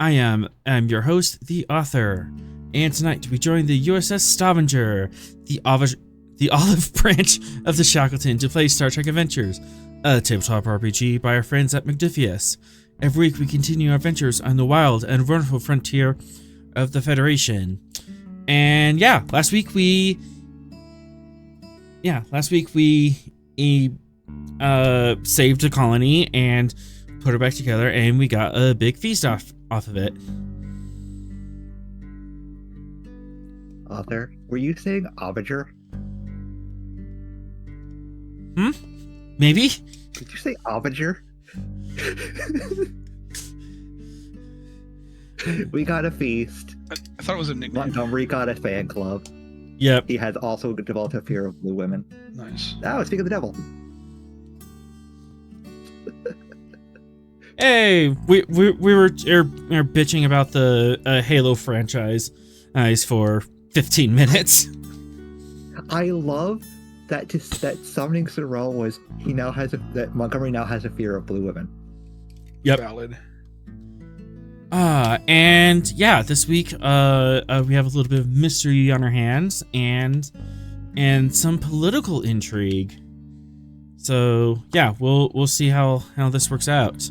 I'm your host, the author, and tonight we join the USS Stavanger, the olive branch of the Shackleton, to play Star Trek Adventures, a tabletop RPG by our friends at McDiffius. Every week we continue our adventures on the wild and wonderful frontier of the Federation. And last week we saved a colony and put her back together, and we got a big feast off of it. Author, were you saying Avenger? Maybe? Did you say Avenger? We got a feast. I thought it was a nickname. Montgomery got a fan club. Yep. He has also developed a fear of blue women. Nice. Oh, speak of the devil. Hey, we were bitching about the Halo franchise for 15 minutes. I love that summoning Sorrel was that Montgomery now has a fear of blue women. Yep. Valid. This week we have a little bit of mystery on our hands and some political intrigue. So we'll see how this works out.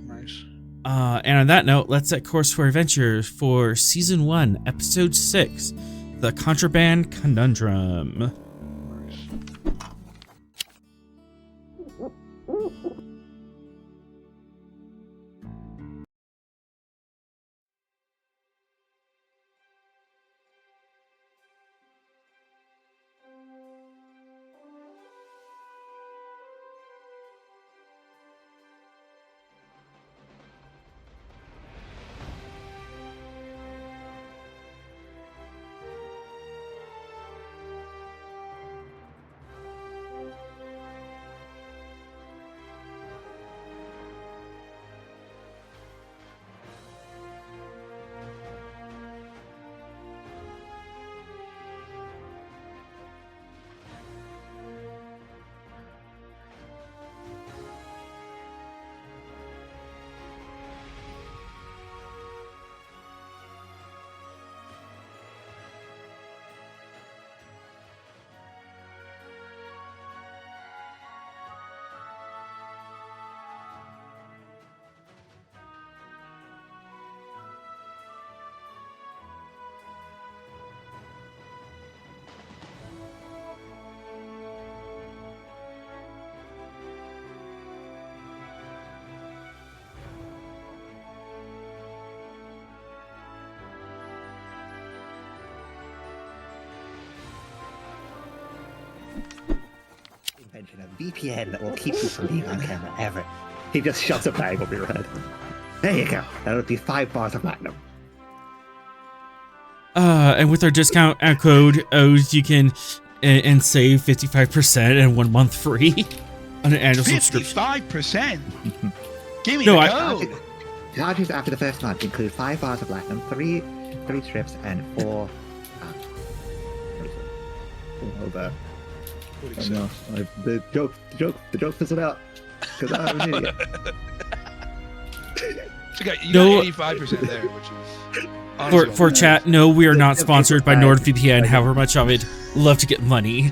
Nice. And on that note, let's set course for adventure for Season 1, Episode 6, The Contraband Conundrum. Invention a VPN that will keep you from being on camera ever. He just shoves a bag over your head. There you go. That'll be 5 bars of platinum. And with our discount code O's, you can and save 55% and 1 month free on an annual subscription. 55%? Give me the code. Charges after the first month include 5 bars of platinum, 3 strips, and 4. No, the joke fizzled out because I'm an idiot. You got 85% there, which is for chat. No, we are not sponsored by NordVPN. However much I would love to get money.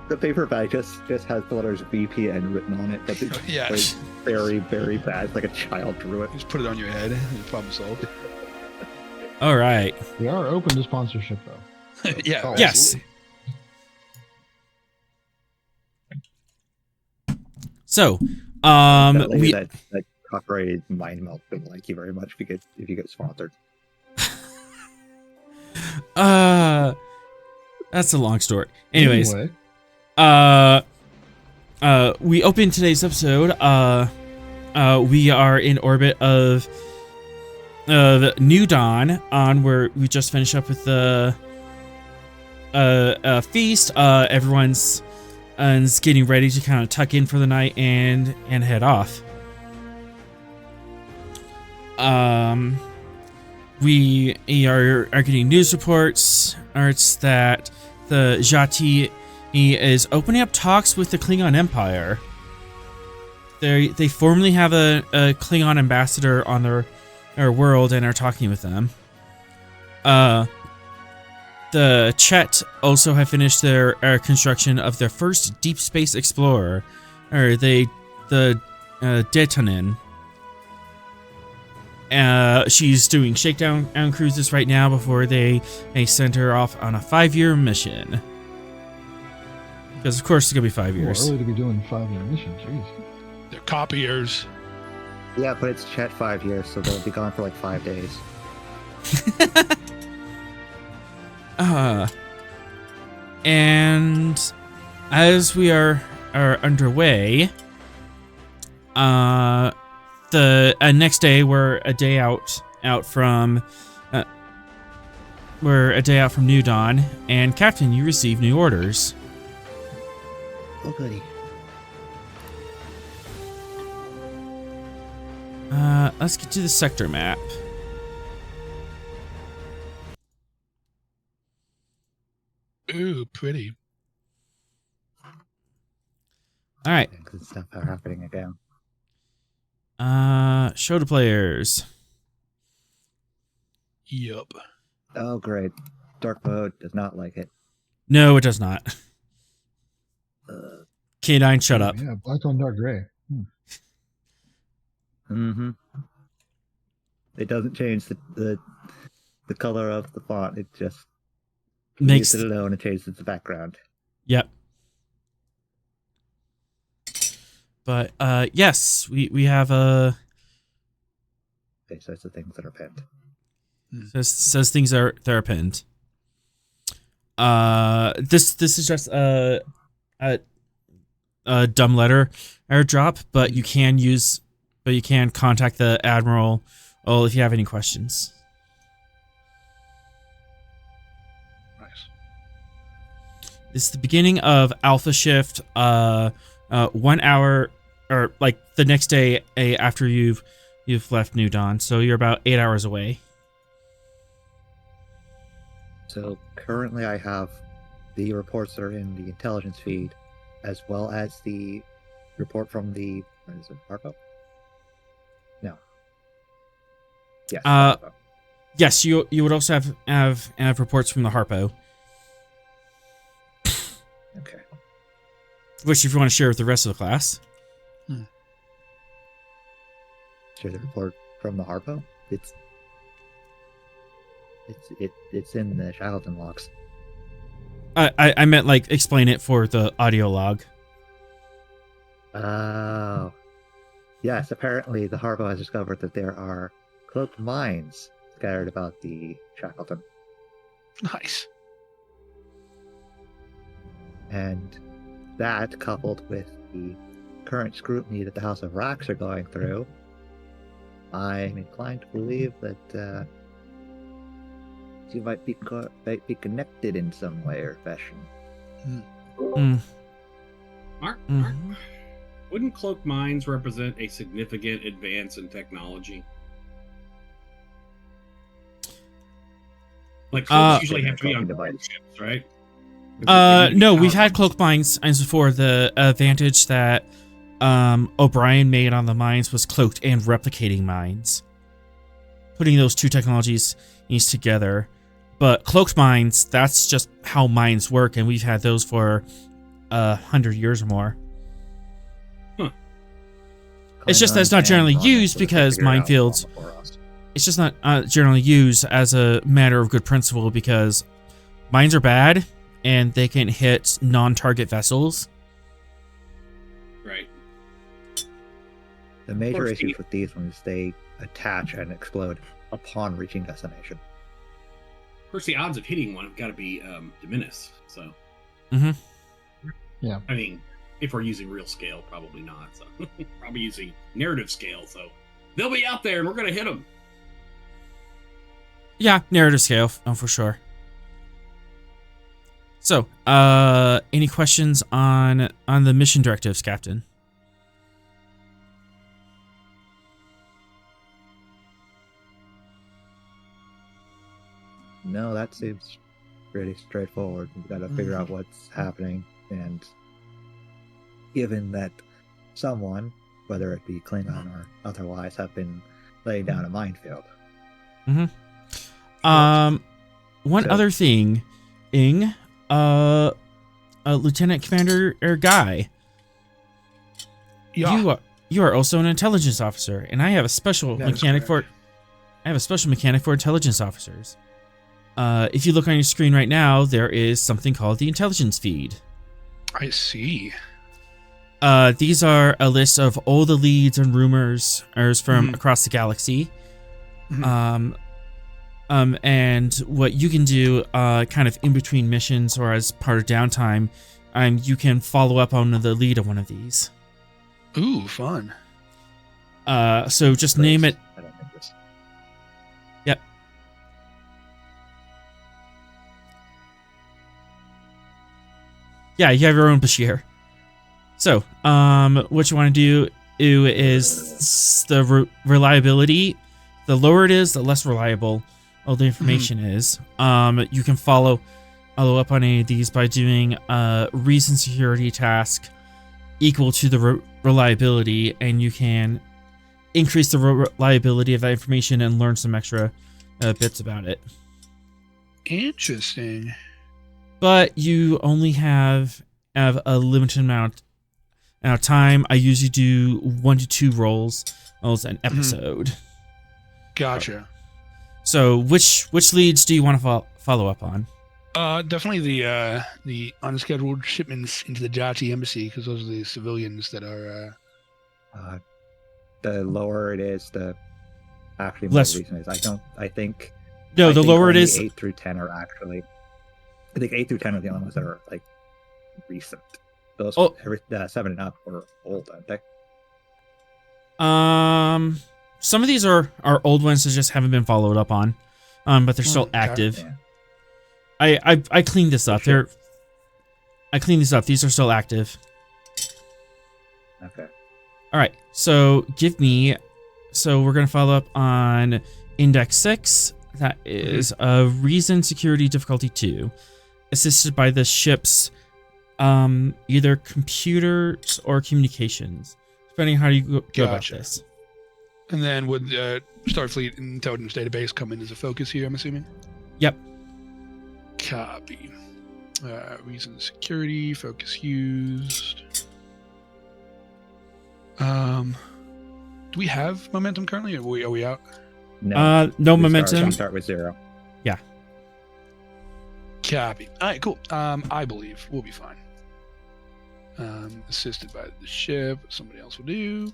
The paper bag just has the letters VPN written on it, but it's very, very bad. Like a child drew it. Just put it on your head. Problem solved. All right. We are open to sponsorship, though. Yeah. Yes. So, that copyrighted mind melt wouldn't like you very much if you get sponsored. That's a long story. Anyways, Anyway. We open today's episode. We are in orbit of the New Dawn, on where we just finished up with the feast. Everyone's getting ready to kind of tuck in for the night and head off. We are getting news reports that the Jati is opening up talks with the Klingon Empire. They formally have a Klingon ambassador on world and are talking with them. The Chet also have finished their construction of their first deep space explorer, or the Detonin. She's doing shakedown cruises right now before they send her off on a 5-year mission. Because of course it's gonna be 5 years. Early to be doing 5-year missions. Jeez. They're copiers. Yeah, but it's Chet 5 years, so they'll be gone for like 5 days. And as we are underway, the next day we're a day out from New Dawn, and Captain, you receive new orders. Oh goody. Let's get to the sector map. Ooh, pretty. All right. Good stuff are happening again. Show to players. Yup. Oh great. Dark mode does not like it. No, it does not. K9, shut up. Yeah, black on dark gray. Mm-hmm. It doesn't change the color of the font. It just Makes leaves it alone and changes the background. Yep. But yes, we have a Okay, so it's the things that are pinned. says things they're pinned. This is just a dumb letter airdrop, but you can contact the admiral if you have any questions. Nice. This is the beginning of Alpha Shift. 1 hour, or like the next day after you've left New Dawn, so you're about 8 hours away. So currently I have the reports that are in the intelligence feed, as well as the report from the, what is it, Harpo? No. Yes. Harpo. Yes, you would also have reports from the Harpo, Okay. which if you want to share with the rest of the class. Share the report from the Harpo. It's in the Shackleton logs. I meant like explain it for the audio log. Oh. Yes, apparently the Harpo has discovered that there are cloaked mines scattered about the Shackleton. Nice. And that, coupled with the current scrutiny that the House of Rax are going through, I'm inclined to believe that you might be connected in some way or fashion. Mark, Mm-hmm. wouldn't cloaked mines represent a significant advance in technology? Like cloaks usually have to be on ships, right? No, we've had cloaked mines before. The advantage that O'Brien made on the mines was cloaked and replicating mines. Putting those two technologies together. But cloaked mines, that's just how mines work, and we've had those for 100 years or more. Huh. It's just that it's not generally used because minefields. It's just not generally used as a matter of good principle because mines are bad and they can hit non-target vessels. Right. The major Or issues speed. with these ones, they attach and explode upon reaching destination. Of course, the odds of hitting one have got to be diminished. So, Yeah. I mean, if we're using real scale, probably not. So, probably using narrative scale. So, they'll be out there, and we're gonna hit them. Yeah, narrative scale, for sure. So, any questions on the mission directives, Captain? No, that seems pretty straightforward. We've got to figure out what's happening, and given that someone, whether it be Klingon or otherwise, have been laying down a minefield. One So- other thing, Lieutenant Commander Guy, Yeah. you are also an intelligence officer, and I have a special That is mechanic correct. for intelligence officers. If you look on your screen right now, there is something called the intelligence feed. I see. These are a list of all the leads and rumors from across the galaxy. Mhm. And what you can do, kind of in between missions or as part of downtime, you can follow up on the lead of one of these. Ooh, fun. So just name it. I don't think this. Yep. Yeah, you have your own Bashir. So, what you want to do is the reliability. The lower it is, the less reliable all the information is. You can follow up on any of these by doing a reason security task equal to the reliability, and you can increase the reliability of that information and learn some extra bits about it. Interesting. But you only have a limited amount of time. I usually do 1 to 2 rolls an episode. Gotcha. So which leads do you want to follow up on? Definitely the unscheduled shipments into the Jati embassy, because those are the civilians that are. The lower it is, the actually more Less- recent is. I think. No, I the think lower it only is. 8 through 10 are actually. I think 8 through 10 are the only ones that are like recent. Those 7 and up were old, aren't they? Some of these are old ones that just haven't been followed up on, but they're still Okay. active. Yeah. I cleaned this up. Sure. I cleaned these up. These are still active. Okay. All right. So we're gonna follow up on Index 6. That is a reason security difficulty 2, assisted by the ship's either computers or communications, depending on how you go about Gotcha. this. And then would Starfleet Intelligence Database come in as a focus here, I'm assuming? Yep. Copy. Reason security, focus used. Do we have momentum currently? Are we out? No. No we momentum. Start with 0. Copy. All right, cool. I believe we'll be fine. Assisted by the ship. Somebody else will do.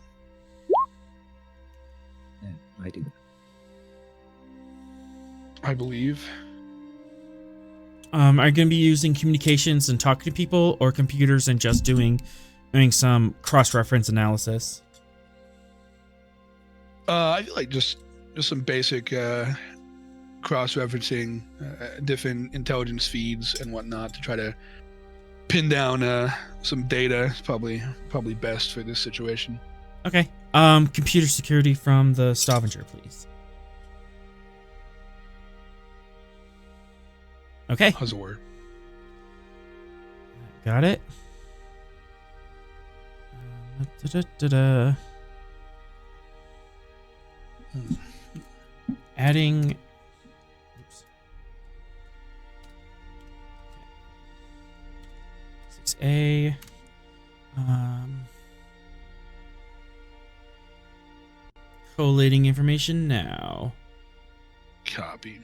Yeah, I do. I believe. Are you going to be using communications and talking to people, or computers and just doing some cross-reference analysis? I feel like just some basic cross-referencing different intelligence feeds and whatnot to try to pin down some data. Is probably best for this situation. Okay. Computer security from the Stavanger, please. Okay. How's the word? Got it. Da-da-da-da. Adding. Oops. 6A. Collating information now. Copy.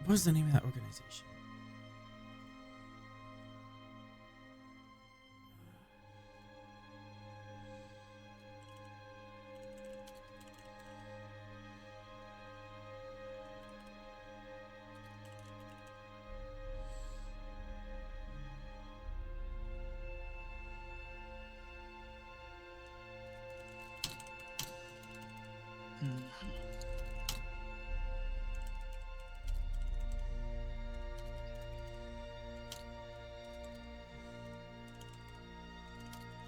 What was the name of that organization?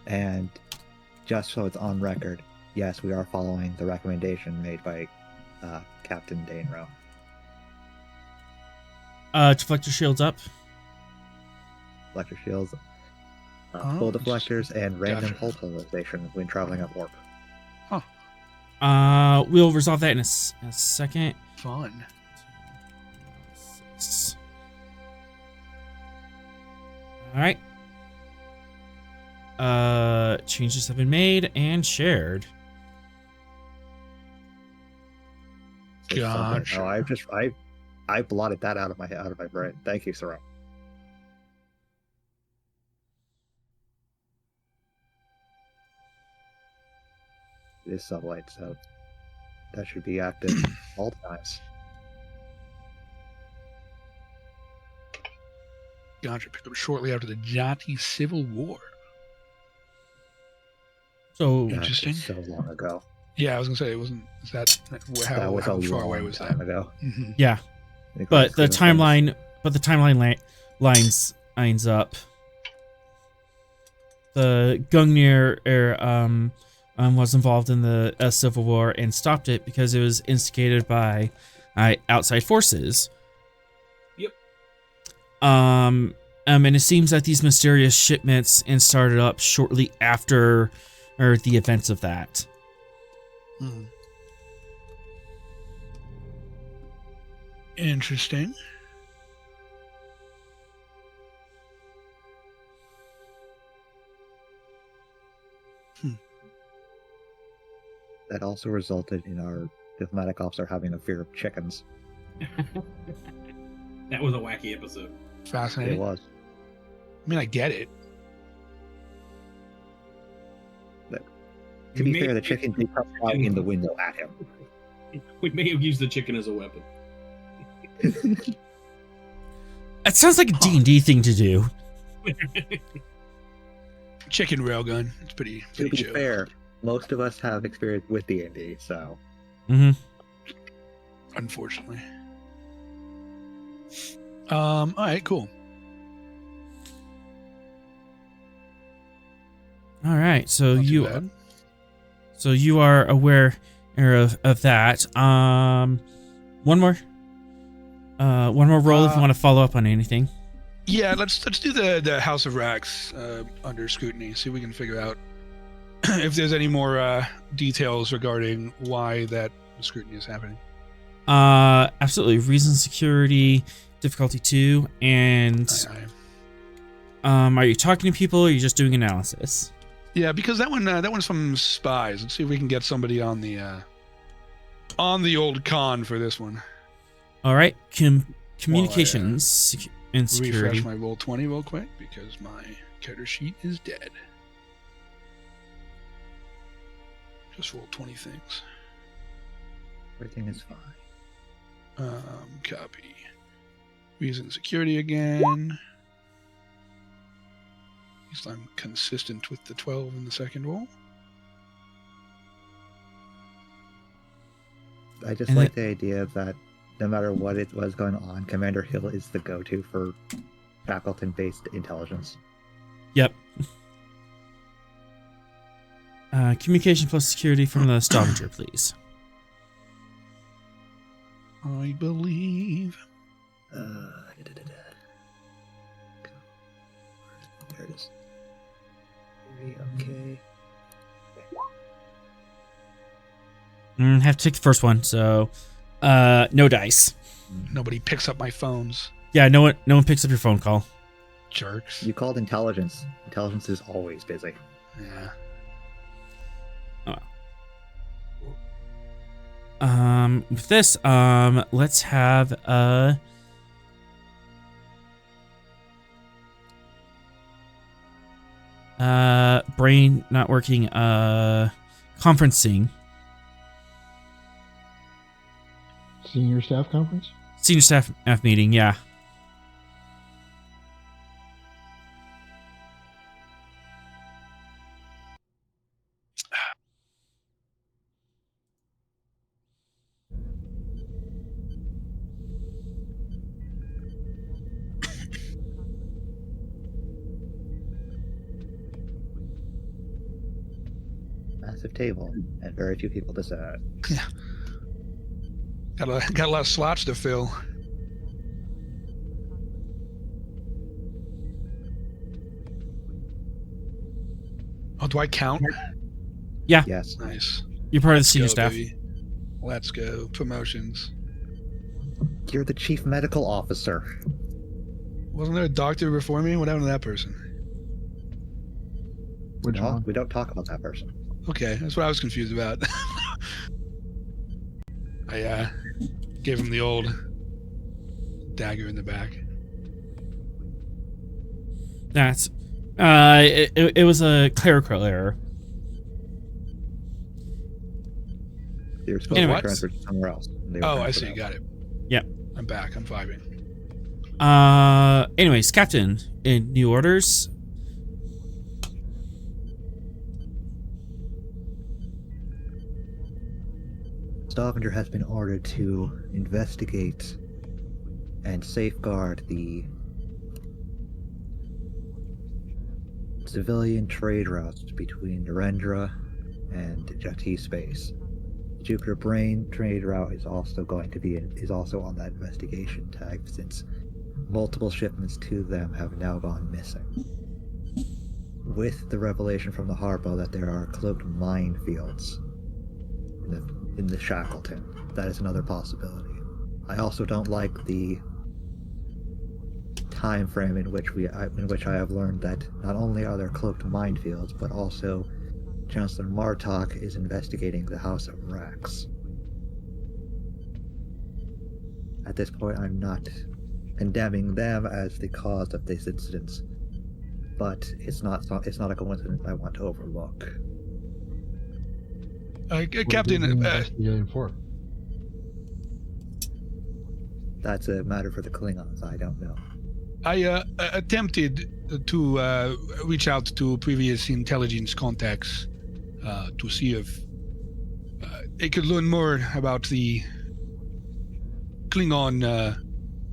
And just so it's on record, yes, we are following the recommendation made by Captain Danerow. Deflector shields up. Deflector shields, Oh, full deflectors, and random gotcha. hull polarization when traveling at warp. We'll resolve that in a second. Fun. All right. Changes have been made and shared. Gotcha. Oh, I blotted that out of my brain. Thank you, Saram. It is sublight, so that should be active all times. Gotcha. Picked up shortly after the Jati Civil War. So God, Interesting. it's so long ago. Yeah, I was gonna say it wasn't. Is that That was how a far long away was that? time ago. Mhm. yeah, but the timeline lines up. The Gungnir was involved in the Civil War and stopped it because it was instigated by outside forces. Yep. And it seems that these mysterious shipments and started up shortly after the events of that. Hmm. Interesting. That also resulted in our diplomatic officer having a fear of chickens. That was a wacky episode. Fascinating. It was. I mean, I get it. To be fair, the chicken did come flying in the window at him. We may have used the chicken as a weapon. It sounds like a D&D thing to do. Chicken railgun. It's pretty To be chill. fair, most of us have experience with D&D, so Mm-hmm. Unfortunately. All right, cool. All right, so Not too bad. you are aware of that. One more roll if you want to follow up on anything. Yeah, let's do the House of Rax under scrutiny. See if we can figure out if there's any more details regarding why that scrutiny is happening. Absolutely. Reason, security, difficulty 2, and Aye. are you talking to people or are you just doing analysis? Yeah, because that one's from spies. Let's see if we can get somebody on the old con for this one. All right. Communications and security. Refresh my roll 20 real quick because my character sheet is dead. Just roll 20 things. everything is fine. Copy. Reason security again. At least I'm consistent with the 12 in the second roll. I just And like the idea that no matter what it was going on, Commander Hill is the go-to for Shackleton-based intelligence. Yep. Communication plus security from the Stavanger, please. I believe. There it is. Okay. Have to take the first one, so no dice. Nobody picks up my phones. Yeah, no one picks up your phone call. Jerks. You called intelligence. Intelligence is always busy. Yeah. With this, let's have brain not working, conferencing. Senior staff conference? Senior staff meeting, yeah. massive table and very few people to sit at. Yeah. Got a lot of slots to fill. Oh, do I count? Yes. Nice. You're part of the senior Go, staff. baby. Let's go. Promotions. You're the chief medical officer. Wasn't there a doctor before me? What happened to that person? Which No, one? we don't talk about that person. Okay, that's what I was confused about. I gave him the old dagger in the back. That's it was a clerical error. You're supposed to Anyways. be transferred somewhere else. They were Oh, I transferred see. out. Got it. Yep. I'm back. I'm vibing. Anyways, Captain, in new orders. Stavanger has been ordered to investigate and safeguard the civilian trade routes between Narendra and Jati space. Jupiter Brain trade route is also on that investigation tag since multiple shipments to them have now gone missing. With the revelation from the Harpo that there are cloaked minefields in the Shackleton, that is another possibility. I also don't like the time frame in which I have learned that not only are there cloaked minefields, but also Chancellor Martok is investigating the House of Rax. At this point, I'm not condemning them as the cause of this incident, but it's not a coincidence I want to overlook. What are Captain, they investigating for? That's a matter for the Klingons. I don't know. I attempted to reach out to previous intelligence contacts to see if they could learn more about the Klingon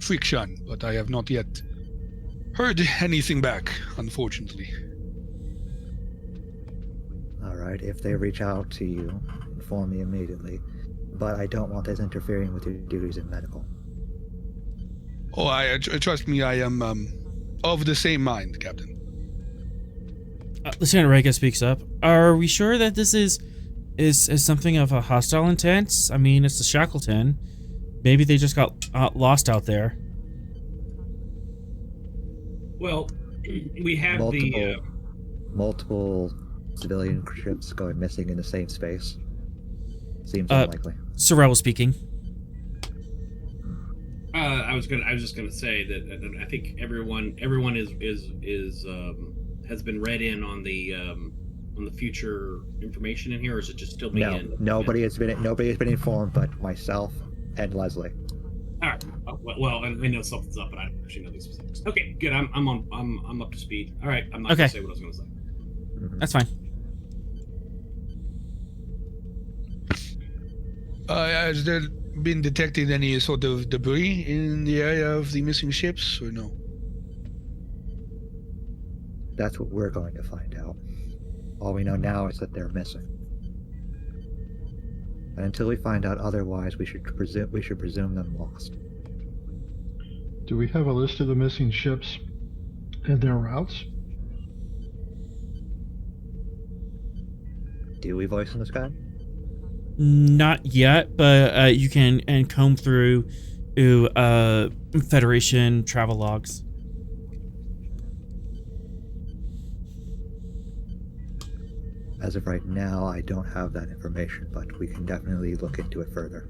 friction, but I have not yet heard anything back, unfortunately. Alright, if they reach out to you, inform me immediately. But I don't want this interfering with your duties in medical. Oh, trust me, I am of the same mind, Captain. Lieutenant Rega speaks up. Are we sure that this is something of a hostile intent? I mean, it's the Shackleton. Maybe they just got lost out there. Well, we have multiple civilian ships going missing in the same space. Seems unlikely. Sorrel speaking. I was just gonna say that I think everyone is has been read in on the future information in here, or is it just still being? No, nobody has been informed but myself and Leslie. All right. Well, I know something's up, but I don't actually know the specifics. Okay, good. I'm up to speed. All right. I'm not gonna say what I was gonna say. Mm-hmm. That's fine. Has there been detected any sort of debris in the area of the missing ships, or no? That's what we're going to find out. All we know now is that they're missing. And until we find out otherwise, we should presume them lost. Do we have a list of the missing ships and their routes? Do we, Voice in the Sky? Not yet, but you can comb through Federation travel logs. As of right now, I don't have that information, but we can definitely look into it further.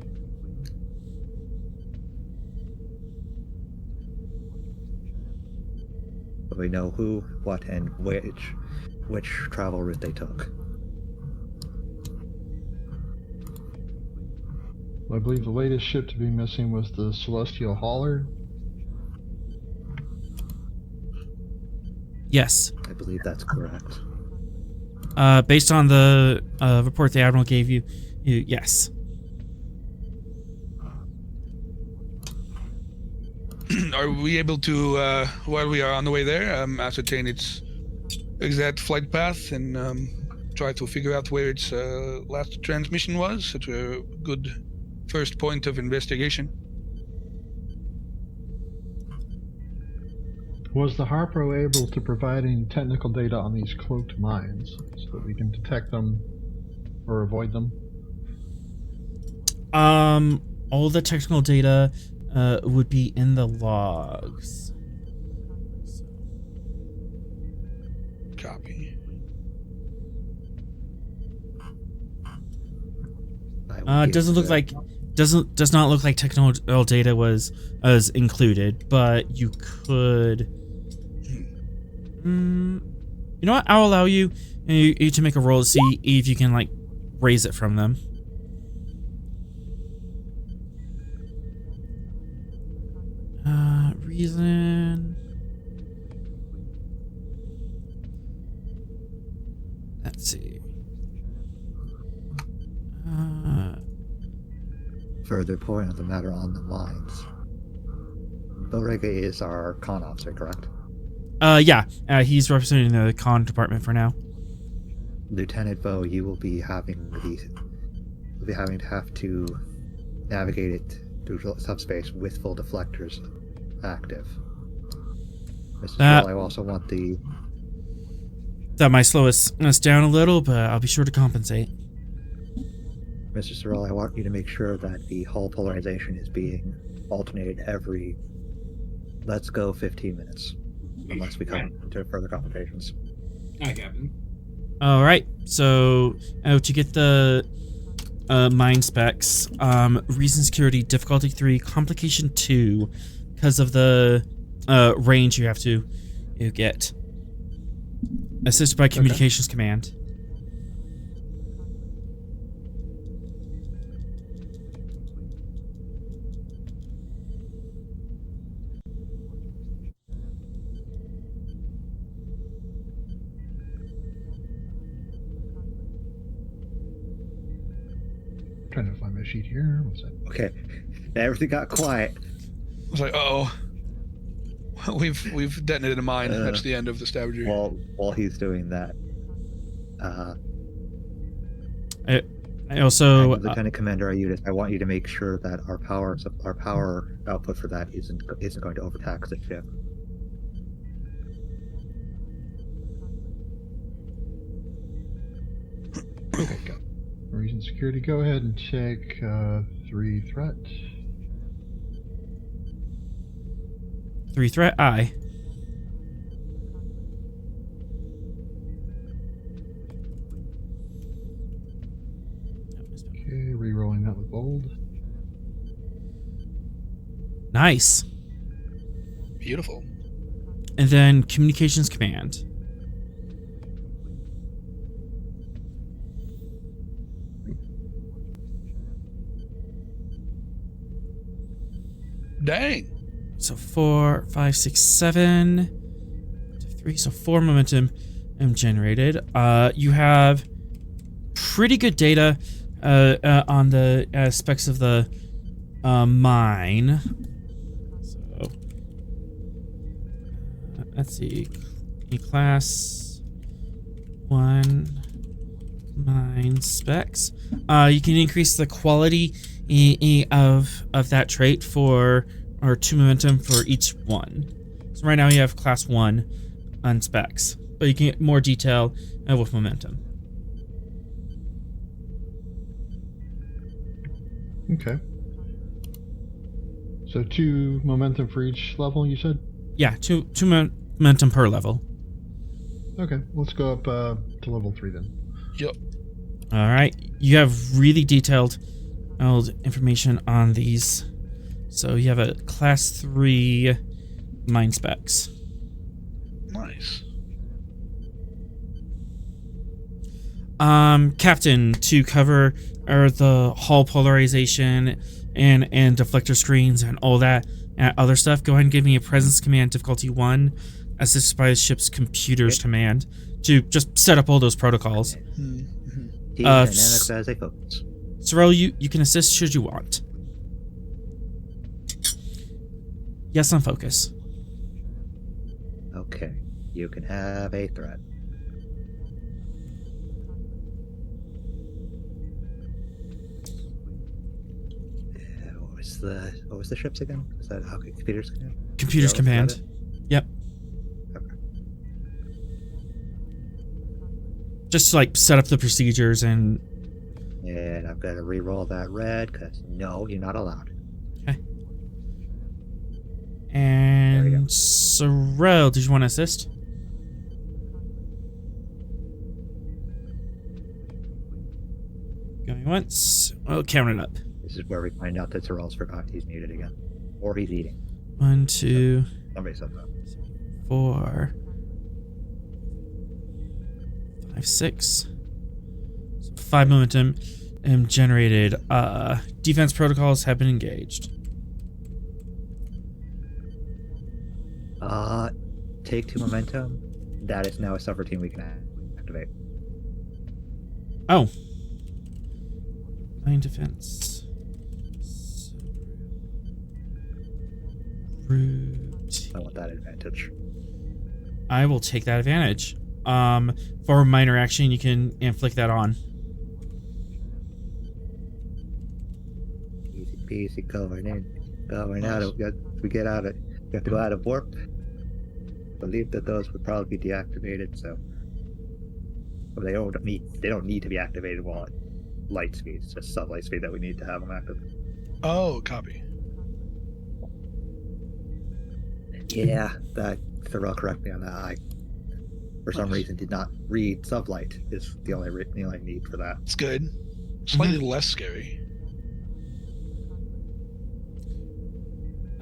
But we know who, what, and which travel route they took. I believe the latest ship to be missing was the Celestial Hauler. Yes. I believe that's correct. Based on the report the Admiral gave you, yes. Are we able to, while we are on the way there, ascertain its exact flight path and try to figure out where its last transmission was. It's a good first point of investigation. Was the Harpo able to provide any technical data on these cloaked mines so that we can detect them or avoid them? All the technical data would be in the logs. Copy. Does not look like technical data was included, but you could. You know what? I'll allow you to make a roll to see if you can like raise it from them. Reason. Let's see. Further point of the matter on the mines. Borrega is our con officer, correct? Yeah. He's representing the con department for now. Lieutenant Bo, you will be having to navigate it through subspace with full deflectors active. Mr. Stroll, I also want the... That might slow us down a little, but I'll be sure to compensate. Mr. Sorrell, I want you to make sure that the hull polarization is being alternated every, let's go, 15 minutes. Unless we come to further complications. Hi, Captain. Alright, so to get the mine specs, reason security, difficulty 3, complication 2, because of the range you have to get. Assisted by communications command. Trying to find my sheet here. What's that? Okay, everything got quiet. I was like, uh-oh. We've detonated a mine. That's the end of the Stavanger. While he's doing that, I also Lieutenant Commander Ayudis, I want you to make sure that our power output for that isn't going to overtax the ship. Okay, go. Reason security, go ahead and check 3 threat. 3 threat, aye. Okay, re-rolling that with bold. Nice. Beautiful. And then communications command. Dang. So 4, 5, 6, 7, 3. So 4 momentum generated. You have pretty good data on the specs of the mine. So let's see. Class 1 mine specs. You can increase the quality of that trait for, or 2 momentum for each one. So right now you have class 1 on specs, but you can get more detail with momentum. Okay. So 2 momentum for each level, you said? Yeah, 2 momentum per level. Okay, let's go up to level 3 then. Yep. All right, you have really detailed information on these. So you have a class 3 mine specs. Nice. Captain, to cover the hull polarization and deflector screens and all that other stuff, go ahead and give me a presence command difficulty 1, assisted by the ship's computers command to just set up all those protocols. Dynamics as a focus. Sorrel, you can assist should you want. Yes, on focus. Okay, you can have a threat. what was the ships again? Is that Computers Command? Computers Is Command. that Yep. Okay. Just to, like, set up the procedures and... And I'm gonna re-roll that red because no, you're not allowed. Okay. There we go. And Sorrel, did you want to assist? Going once. Oh, count it up. This is where we find out that Sorrel's forgot he's muted again, or he's eating. 1, 2, Somebody said that. 4, 5, 6. So 5 momentum generated. Defense protocols have been engaged. Take 2 momentum. That is now a subroutine we can activate. Oh. Line defense. Routine. I want that advantage. I will take that advantage. For a minor action, you can inflict that on. Easy peasy, going in, going out. We get out of. We have to go out of warp. Believe that those would probably be deactivated, so but they don't need to be activated while at light speed. It's just sub light speed that we need to have them active. Oh, copy. Yeah, that Thoreau correct me on that. I, for some reason, did not read sublight. Is the only need for that. It's good. Slightly less scary.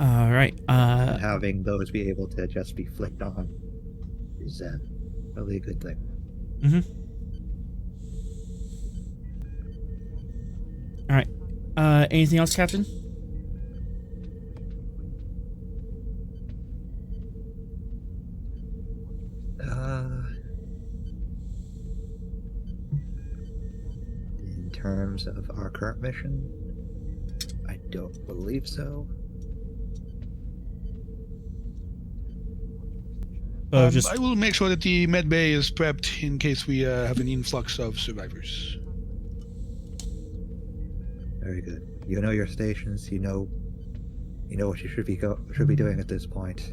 All right. And having those be able to just be flicked on is really a good thing. All right. Anything else, Captain? In terms of our current mission, I don't believe so. Just I will make sure that the med bay is prepped in case we have an influx of survivors. Very good. You know your stations. You know what you should be doing at this point.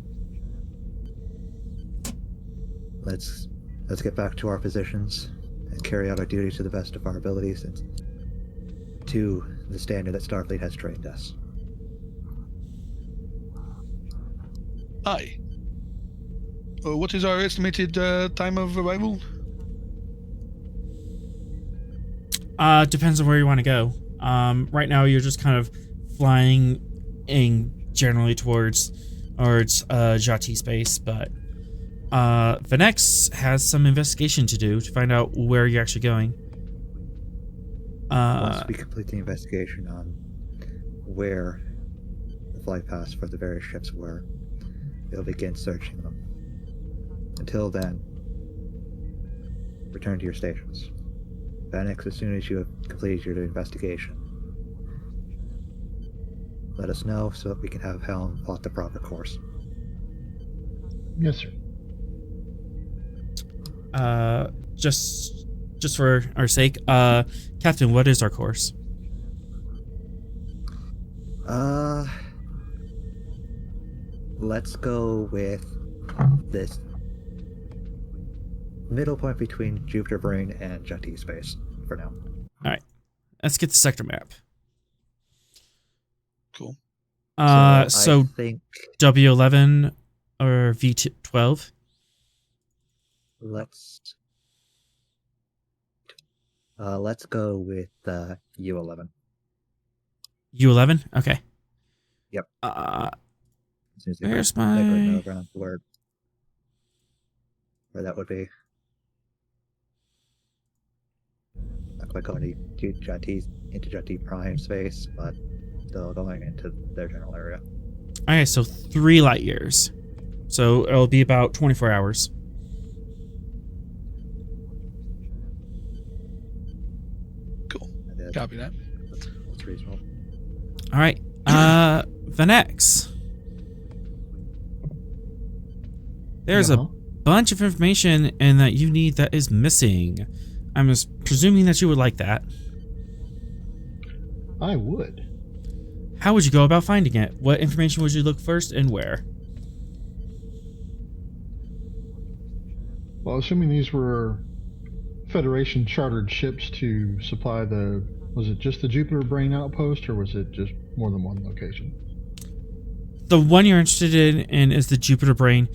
Let's get back to our positions and carry out our duties to the best of our abilities and to the standard that Starfleet has trained us. Aye. What is our estimated time of arrival? Depends on where you want to go. Right now you're just kind of flying in generally towards Jati space, but Venex has some investigation to do to find out where you're actually going. Once we complete the investigation on where the flight paths for the various ships were, we'll begin searching them. Until then, return to your stations. Venex, as soon as you have completed your investigation, let us know so that we can have Helm plot the proper course. Yes, sir. Just for our sake, Captain, what is our course? Let's go with this middle point between Jupiter Brain and Jati space for now. All right, let's get the sector map. Cool. So I think W11 or V12? Let's go with U11. U11? Okay. Yep. Where's I my... know around where that would be. Not quite going to Jati Prime space, but still going into their general area. Okay, so 3 light years. So it'll be about 24 hours. Cool. Copy that. That's reasonable. All right. Venex. There's a bunch of information and that you need that is missing. I'm just presuming that you would like that. I would. how would you go about finding it? What information would you look first and where? Well, assuming these were Federation chartered ships to supply was it just the Jupiter Brain outpost, or was it just more than one location? The one you're interested in is the Jupiter Brain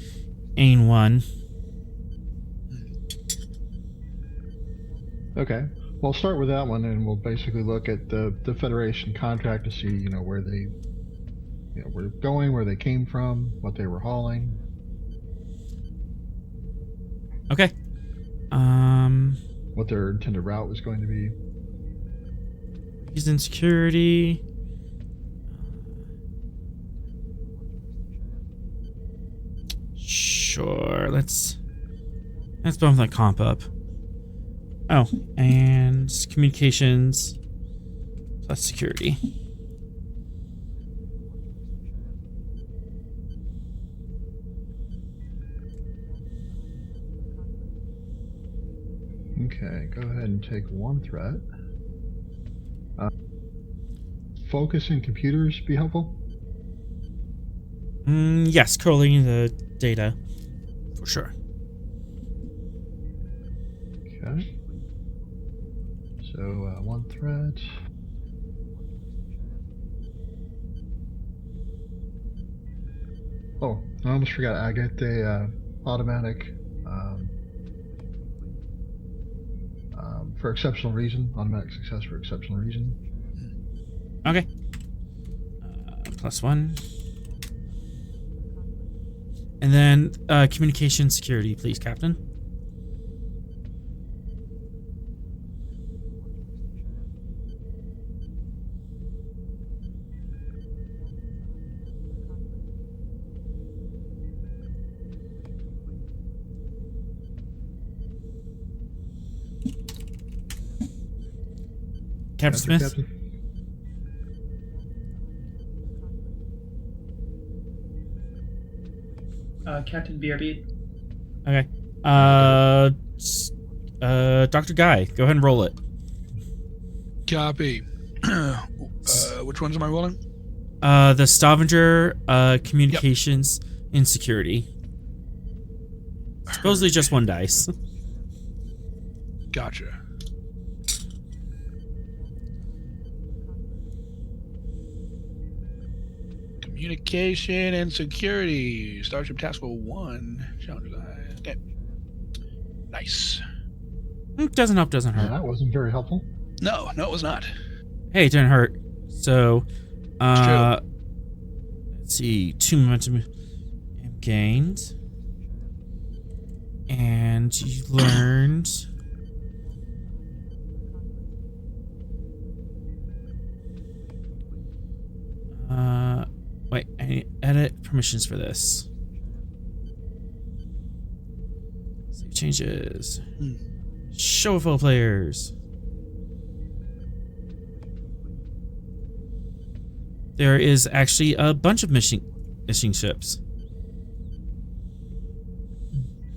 AIM 1. Okay. Well, I'll start with that one, and we'll basically look at the Federation contract to see, where they, were going, where they came from, what they were hauling. Okay. What their intended route was going to be. He's in security. Sure, let's bump that comp up. Oh, and communications plus security. Okay, go ahead and take one threat. Focus in computers be helpful? Yes, correlating the data for sure. Okay. So, one threat. Oh, I almost forgot. I get the automatic for exceptional reason. Automatic success for exceptional reason. Okay. +1. And then communication security, please, Captain. Captain Smith? Captain. Captain BRB. Okay. Dr. Guy, go ahead and roll it. Copy. Which ones am I rolling? The Stavanger, communications, and security. Supposedly just one dice. Gotcha. Communication and security. Starship Task Force 1. Challenge line. Okay. Nice. Doesn't help, doesn't Yeah, hurt. that wasn't very helpful. No, it was not. Hey, it didn't hurt. So, It's true. let's see, 2 momentum gained. And you learned... wait, I need to edit permissions for this. Save changes. Show of all players. There is actually a bunch of missing ships.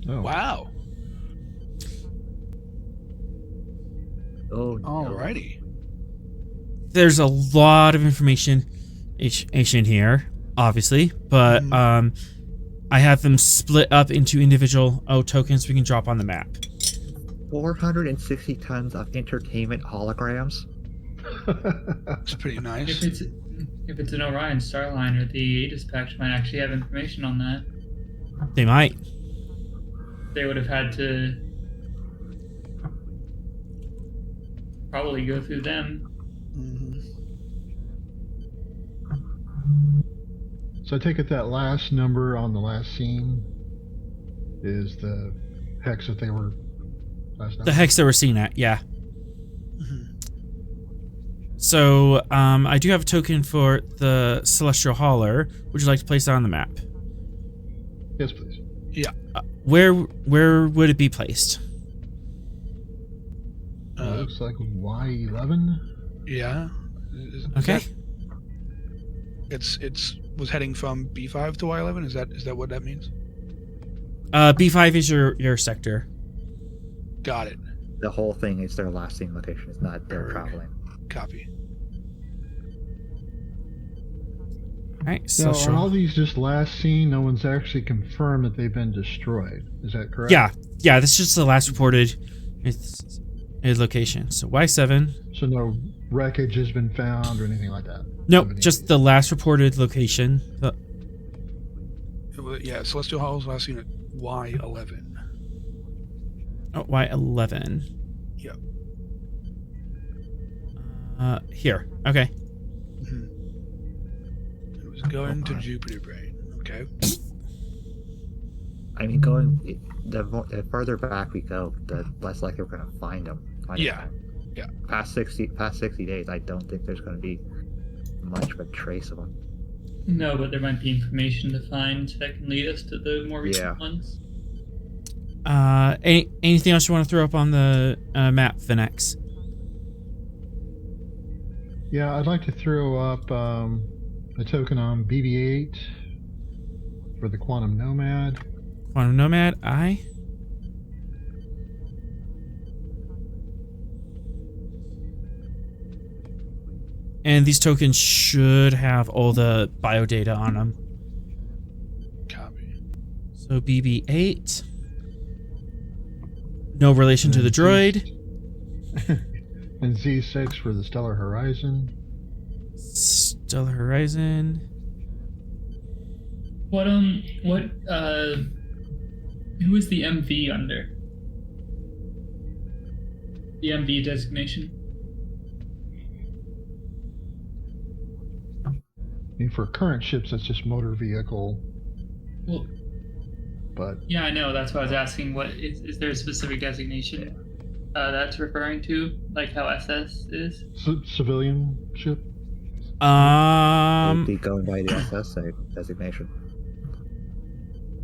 Oh. Wow. Oh, no. Alrighty. There's a lot of information here, obviously, but I have them split up into individual tokens we can drop on the map. 460 tons of entertainment holograms. It's pretty nice. If it's an Orion Starliner, the dispatch might actually have information on that. They might. They would have had to probably go through them. So I take it that last number on the last scene is the hex that they were last number? The hex that we're seeing at, yeah. So, I do have a token for the Celestial Hauler. Would you like to place that on the map? Yes, please. Yeah. Where would it be placed? Looks like Y11. Yeah. Okay. It's was heading from B5 to Y11. Is that what that means? B5 is your sector. Got it. The whole thing is their last scene location. It's not their traveling. Copy. Alright, so Now, are all these just last seen? No one's actually confirmed that they've been destroyed. Is that correct? Yeah, this is just the last reported location. So Y7. So no wreckage has been found or anything like that? Nope, just the last reported location. Yeah, Celestial Halls last seen at Y11. Oh, Y11. Yep. Here. Okay. It was going to Jupiter Brain. Okay. I mean, the further back we go, the less likely we're going to find them. Yeah. Past 60 days, I don't think there's going to be much of a trace of them. No, but there might be information to find that can lead us to the more recent ones. Anything else you want to throw up on the map, Finex? Yeah, I'd like to throw up a token on BB-8 for the Quantum Nomad. Quantum Nomad, aye. And these tokens should have all the biodata on them. Copy. So BB-8. No relation to the droid. And Z6 for the Stellar Horizon. Stellar Horizon. Who is the MV under? The MV designation? I mean, for current ships, that's just motor vehicle. Well, but yeah, I know. That's why I was asking. What is there a specific designation that's referring to, like how SS is? Civilian ship. Would be going by the SS designation.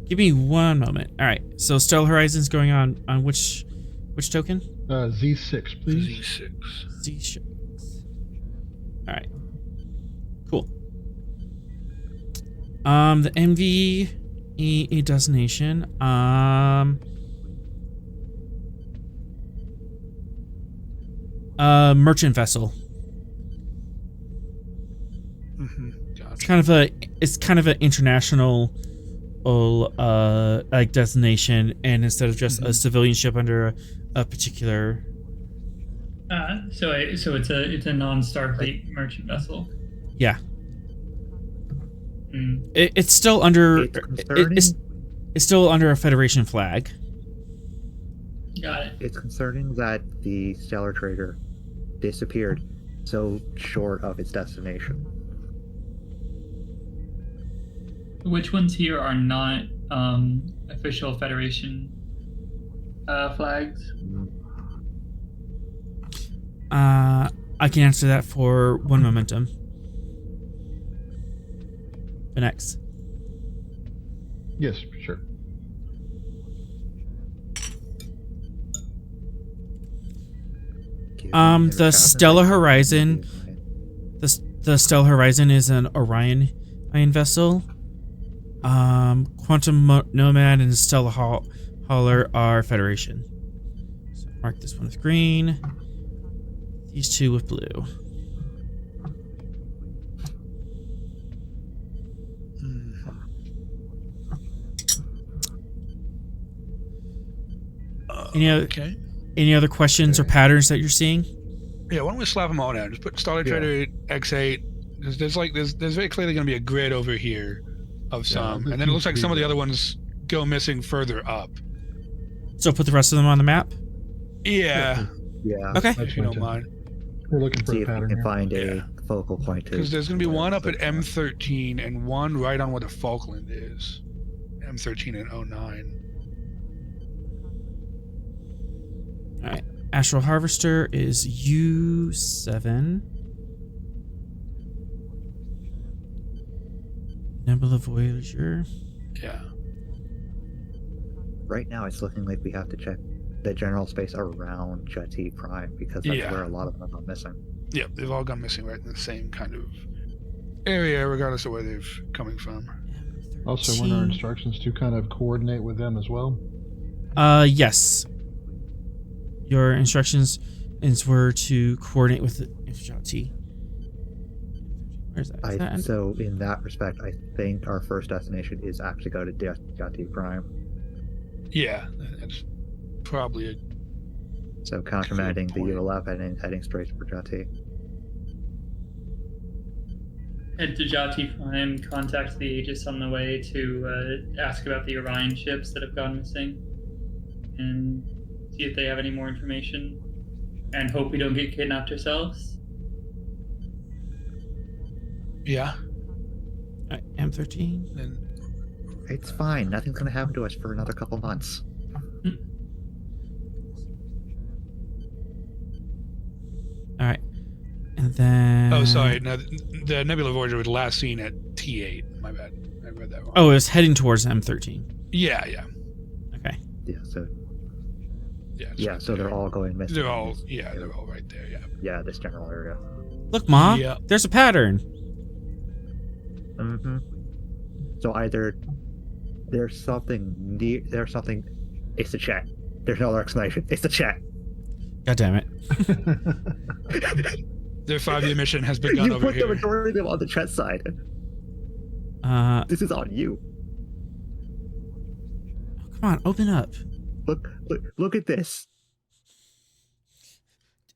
Give me one moment. All right. So Stellar Horizon's going on which token? Z6, please. Z6. Z6. All right. Cool. The MV designation. Merchant vessel. Gotcha. It's kind of an international like destination, and instead of just a civilian ship under a particular So it's a non-Starfleet merchant vessel. Yeah. It's still under it's still under a Federation flag. Got it. It's concerning that the Stellar Trader disappeared so short of its destination. Which ones here are not official Federation flags? I can answer that for one momentum. The next. Yes, sure. The Stellar Horizon. The Stellar Horizon is an Orion vessel. Quantum Nomad and Stellar Hauler are Federation. So mark this one with green. These two with blue. Any other questions or patterns that you're seeing? Yeah, why don't we slap them all down? Just put Starlight Trader X8, because there's very clearly going to be a grid over here of some, and then it looks like some of the other ones go missing further up. So put the rest of them on the map? Yeah. Yeah. Okay. If you don't mind. We're looking for See a if we pattern can here. find a focal point too. Because there's going to be one up at M13 and one right on where the Falkland is. M13 and 09. Alright. Astral Harvester is U7. Nebula Voyager. Yeah. Right now, it's looking like we have to check the general space around Jati Prime because that's where a lot of them are missing. Yeah, they've all gone missing right in the same kind of area, regardless of where they're coming from. Also, weren't our instructions to kind of coordinate with them as well? Yes. Your instructions were to coordinate with Jati. Where's that? Is that So in that respect, I think our first destination is actually go to Jati Prime. Yeah, that's probably a So countermanding the point. U11 and heading straight for Jati. Head to Jati Prime, contact the Aegis on the way to ask about the Orion ships that have gone missing, and see if they have any more information, and hope we don't get kidnapped ourselves. yeah. M13. And It's fine. Nothing's going to happen to us for another couple months. All right, and then. oh, sorry. No, the Nebula Voyager was last seen at T8. My bad. I read that wrong. Oh, it was heading towards M13. Yeah. Okay. Yeah, so It's yeah, right so they're there. all going missing. They're all right there. Yeah. Yeah, this general area. Look, Ma. Yeah. There's a pattern. Mm-hmm. So either there's something near, it's the chat. There's no other explanation. It's the chat. God damn it. Their 5-year mission has begun You over put the here. majority of them on the chat side. This is on you. Come on, open up. Look at this.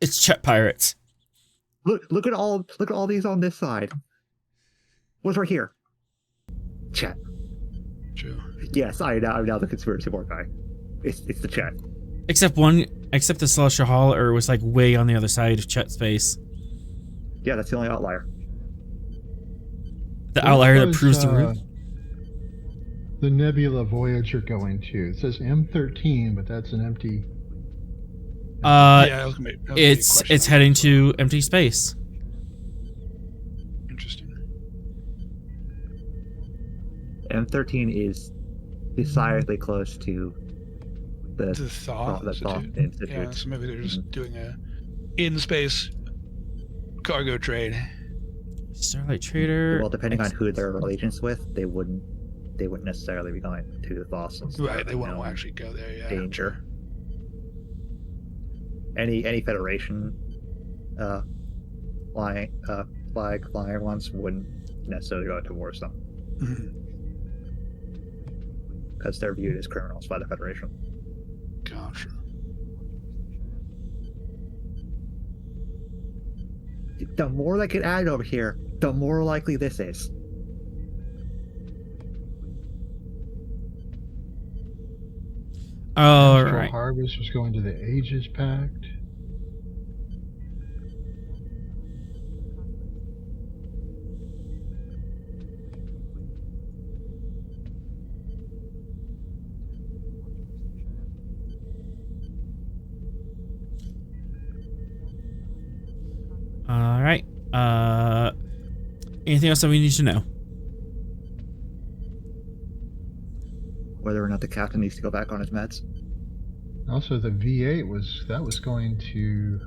It's Chet Pirates. Look at all these on this side. What's right here? Chat. True. Yes, I'm now the conspiracy board guy. It's the chat. Except the Celestial Hauler was like way on the other side of Chet's face. Yeah, that's the only outlier. The What outlier that was, proves the route. The Nebula Voyager going to? It says M13, but that's an empty. Yeah, that was gonna be a question. it's heading to empty space. Interesting. M13 is decidedly close to the The Thaw the Thaw Institute. Institute. Yeah, so maybe they're just doing a in-space cargo trade. Starlight Trader. Well, depending on who they're allegiance with, they wouldn't necessarily be going to the Thaw. Since Right, they're they won't known actually go there. Yeah. danger. Any Federation flag flying ones wouldn't necessarily go towards them Mhm. because they're viewed as criminals by the Federation. Gotcha. The more that get added over here, the more likely this is. All Astral right. Harvest was going to the Aegis Pact. All right. Anything else that we need to know? Whether or not the captain needs to go back on his meds. Also, the V8 was going to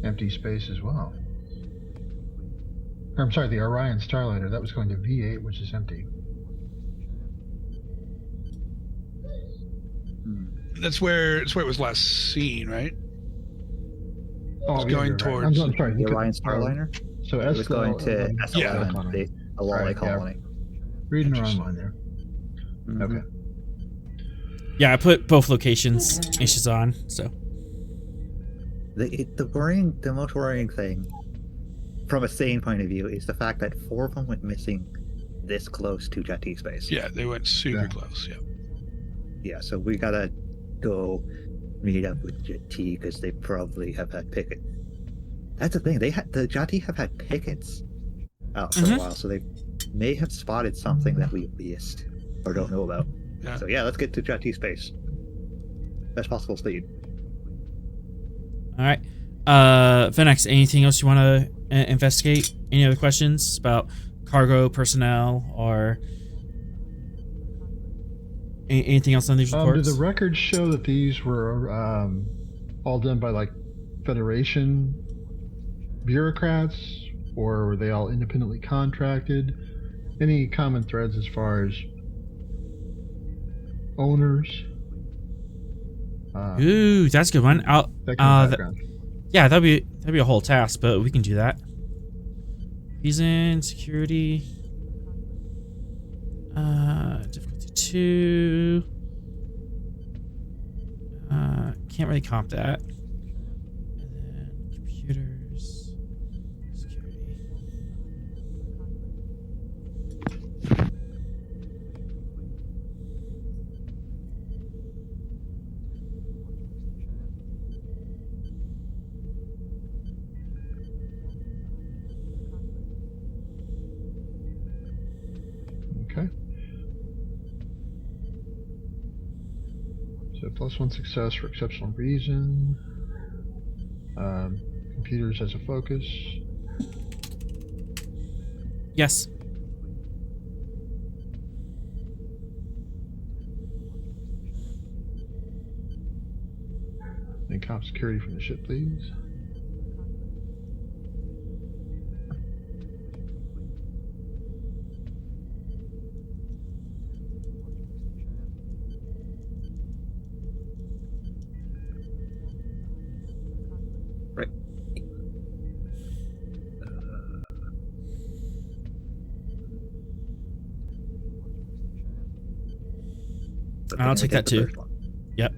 empty space as well. Or, I'm sorry, the Orion Starlighter, that was going to V8, which is empty. That's where it was last seen, right? Oh, It's going you're right. towards I'm sorry. The Orion Starliner. So It was going to Yeah. S11, the Lolly Right, yeah. colony. Reading the wrong one there. Mhm. Okay. Yeah, I put both locations in Shazan, so. The most worrying thing, from a sane point of view, is the fact that 4 of them went missing this close to Jati space. Yeah, they went super Yeah. close. Yeah. Yeah, so we gotta go meet up with Jati because they probably have had pickets. That's the thing. The Jati have had pickets out for a while, so they may have spotted something that we missed or don't know about. Yeah. So yeah, let's get to Jati space. Best possible speed. All right. Venex, anything else you want to investigate? Any other questions about cargo, personnel, or anything else on these Did reports? the records show that these were all done by like Federation bureaucrats, or were they all independently contracted? Any common threads as far as owners? Ooh, that's a good one. That kind of background. Yeah, that'd be a whole task, but we can do that. Reason, security. Difficulty 2. Can't really comp that. And then computers, security. Okay. So +1 success for exceptional reason. Computers as a focus. Yes. And comp security from the ship, please. Right. I'll take that too. Yep.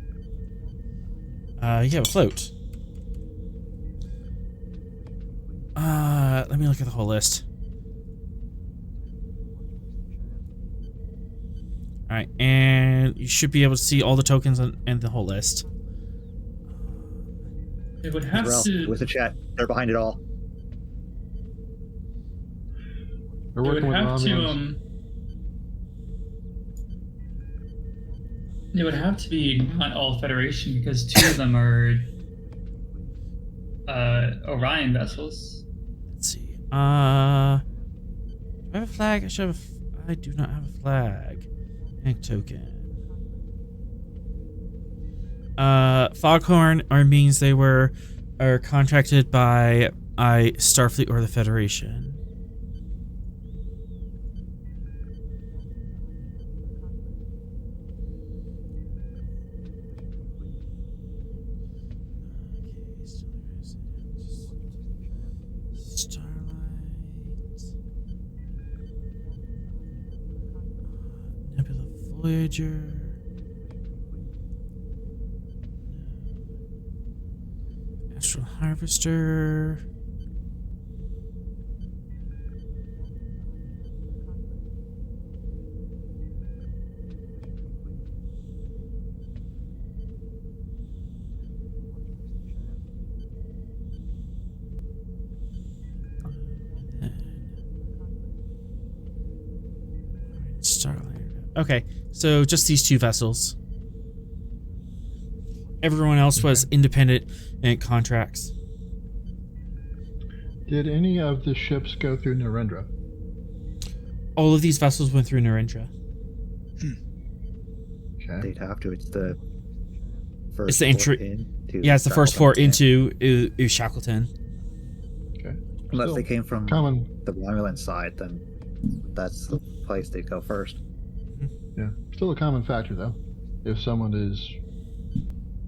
You have a float. Let me look at the whole list. Alright, and you should be able to see all the tokens and the whole list. It would have to. With the chat, they're behind it all. We're It would working with have to. Romulans. It would have to be not all Federation because 2 of them are Orion vessels. Let's see. Do I have a flag? I do not have a flag. And token. Foghorn means they are contracted by Starfleet or the Federation. Voyager. Astral Harvester. Starlight. Okay, so just these 2 vessels. Everyone else was independent and contracts. Did any of the ships go through Narendra? All of these vessels went through Narendra. Okay. They'd have to. It's the first. It's the entry. into Yeah, it's the first port Shackleton. into Shackleton. Okay. Unless Still they came from common. the Romulan side, then that's the place they'd go first. Yeah. Still a common factor, though. If someone is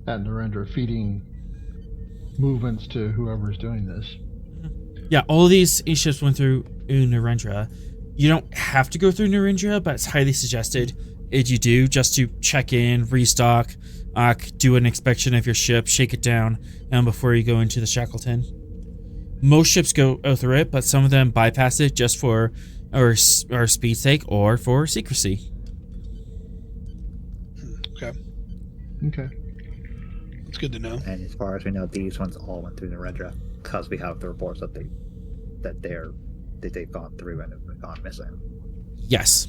at Narendra feeding movements to whoever's doing this. Yeah, all of these ships went through Narendra. You don't have to go through Narendra, but it's highly suggested if you do, just to check in, restock, do an inspection of your ship, shake it down, before you go into the Shackleton. Most ships go through it, but some of them bypass it just for or speed sake or for secrecy. Okay. It's good to know. And as far as we know, these ones all went through Narendra because we have the reports that they've gone through and have gone missing. Yes.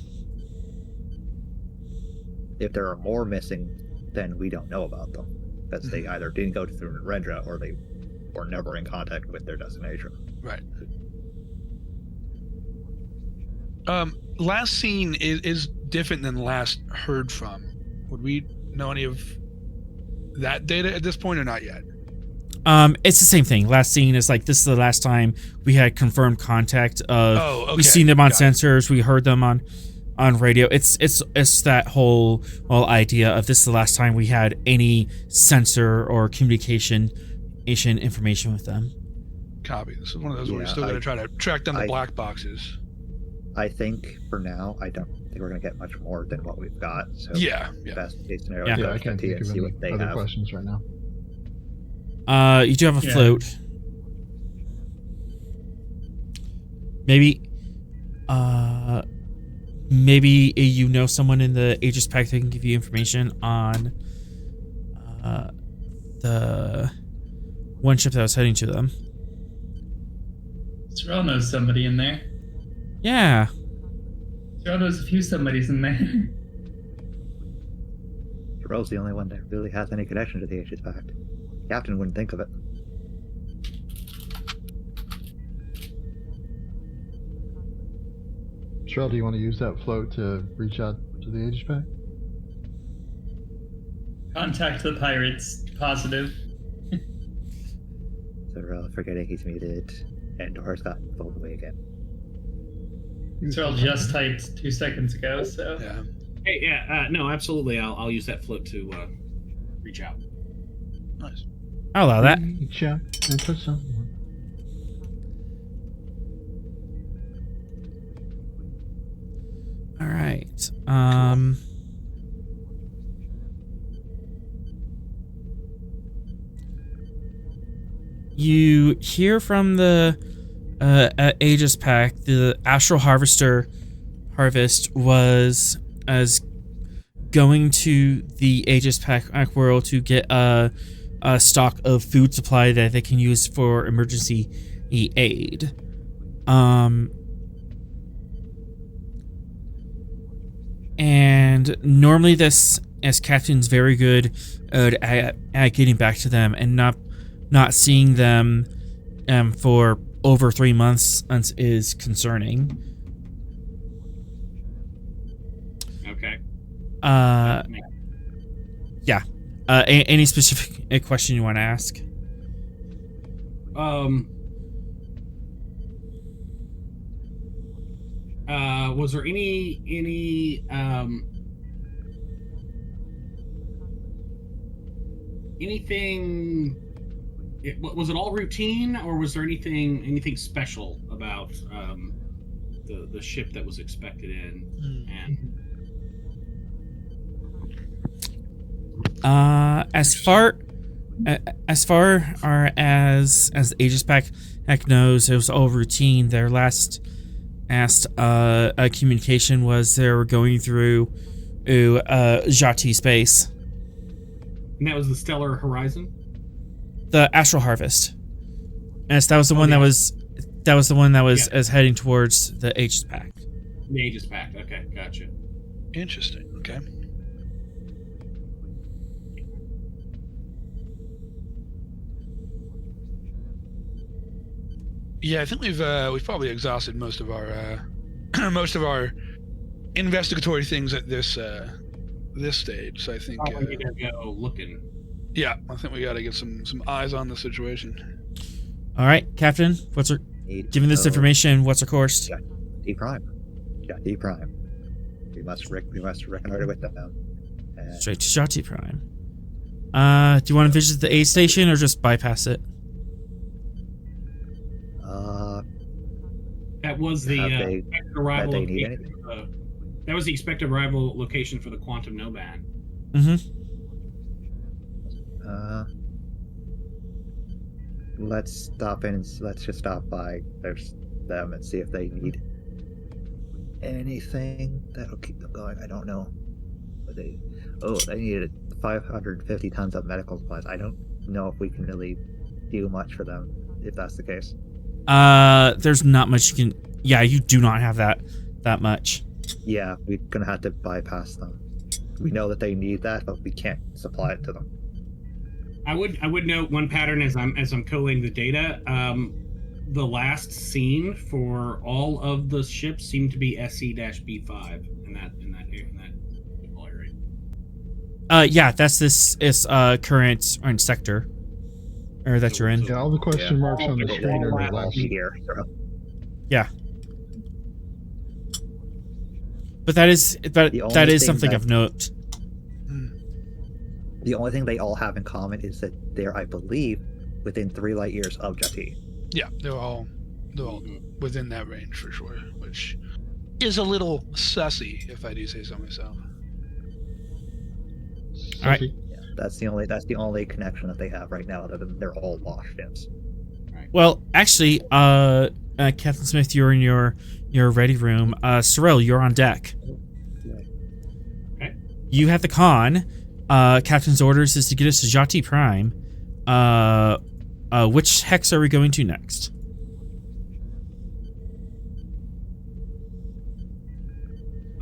If there are more missing, then we don't know about them because they either didn't go through Narendra or they were never in contact with their destination. Right. Last seen is different than last heard from. Would we know any of that data at this point or not yet? It's the same thing. Last seen is like, this is the last time we had confirmed contact of. Oh, okay. We've seen them on Got it. sensors. We heard them on radio. It's that whole idea of this is the last time we had any sensor or communication information with them. Copy. This is one of those where we're Yeah, still going to try to track down the I- black boxes. I think for now, I don't think we're going to get much more than what we've got. So Yeah. best case scenario, Yeah. go Yeah, I to can't T think and of see any what they other have. questions right now. You do have a Yeah. float. Maybe, maybe you know someone in the Aegis Pack that can give you information on the one ship that was heading to them. Terrell knows somebody in there. Yeah. Terrell knows a few somebodies in there. Terrell's the only one that really has any connection to the Aegis Pact. Captain wouldn't think of it. Shrell, do you want to use that float to reach out to the Aegis Pack? Contact the pirates. Positive. Terrell forgetting he's muted, and Dora's gotten pulled away again. Terrell just typed 2 seconds ago, so. Yeah. Hey, yeah, no, absolutely. I'll use that float to reach out. Nice. I'll allow that. Reach out and touch someone. All right. You hear from the Aegis Pack, the Astral Harvest was as going to the Aegis Pack world to get a stock of food supply that they can use for emergency aid. And normally this, as Captain's very good at getting back to them, and not seeing them for over 3 months is concerning. Okay. Yeah. Any specific question you want to ask? Was there any anything? Was it all routine, or was there anything special about the ship that was expected in? And As far as the Aegis Pack knows, it was all routine. Their last communication was they were going through Jati space. And that was the Stellar Horizon? The Astral Harvest. Yes, that was the one that was as heading towards the Aegis Pack. The Aegis Pact. Okay, gotcha. Interesting. Okay. Yeah, I think we've probably exhausted most of our investigatory things at this stage. So I think Probably gonna go looking. yeah, I think we got to get some eyes on the situation. All right, Captain. What's our given this information? What's our course? D Prime. Yeah, D Prime. We must reconnoiter with them now. Straight to Jati Prime. Do you want to visit the aid station or just bypass it? That was the Have expected arrival they need location. That was the expected arrival location for the Quantum Noban. Mm-hmm. Let's stop in and let's just stop by them and see if they need anything that'll keep them going. I don't know. But they needed 550 tons of medical supplies. I don't know if we can really do much for them if that's the case. There's not much you can. Yeah, you do not have that much. Yeah, we're gonna have to bypass them. We know that they need that, but we can't supply it to them. I would note one pattern as I'm collating the data. The last scene for all of the ships seemed to be SC-B5 in that area. Yeah, that's this current sector, or that you're in. Yeah, all the question marks on the screen are the last. Here, so. Yeah. But that is something of note. The only thing they all have in common is that they're, I believe, within 3 light years of Jati. Yeah, they're all within that range for sure, which is a little sussy, if I do say so myself. All right. Yeah, that's the only connection that they have right now, other than they're all lost ships. Well, actually, Captain Smith, you're in your ready room. Sorrel, you're on deck. Okay. You have the con. Captain's orders is to get us to Jati Prime. Which hex are we going to next?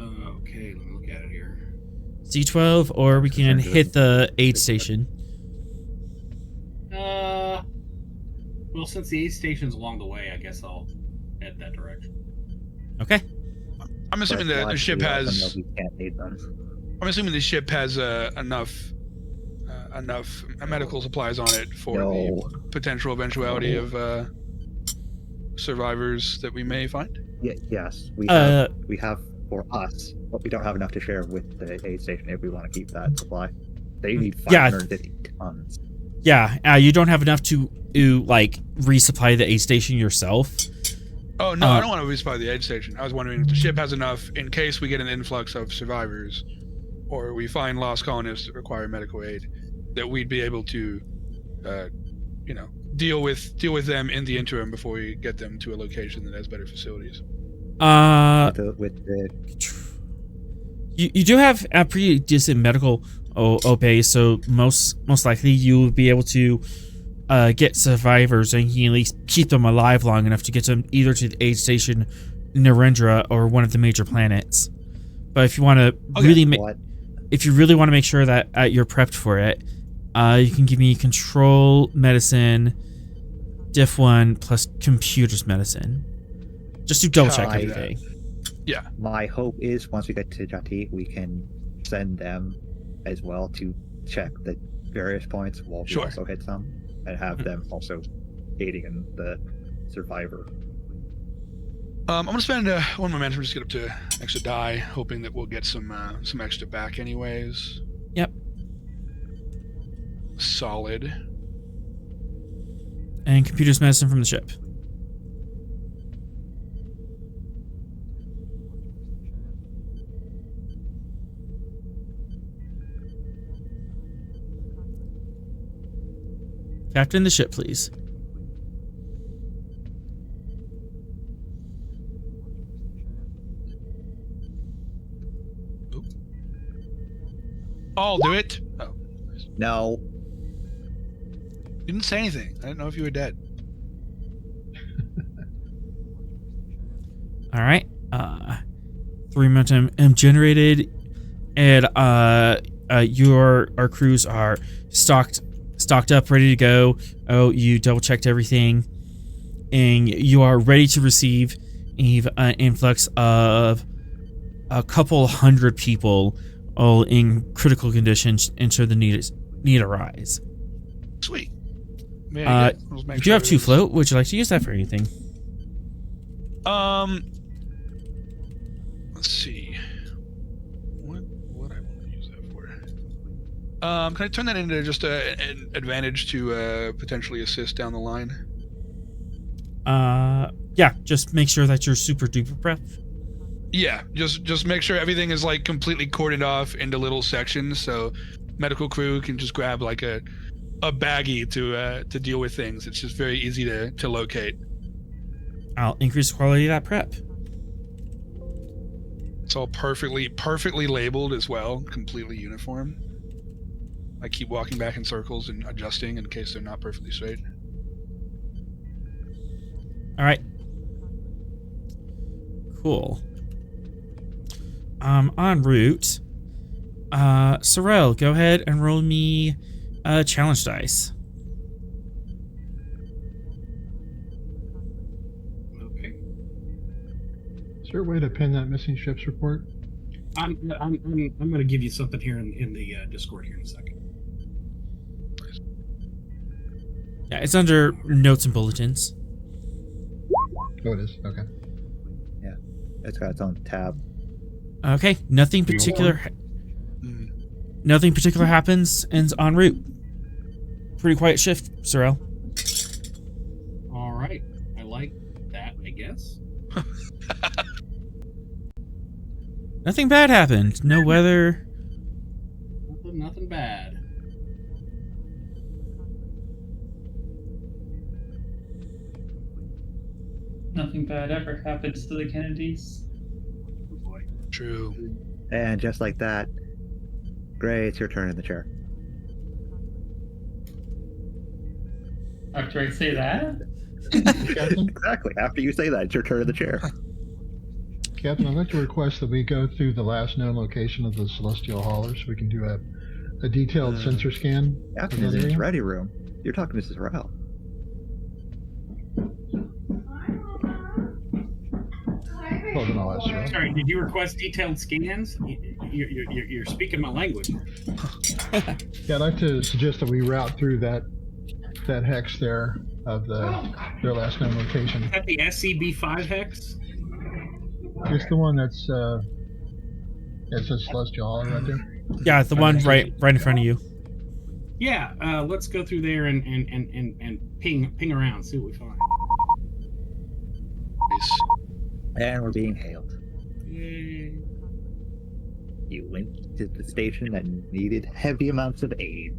Okay, let me look at it here. C12, or we can hit the aid station. Well, since the aid station's along the way, I guess I'll head that direction. Okay. I'm assuming But the ship logically, has. also know we can't need them. I'm assuming the ship has enough medical supplies on it for No. the potential eventuality of survivors that we may find. Yes, we Uh, have for us, but we don't have enough to share with the aid station if we want to keep that supply. They need Yeah. 550 tons. Yeah, you don't have enough to like resupply the aid station yourself. Oh no, I don't want to resupply the aid station. I was wondering if the ship has enough in case we get an influx of survivors, or we find lost colonists that require medical aid, that we'd be able to, deal with them in the interim before we get them to a location that has better facilities. With the You do have a pretty decent medical base, so most likely you will be able to get survivors and you can at least keep them alive long enough to get them either to the aid station, Narendra, or one of the major planets. But if you want to if you really want to make sure that you're prepped for it, you can give me control medicine, diff 1 plus computers medicine, just to double check everything. Yeah. My hope is once we get to Jati, we can send them as well to check the various points while we also hit some, and have them also aiding in the survivor. I'm gonna spend one momentum just get up to extra die, hoping that we'll get some extra back anyways. Yep. Solid. And computers medicine from the ship. Captain the ship, please. I'll do it. Oh, No. you didn't say anything. I didn't know if you were dead. All right. 3 momentum generated, and our crews are stocked up, ready to go. Oh, you double checked everything, and you are ready to receive an influx of a couple hundred people, all in critical conditions, ensure the need arise. Sweet. You do have 2 float. Would you like to use that for anything? Let's see. What I want to use that for? Can I turn that into just an advantage to potentially assist down the line? Yeah. Just make sure that you're super duper prepped. Yeah, just make sure everything is like completely cordoned off into little sections, so medical crew can just grab like a baggie to deal with things. It's just very easy to locate. I'll increase the quality of that prep. It's all perfectly labeled as well, completely uniform. I keep walking back in circles and adjusting in case they're not perfectly straight. All right. Cool. En route. Sorrel, go ahead and roll me challenge dice. Okay. Is there a way to pin that missing ships report? I'm going to give you something here in the Discord here in a second. Yeah, it's under notes and bulletins. Oh, it is. Okay. Yeah, it's got its own tab. Okay, nothing particular. Nothing particular happens and en route. Pretty quiet shift, Sorrel. All right. Nothing bad happened. No weather. Nothing bad. Nothing bad ever happens to the Kennedys. Oh boy. True. And just like that, Gray, it's your turn in the chair. After I say that? Captain, Exactly. After you say that, it's your turn in the chair. Captain, I'd like to request that we go through the last known location of the Celestial Hauler so we can do a detailed sensor scan. Captain is in his ready room. You're talking to Mrs. Rao. Well, then I'll ask you. Sorry, did you request detailed scans? You're speaking my language. Yeah, I'd like to suggest that we route through that hex there of their last known location. Is that the SCB-5 hex? Just the one that's it says Celestial Hauler right there. Yeah, the one right in front of you. Yeah, let's go through there and ping around, see what we find. Nice. And we're being hailed. Yay. You went to the station that needed heavy amounts of aid.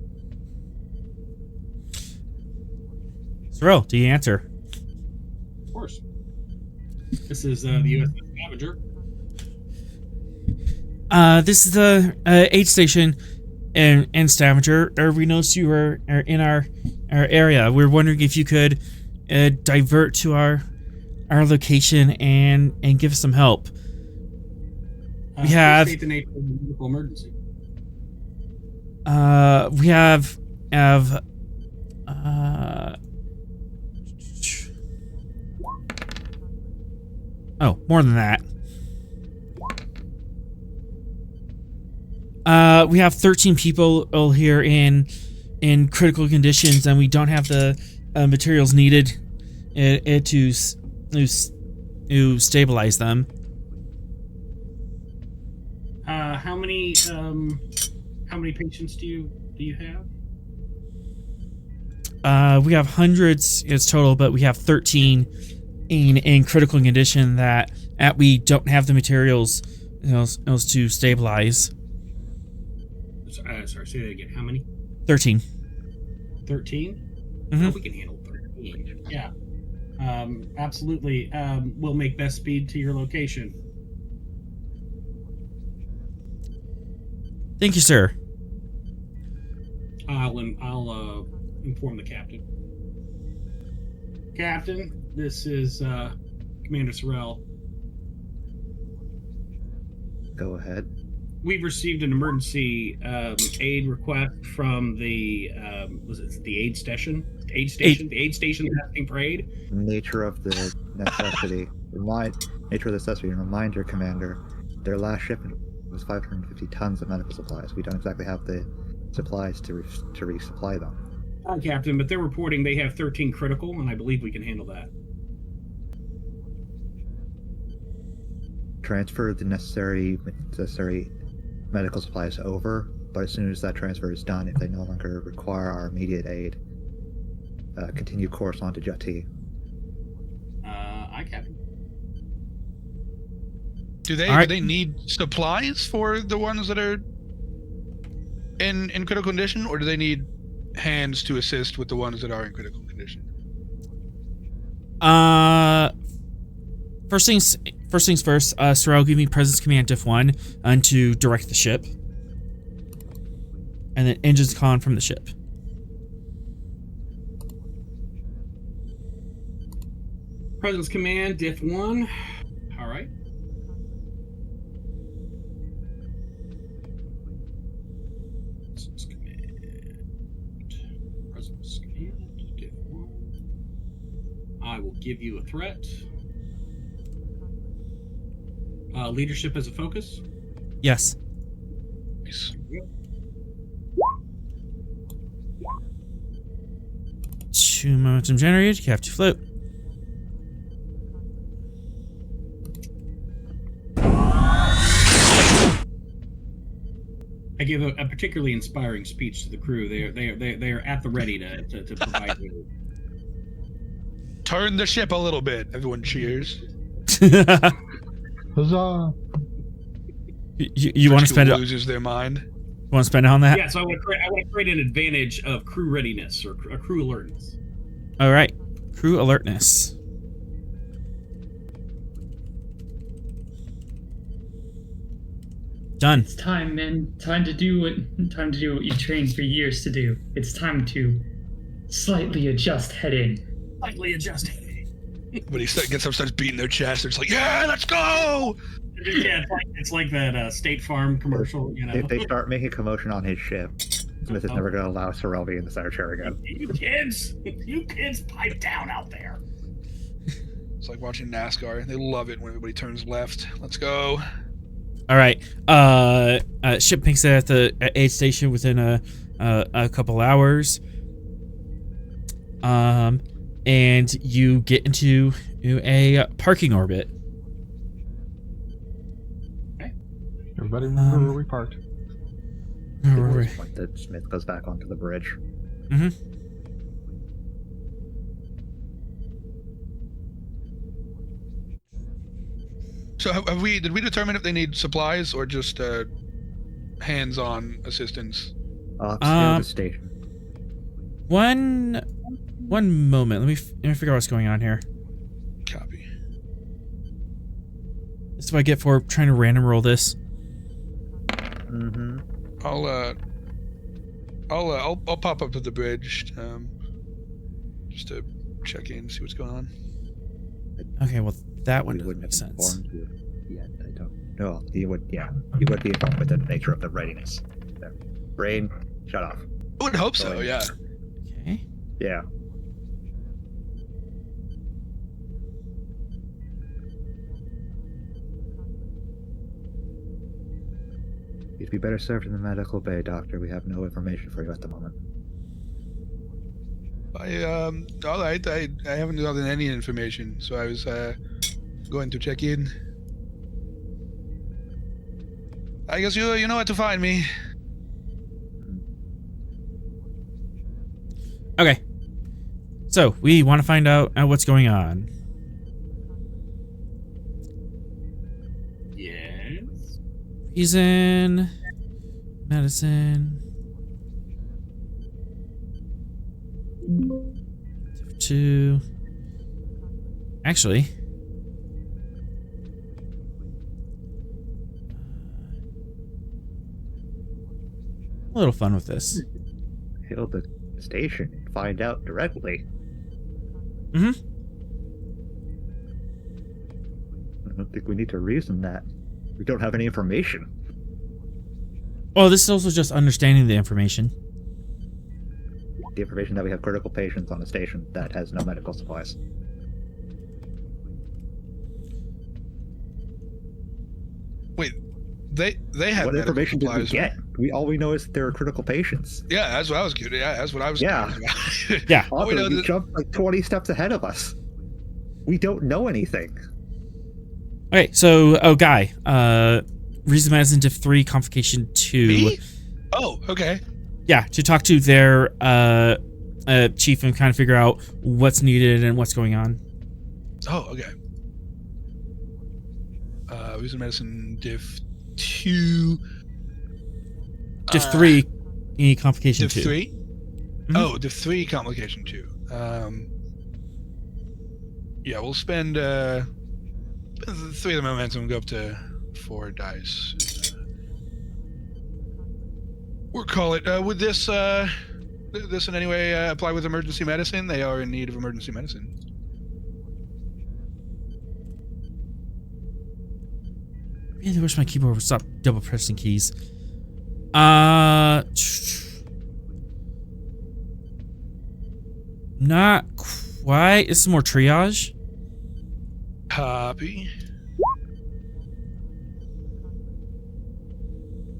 Cyril, do you answer? Of course. This is the USS Stavanger. This is the aid station in Stavanger. We noticed you were in our area. We're wondering if you could divert to our location and give us some help. We have State the nature of the medical emergency. we have more than that. We have 13 people here in critical conditions, and we don't have the materials needed to stabilize them. How many patients do you have? We have hundreds it's total, but we have 13 in critical condition that we don't have the materials to stabilize. Sorry, say that again. How many? 13. 13? Mhm. Oh, we can handle 13. Yeah. Absolutely. We'll make best speed to your location. Thank you, sir. I'll inform the captain. Captain, this is Commander Sorrell. Go ahead. We've received an emergency aid request from the was it the aid station? The aid station asking for aid. Nature of the necessity. Nature of the necessity. Remind your commander, their last shipment was 550 tons of medical supplies. We don't exactly have the supplies to resupply them. Captain, but they're reporting they have 13 critical, and I believe we can handle that. Transfer the necessary medical supplies over, but as soon as that transfer is done, if they no longer require our immediate aid, continue course on to Jati. Aye, Captain. Do they need supplies for the ones that are in critical condition, or do they need hands to assist with the ones that are in critical condition? First things first. Sorrel, give me Presence Command Diff 1 to direct the ship, and then engines con from the ship. Presence Command Diff 1. All right. Presence Command Diff 1. I will give you a threat. Leadership as a focus. Yes. Nice. 2 momentum generated. You have to float. I give a particularly inspiring speech to the crew. They are at the ready to provide you. Turn the ship a little bit. Everyone cheers. Huzzah! You want to spend it? Loses their mind. Want to spend it on that? Yeah, so I want to create an advantage of crew readiness or a crew alertness. All right, crew alertness. Done. It's time, man. Time to do what you trained for years to do. It's time to slightly adjust heading. Slightly adjust heading. But he gets up, starts beating their chest. They're just like, yeah, let's go. Yeah, it's like that State Farm commercial, you know. If they start making commotion on his ship, Smith is never going to allow Sorrel to be in the center chair again. You kids, pipe down out there. It's like watching NASCAR. They love it when everybody turns left. Let's go. All right. Ship pinks at the aid station within a couple hours. And you get into a parking orbit. Everybody remember where we parked? The point that Smith goes back onto the bridge. Mm-hmm. So did we determine if they need supplies or just hands-on assistance? The station. One moment. Let me figure out what's going on here. Copy. This is what I get for trying to random roll this. Mm-hmm. I'll pop up to the bridge, just to check in, see what's going on. Okay, well that one You doesn't wouldn't make have sense. informed you yet. I don't know. You would be informed with the nature of the readiness. There. Brain, shut off. I would hope so. Going. Yeah. Okay. Yeah. You'd be better served in the medical bay, Doctor. We have no information for you at the moment. All right. I haven't gotten any information, so I was going to check in. I guess you know where to find me. Okay. So we want to find out what's going on. Yes. Reason, medicine. 2. Actually, a little fun with this. Hail the station and find out directly. Mm-hmm. I don't think we need to reason that. We don't have any information. Oh, this is also just understanding the information. The information that we have critical patients on a station that has no medical supplies. Wait, they have What medical information did we supplies, get? right? All we know is there are critical patients. Yeah, that's what I was curious. Yeah, that's what I was. Yeah. curious about. Yeah. All we Also, know you that- jumped like 20 steps ahead of us. We don't know anything. Okay, so Guy, reason medicine diff 3 complication 2. Me? Oh, okay. Yeah, to talk to their chief and kind of figure out what's needed and what's going on. Oh, okay. Reason medicine diff 2. Diff 3 complication Diff 2. 3? Mhm. Oh, diff 3 complication 2. Yeah, we'll spend 3 of the momentum, go up to 4 dice. We'll call it. Would this in any way apply with emergency medicine? They are in need of emergency medicine. I really wish my keyboard would stop double pressing keys. Not quite. This is more triage. Copy.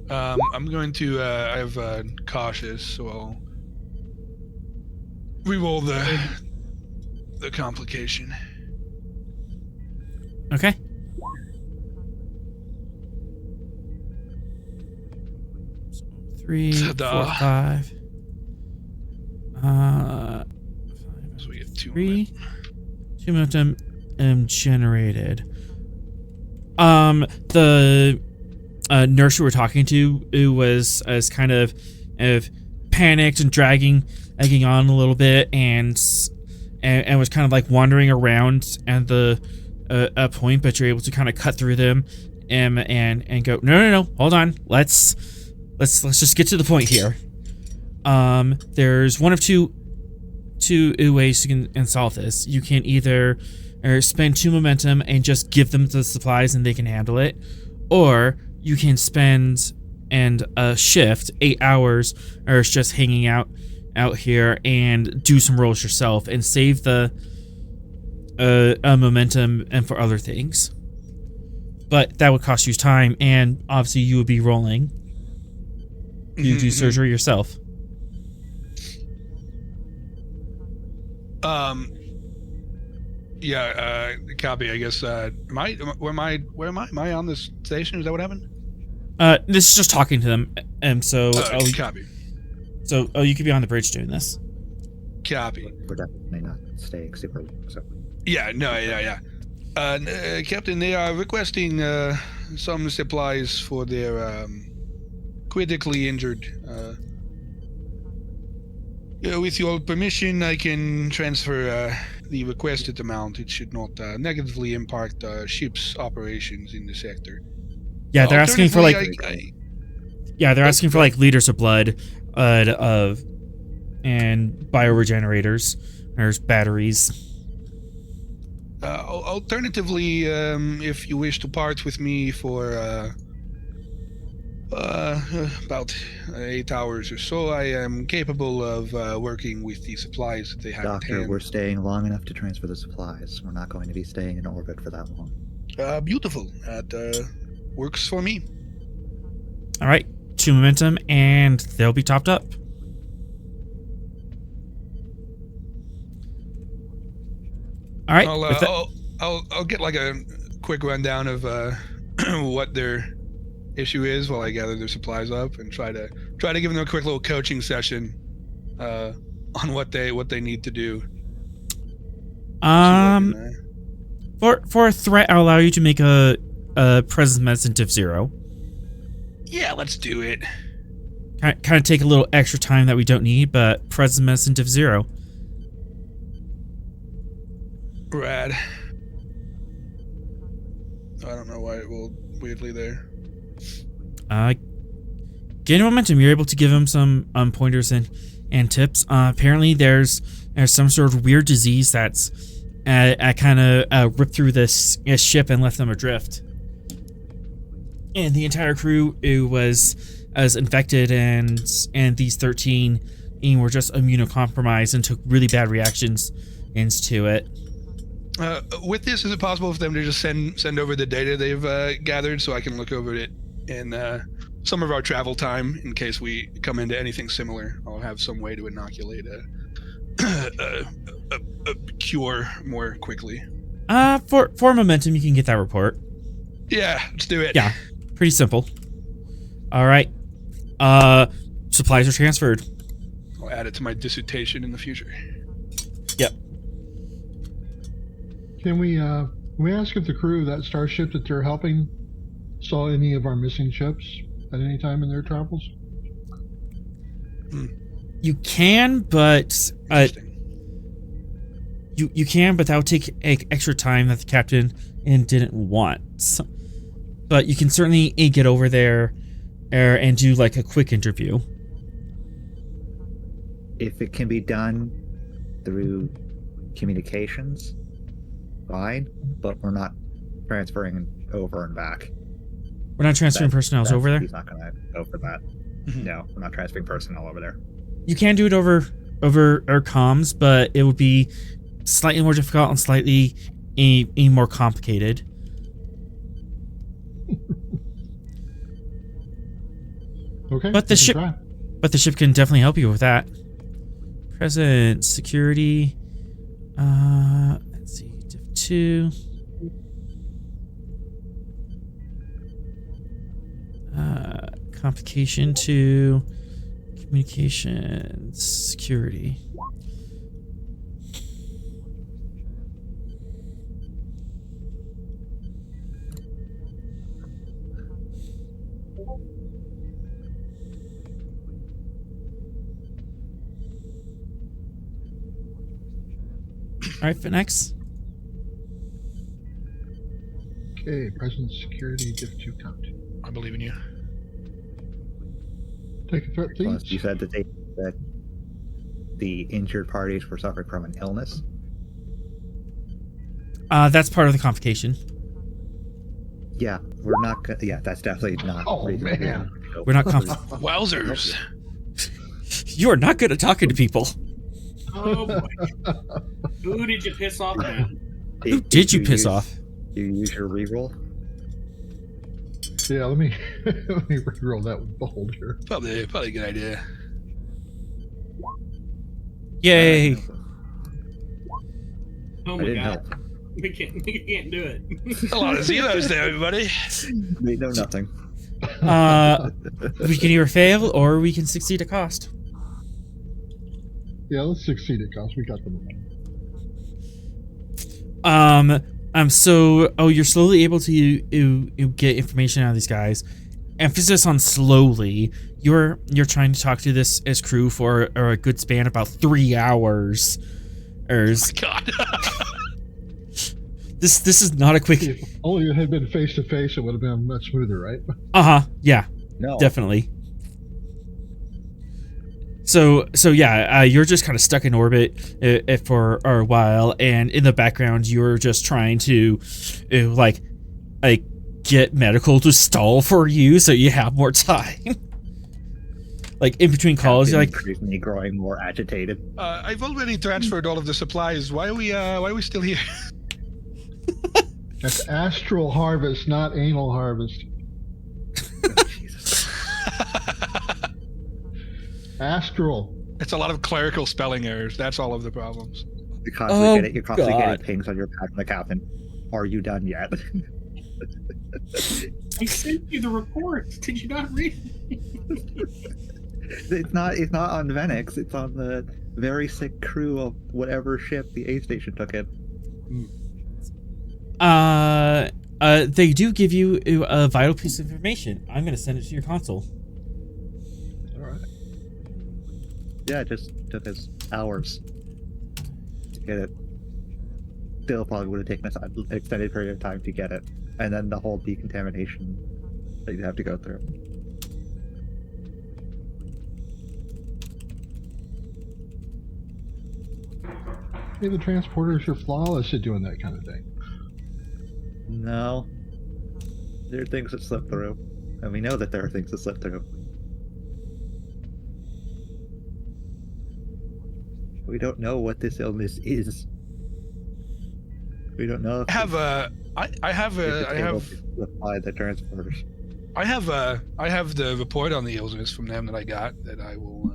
I'm going to, I have cautious, so I'll reroll the complication. Okay. So 3, 4, Ta-da. 5. So we get 2 3. 2 momentum generated. The nurse you were talking to who was kind of panicked and egging on a little bit, and was kind of like wandering around at the a point, but you're able to kind of cut through them and go, no, hold on, let's just get to the point here. There's one of two ways you can solve this. You can either spend 2 momentum and just give them the supplies and they can handle it, or you can spend and shift 8 hours or just hanging out here and do some rolls yourself and save the momentum and for other things. But that would cost you time, and obviously you would be rolling. You do surgery yourself. Copy. I guess. Where am I? Am I on this station? Is that what happened? This is just talking to them, and so copy. So you could be on the bridge doing this. Copy. We're definitely not staying super long, so. Yeah. Captain, they are requesting some supplies for their critically injured. With your permission, I can transfer the requested amount. It should not negatively impact ship's operations in the sector. Yeah, they're asking for like. They're asking for like liters of blood, and bioregenerators. There's batteries. Alternatively, if you wish to part with me for about 8 hours or so, I am capable of working with the supplies that they have. Doctor, we're staying long enough to transfer the supplies. We're not going to be staying in orbit for that long. Beautiful. That works for me. All right, 2 momentum, and they'll be topped up. All right. I'll get like a quick rundown of what their issue is while I gather their supplies up, and try to give them a quick little coaching session on what they need to do. For a threat, I'll allow you to make a presence medicine diff 0. Yeah, let's do it. Kind of take a little extra time that we don't need, but presence medicine diff 0. Rad. I don't know why it will weirdly there. Gain momentum. You're able to give him some pointers and tips. Apparently, there's some sort of weird disease that's kind of ripped through this ship and left them adrift. And the entire crew was infected, and these 13 were just immunocompromised and took really bad reactions into it. With this, is it possible for them to just send over the data they've gathered so I can look over it in some of our travel time in case we come into anything similar? I'll have some way to inoculate a cure more quickly. For momentum, you can get that report. Yeah, let's do it. Yeah, pretty simple. All right. Supplies are transferred. I'll add it to my dissertation in the future. Yep. Can we ask if the crew of that starship that they're helping saw any of our missing ships at any time in their travels? You can, but you can, but that would take extra time that the captain didn't want. So, but you can certainly get over there and do like a quick interview. If it can be done through communications, fine, but we're not transferring over and back. We're not transferring personnel over there? He's not going to go for that. No, we're not transferring personnel over there. You can do it over our comms, but it would be slightly more difficult and slightly more complicated. Okay. But the ship can definitely help you with that. Present security. Let's see, diff 2. Complication 2. Communications security. right, Finex. Okay, presence, security, gift to count. I believe in you. Take a threat, please. Plus, you said that the injured parties were suffering from an illness. That's part of the complication. Yeah, we're not. Yeah, that's definitely not. Oh, reasonable. man. We're not Wowzers. You are not good at talking to people. Oh boy. Who did you piss off now? Who did you piss off? You use your reroll. Yeah, let me reroll that with bold here. Probably a good idea. Yay! Oh I my didn't god. help. We can't do it. A lot of zeros there, everybody. They know nothing. We can either fail or we can succeed at cost. Yeah, let's succeed at cost. We got the money. So you're slowly able to you get information out of these guys. Emphasis on slowly. You're trying to talk to this as crew for a good span, about 3 hours. Oh my god. This is not a quick. If only it had been face to face, it would have been much smoother, right? Yeah, No. definitely. So yeah, you're just kind of stuck in orbit for a while, and in the background, you're just trying to, like get medical to stall for you, so you have more time. Like in between calls, you're like, increasingly growing more agitated. I've already transferred all of the supplies. Why are we still here? That's astral harvest, not anal harvest. Jesus. Astral. It's a lot of clerical spelling errors. That's all of the problems. You're constantly God. getting pings on your pad from the captain. Are you done yet? I sent you the report. Did you not read it? It's not on Venix. It's on the very sick crew of whatever ship the A station took it. they do give you a vital piece of information. I'm gonna send it to your console. All right. Yeah, it just took us hours to get it. Still probably would have taken us an extended period of time to get it. And then the whole decontamination that you have to go through. Hey, the transporters are flawless at doing that kind of thing. No. There are things that slip through. And we know that there are things that slip through. We don't know what this illness is. We don't know if I have the transporters. I have the report on the illness from them that I got that I will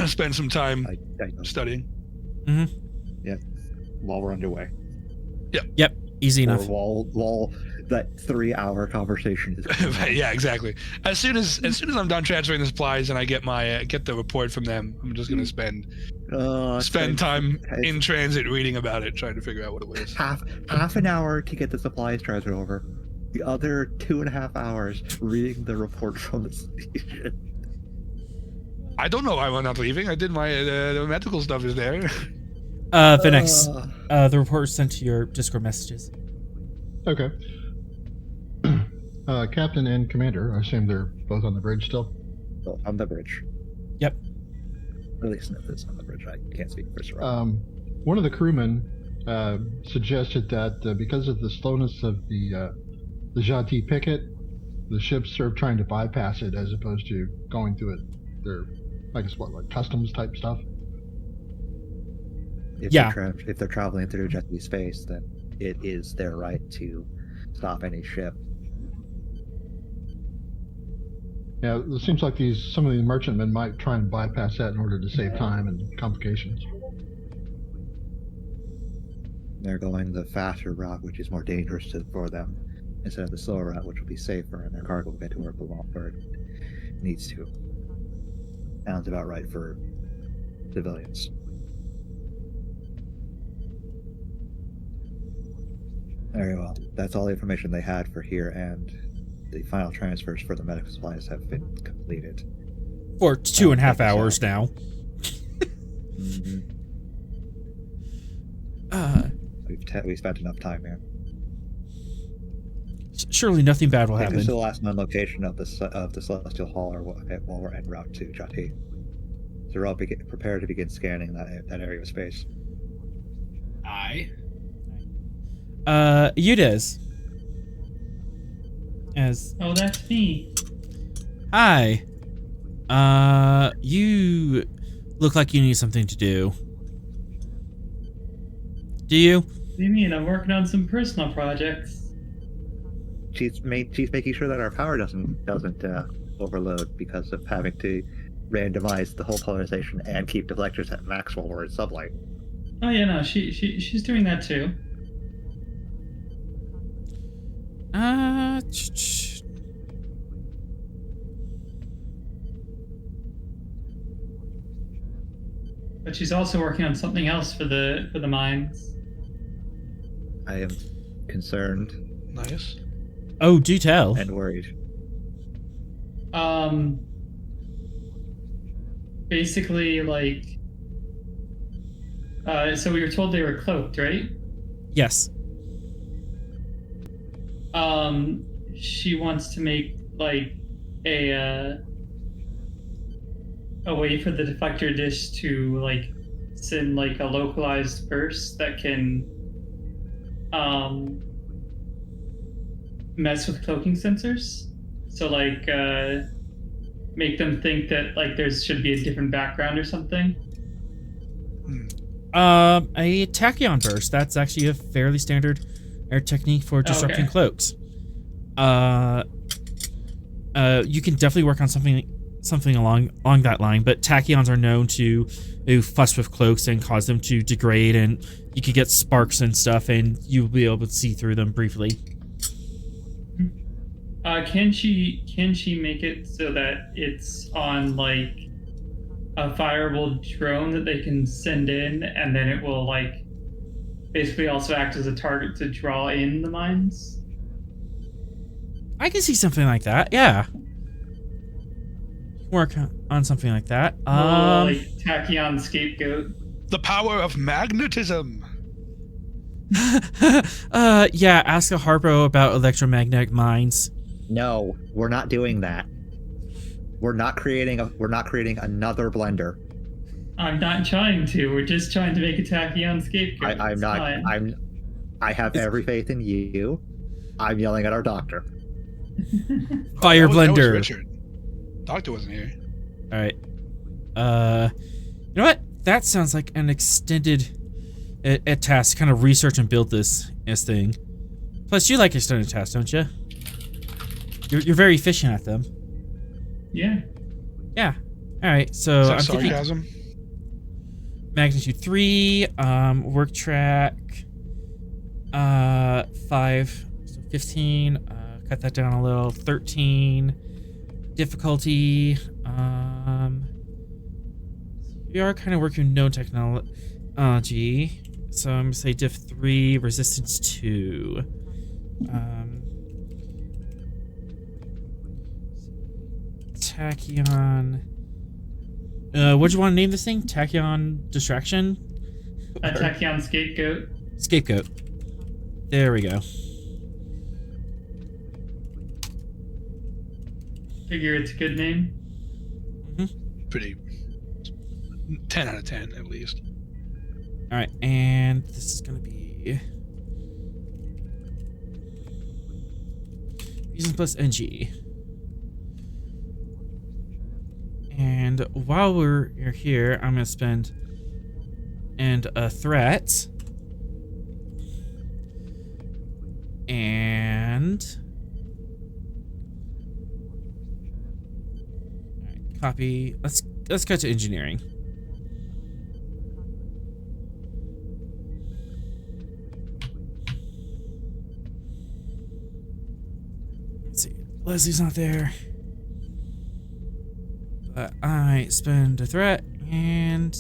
spend some time I know. studying. Yeah. While we're underway. Yep, easy Or enough. while that 3-hour conversation is going on. Yeah, exactly. As soon as I'm done transferring the supplies and I get my get the report from them, I'm just gonna spend time in transit reading about it, trying to figure out what it was. half an hour to get the supplies transferred over. The other 2.5 hours reading the report from the station. I don't know why I'm not leaving. I did my the medical stuff is there. Finex, the report was sent to your Discord messages. Okay. Captain and Commander, I assume they're both on the bridge still? Well, on the bridge. Yep. At least Smith is on the bridge. I can't speak for Sarah. One of the crewmen suggested that because of the slowness of the Jati picket, the ships are trying to bypass it as opposed to going through it. They're, I guess, like customs type stuff? If they're traveling through Jeti space, then it is their right to stop any ship. Yeah, it seems like some of these merchantmen might try and bypass that in order to save time and complications. They're going the faster route, which is more dangerous for them, instead of the slower route, which will be safer, and their cargo will get to where it needs to. Sounds about right for civilians. Very well. That's all the information they had for here, and the final transfers for the medical supplies have been completed. For 2.5 hours now. Mm-hmm. We've spent enough time here. Surely nothing bad will Take us happen. to the last known location of the Celestial Hall, or while we're en route to Jati. So we're all prepared to begin scanning that area of space. Aye. Udez. As Oh, that's me. hi. You look like you need something to do. Do you? What do you mean? I'm working on some personal projects. She's making sure that our power doesn't overload because of having to randomize the whole polarization and keep deflectors at max while we're in sublight. Oh yeah, no, she's doing that too. But she's also working on something else for the mines. I am concerned Nice. Oh, do tell. and worried. Basically, like, so we were told they were cloaked, right? Yes. She wants to make like a way for the deflector dish to like send like a localized burst that can mess with cloaking sensors. So like make them think that like there should be a different background or something. A tachyon burst. That's actually a fairly standard air technique for disrupting cloaks. You can definitely work on something along that line, but tachyons are known to fuss with cloaks and cause them to degrade, and you could get sparks and stuff, and you'll be able to see through them briefly. Can she make it so that it's on like a fireable drone that they can send in, and then it will like basically also act as a target to draw in the mines? I can see something like that. Yeah. Work on something like that. Like tachyon scapegoat. The power of magnetism. Yeah. Ask a Harpo about electromagnetic mines. No, we're not doing that. We're not creating another blender. I'm not trying to. We're just trying to make a tachyon scapegoat. I'm It's not. fine. I have every faith in you. I'm yelling at our doctor. Fire That was blender. Richard. Doctor wasn't here. All right. You know what? That sounds like an extended a task to kind of research and build this thing. Plus, you like extended tasks, don't you? You're very efficient at them. Yeah. Yeah. All right. So Is that I'm thinking sarcasm? magnitude 3, work track 5, so 15. Cut that down a little. 13. Difficulty. We are kind of working with known technology. So I'm gonna say diff 3, resistance 2. Tachyon. What do you want to name this thing? Tachyon distraction? A tachyon scapegoat. Scapegoat. There we go. Figure it's a good name. Pretty. 10 out of 10 at least. All right, and this is gonna be Reason plus NG. And while we're here, I'm gonna spend a threat and all right, copy. Let's go to engineering. Let's see. Leslie's not there. But I spend a threat and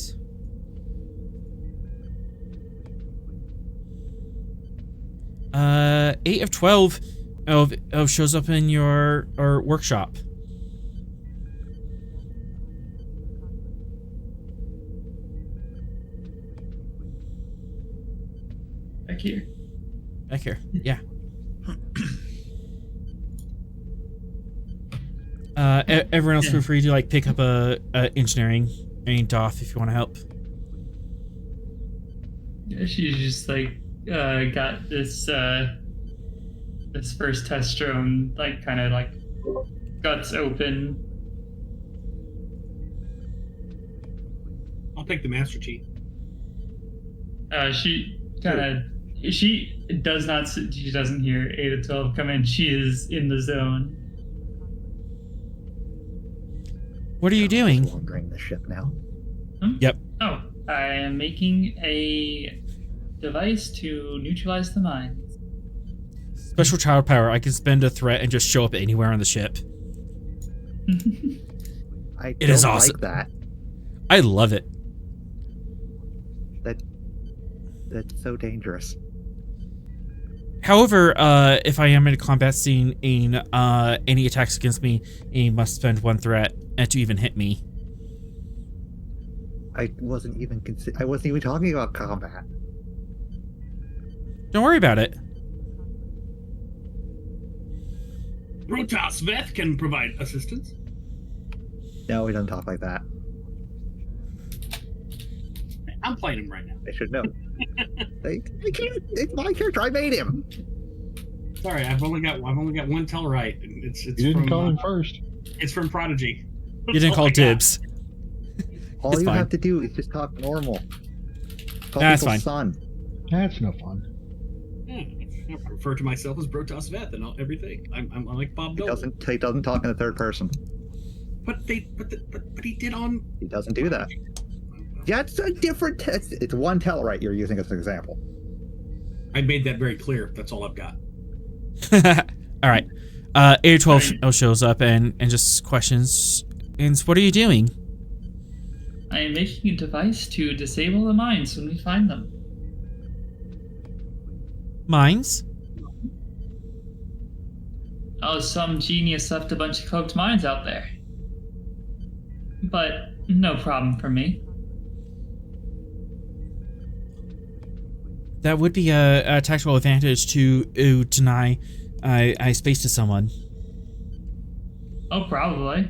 8 of 12 shows up in your workshop. Back here. Back here. Yeah. Everyone else feel free to like pick up a engineering and Doff if you want to help. Yeah, she's just like got this this first test drone like kind of like guts open. I'll take the Master Chief. She doesn't hear 8 to 12 come in. She is in the zone. What are you doing? Wandering the ship now. Yep. Oh, I am making a device to neutralize the mines. Special child power. I can spend a threat and just show up anywhere on the ship. It is awesome. Like that. I love it. That's so dangerous. However, if I am in a combat scene and any attacks against me, he must spend 1 threat to even hit me. I wasn't even talking about combat. Don't worry about it. Protoss Veth can provide assistance. No, he doesn't talk like that. I'm playing him right now. They should know. They can't. It's my character. I made him. Sorry, I've only got 1 Tellarite. It's You didn't from, call him first. It's from Prodigy. You didn't call dibs. All It's you fine. have to do is just talk normal. Call That's people fine. son. That's no fun. Yeah, I refer to myself as Protoss Veth and everything. I'm like Bob He Dole. doesn't talk in the third person. But he did on. He doesn't do that. Yeah, it's a different text. It's 1 Tellarite you're using as an example. I made that very clear. That's all I've got. All right. 8 to 12 shows up and just questions. And what are you doing? I am making a device to disable the mines when we find them. Mines? Oh, some genius left a bunch of cloaked mines out there. But no problem for me. That would be a tactical advantage to deny space to someone. Oh, probably.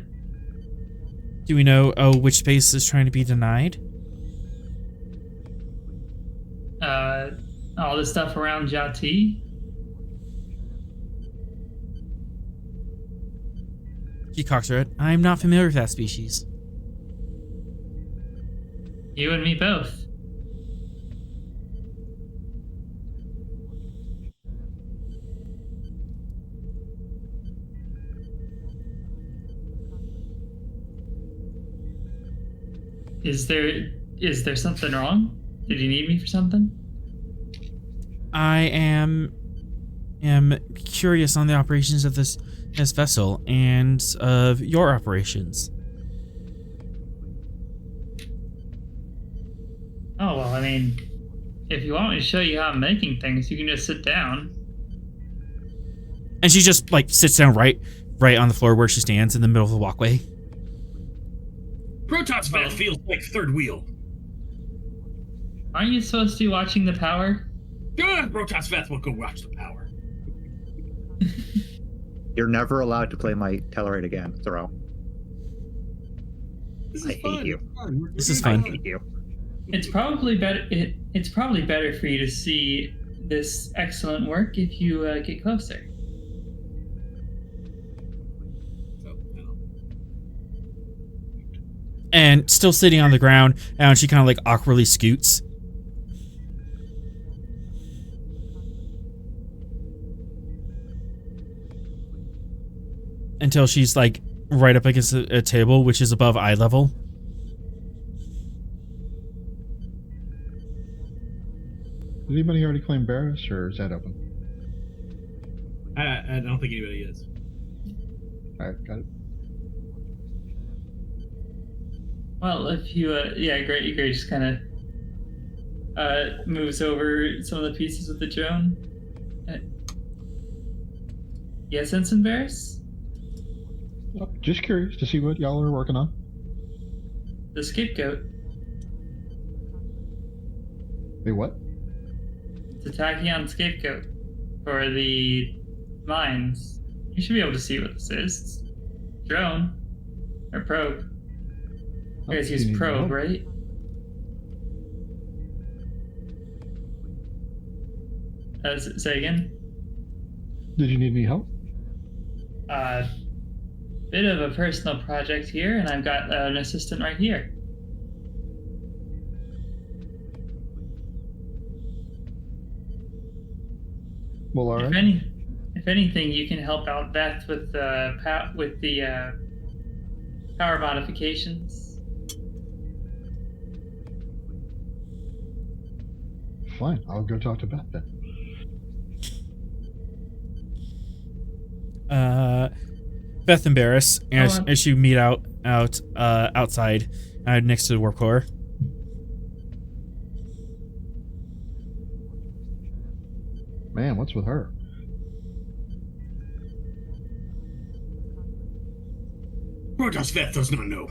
Do we know which space is trying to be denied? All the stuff around Jati. He cocks her head. I'm not familiar with that species. You and me both. Is there something wrong? Did you need me for something? I am curious on the operations of this vessel and of your operations. Oh, well, I mean, if you want me to show you how I'm making things, you can just sit down. And she just like sits down right on the floor where she stands in the middle of the walkway. Protoss Veth feels like third wheel. Aren't you supposed to be watching the power? Protoss Veth will go watch the power. You're never allowed to play my Tellarite again, Thoreau. This I is fun. hate you. This is I fun. hate you. It's probably better. It's probably better for you to see this excellent work if you get closer. So, you know. And still sitting on the ground, and she kind of like awkwardly scoots. Until she's like right up against a table, which is above eye level. Did anybody already claim Barris, or is that open? I don't think anybody is. Alright, got it. Well, if you Gray just kind of moves over some of the pieces of the drone. Yes, Ensign Barris? Oh, just curious to see what y'all are working on. The scapegoat. Hey, what? It's a tachyon scapegoat for the mines. You should be able to see what this is. It's drone. Or probe. You guys use probe, right? Say again? Did you need any help? Bit of a personal project here, and I've got an assistant right here. Well, all right. If anything, you can help out Beth with the power modifications. Fine, I'll go talk to Beth then. Beth and Barris, as you meet outside next to the warp core. Man, what's with her? What does Veth does not know?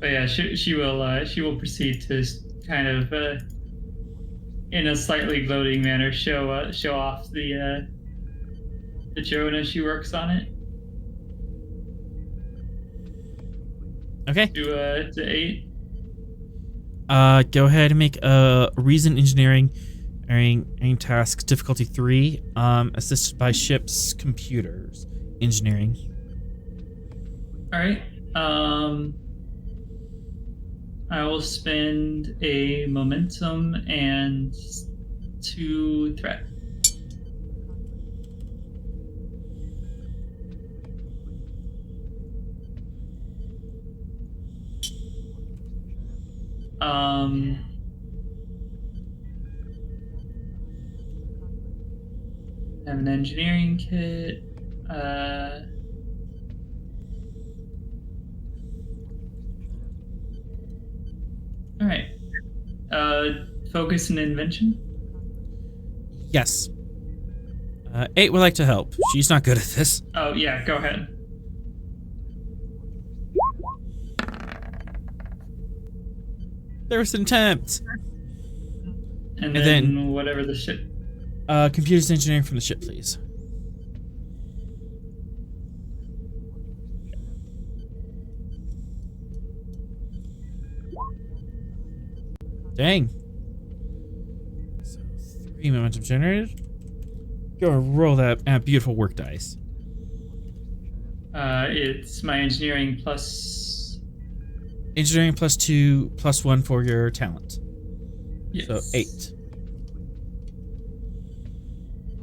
But yeah, she will proceed to kind of in a slightly gloating manner show off the drone as she works on it. Okay. To 8. Go ahead and make a reason engineering task difficulty 3, assisted by ship's computers engineering. All right. I will spend a momentum and 2 threat. I have an engineering kit. All right. Focus and invention. Yes. 8 would like to help. She's not good at this. Oh yeah, go ahead. There's an attempt. And then whatever the ship. Computers engineering from the ship, please. Dang. So 3 momentum generated. Go and roll that beautiful work dice. It's my engineering plus. Engineering plus 2 plus 1 for your talent. Yes. So 8.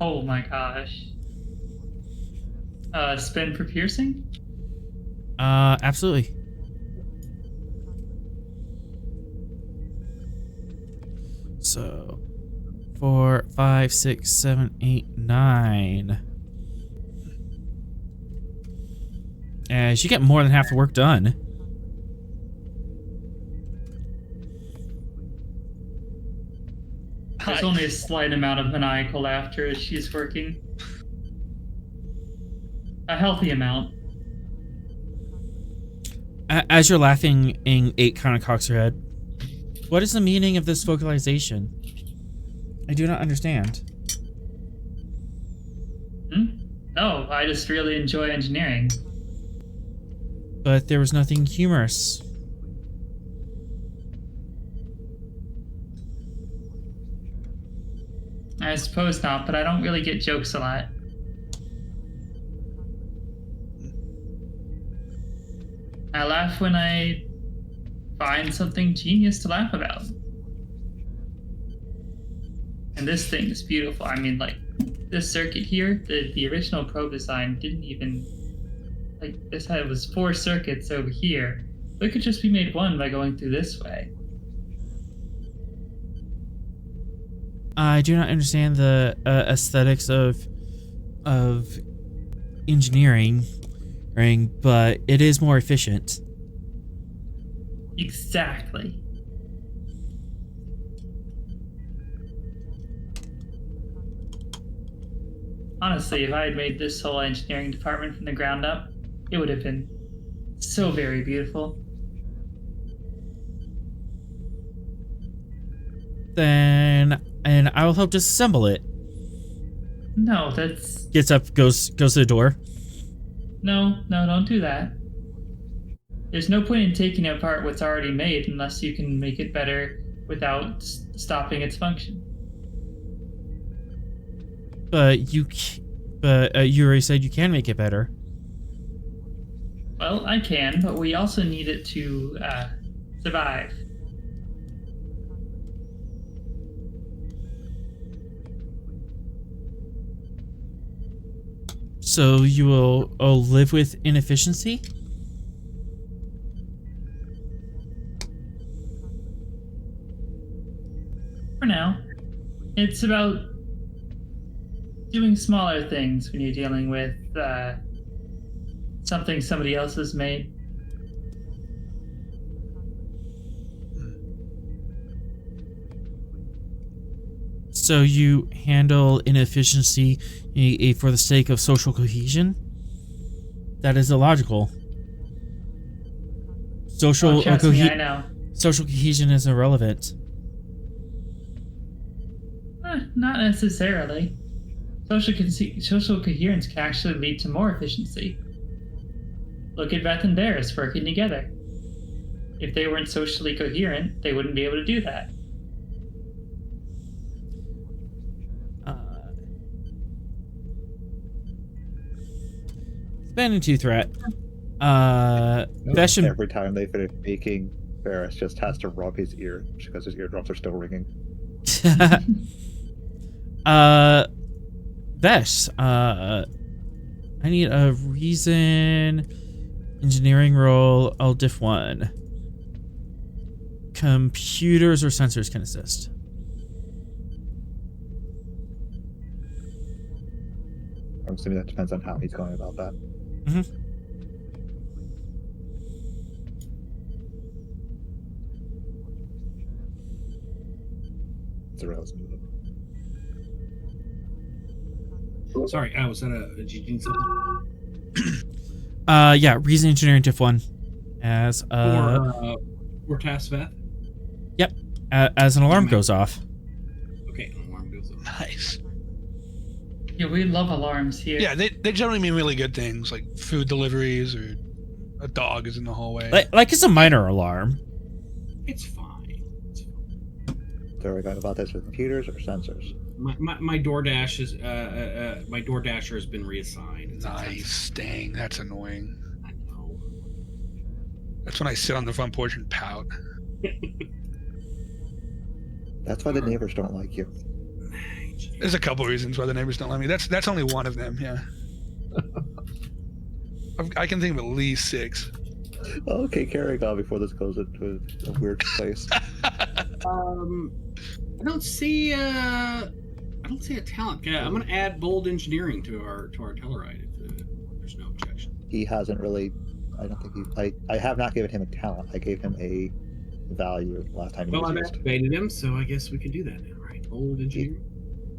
Oh my gosh. Spin for piercing? Absolutely. So 4, 5, 6, 7, 8, 9. As you get more than half the work done. There's only a slight amount of maniacal laughter as she's working. A healthy amount. As you're laughing, 8 kind of cocks her head. What is the meaning of this vocalization? I do not understand. No, I just really enjoy engineering. But there was nothing humorous. I suppose not, but I don't really get jokes a lot. I laugh when I find something genius to laugh about. And this thing is beautiful. I mean, like, this circuit here, the original probe design didn't even... Like, this was 4 circuits over here. It could just be made 1 by going through this way. I do not understand the aesthetics of engineering, but it is more efficient. Exactly. Honestly, if I had made this whole engineering department from the ground up, it would have been so very beautiful. Then, and I will help disassemble it. No, that's... Gets up, goes to the door. No, don't do that. There's no point in taking apart what's already made unless you can make it better without stopping its function. But you already said you can make it better. Well, I can, but we also need it to survive. So you will live with inefficiency? For now. It's about doing smaller things when you're dealing with something somebody else has made. So you handle inefficiency for the sake of social cohesion? That is illogical. Social Trust me, I know. social cohesion is irrelevant. Not necessarily. Social coherence can actually lead to more efficiency. Look at Beth and Varys working together. If they weren't socially coherent, they wouldn't be able to do that. Spending 2 threat. Vesham. Every time they finish speaking, Varys just has to rub his ear because his eardrums are still ringing. Vesh. I need a reason. Engineering roll. I'll diff 1. Computers or sensors can assist. I'm assuming that depends on how he's going about that. Mm-hmm. Zero's muted. Sorry, was that a did you need something? Yeah, reason engineering diff 1. As or task Veth? Yep. As an alarm goes off. Okay, an alarm goes off. Nice. Yeah, we love alarms here. Yeah, they generally mean really good things, like food deliveries or a dog is in the hallway. Like it's a minor alarm. It's fine. So are we going about this with computers or sensors? My DoorDash is my DoorDasher has been reassigned. Nice. Dang, that's annoying. I know. That's when I sit on the front porch and pout. That's why the neighbors don't like you. There's a couple reasons why the neighbors don't like me. That's only one of them, yeah. I can think of at least 6. Okay, carrying on before this goes into a weird place. I don't see a talent. I'm gonna add bold engineering to our Telluride if there's no objection. He hasn't really. I don't think he. I have not given him a talent. I gave him a value last time he Well, was I've used. activated him, so I guess we can do that now, right? Bold engineering.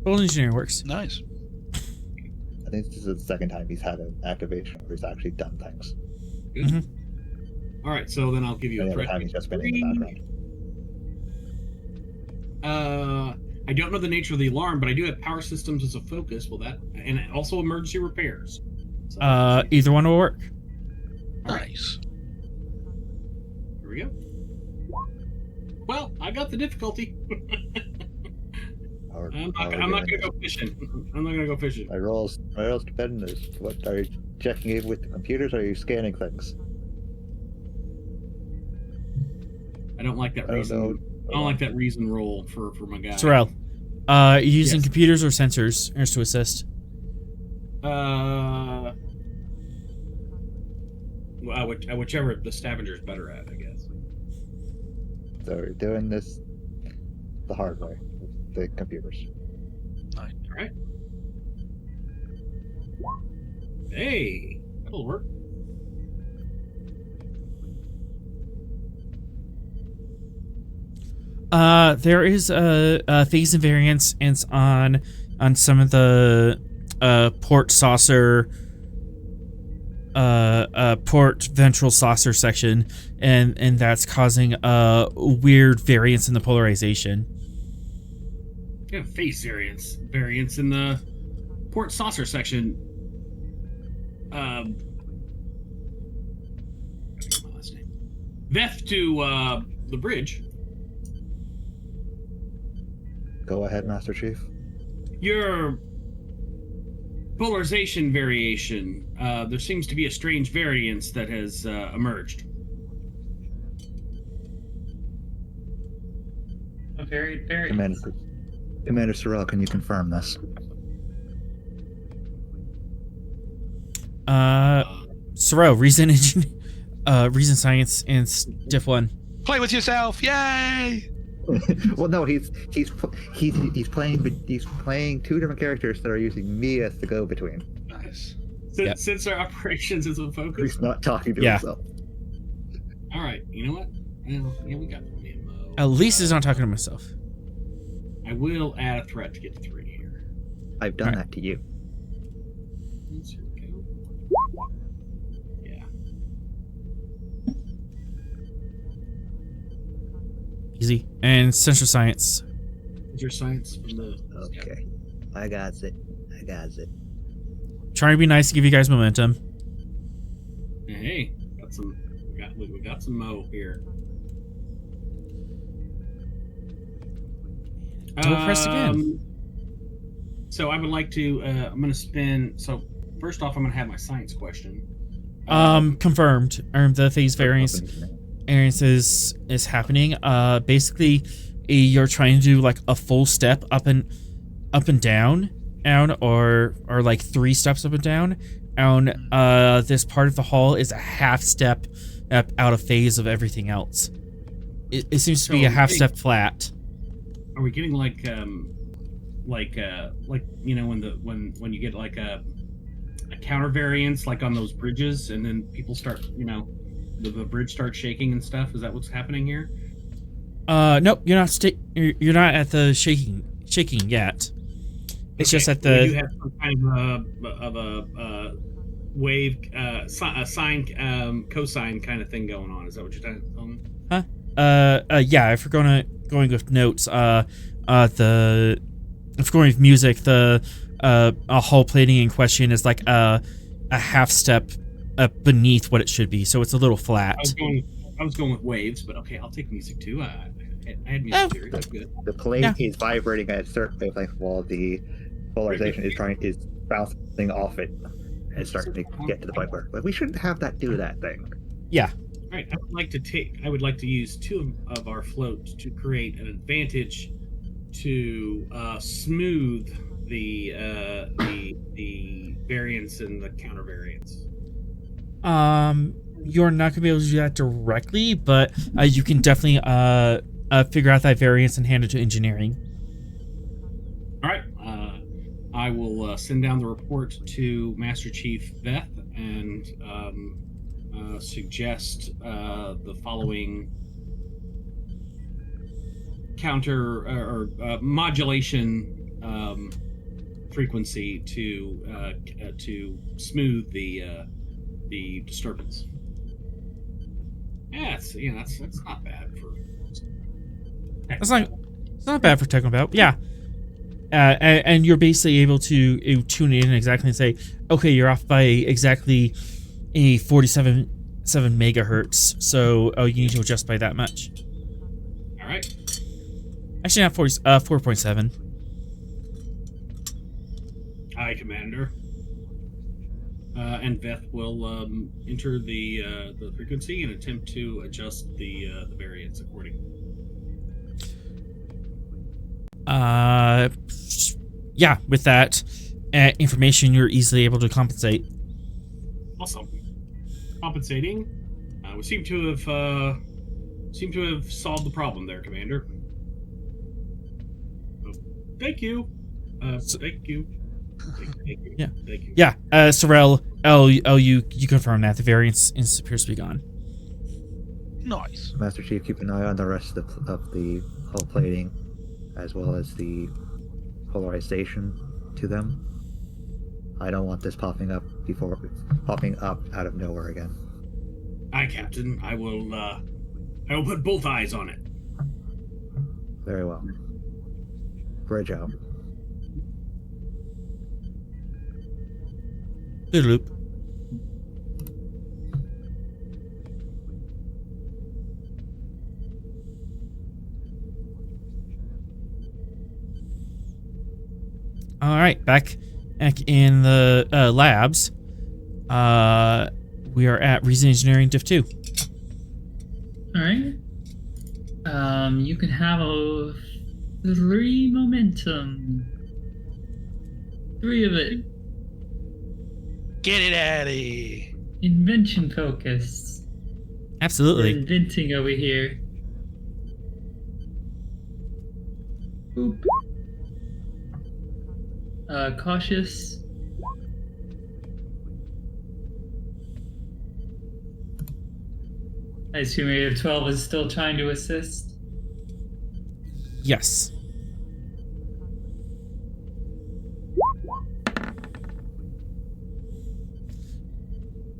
Bold engineering works. Nice. I think this is the second time he's had an activation where he's actually done things. Good. Mhm. All right, so then I'll give you The a other threat. time he's just been in the background. I don't know the nature of the alarm, but I do have power systems as a focus. Will that and also emergency repairs? So, Either one will work. Nice. here we go. Well, I got the difficulty. I'm not gonna go fishing. I'm not gonna go fishing. My roles depend on what are you checking in with the computers? Or are you scanning things? I don't like that I don't reason. know. I don't like that reason roll for my guy. Sorrel. Using Yes. computers or sensors to assist. Whichever the Stavenger's better at, I guess. So we're doing this the hard way with the computers. All right. Hey, that'll work. There is a phase invariance on some of the port saucer, port ventral saucer section, and that's causing a weird variance in the polarization. Yeah, phase variance in the port saucer section. What's my last name? Veth to the bridge. Go ahead, Master Chief. Your polarization variation. There seems to be a strange variance that has emerged. A very. Commander Sorrell, can you confirm this? Sorrel, reason science and Diff 1. Play with yourself, yay! Well, no, he's playing two different characters that are using me as the go-between. Nice. Since our operations is a focus. He's not talking to Yeah. himself. All right, you know what? Well, yeah, we got the ammo. At least he's not talking to myself. I will add a threat to get to 3 here. I've done Alright. that to you. Here we go. Yeah. Easy. And central science. Is your science from the? Okay. I got it. Trying to be nice to give you guys momentum. Hey, got some. We got some mo here. Don't press again. So I would like to. I'm going to spin. So first off, I'm going to have my science question. Confirmed. The phase variance is happening. Basically, you're trying to do like a full step up and down, or like 3 steps up and down. And this part of the hall is a half step up out of phase of everything else. It seems to be a half step flat. Are we getting like you know when you get like a counter variance like on those bridges and then people start the bridge starts shaking and stuff? Is that what's happening here? Nope, you're not you're not at the shaking yet. It's just at the. You have some kind of a wave sine cosine kind of thing going on. Is that what you're telling me? Huh? Yeah. If we're going with notes, if we're going with music, the a hull plating in question is like a half step beneath what it should be, so it's a little flat. I was going with waves, but okay, I'll take music too. I had music theory. That's good. The plate is vibrating at a certain wavelength while the polarization is bouncing off it and starting to get to the point where we shouldn't have that do that thing. Yeah. All right. I would like to use 2 of our floats to create an advantage to smooth the variance and the counter variance. You're not gonna be able to do that directly, but you can definitely figure out that variance and hand it to engineering. All right. I will send down the report to Master Chief Veth and suggest the following counter or modulation frequency to smooth the disturbance. Yeah, that's not bad for. It's not bad for Technobout. Yeah. And you're basically able to tune in exactly and say, okay, you're off by exactly a 47 megahertz, so you need to adjust by that much. All right. Actually, not 4.7. Aye, Commander. And Veth will enter the frequency and attempt to adjust the variance accordingly. Yeah, with that information, you're easily able to compensate. Awesome. Compensating. We seem to have solved the problem there, Commander. Thank you. Thank you. Thank you. Yeah. Thank you. Yeah. Sorrel, you confirm that the variance appears to be gone. Nice. Master Chief, keep an eye on the rest of the hull plating, as well as the polarization to them. I don't want this popping up out of nowhere again. Aye, Captain. I will put both eyes on it. Very well. Bridge out. Loop. All right, back in the labs. We are at Reason Engineering Div 2. All right. You can have a 3 momentum. 3 of it. Get it, Addy. Invention focus. Absolutely. We're inventing over here. Boop. Cautious. I assume Area of 12 is still trying to assist. Yes.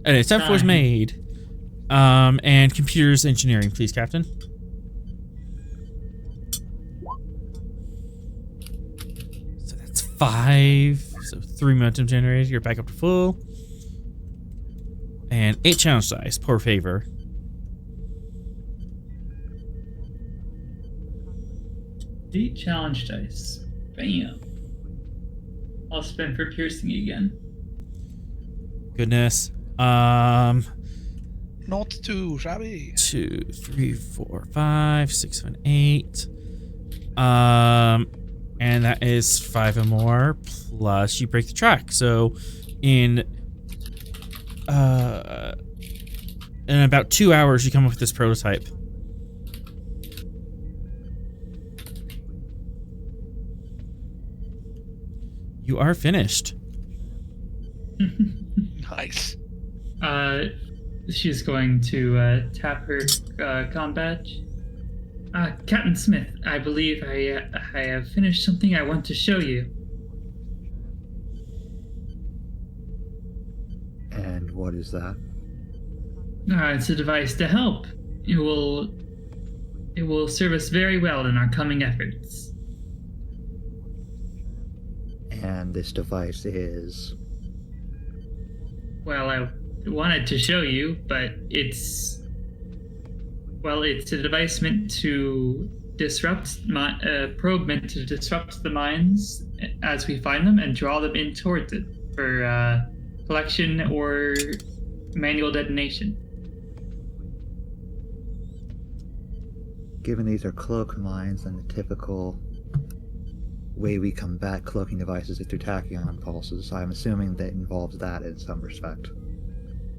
An attempt was made. And computers engineering, please, Captain. So that's 5. So 3 momentum generated. You're back up to full. And 8 challenge dice. Poor favor. Eight challenge dice. Bam. I'll spend for piercing again. Goodness. Not too shabby. 2, 3, 4, 5, 6, 7, 8. And that is 5 or more. Plus you break the track. So in about 2 hours you come up with this prototype. You are finished. Nice. She's going to tap her comm badge. Captain Smith, I believe I have finished something I want to show you. And what is that? It's a device to help. It will serve us very well in our coming efforts. And this device is... Well, I wanted to show you, but it's a device meant to disrupt probe meant to disrupt the mines as we find them and draw them in towards it for collection or manual detonation. Given these are cloak mines, and the typical way we combat cloaking devices is through tachyon pulses, I'm assuming that involves that in some respect.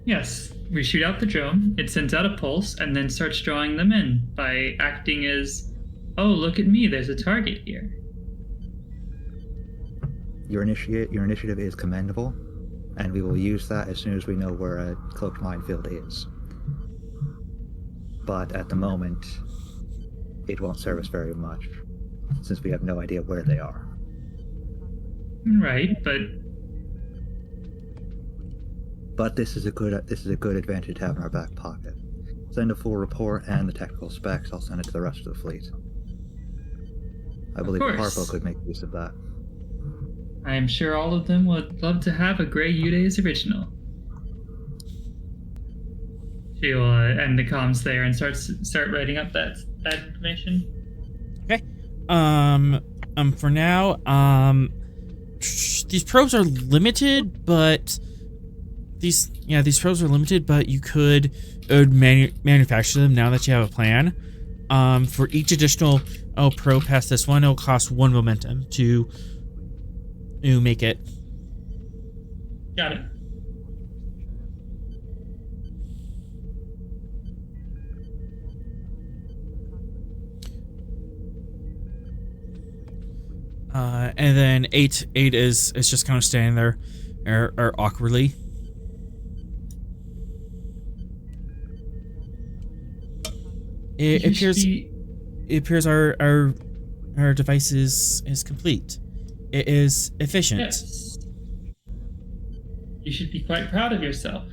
Yes, we shoot out the drone, it sends out a pulse, and then starts drawing them in by acting as, oh, look at me, there's a target here. Your initiative is commendable, and we will use that as soon as we know where a cloaked minefield is. But at the moment, it won't serve us very much, since we have no idea where they are. Right, But this is a good advantage to have in our back pocket. Send a full report and the technical specs. I'll send it to the rest of the fleet. I believe Harpo could make use of that. I am sure all of them would love to have a Grey U-Days original. She'll end the comms there and start writing up that information. Okay. For now, these probes are limited, but these probes are limited, but you could manufacture them now that you have a plan. For each additional probe past this one, it'll cost 1 momentum to make it. Got it. And then 8 is just kind of standing there, or awkwardly. It appears our device is complete. It is efficient. Yes. You should be quite proud of yourself.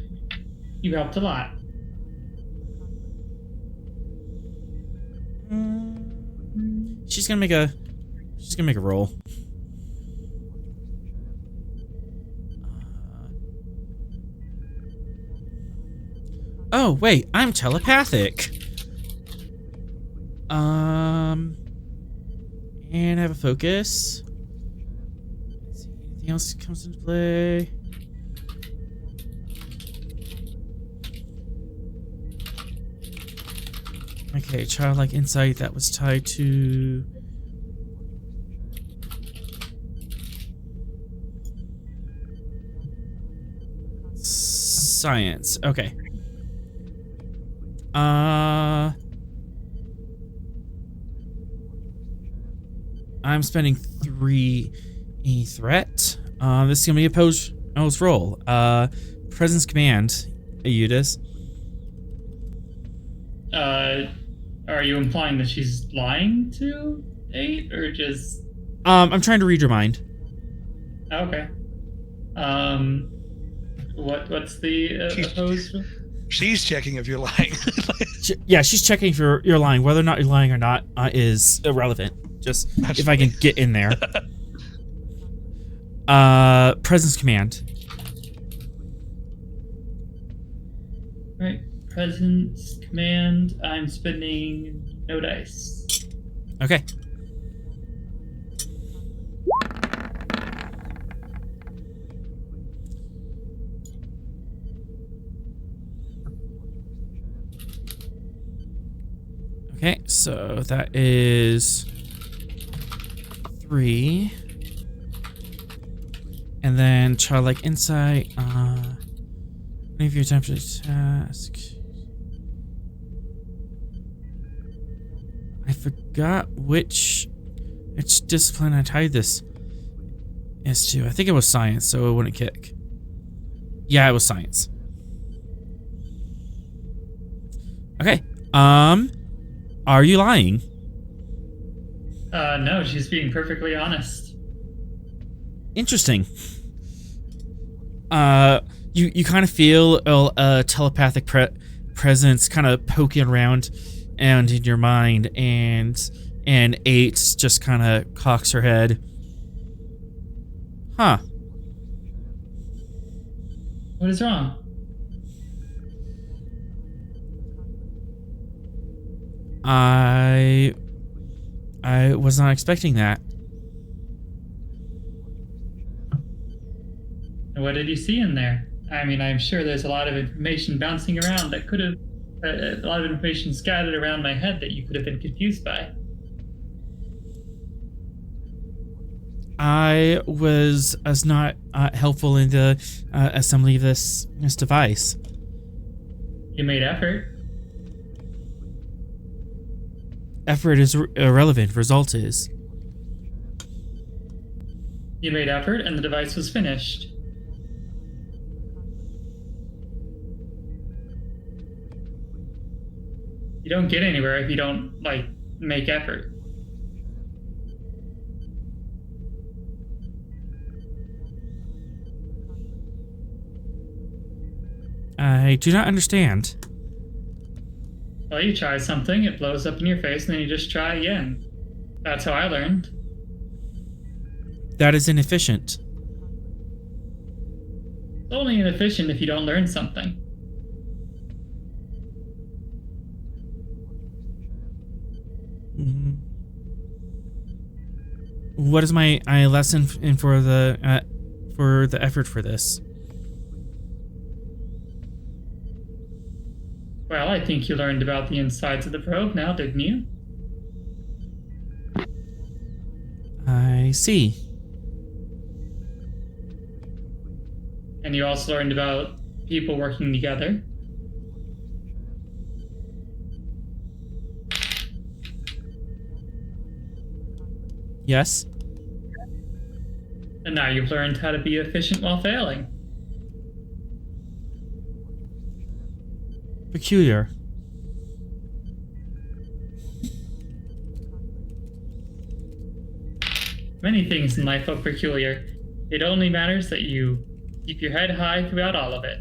You helped a lot. She's gonna make a roll. Oh wait, I'm telepathic. And I have a focus. Let's see, anything else comes into play? Okay, childlike insight, that was tied to... science. Okay. I'm spending 3 threat. This is gonna be a post roll. Presence command, Eudice. Are you implying that she's lying to 8 or just? I'm trying to read your mind. Okay. What's the opposed? She's checking if you're lying. Yeah, she's checking if you're lying. Whether or not you're lying or not is irrelevant. Just That's if I can get in there. Presence command. Right. Presence command. I'm spending no dice. Okay. Okay, so that is 3. And then childlike insight. Any of your attempted task. I forgot which discipline I tied this is to. I think it was science, so it wouldn't kick. Yeah, it was science. Okay. Are you lying? No, she's being perfectly honest. Interesting. You kind of feel a telepathic presence kind of poking around and in your mind, and 8 just kind of cocks her head. Huh. What is wrong? I was not expecting that. What did you see in there? I mean, I'm sure there's a lot of information bouncing around that could have... a lot of information scattered around my head that you could have been confused by. I was not helpful in the assembly of this device. You made effort. Effort is irrelevant. Result is. You made effort and the device was finished. You don't get anywhere if you don't, make effort. I do not understand. Well, you try something, it blows up in your face, and then you just try again. That's how I learned. That is inefficient. It's only inefficient if you don't learn something. Mm-hmm. What is my lesson for the effort for this? Well, I think you learned about the insides of the probe now, didn't you? I see. And you also learned about people working together. Yes. And now you've learned how to be efficient while failing. Peculiar. Many things in life are peculiar. It only matters that you Keep your head high throughout all of it.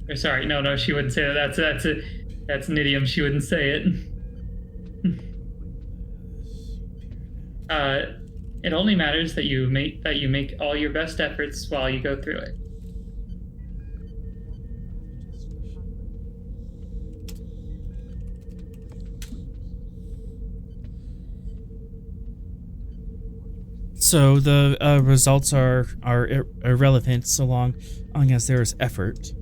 Or sorry, no, she wouldn't say that. That's an idiom. She wouldn't say it. It only matters that you make all your best efforts while you go through it. So the results are irrelevant so long as there is effort.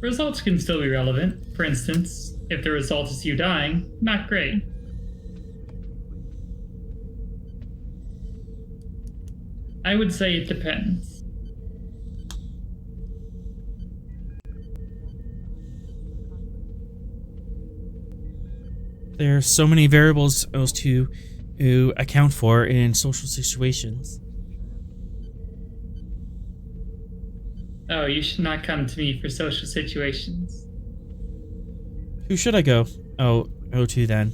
Results can still be relevant. For instance, if the result is you dying, not great. I would say it depends. There are so many variables to account for in social situations. Oh, you should not come to me for social situations. Who should I go? Oh, to then.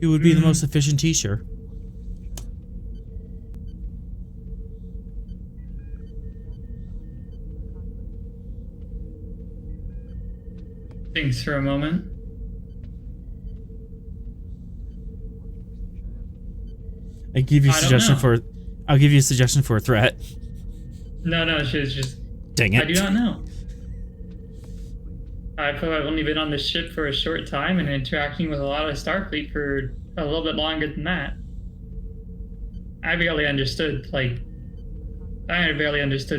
Who would be the most efficient teacher? Thanks for a moment. I'll give you a suggestion for a threat. No, she's just. Dang it. I do not know. I've only been on this ship for a short time and interacting with a lot of Starfleet for a little bit longer than that. I barely understood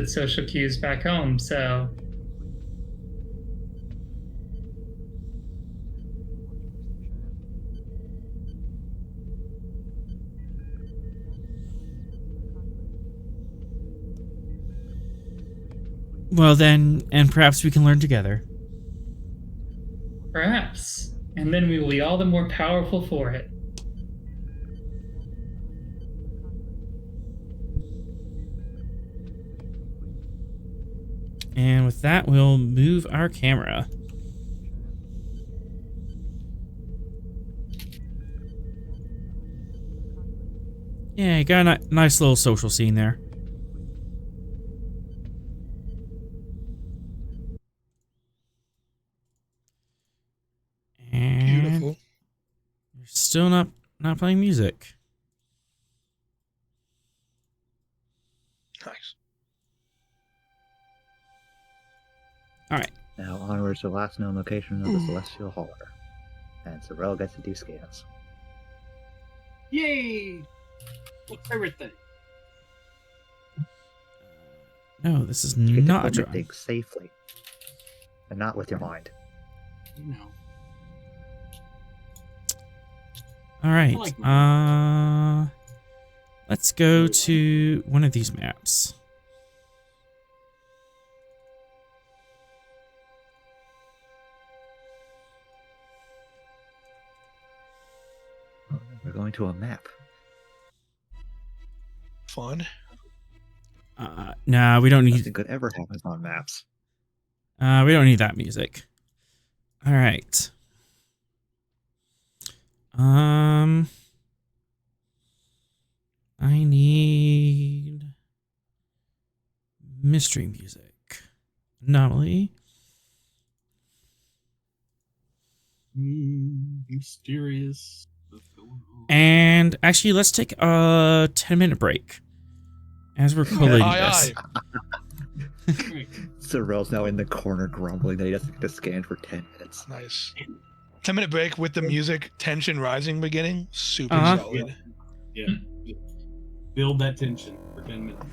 social cues back home, so. Well then, and perhaps we can learn together. Perhaps. And then we will be all the more powerful for it. And with that, we'll move our camera. Yeah, got a nice little social scene there. And Beautiful. you're still not playing music. Nice. All right. Now onwards to the last known location of the Celestial Hauler. And Sorrel gets to do scans. Yay! What's everything? No, this is You get not to a commit drawing. things safely. And not with your mind. You know. All right. I like Let's go to one of these maps. We're going to a map. Fun. Nah, we don't need. Nothing good ever happens on maps. We don't need that music. All right. I need mystery music. Anomaly. Mysterious. And actually, let's take a 10-minute break as we're collating Aye, this. Sorrel's now in the corner grumbling that he doesn't get to scan for 10 minutes. Nice. 10-minute break with the music, tension rising beginning. Super Uh-huh. solid. Yeah. Build that tension for 10 minutes.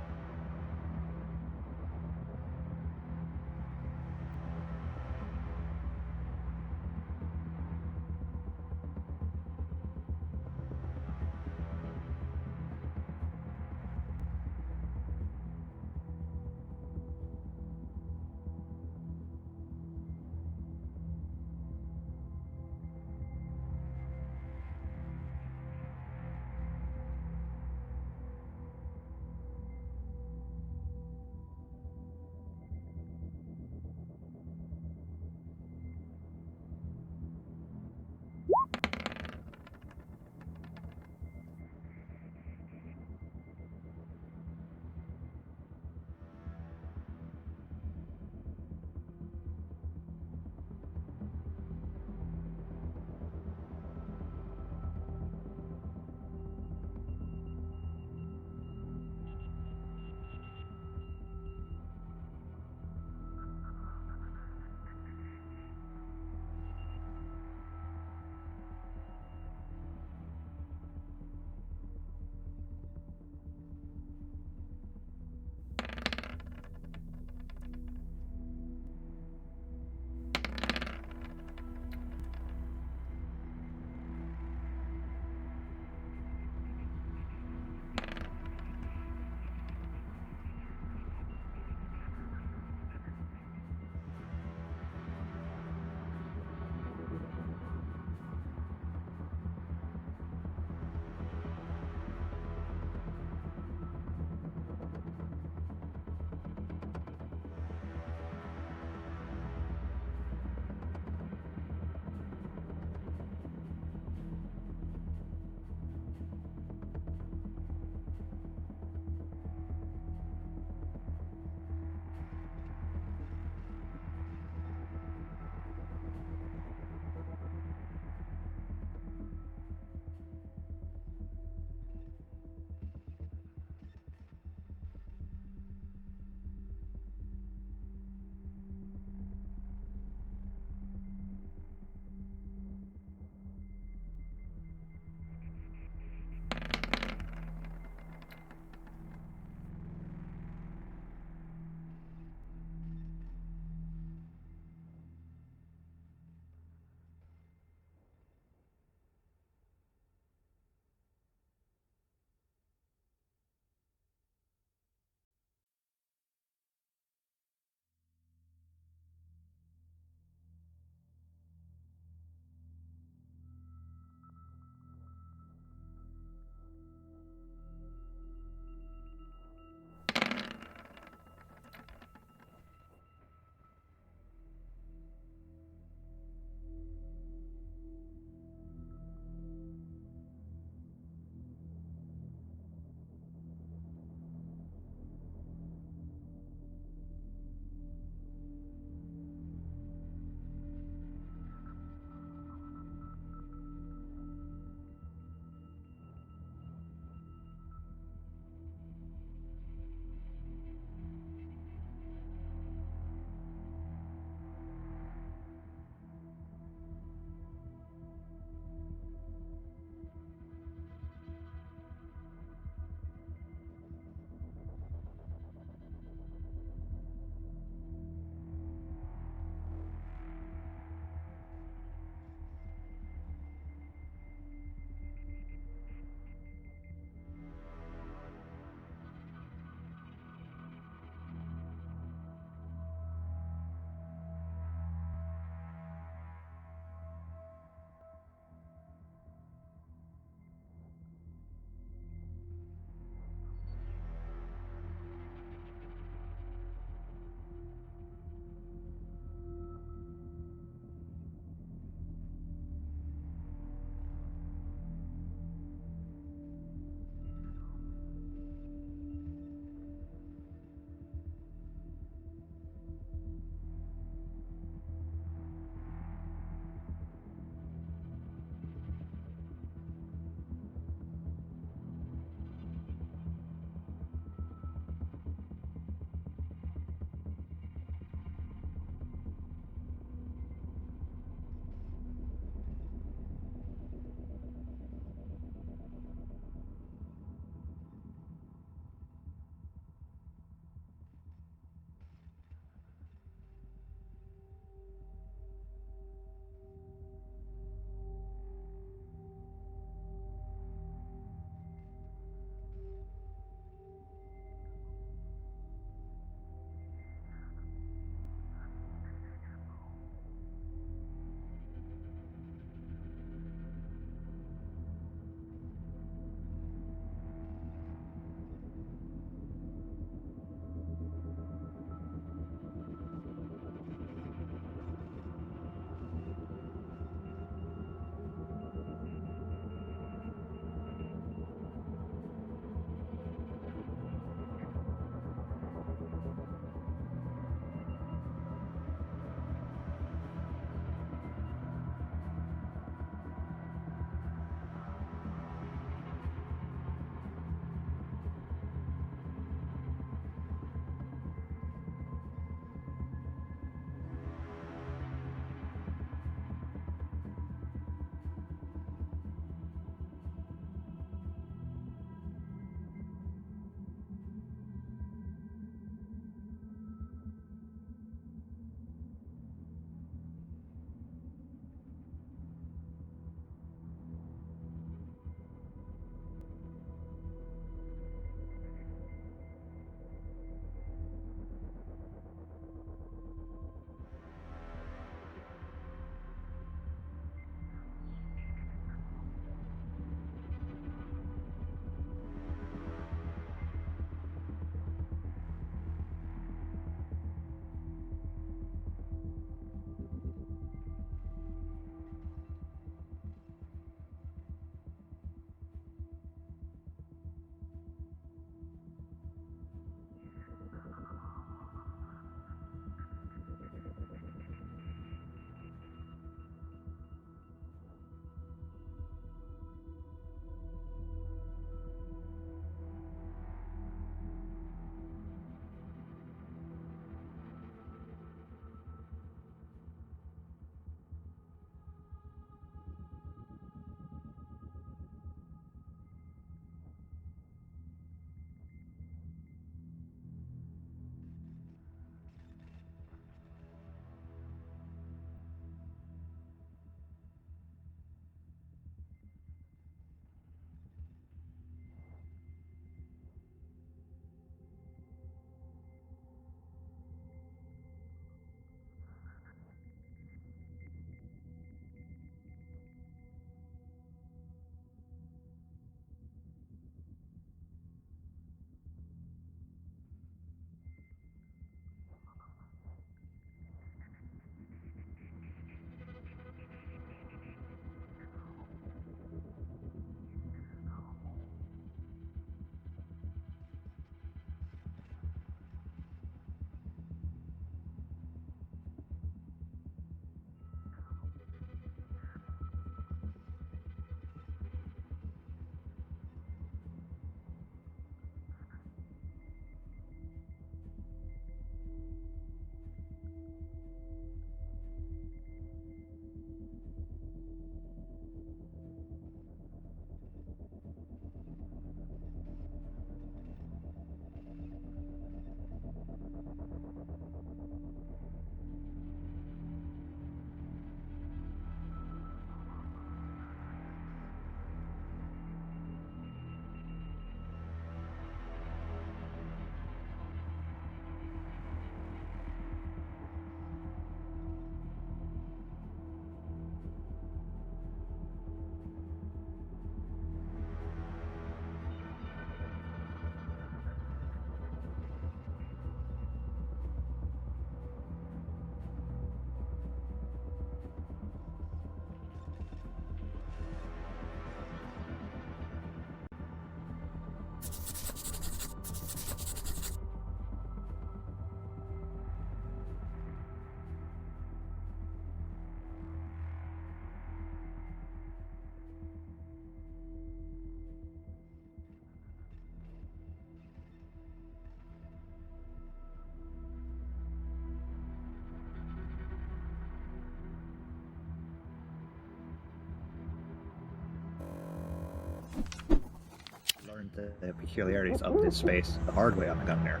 learned the peculiarities of this space the hard way on the Gungnir.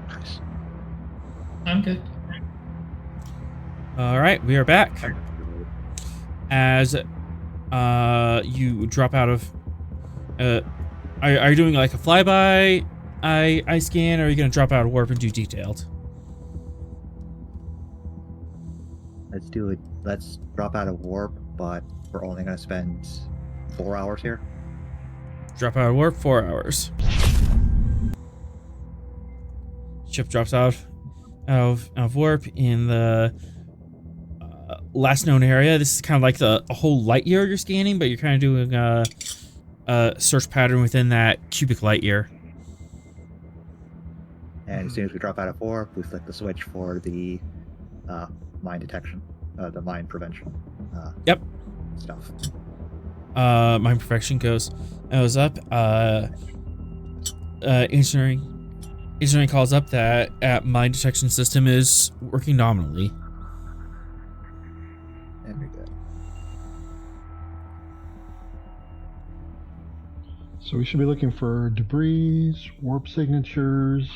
Nice. I'm good. All right, we are back. As you drop out of, are you doing like a flyby eye scan, or are you gonna drop out of warp and do detailed? Let's do it. Let's drop out of warp, but we're only gonna spend 4 hours here. Drop out of warp, 4 hours. Ship drops out of warp in the last known area. This is kind of like a whole light year you're scanning, but you're kind of doing a search pattern within that cubic light year. And as soon as we drop out of warp, we flick the switch for the mine detection, the mine prevention. Yep. Stuff. Mine perfection goes up. Engineering calls up that mine detection system is working nominally. And we're good. So we should be looking for debris, warp signatures,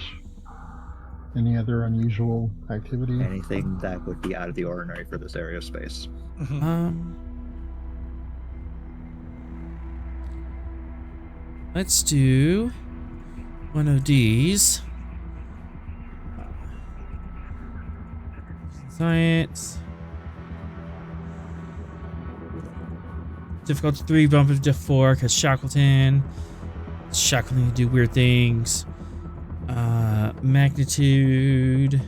any other unusual activity. Anything that would be out of the ordinary for this area of space. Let's do one of these. Science. Difficulty 3, bump of diff 4, because Shackleton can do weird things. Magnitude.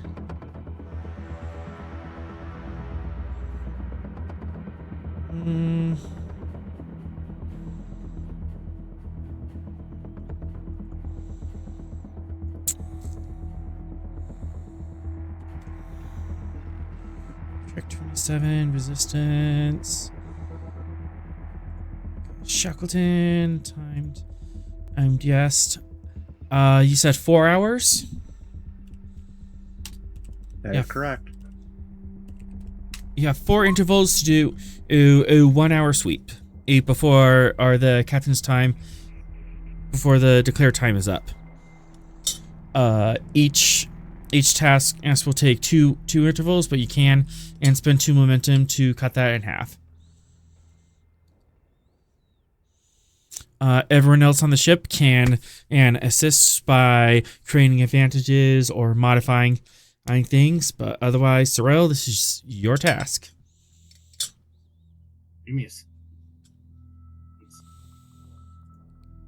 Track 27, resistance. Shackleton, timed. Yes. You said 4 hours? That is correct. You have 4 intervals to do a 1 hour sweep. Before the captain's time, before the declared time is up. Each task will take two intervals, but you can and spend 2 momentum to cut that in half. Everyone else on the ship can assist by creating advantages or modifying things, but otherwise, Sorrel, this is your task. Give me a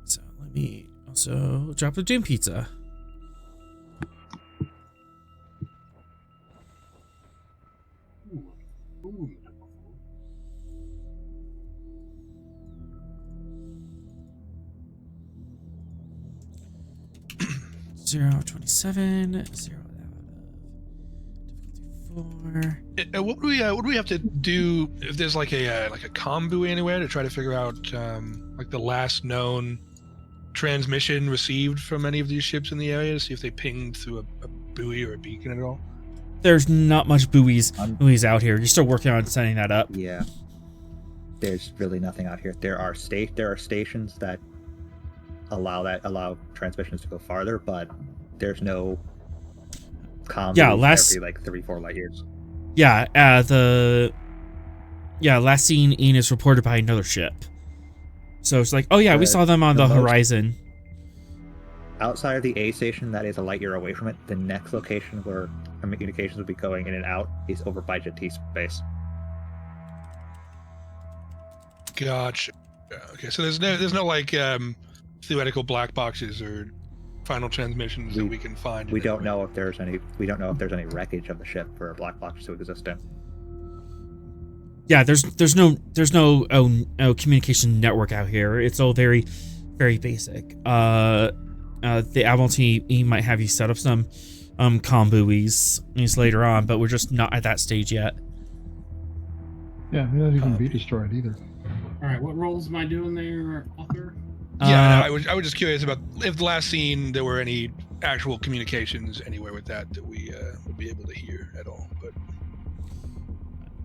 So let me also drop the Doom Pizza. Ooh. 027, 0 difficulty 4. What would we have to do if there's like a comm buoy anywhere to try to figure out like the last known transmission received from any of these ships in the area to see if they pinged through a buoy or a beacon at all? There's not much buoys out here. You're still working on setting that up. Yeah. There's really nothing out here. There are stations that allow transmissions to go farther, but there's no comm every like 3-4 light years. Yeah, last seen in is reported by another ship. So it's like, oh yeah, we saw them on the horizon. Outside of the A station that is a light year away from it, the next location where communications would be going in and out is over by T space. Gotcha. Okay, so there's no like theoretical black boxes or final transmissions that we can find. We don't know if there's any wreckage of the ship for a black box to exist in. Yeah, there's no communication network out here. It's all very, very basic. The Admiralty might have you set up some comm buoys later on, but we're just not at that stage yet. Yeah, may not even be destroyed either. All right, what roles am I doing there, author? Yeah, I was just curious about if the last scene there were any actual communications anywhere with that we would be able to hear at all. But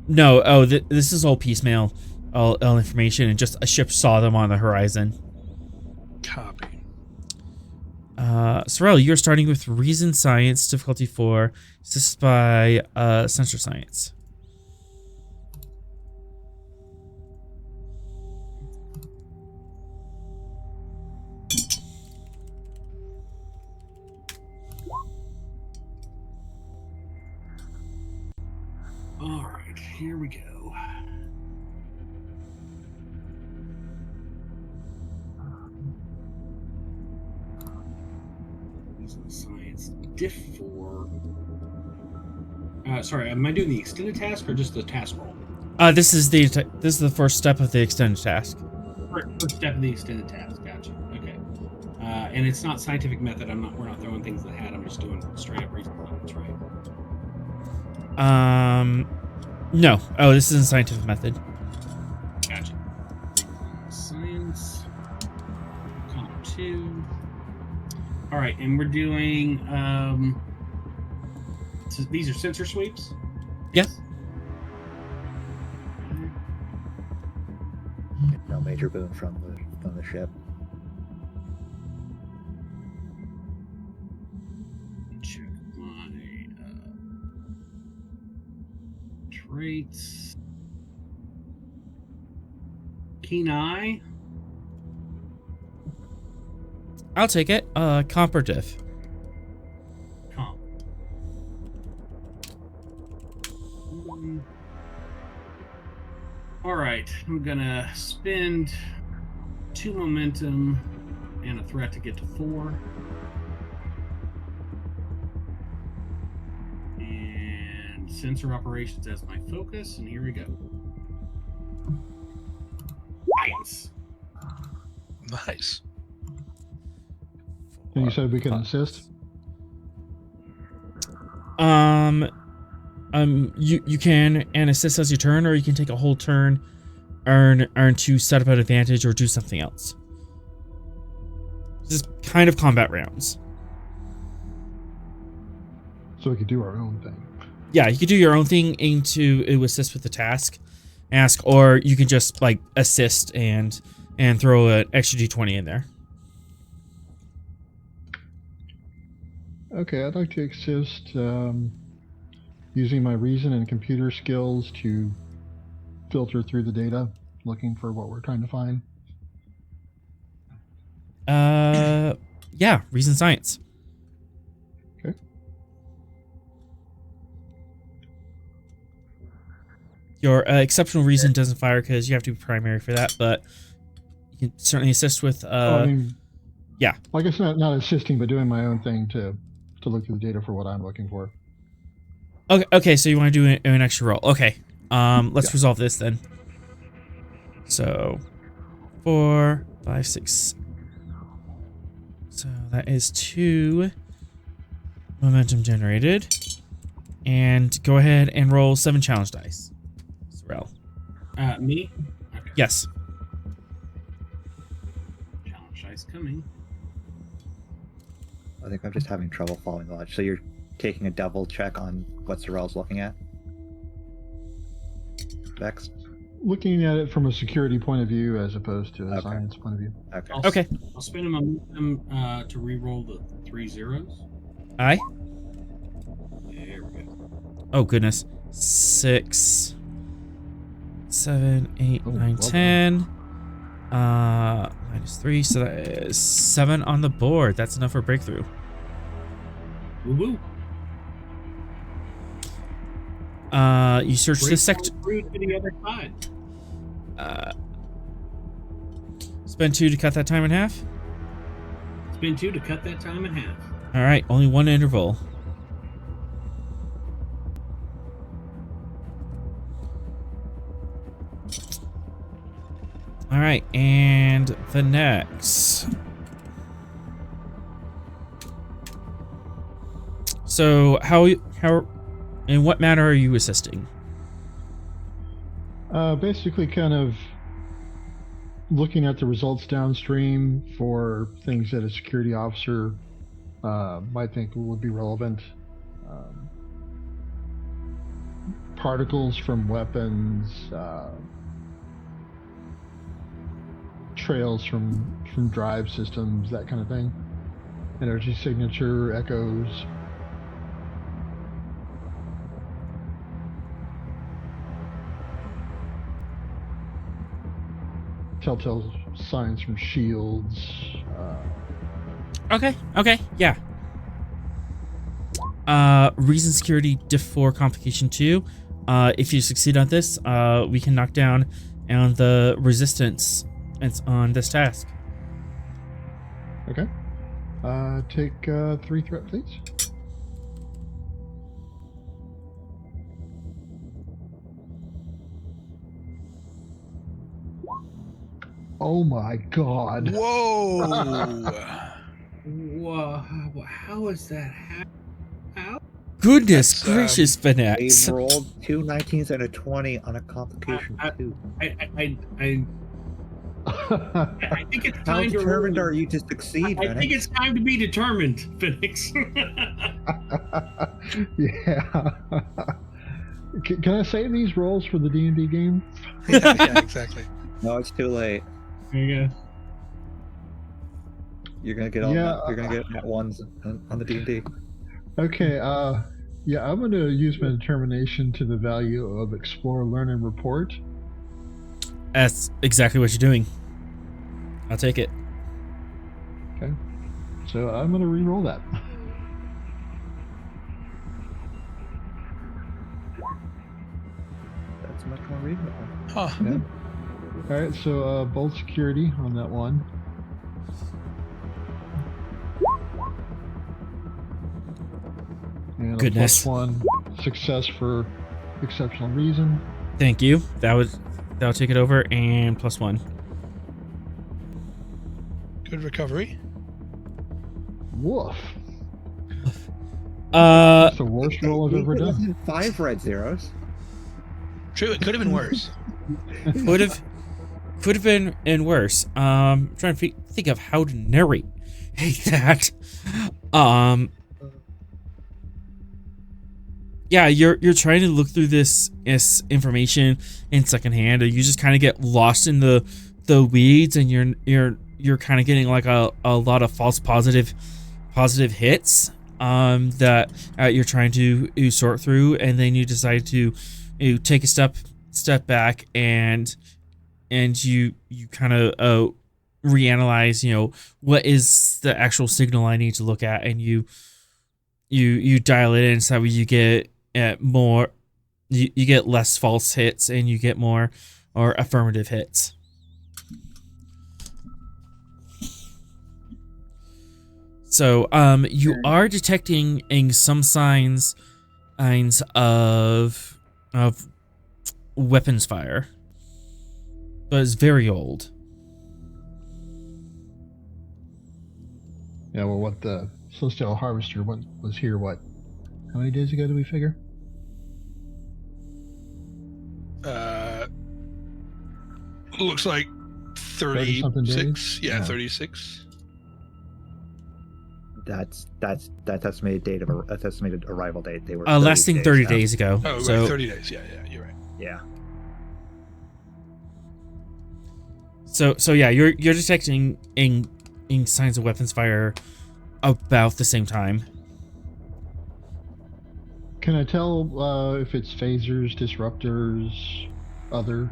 no, this is all piecemeal, all information, and just a ship saw them on the horizon. Copy. Sorrel, you're starting with Reason Science, difficulty 4, assisted by Sensor Science. All right, here we go. Science diff 4. Sorry, am I doing the extended task or just the task roll? This is the first step of the extended task. First step of the extended task. Gotcha. Okay. And it's not scientific method. We're not throwing things in the hat. I'm just doing straight up reason science, right? No. Oh, this isn't scientific method. Gotcha. Science. Comp 2. All right, and we're doing. So these are sensor sweeps. Yeah. No major boon from the ship. Check my traits. Keen eye. I'll take it. Comp or diff? Comp. All right, I'm gonna spend 2 momentum and a threat to get to 4. And sensor operations as my focus, and here we go. Nice. Nice. And you said we can assist? You can and assist as your turn, or you can take a whole turn, earn to set up an advantage or do something else. This is kind of combat rounds. So we could do our own thing. Yeah, you could do your own thing to assist with the task, or you can just like assist and throw an extra d20 in there. Okay, I'd like to assist using my reason and computer skills to filter through the data, looking for what we're trying to find. Yeah, reason science. Okay. Your exceptional reason doesn't fire because you have to be primary for that, but you can certainly assist with. Yeah. Well, I guess not assisting, but doing my own thing to look through the data for what I'm looking for. Okay. So you want to do an extra roll? Okay. Let's resolve this then. So, 4, 5, 6. So that is 2 momentum generated, and go ahead and roll 7 challenge dice. Sorrel. Me? Okay. Yes. Challenge dice coming. I think I'm just having trouble following the logic. So you're taking a double check on what Sorrel's looking at? Vex? Looking at it from a security point of view as opposed to a Okay. science point of view. Okay. Okay. I'll spend a momentum to re-roll the 3 zeros. Aye. There we go. Oh goodness. 6, 7, 8, Oh, 9, well 10. -3, so that is 7 on the board. That's enough for breakthrough. Woo-woo. You search this sector. Through to the other side. Spend 2 to cut that time in half. Spend 2 to cut that time in half. All right, only 1 interval. All right, and the next. So how in what manner are you assisting? Basically kind of looking at the results downstream for things that a security officer might think would be relevant. Particles from weapons, trails from drive systems, that kind of thing. Energy signature echoes. Telltale signs from shields. Okay, yeah. Reason security diff 4 complication 2. If you succeed on this, we can knock down on the resistance on this task. Okay. Take 3 threat, please. Oh my god. Whoa! Whoa! How is that How? Goodness That's, gracious, They Benex. rolled 2 19s and a 20 on a complication I- 2. I think it's How time to determined roll. are you to succeed, I think it's time to be determined, Phoenix. Yeah. Can I save these rolls for the D&D game? Yeah, exactly. No, it's too late. There you go. You're gonna get all Yeah. that. You're gonna get at ones on the D&D. Okay, yeah, I'm going to use my determination to the value of explore, learn, and report. That's exactly what you're doing. I'll take it. Okay, so I'm going to re-roll that. That's much more reasonable. Huh. Yeah. All right, so bold security on that one. And Goodness. a +1 success for exceptional reason. Thank you. That'll take it over, and +1. Good recovery. Woof. Uh, That's the worst roll I've ever done. 5 red zeros. True, it could have been worse. could have been worse. I'm trying to think of how to narrate that. Yeah, you're trying to look through this information in secondhand, and you just kind of get lost in the weeds, and you're kind of getting like a lot of false positive hits that you're trying to sort through, and then you decide to take a step back and you kind of reanalyze, what is the actual signal I need to look at, and you dial it in so that way you get more, you get less false hits and you get more or affirmative hits. So you are detecting some signs of weapons fire, but it's very old. Yeah, well, what the Celestial Harvester was here, how many days ago did we figure? Looks like 30-something 36. days? Yeah, Oh. 36. That's estimated arrival date. They were Less than 30 days ago. Oh, so right, 30 days. Yeah, you're right. Yeah. So yeah, you're detecting in signs of weapons fire about the same time. Can I tell if it's phasers, disruptors, other?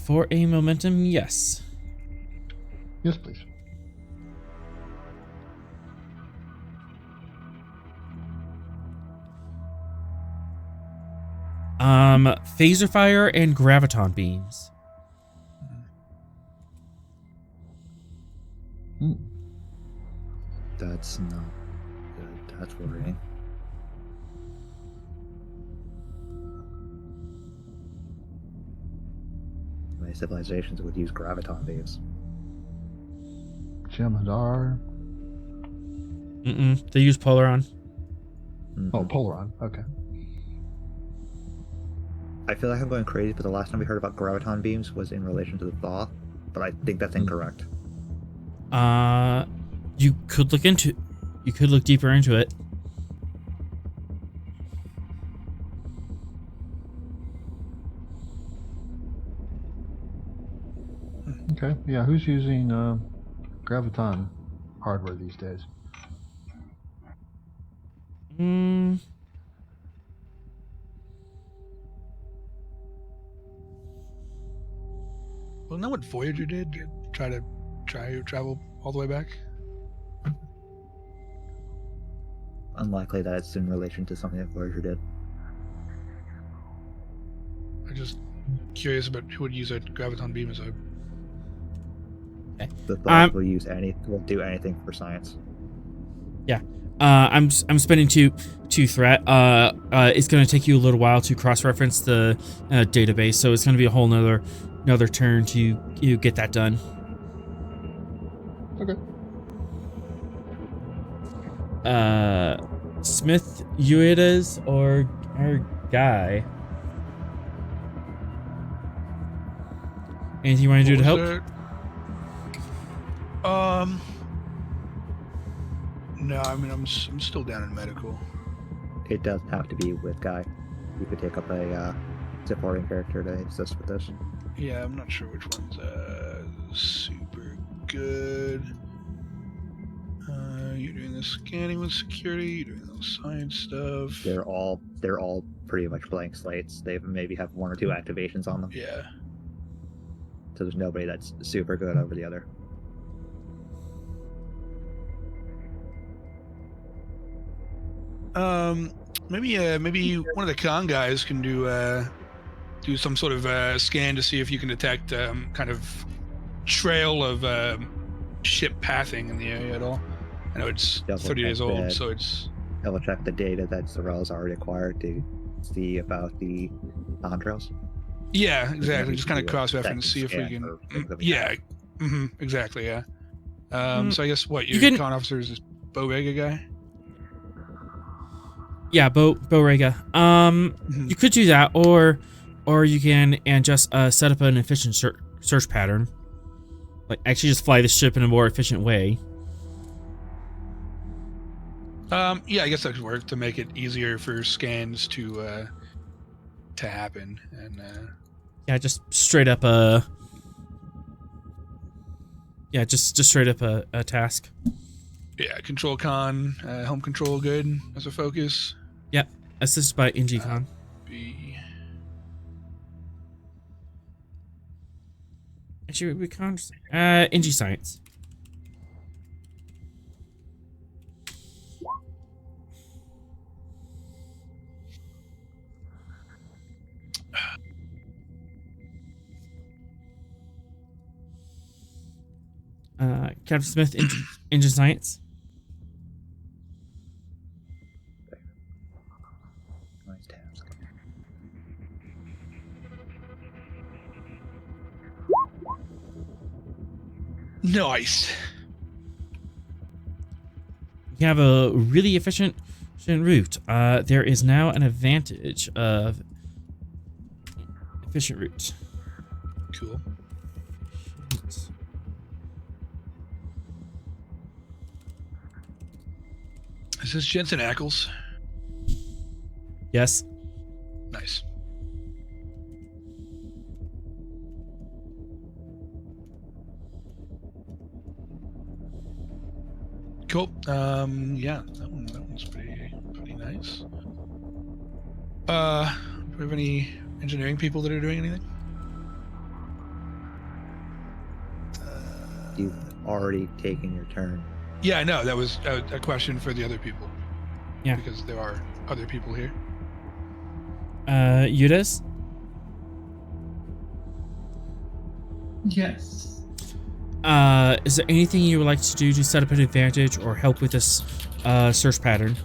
For a momentum, yes. Yes, please. Phaser fire and graviton beams. Hmm. That's not good. That's worrying. Many civilizations would use graviton beams. Jemadar. They use Polaron. Mhm. Oh, Polaron. Okay. I feel like I'm going crazy, but the last time we heard about graviton beams was in relation to the thaw, but I think that's incorrect. You could look deeper into it. Okay. Yeah, who's using graviton hardware these days. Well, not what Voyager did. Travel all the way back. Unlikely that it's in relation to something that Voyager did. I'm just curious about who would use a graviton beam as a. The thought will do anything for science. Yeah. I'm spending two threat. It's going to take you a little while to cross-reference the database, so it's going to be a whole another turn to get that done. Okay. Smith, you it is, or Guy? Anything you want to do to help? No, I mean I'm still down in medical. It doesn't have to be with Guy. You could take up a supporting character to assist with this. Yeah, I'm not sure which one's super good. You're doing the scanning with security. You're doing the science stuff. They're all pretty much blank slates. They maybe have one or two activations on them. Yeah. So there's nobody that's super good over the other. Maybe one of the con guys can do some sort of scan to see if you can detect kind of trail of ship pathing in the area at all. I know it's 30 days old, so it's. Double check the data that Sorrell's already acquired to see about the contrails. Yeah, exactly. Just kind of cross-reference, see if we can. Yeah, exactly. Yeah. So I guess your con officer is this Bo Rega guy. Yeah, Bo Rega. You could do that, or you can just set up an efficient search pattern. Like actually just fly the ship in a more efficient way. Yeah, I guess that could work to make it easier for scans to happen, and yeah, just straight up just straight up a task. Yeah, control con, helm control good as a focus. Yeah, assisted by NG con. B. Actually, we can't. NG science. Captain Smith, engine science. Nice task. Nice. You have a really efficient route. There is now an advantage of efficient route. Cool. Is this Jensen Ackles? Yes. Nice. Cool. Yeah, that one's pretty nice. Do we have any engineering people that are doing anything? You've already taken your turn. Yeah, I know. That was a question for the other people. Yeah. Because there are other people here. Eudes? Yes. Is there anything you would like to do to set up an advantage or help with this search pattern?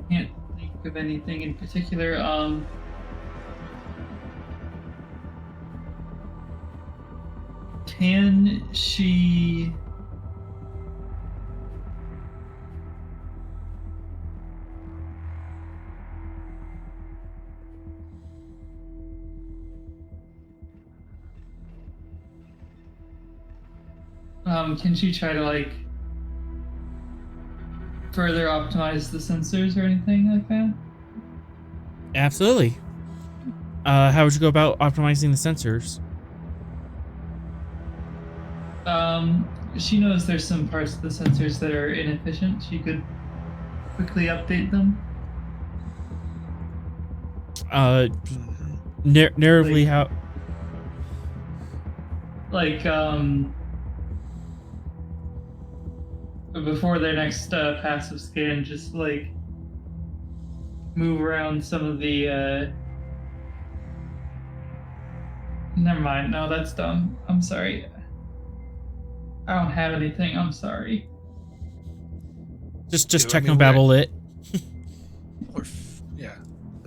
Can't think of anything in particular. Can she... can she try to, like, further optimize the sensors or anything like that? Absolutely. How would you go about optimizing the sensors? she knows there's some parts of the sensors that are inefficient. She could quickly update them. Narratively, how? Like, before their next passive scan, just like move around some of the. Never mind. No, that's dumb. I'm sorry. I don't have anything. I'm sorry. Just technobabble it. Yeah.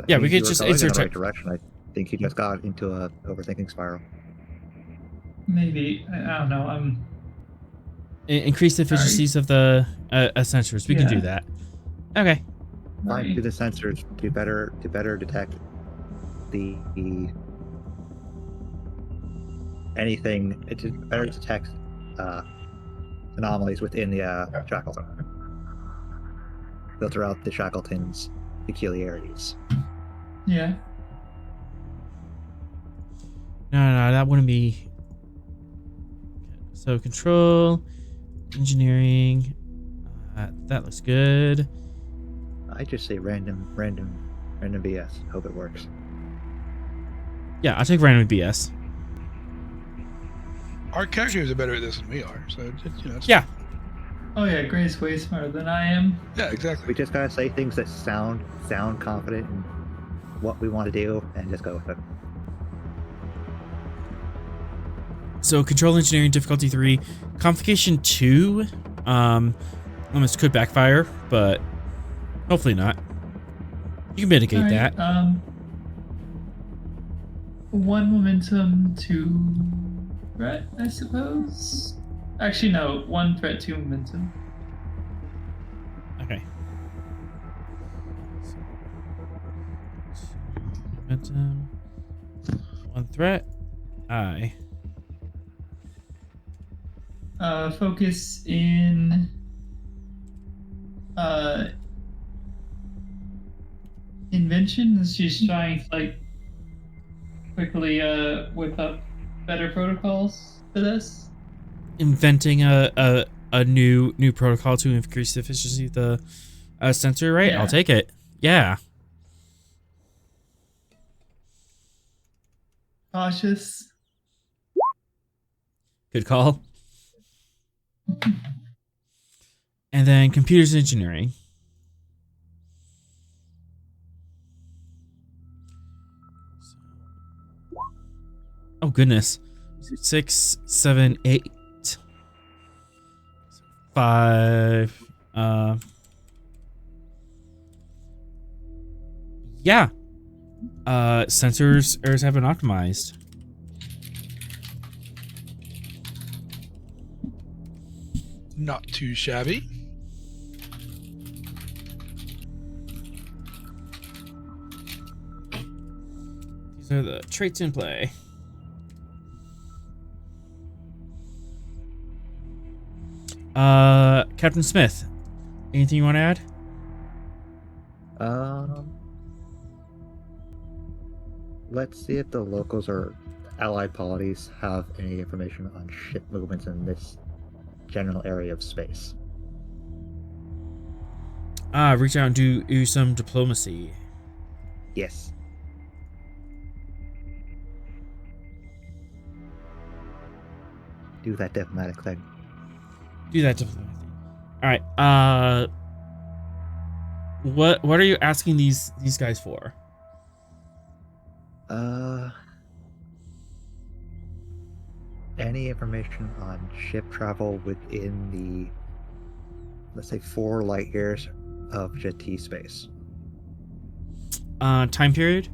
Yeah, we could You were just going in the insert right direction. I think you just got into a overthinking spiral. Maybe. I don't know. Increase the efficiencies of the sensors. We can do Yeah. that. Okay. Fine. Do the sensors to better detect the anything. It better detect anomalies within the Shackleton. Filter out the Shackleton's peculiarities. Yeah. No, that wouldn't be. So control, engineering. That looks good. I just say random BS. Hope it works. Yeah, I'll take random BS. Our characters are better at this than we are, so it's Yeah. Oh yeah, Gray's way smarter than I am. Yeah, exactly. We just gotta say things that sound confident in what we want to do, and just go with it. So control engineering difficulty 3, complication 2. Almost could backfire, but hopefully not. You can mitigate All that. right, 1 momentum, 2 threat, I suppose. Actually, no. 1 threat, 2 momentum. Okay. Momentum. 1 threat. Aye. Focus in. Invention. She's trying to like quickly whip up better protocols for this. Inventing a new protocol to increase the efficiency of the sensor, right? Yeah. I'll take it. Yeah. Cautious. Good call. And then computers engineering. Oh goodness. 6, 7, 8, 5. Yeah. Sensors have been optimized. Not too shabby. These are the traits in play. Captain Smith, anything you want to add? Let's see if the locals or allied polities have any information on ship movements in this general area of space. Reach out and do some diplomacy. Yes. Do that diplomatic thing. Do that diplomacy. All right. What are you asking these guys for? Any information on ship travel within the, let's say, 4 light years of Jati space. Time period?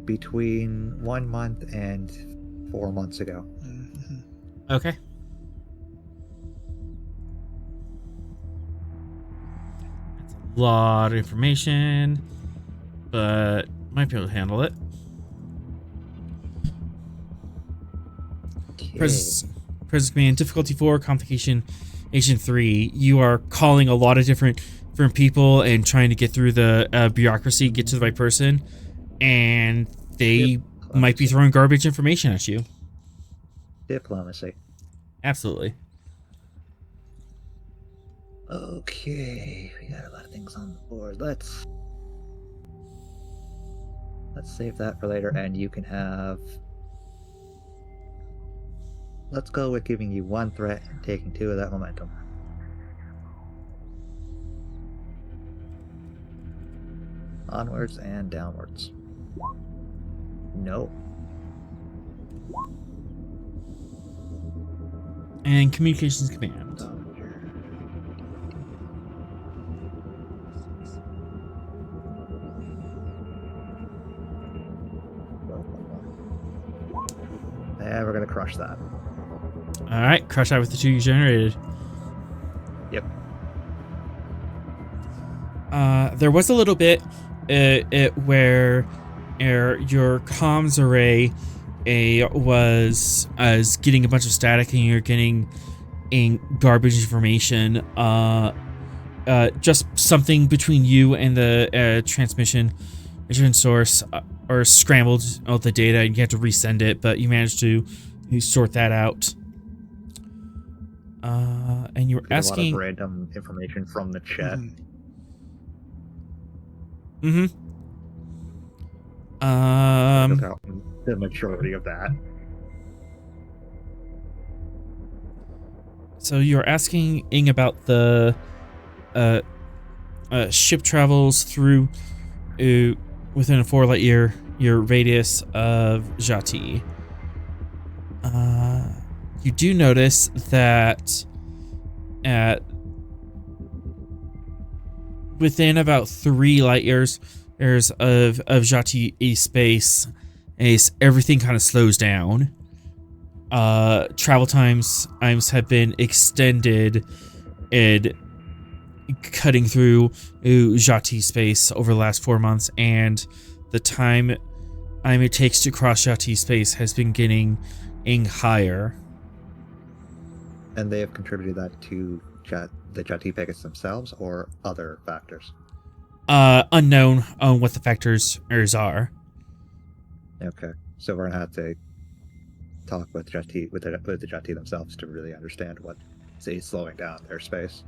Between 1 month and 4 months ago. Mm-hmm. Okay. That's a lot of information, but might be able to handle it. Presence command difficulty 4, complication agent 3. You are calling a lot of different people and trying to get through the bureaucracy, get to the right person, and they might be throwing garbage information at you. Diplomacy. Absolutely. Okay, we got a lot of things on the board. Let's save that for later, and you can have. Let's go with giving you 1 threat and taking 2 of that momentum. Onwards and downwards. No. And communications command. And we're gonna crush that. All right, crush that with the 2 you generated. Yep. There was a little bit where your comms array was getting a bunch of static and you're getting garbage information. Just something between you and the transmission source or scrambled all the data and you have to resend it, but you managed to sort that out. And you were asking a lot of random information from the chat. Mm-hmm. Took out the majority of that. So you're asking about the ship travels through within a 4 light year radius of Jati. You do notice that within about 3 light years of Jati space, everything kind of slows down. Travel times have been extended and cutting through Jati space over the last 4 months, and the time it takes to cross Jati space has been getting higher. And they have contributed that to the Jati packets themselves or other factors? Unknown on what the factors are. Okay, so we're gonna have to talk with the Jati themselves to really understand what is slowing down their space.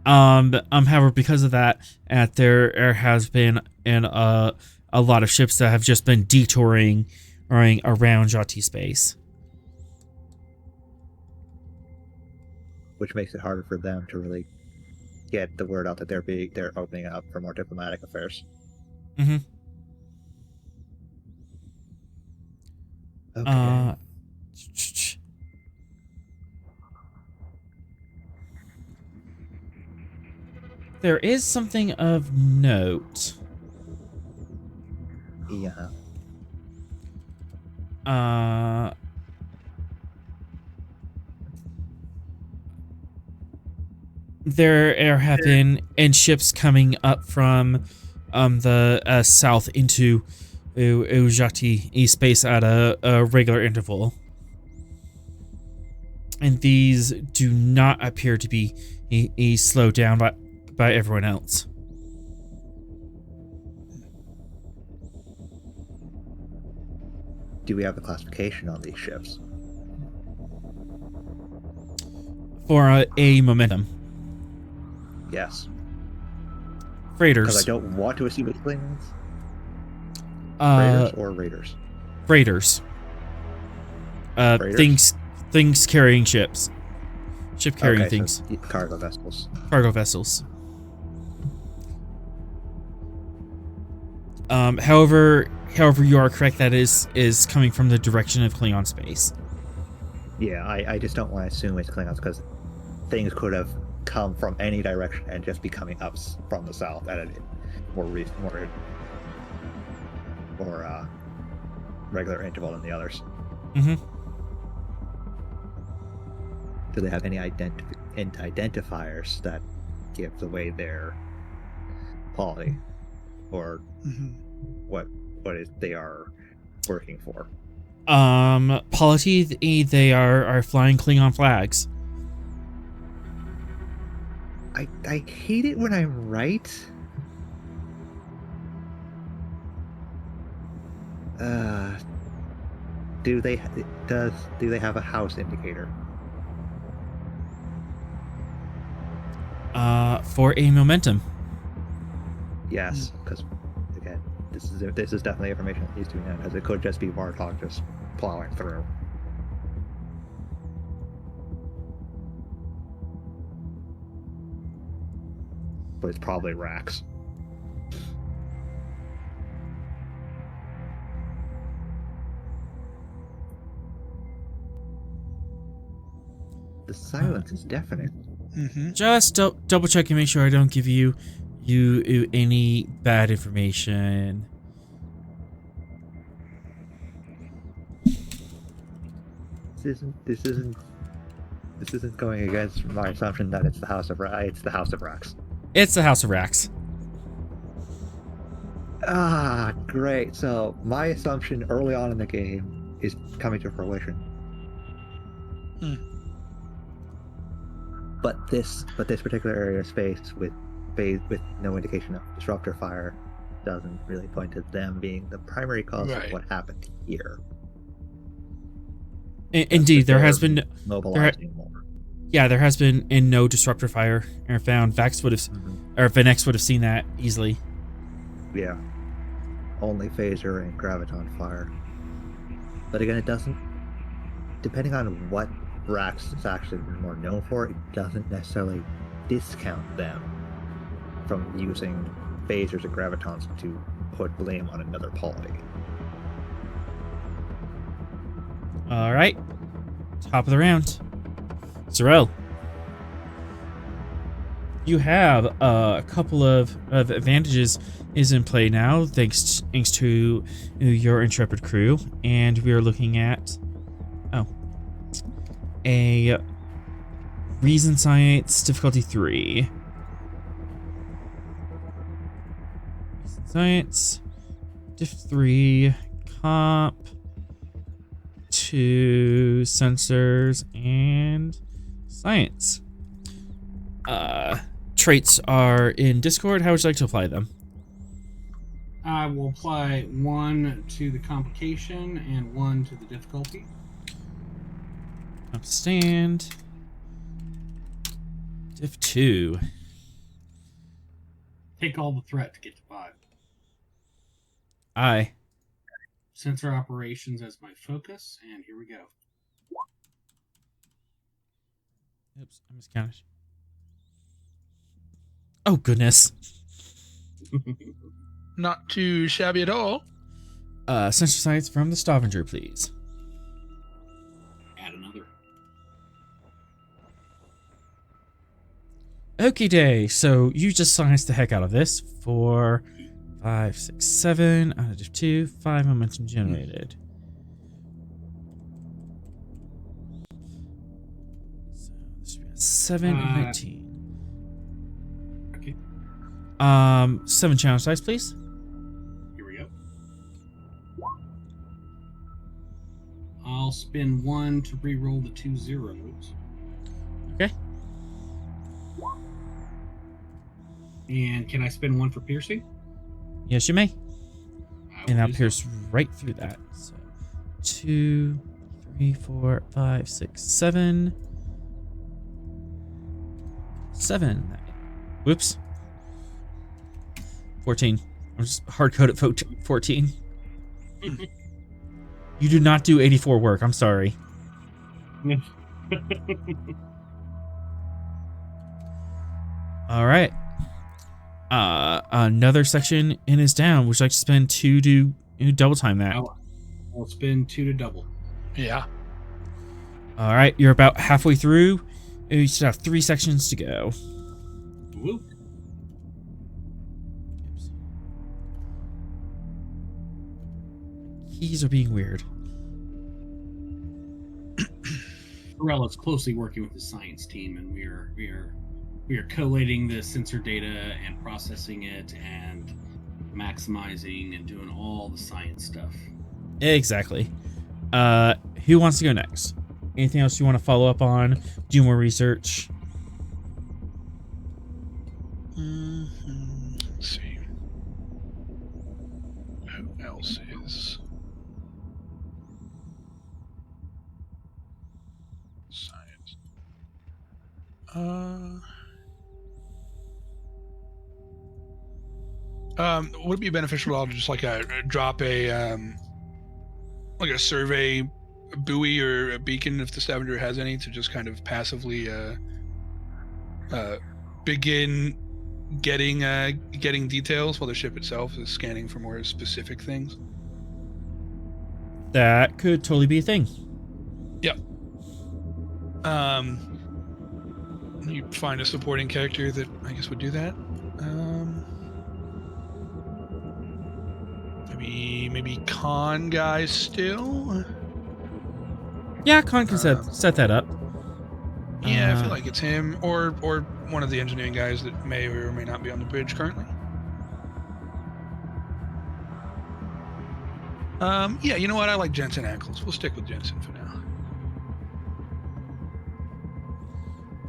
However, because of that, there has been a lot of ships that have just been detouring around Jati space, which makes it harder for them to really get the word out that they're opening up for more diplomatic affairs. Mm-hmm. Okay. There is something of note. Yeah. There have been ships coming up from the south into Jati space at a regular interval, and these do not appear to be slowed down by everyone else. Do we have the classification on these ships? For a momentum. Yes. Freighters. Because I don't want to assume it's Klingons. Freighters or raiders? Freighters. Freighters? Things carrying ships. Ship carrying things. So cargo vessels. Cargo vessels. However, you are correct. That is coming from the direction of Klingon space. Yeah, I just don't want to assume it's Klingons because things could have come from any direction and just be coming up from the south at a more regular interval than the others. Mm-hmm. Do they have any identifiers that give away their quality or what they are working for? Polity, they are flying Klingon flags. I hate it when I'm right. do they have a house indicator? For a momentum. Yes, because again, this is definitely information that needs to be known, because it could just be Warthog just plowing through. But it's probably Rax. The silence is deafening. Mm-hmm. Just double check and make sure I don't give you any bad information. This isn't going against my assumption that it's the House of Rax. It's the House of Rax. It's the House of Rax. Ah, great. So my assumption early on in the game is coming to fruition. But this particular area of space with no indication of disruptor fire doesn't really point to them being the primary cause of what happened here. Indeed, there has been mobilizing more. Yeah, there has been no disruptor fire or found. Vax would have, or Venex would have seen that easily. Yeah, only phaser and graviton fire. But again, it doesn't. Depending on what Rax is actually more known for, it doesn't necessarily discount them from using phasers and gravitons to put blame on another polity. All right, top of the round, Sorrel. You have a couple of advantages is in play now, thanks to your intrepid crew, and we are looking at a reason science difficulty 3. Reason science diff 3 comp 2 sensors and science. Traits are in Discord. How would you like to apply them? I will apply 1 to the complication and 1 to the difficulty. Stand. Diff 2. Take all the threat to get to 5. Aye. Sensor operations as my focus, and here we go. Oops, I miscounted. Oh, goodness. Not too shabby at all. Sensor science from the Stavanger, please. Add another. Okie day. So you just science the heck out of this for 5, 6, 7 out of 2, 5 momentum generated. So this should be 7 and 19. Okay. 7 channel size, please. Here we go. I'll spin 1 to re-roll the 2 zeros. Okay. And can I spin 1 for piercing? Yes, you may. And I'll do so. pierce right through that. So 2, 3, 4, 5, 6, 7. 7. Whoops. 14. I'm just hard coded 14. You do not do 84 work. I'm sorry. All right. Another section in is down. Would you like to spend 2 to double time that? I'll spin 2 to double. Yeah. All right. You're about halfway through. You still have 3 sections to go. Woo. Keys are being weird. Pharrell is closely working with the science team, and we are collating the sensor data and processing it and maximizing and doing all the science stuff. Exactly. Who wants to go next? Anything else you want to follow up on? Do more research? Let's see. Who else is? Would it be beneficial at all to just like drop a like a survey buoy or a beacon if the Stavanger has any to just kind of passively begin getting details while the ship itself is scanning for more specific things? That could totally be a thing. Yep. You find a supporting character that I guess would do that. Maybe Con guy still. Yeah, Con can set that up. Yeah, I feel like it's him or one of the engineering guys that may or may not be on the bridge currently. Yeah, you know what? I like Jensen Ackles. We'll stick with Jensen for now.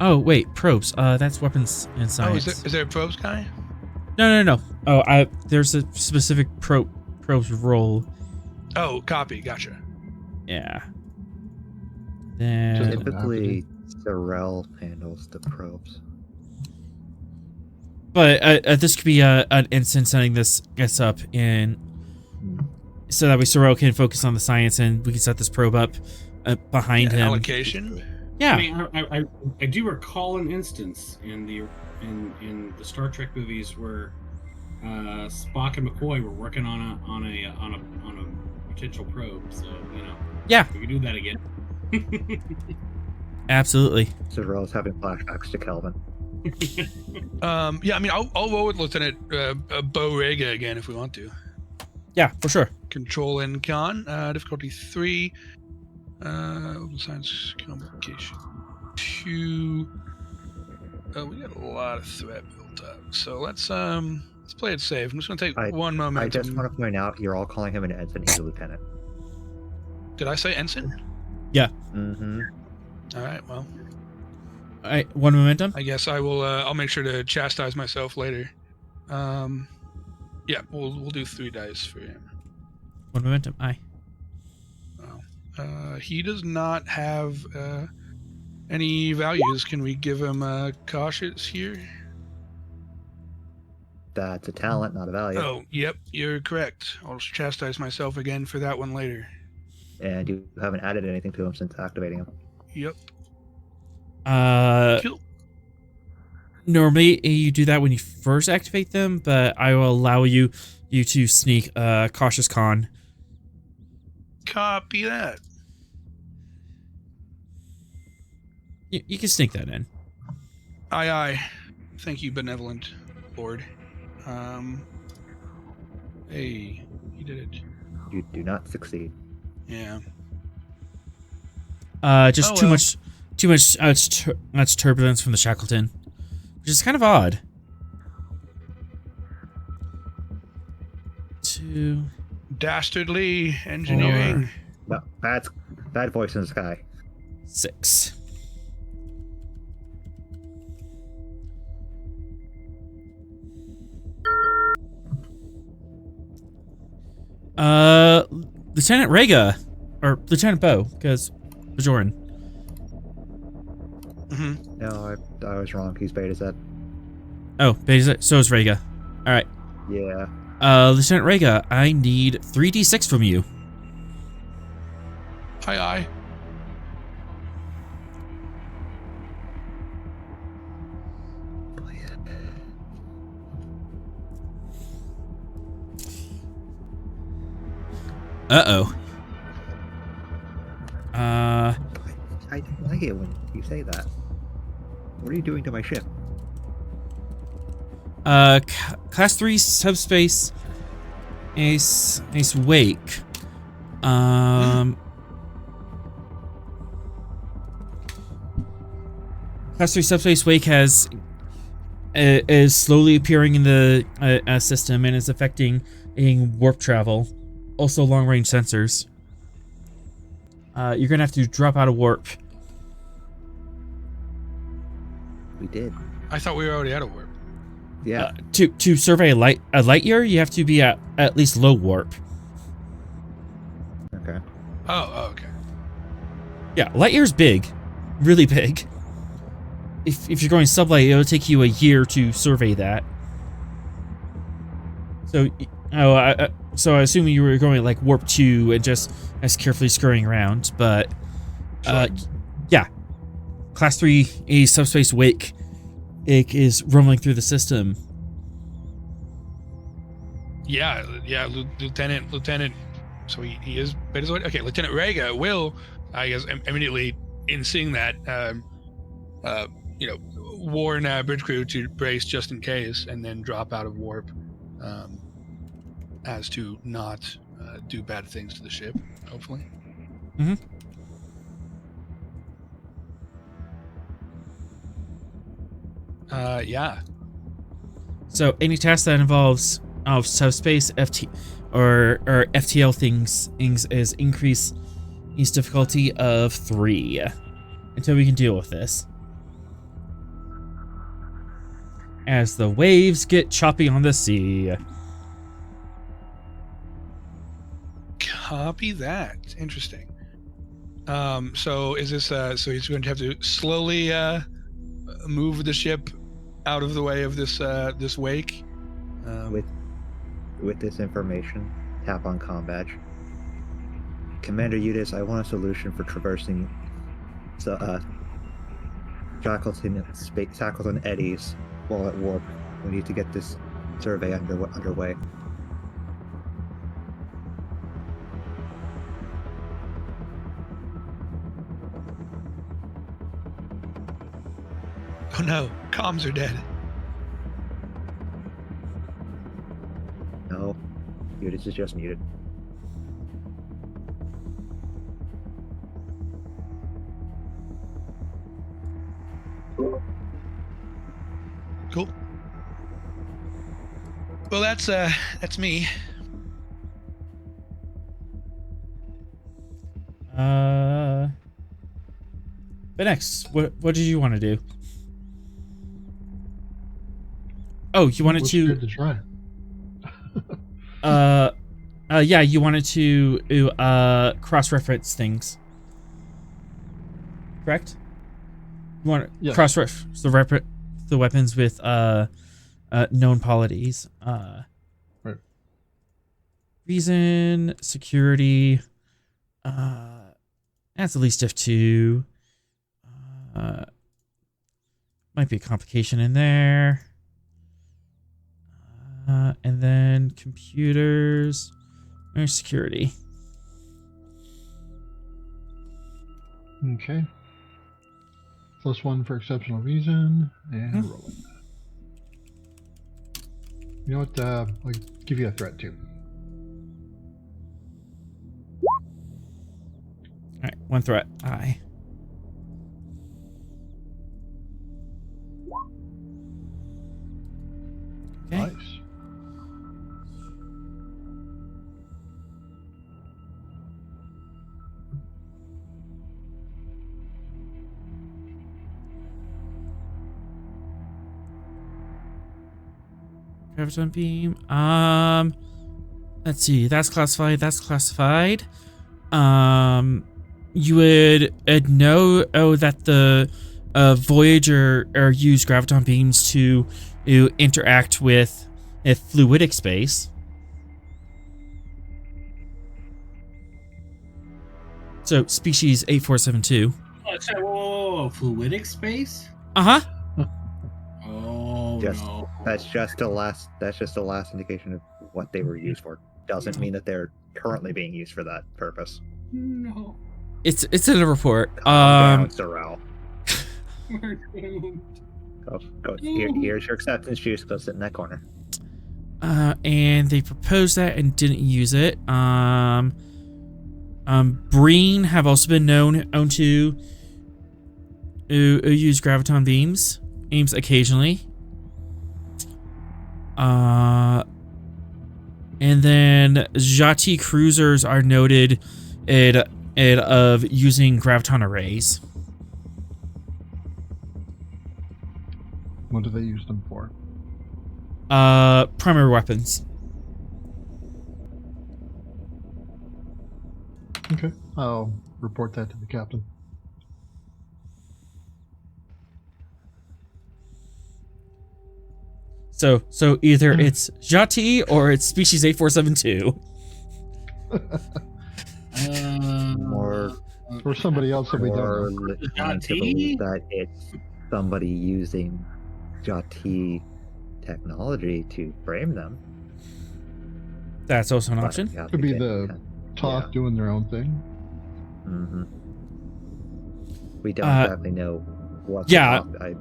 Oh wait, probes. That's weapons and science. Oh, is there a probes guy? No. Oh, there's a specific probes role. Oh, copy. Gotcha. Yeah. Then Typically, Sorrel handles the probes. But this could be an instant setting this gets up in, so that way Sorrel can focus on the science and we can set this probe up behind him. Allocation. Yeah. I mean, I do recall an instance in the Star Trek movies where Spock and McCoy were working on a potential probe. So Yeah. we could do that again. Absolutely. Sorrel's having flashbacks to Kelvin. Yeah, I mean, I'll roll with Lieutenant Bo Rega again if we want to. Yeah, for sure. Control and Con, difficulty 3, open science complication 2. We got a lot of threat built up, so let's play it safe. I'm just gonna take one moment. I just want to point out, you're all calling him an ensign. He's a lieutenant. Did I say ensign? Yeah. Mm-hmm. All right. Well. All right. One momentum. I guess I will. I'll make sure to chastise myself later. Yeah, we'll do 3 dice for him. One momentum. Aye. Wow. He does not have any values. Can we give him cautious here? That's a talent, not a value. Oh, yep, you're correct. I'll chastise myself again for that one later. And you haven't added anything to him since activating him. Yep. Cool. Normally you do that when you first activate them, but I will allow you to sneak cautious con. Copy that. You can sneak that in. Aye, aye. Thank you, benevolent Lord. Hey, you did it. You do not succeed. Yeah. Just too much much turbulence from the Shackleton, which is kind of odd. 2. Dastardly engineering. No, bad voice in the sky. 6. Lieutenant Rega, or Lieutenant Bo, because Bajoran. Mm-hmm. No, I was wrong. He's Beta Z. Oh, Beta Z. So is Rega. All right. Yeah. Lieutenant Rega, I need 3d6 from you. Aye, aye. Uh-oh. I don't like it when you say that. What are you doing to my ship? Class 3 subspace Ace Wake. Class 3 subspace Wake is slowly appearing in the system and is affecting warp travel. Also long range sensors. You're gonna have to drop out of warp. We did. I thought we were already out of warp. Yeah. To survey a light year, you have to be at least low warp. Okay. Oh, okay. Yeah, light year's big, really big. If you're going sublight, it'll take you a year to survey that. So, so I assume you were going like warp 2 and just as carefully scurrying around, but yeah, Class 3 a subspace wake is rumbling through the system. Yeah, Lieutenant. So he is. Okay, Lieutenant Rega will, I guess, immediately in seeing that, warn bridge crew to brace just in case, and then drop out of warp, as to not do bad things to the ship. Hopefully. Mm-hmm. Yeah. So any task that involves subspace or FTL things is increase its difficulty of 3 until we can deal with this. As the waves get choppy on the sea. Copy that. Interesting. So is this so he's going to have to slowly move the ship out of the way of this this wake? With this information, tap on comm badge. Commander Udis, I want a solution for traversing Shackleton eddies while at warp. We need to get this survey underway. Oh no, comms are dead. No, Udis is just muted. Cool. Well, that's me. But next, what did you want to do? Oh, you wanted to try. yeah, you wanted to cross-reference things. Correct? You want to cross-reference the weapons with known polities. Right. Reason, security, that's at least F2. Might be a complication in there. And then computers or security. Okay. +1 for exceptional reason and rolling. You know what? I'll give you a threat too. Alright, 1 threat. Aye. Okay. Nice. Graviton beam. Let's see. That's classified. That's classified. You would know that the Voyager use graviton beams to interact with a fluidic space. So species 8472. Whoa, fluidic space? Uh-huh. Oh no. That's just the last indication of what they were used for. Doesn't mean that they're currently being used for that purpose. No. It's in a report. Calm down, Sorrel. We're doomed. Go. Here's your acceptance juice. Go sit in that corner. And they proposed that and didn't use it. Breen have also been known to use graviton beams occasionally. And then Jati cruisers are noted of using graviton arrays. What do they use them for? Primary weapons. Okay, I'll report that to the captain. So either it's Jati or it's species 8472. More Or somebody else that we don't Or know. inclined to believe that it's somebody using Jati technology to frame them. That's also an But option. you have Could to be get- the Toth doing their own thing. Mhm. We don't Uh, exactly know what. yeah. the Toth- I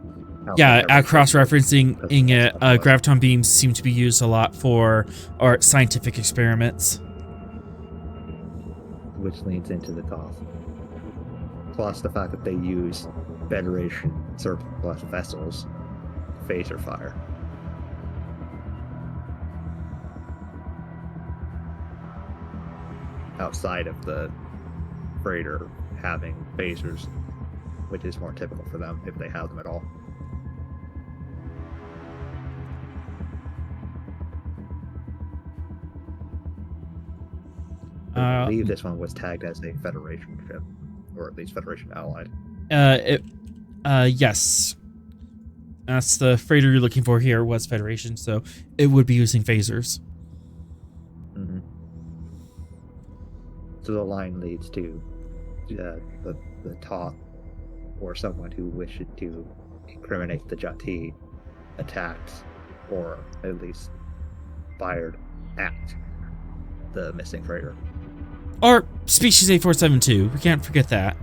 don't Yeah, think every cross-referencing person in knows it, what. graviton beams seem to be used a lot for our scientific experiments. Which leads into the Toth. Plus the fact that they use Federation surplus vessels, phaser fire. Outside of the freighter having phasers, which is more typical for them if they have them at all. I believe this one was tagged as a Federation ship, or at least Federation allied. Yes. That's the freighter you're looking for here was Federation, so it would be using phasers. Mm-hmm. So the line leads to the Toth, or someone who wishes to incriminate the Jati, attacked, or at least fired at the missing freighter. Or species 8472. We can't forget that.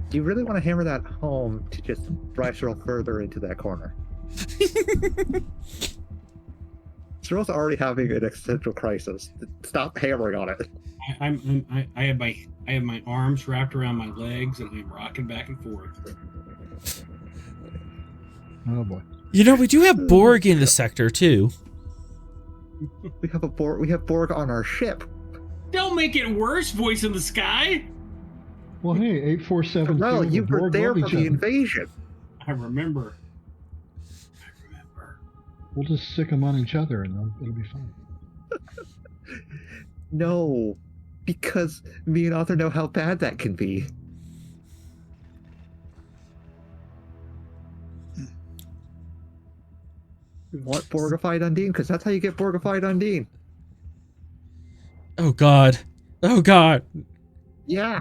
Do you really want to hammer that home to just drive Cyril further into that corner? Cyril's already having an existential crisis. Stop hammering on it. I have my arms wrapped around my legs and I'm rocking back and forth. Oh boy. You know, we do have Borg in the sector too. We have Borg on our ship. Don't make it worse, voice in the sky. Well, hey, 847. Well, you were there for the invasion. I remember. We'll just sick them on each other and it'll be fine. No, because me and Arthur know how bad that can be. We want Borgified Undine, because that's how you get Borgified Undine. Oh God. Oh God. Yeah.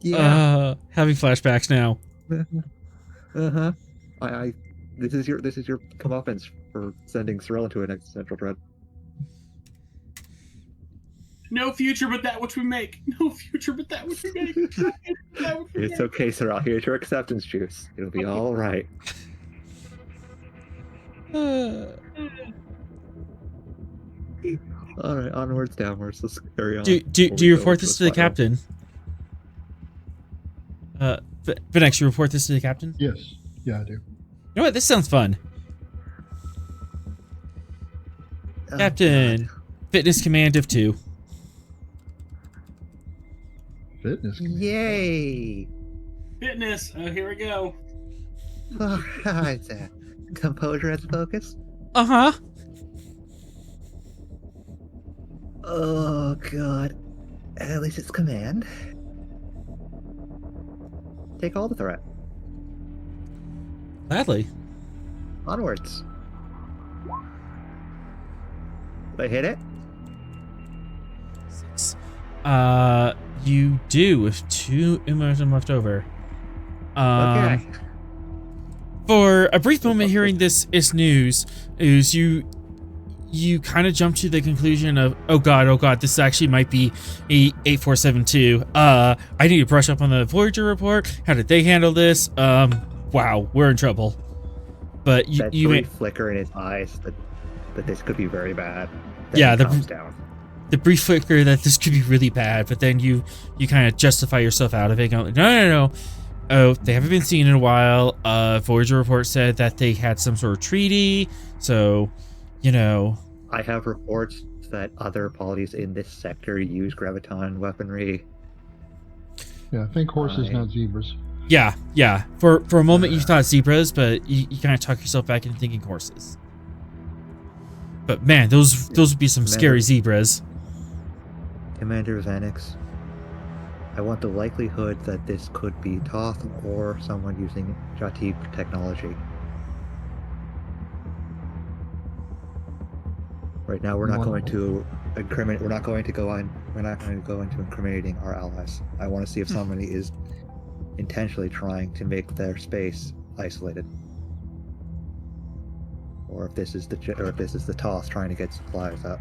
Yeah. Having flashbacks now. Uh-huh. This is your comeuppance for sending Cyril into an existential dread. No future but that which we make. No future but that which we make. It's okay, Cyril. Here's your acceptance juice. It'll be all right. All right, onwards, downwards. Let's carry on. Do you report this to the captain? Vinex, you report this to the captain? Yes. Yeah, I do. You know what? This sounds fun. Oh, Captain, God. fitness command of 2. Fitness. Yay! Fitness. Here we go. All right, composure as a focus. Uh-huh. Oh, God. At least it's command. Take all the threat. Gladly. Onwards. Did I hit it? 6. You do with 2 momentum left over. Okay. For a brief moment hearing this is news, you kind of jump to the conclusion of, oh god, this actually might be a 8472. I need to brush up on the Voyager report. How did they handle this? Wow, we're in trouble. But That you brief flicker in his eyes that this could be very bad. Then Yeah, he calms down. the brief flicker that this could be really bad, but then you kind of justify yourself out of it, going, no. Oh, they haven't been seen in a while. Voyager report said that they had some sort of treaty, so, you know. I have reports that other polities in this sector use graviton weaponry. Yeah, think horses, not zebras. Yeah. For a moment you thought zebras, but you kind of talk yourself back into thinking horses. But man, those would be some scary zebras. Commander Vanix, I want the likelihood that this could be Toth or someone using Jati technology Right now, we're not going to incriminate. We're not going to go into incriminating our allies. I want to see if somebody is intentionally trying to make their space isolated, or if this is the Toss trying to get supplies out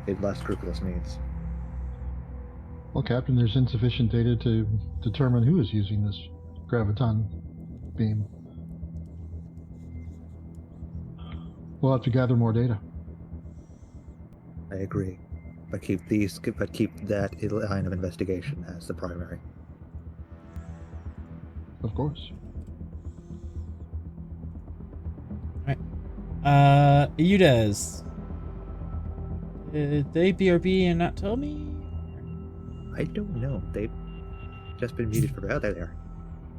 in less scrupulous means. Well, Captain, there's insufficient data to determine who is using this graviton beam. We'll have to gather more data. I agree, but keep that line of investigation as the primary. Of course. Eudez. Did they BRB and not tell me? I don't know. They've just been muted for there.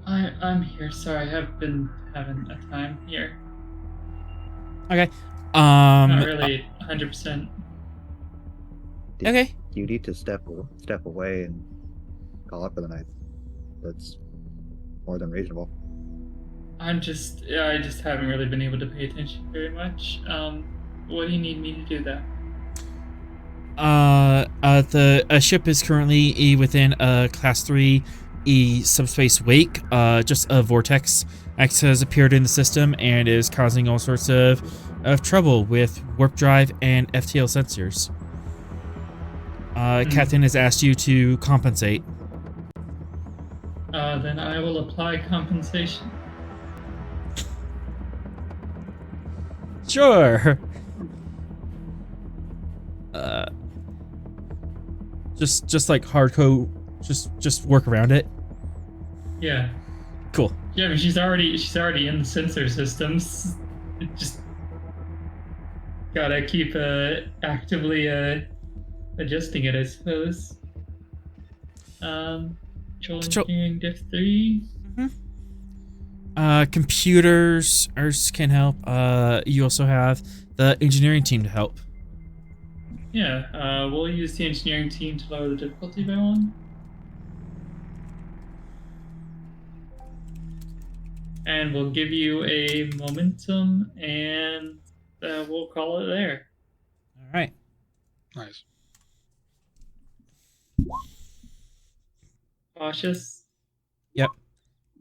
I'm here. Sorry, I have been having a time here. Okay. Not really 100%. Okay. You need to step away and call up for the night. That's more than reasonable. I just haven't really been able to pay attention very much. What do you need me to do that? The ship is currently within a Class 3 subspace wake. Just a vortex X has appeared in the system and is causing all sorts of trouble with warp drive and FTL sensors. Captain has asked you to compensate. Then I will apply compensation. Sure. Just like hardcore, just work around it. Yeah. Cool. Yeah, but she's already in the sensor systems. Just gotta keep actively adjusting it, I suppose. Control engineering diff 3. Computers can help. You also have the engineering team to help. Yeah, we'll use the engineering team to lower the difficulty by 1. And we'll give you a momentum, and we'll call it there. All right. Nice. Cautious. Yep.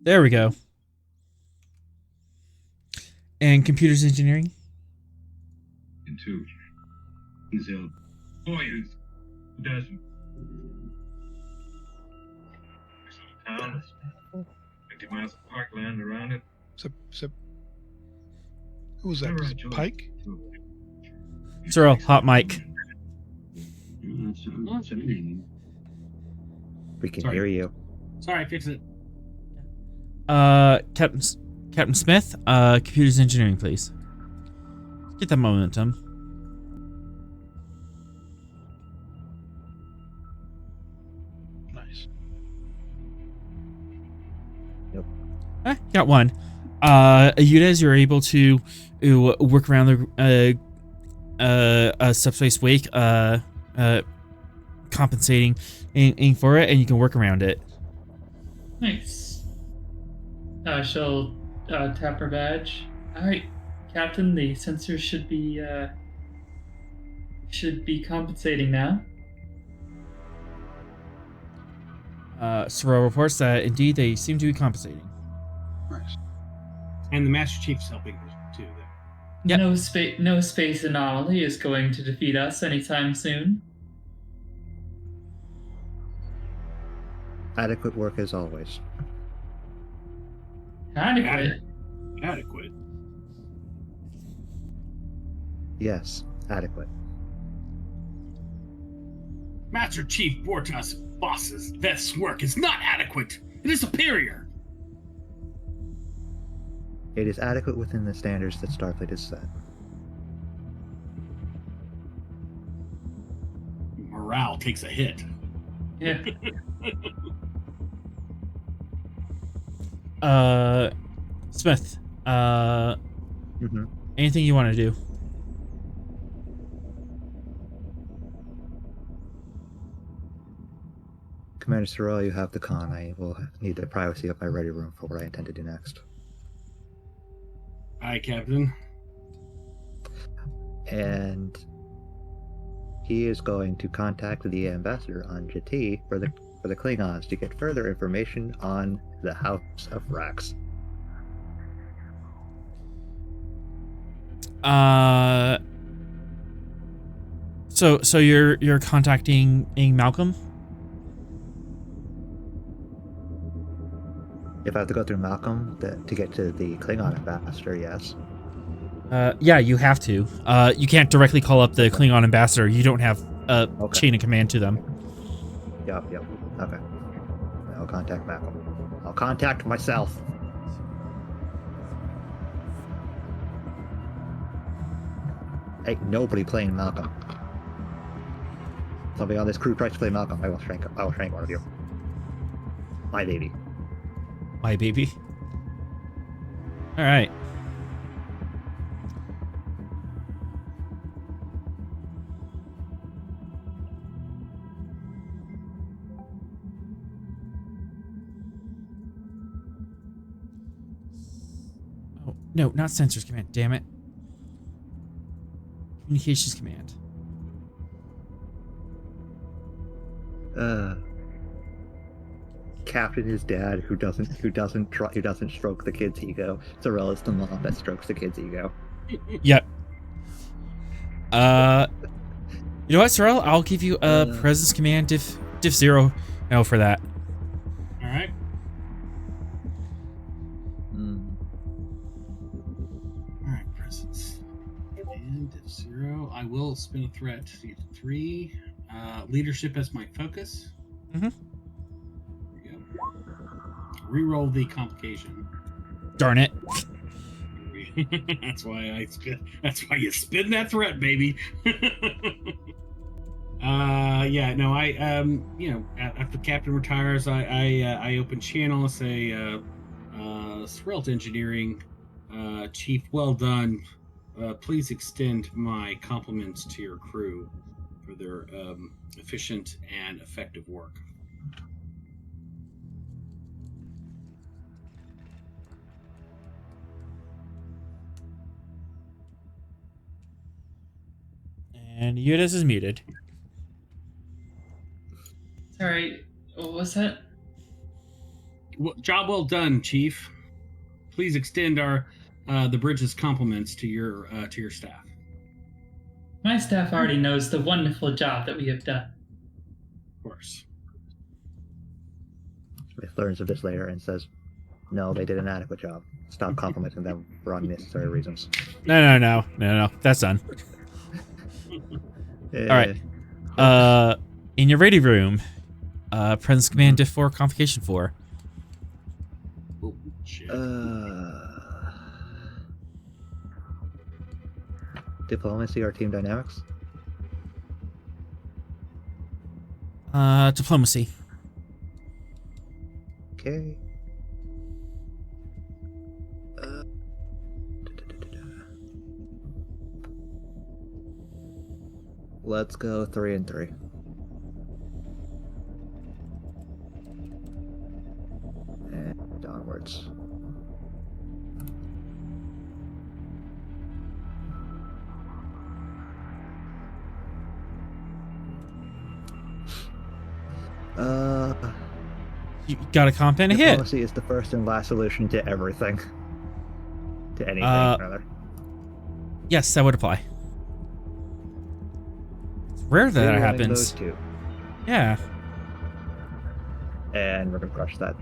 There we go. And computers engineering? In 2. He's ill. Boy, who doesn't? Town. 50 miles of parkland around it. Who was that? Was it Pike? Cyril, hot mic. We can hear you. Sorry, fix it. Captain Smith, computers engineering, please. Get that momentum. Nice. Got one. Eudez, you're able to work around the subspace wake, compensating for it, and you can work around it. Nice. She'll tap her badge. All right, Captain. The sensors should be compensating now. Sorrel reports that indeed they seem to be compensating. Nice. And the Master Chief's helping too. Yep. No space anomaly is going to defeat us anytime soon. Adequate work as always. Adequate. Adequate. Yes, adequate. Master Chief Bortas Boss's best work is not adequate. It is superior. It is adequate within the standards that Starfleet has set. Morale takes a hit. Yeah. Smith, Mm-hmm. anything you want to do? Commander Sorrel, you have the con. I will need the privacy of my ready room for what I intend to do next. Aye, Captain. And he is going to contact the ambassador on Jati for the Klingons to get further information on the House of Rax. So you're contacting Malcolm? If I have to go through Malcolm to get to the Klingon ambassador, yes. Yeah, you have to. You can't directly call up the Klingon ambassador. You don't have a chain of command to them. Yep. Okay. I'll contact Malcolm. I'll contact myself. Ain't nobody playing Malcolm. Somebody on this crew tries to play Malcolm. I will shank one of you. My baby. My baby. All right. Oh, no, not sensors command. Damn it. Communications command. Captain is dad who doesn't stroke the kid's ego. Zorella's the mom that strokes the kid's ego. Yep. You know what, Sorrel? I'll give you a presence command diff 0 no for that. All right. All right, presence command diff 0. I will spin a threat to 3. Leadership as my focus. Mm-hmm. There we go. Reroll the complication. Darn it. That's why you spin that threat, baby. Yeah, no, after the captain retires, I open channel, say, Svelte Engineering, Chief, well done. Please extend my compliments to your crew for their efficient and effective work. And Eudes is muted. Sorry, what was that? Job well done, Chief. Please extend the bridge's compliments to your staff. My staff already knows the wonderful job that we have done. Of course. Smith learns of this later and says, "No, they did an adequate job. Stop complimenting them for unnecessary reasons." No. That's done. All right. In your ready room, presence command diff 4, complication 4. Oh, shit. Diplomacy or team dynamics? Diplomacy. Okay. Let's go 3 and 3. And onwards. You got a comp and a hit. Diplomacy is the first and last solution to everything. To anything, rather. Yes, that would apply. It's rare that happens. Those two. Yeah. And we're gonna crush that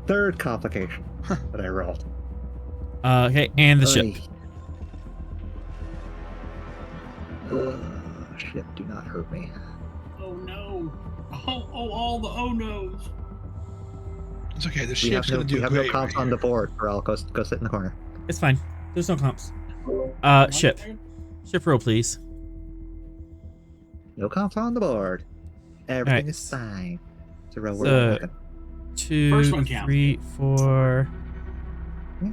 third complication that I rolled. Okay, and the ship. Ship, do not hurt me. Oh no! All the oh no's. It's okay. The We ship's have gonna do no great. comps right on the here. board, or I'll go sit in the corner. It's fine. There's no comps. Ship. Ship roll, please. No comps on the board. Everything Alright. is fine. Zero, So- we're looking. 2, First one counts. 3, 4,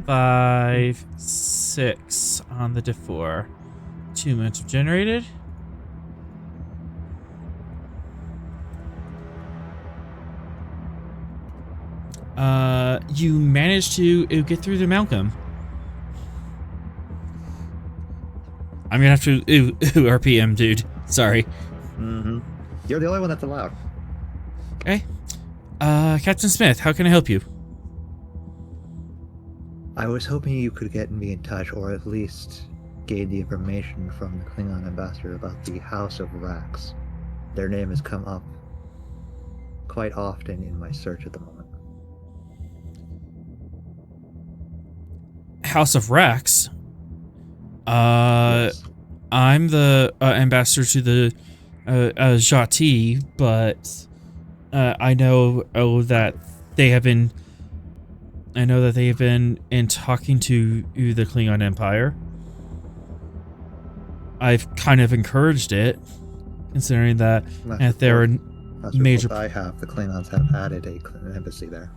5, 6 on the diff 4. 2 minutes generated. You managed to get through to Malcolm. I'm gonna have to RPM, dude. Sorry. Mm-hmm. You're the only one that's allowed. Okay. Captain Smith, how can I help you? I was hoping you could get me in touch, or at least gain the information from the Klingon ambassador about the House of Rax. Their name has come up quite often in my search at the moment. House of Rax? Yes. I'm the ambassador to the Jati, but I know that they have been. I know that they have been in talking to the Klingon Empire. I've kind of encouraged it, considering that there are major. I have the Klingons have added an embassy there.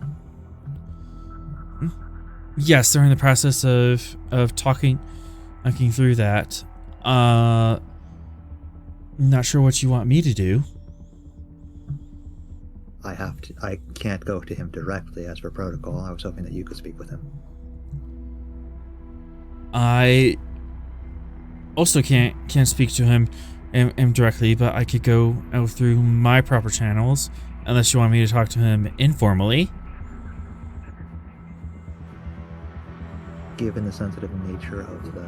Yes, they're in the process of talking through that. Not sure what you want me to do. I can't go to him directly as per protocol. I was hoping that you could speak with him. I also can't speak to him directly, but I could go out through my proper channels, unless you want me to talk to him informally. Given the sensitive nature of the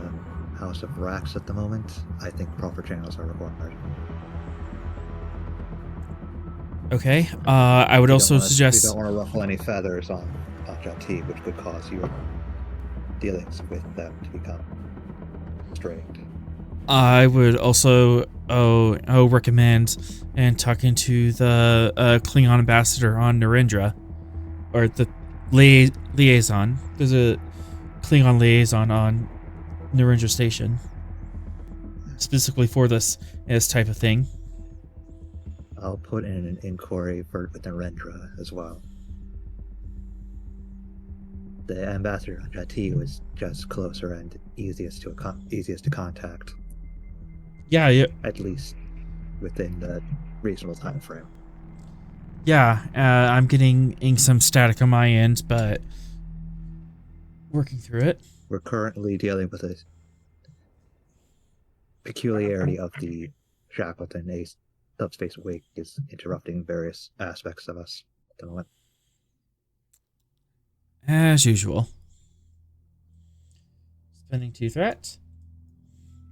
House of Rax at the moment, I think proper channels are required. Okay. I would also suggest. We don't want to ruffle any feathers on Jati, which could cause your dealings with them to become strained. I would also recommend and talking to the Klingon ambassador on Narendra, or the liaison. There's a Klingon liaison on Narendra Station, specifically for this type of thing. I'll put in an inquiry for Narendra as well. The ambassador on Jati was just closer and easiest to contact. Yeah. At least within the reasonable time frame. Yeah, I'm getting some static on my end, but working through it. We're currently dealing with a peculiarity of the Shackleton. A subspace wake is interrupting various aspects of us at the moment. As usual. Spending 2 threat.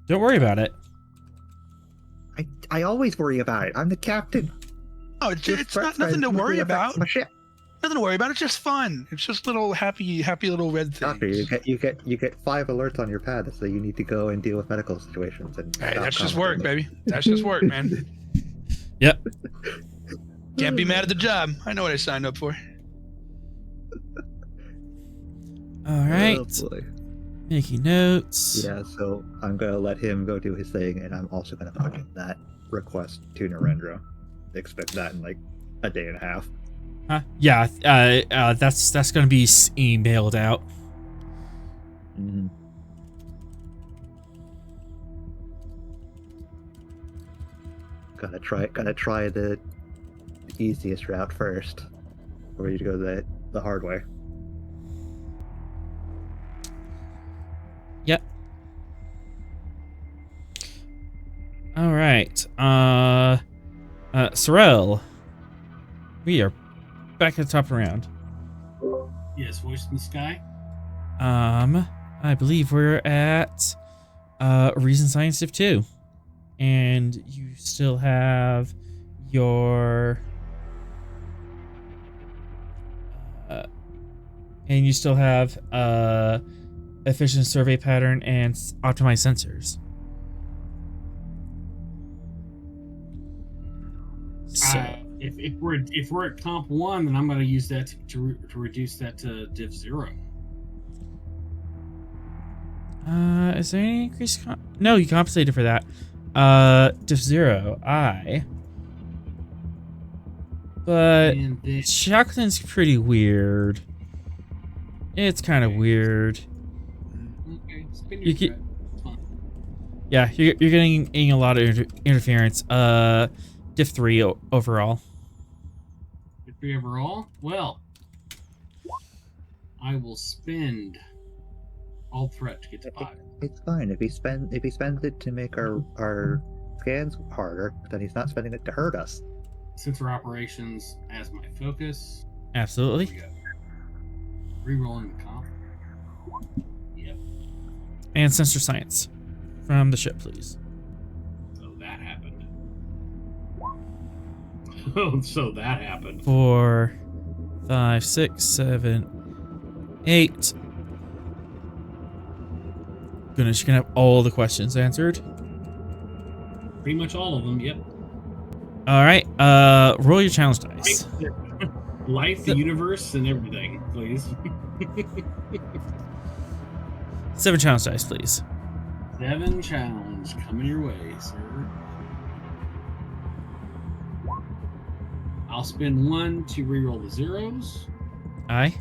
Don't worry about it. I always worry about it. I'm the captain. Oh, it's not nothing to worry about. Nothing to worry about. It's just fun. It's just little happy little red things. Doctor, you get 5 alerts on your pad that say you need to go and deal with medical situations. And hey, that's just work, baby. That's just work, man. Yep. Can't be mad at the job. I know what I signed up for. All right. Oh boy. Making notes. Yeah, so I'm gonna let him go do his thing, and I'm also gonna put in that request to Narendra. Expect that in like a day and a half. Huh? Yeah. That's gonna be emailed out. Mm-hmm. Gotta try the easiest route first, or you go the hard way. Yep. All right. Sorrel. We are back at the top of the round. Yes, voice in the sky. I believe we're at Reason Science Div 2. And you still have your efficient survey pattern and optimized sensors. So If we're at comp 1, then I'm going to use that to reduce that to div 0. Is there any increased no, you compensated for that. Div 0, but Shackleton's pretty weird. It's kind of weird. Okay, spin your threat. It's fine. Yeah, you're getting a lot of interference. Div 3 overall. Div 3 overall? Well, I will spend All threat gets 5. It's fine if he spends it to make our scans harder, then he's not spending it to hurt us. Sensor operations as my focus. Absolutely. Here we go. Rerolling the comp. Yep. And sensor science from the ship, please. So that happened. Oh, so that happened. 4, 5, 6, 7, 8. Goodness, you can have all the questions answered. Pretty much all of them, yep. All right, roll your challenge dice. Life, the universe, and everything, please. 7 challenge dice, please. 7 challenge coming your way, sir. I'll spend 1 to reroll the zeros. Aye.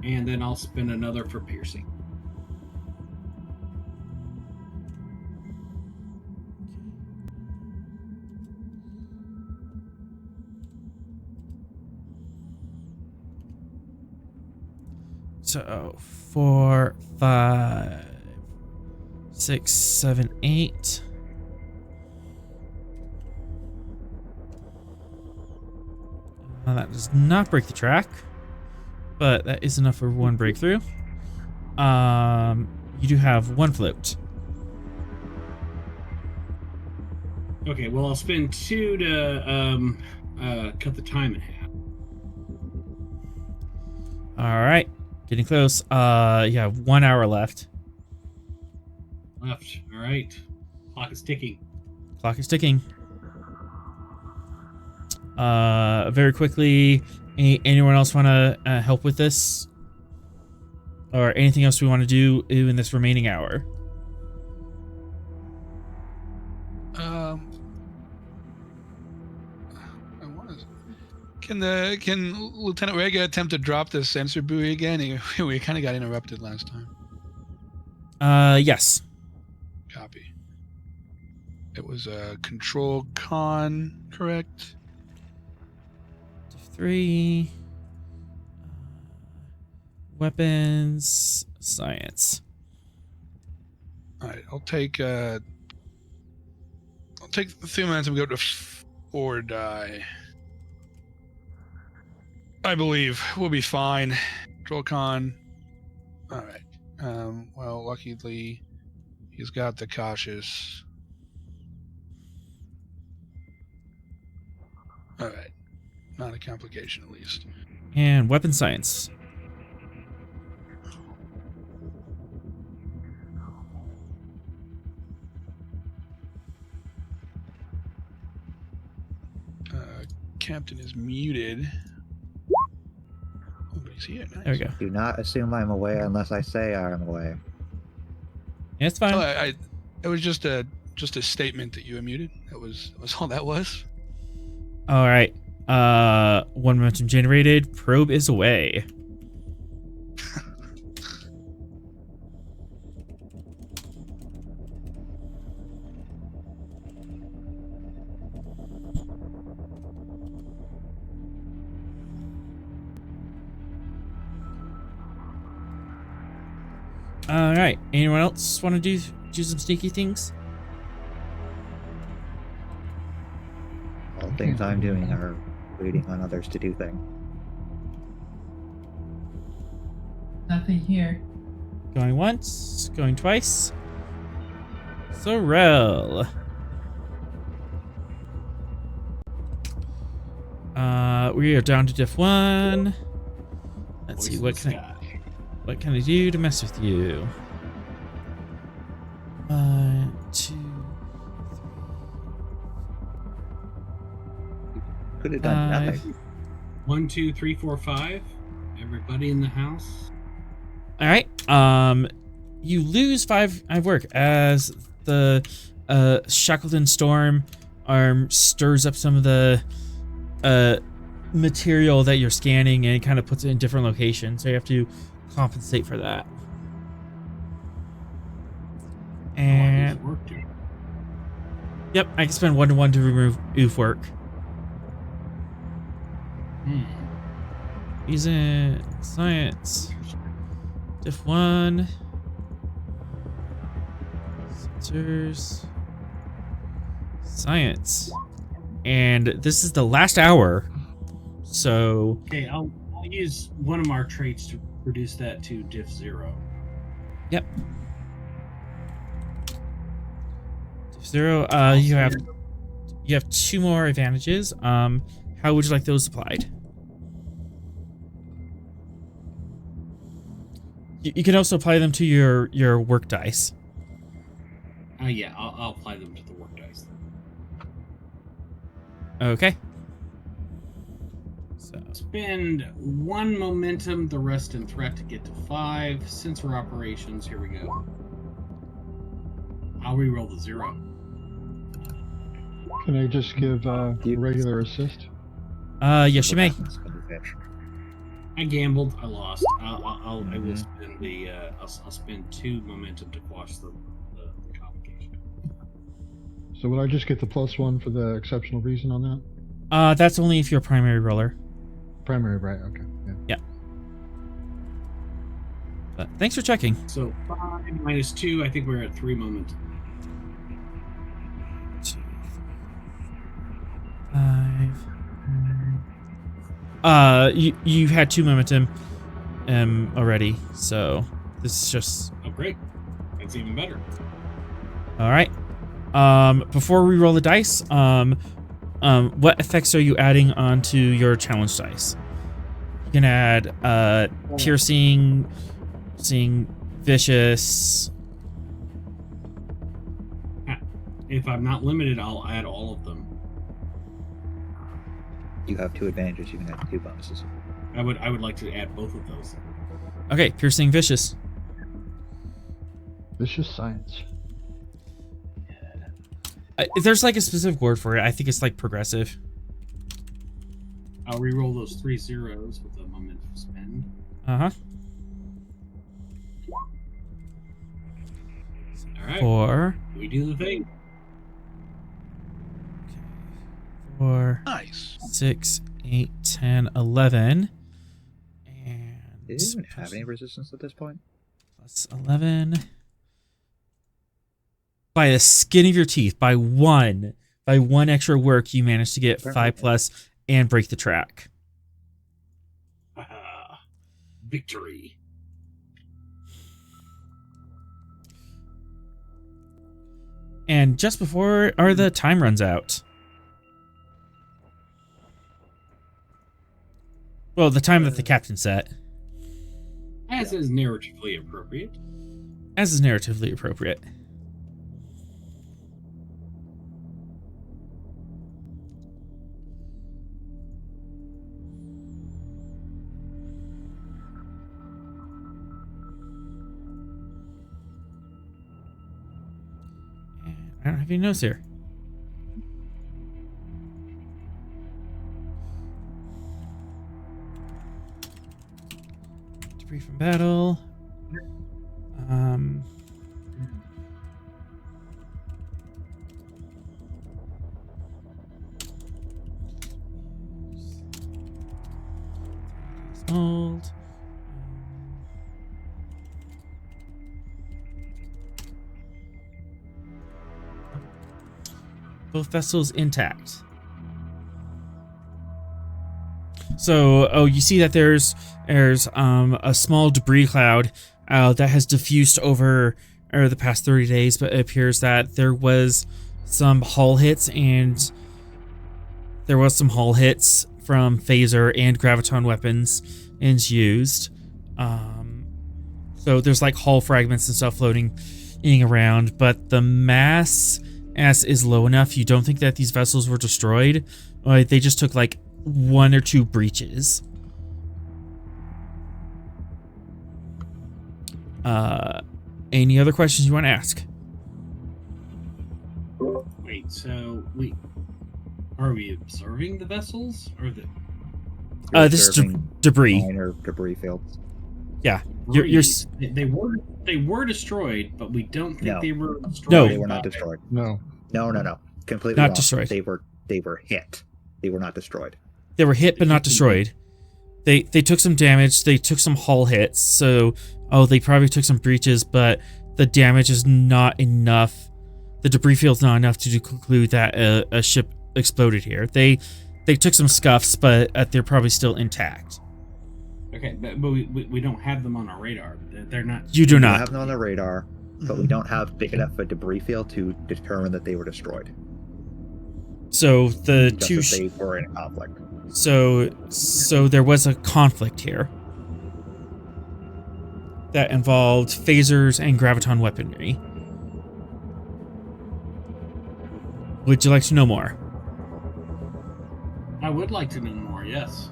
And then I'll spend another for piercing. So 4, 5, 6, 7, 8. That does not break the track, but that is enough for 1 breakthrough. You do have 1 float. Okay, well, I'll spend 2 to cut the time in half. All right, getting close. You have 1 hour left. Left. All right. Clock is ticking. Clock is ticking. Very quickly, anyone else want to help with this? Or anything else we want to do in this remaining hour? I want to. Can Lieutenant Rega attempt to drop the sensor buoy again? We kind of got interrupted last time. Yes. Copy. It was a control con, correct? 3. Weapons. Science. All right, I'll take the 3 minutes and go to 4 die. I believe we'll be fine. Control con. All right. Well, luckily, he's got the cautious. All right. Not a complication, at least. And weapon science. Captain is muted. Oh, but he's here. Nice. There we go. Do not assume I'm away unless I say I'm away. Yeah, it's fine. Oh, it was just a statement that you were muted. That was all that was. All right. 1 momentum generated. Probe is away. All right. Anyone else want to do some sneaky things? All things I'm doing are waiting on others to do things. Nothing here. Going once, going twice. Sorrel. We are down to diff 1. Let's see, what can I do to mess with you? 1, 2, 3. Could have done 5. nothing. 1, 2, 3, 4, 5. Everybody in the house. All right. You lose 5 work as the Shackleton storm arm stirs up some of the material that you're scanning and kind of puts it in different locations. So you have to compensate for that. And yep, I can spend 1 to 1 to remove oof work. Using science. Diff 1. Sensors. Science. And this is the last hour. So. Okay, I'll use one of our traits to reduce that to diff 0. Yep. Diff 0. You have 2 more advantages. How would you like those applied? You can also apply them to your work dice. Yeah, I'll apply them to the work dice. Okay. So Spend 1 momentum, the rest in threat to get to 5. Sensor operations, here we go. I'll reroll the 0. Can I just give regular assist? yes, you may. I gambled. I lost. I will spend the. I'll spend 2 momentum to quash the complication. So would I just get the +1 for the exceptional reason on that? That's only if you're a primary roller. Primary, right? Okay. Yeah. But thanks for checking. So 5 minus 2. I think we're at 3 momentum. 2, 5. You had 2 momentum, already. So this is just. Oh, great! That's even better. All right. Before we roll the dice, what effects are you adding onto your challenge dice? You can add piercing, seeing, vicious. If I'm not limited, I'll add all of them. You have 2 advantages. You can have 2 bonuses. I would like to add both of those. Okay, piercing, vicious. Vicious science. There's like a specific word for it. I think it's like progressive. I'll reroll those 3 zeros with a momentum spend. Uh-huh. All right. 4. We do the thing. 4. Nice. 6, 8, 10, 11. And Did it even have any resistance at this point? plus 11. By the skin of your teeth, by one extra work, you managed to get 5+ and break the track. Victory. And just before the time runs out. Well, the time that the captain set. As is narratively appropriate. As is narratively appropriate. I don't have any notes here. Debris from battle. Old. Both vessels intact. So, you see that there's a small debris cloud that has diffused over the past 30 days, but it appears that there was some hull hits from phaser and graviton weapons used. So there's like hull fragments and stuff floating around, but the mass is low enough. You don't think that these vessels were destroyed. They just took like 1 or 2 breaches. Any other questions you want to ask? Wait, so are we observing the vessels or the? This is debris. Minor debris fields. Yeah, They were destroyed, but we don't think No. they were destroyed. No. They were not destroyed. No. No. Completely Not wrong. destroyed. They were hit. They were not destroyed. They were hit but not destroyed. They took some damage. They took some hull hits. So, they probably took some breaches, but the damage is not enough. The debris field's not enough to conclude that a ship exploded here. They took some scuffs, but they're probably still intact. Okay, but we don't have them on our radar. They're not. You do We not. have them on the radar, but we don't have big enough a debris field to determine that they were destroyed. So the Just two. that they were in conflict. So there was a conflict here that involved phasers and graviton weaponry. Would you like to know more? I would like to know more. Yes.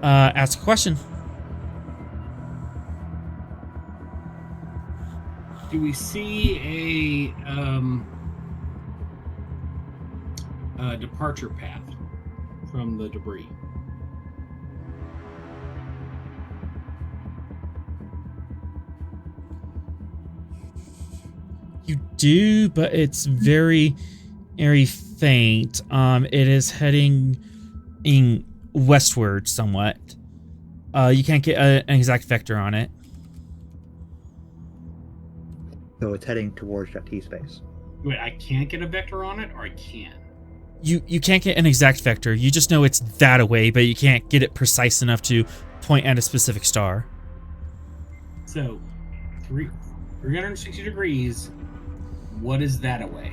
Ask a question. Do we see a departure path from the debris? You do, but it's very, very faint. It is heading westward somewhat. You can't get an exact vector on it. So it's heading towards Jati space. Wait, I can't get a vector on it, or I can? You can't get an exact vector. You just know it's that away, but you can't get it precise enough to point at a specific star. So, 360 degrees. What is that away?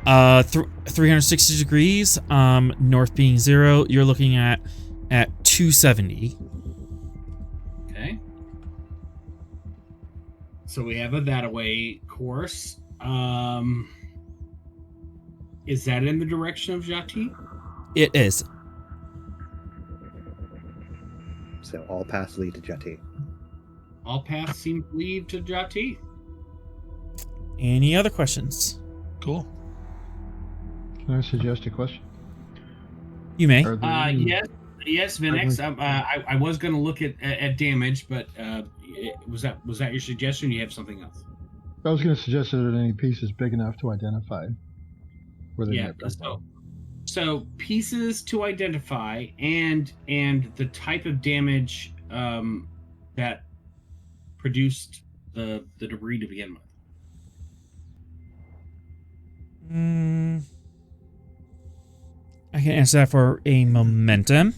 360 degrees. North being 0. You're looking at 270. Okay. So we have a that away course. Is that in the direction of Jati? It is. So all paths lead to Jati. All paths seem to lead to Jati. Any other questions? Cool. Can I suggest a question? You may. Are there any- Yes, Vinex. I was going to look at damage, but was that your suggestion? Or you have something else? I was going to suggest that there are any pieces big enough to identify where they might be. So pieces to identify and the type of damage that produced the debris to begin with. I can answer that for a momentum.